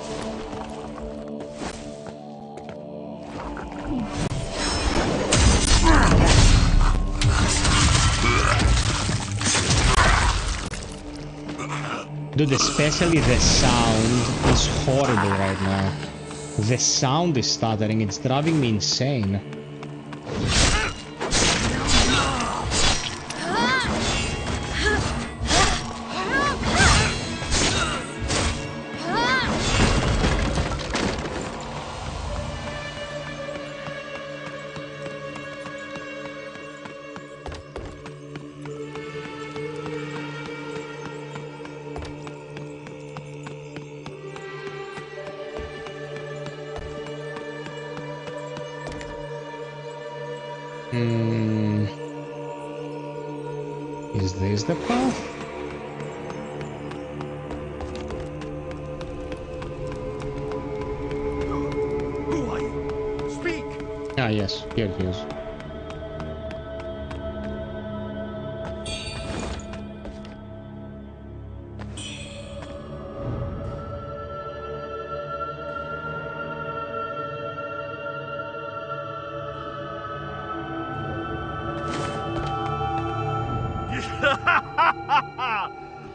Dude, especially the sound is horrible right now. The sound is stuttering, it's driving me insane. Is this the path? Who are you? Speak! Ah, yes, here he is.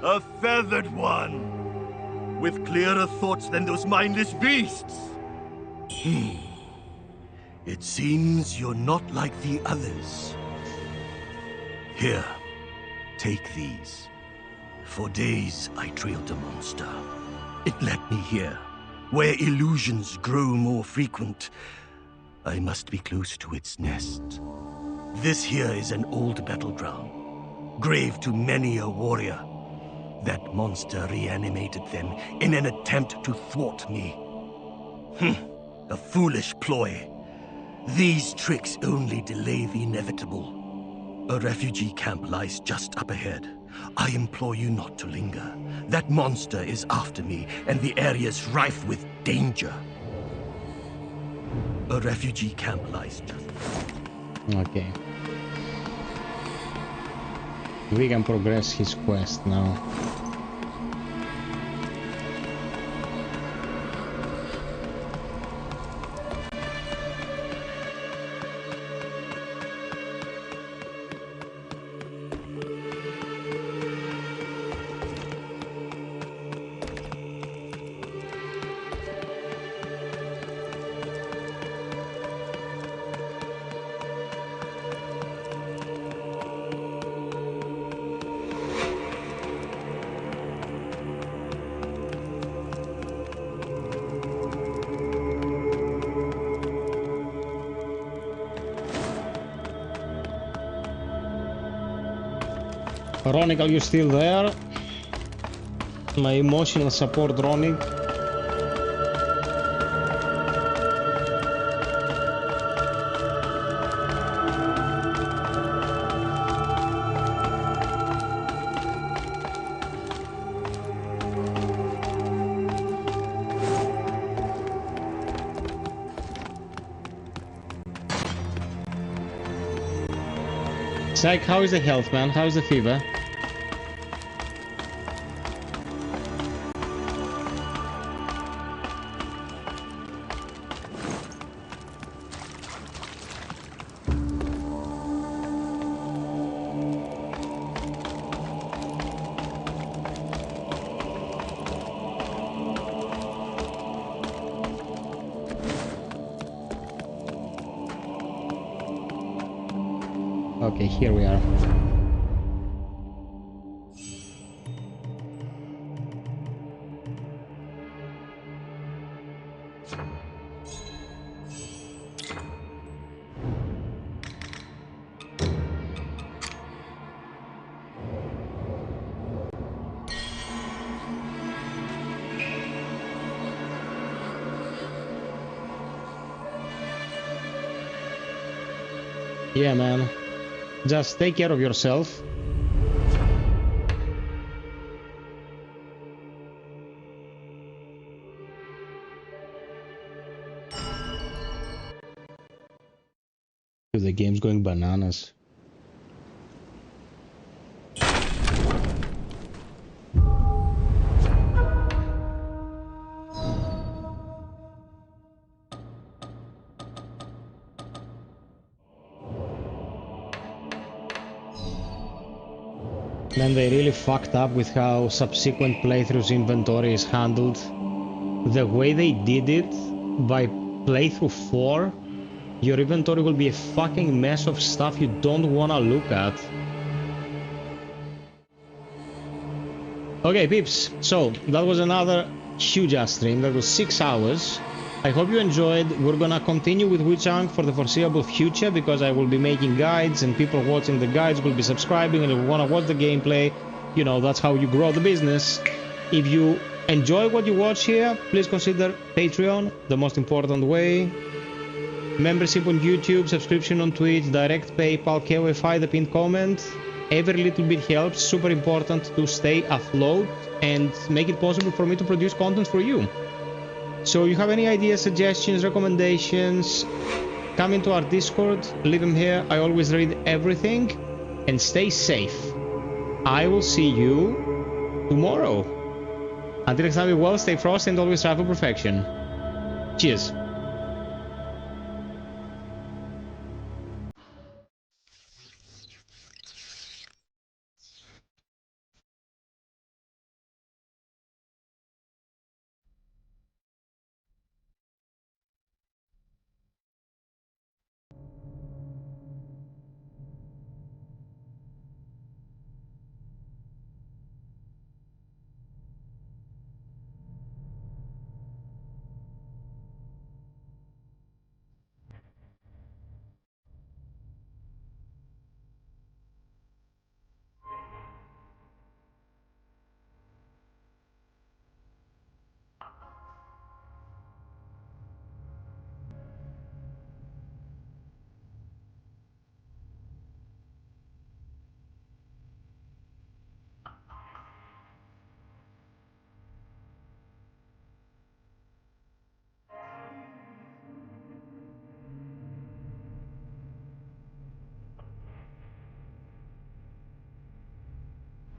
A feathered one! With clearer thoughts than those mindless beasts! It seems you're not like the others. Here, take these. For days I trailed a monster. It led me here, where illusions grow more frequent. I must be close to its nest. This here is an old battleground, grave to many a warrior. That monster reanimated them in an attempt to thwart me. A foolish ploy. These tricks only delay the inevitable. A refugee camp lies just up ahead. I implore you not to linger. That monster is after me, and the area's rife with danger. A refugee camp lies just... Okay. We can progress his quest now. Ronick, are you still there? My emotional support, Ronick. Psych, how is the health, man? How is the fever? Okay, here we are. Yeah, man. Just take care of yourself. Dude, the game's going bananas. Man, they really fucked up with how subsequent playthroughs inventory is handled. The way they did it, by playthrough 4, your inventory will be a fucking mess of stuff you don't wanna look at. Okay, peeps, so that was another huge ass stream. That was 6 hours. I hope you enjoyed. We're gonna continue with Wuchang for the foreseeable future because I will be making guides and people watching the guides will be subscribing, and if you wanna watch the gameplay, you know, that's how you grow the business. If you enjoy what you watch here, please consider Patreon, the most important way. Membership on YouTube, subscription on Twitch, direct PayPal, KOFI, the pinned comment. Every little bit helps, super important to stay afloat and make it possible for me to produce content for you. So you have any ideas, suggestions, recommendations, come into our Discord, leave them here. I always read everything, and stay safe. I will see you tomorrow. Until next time, be well, stay frosty, and always strive for perfection. Cheers.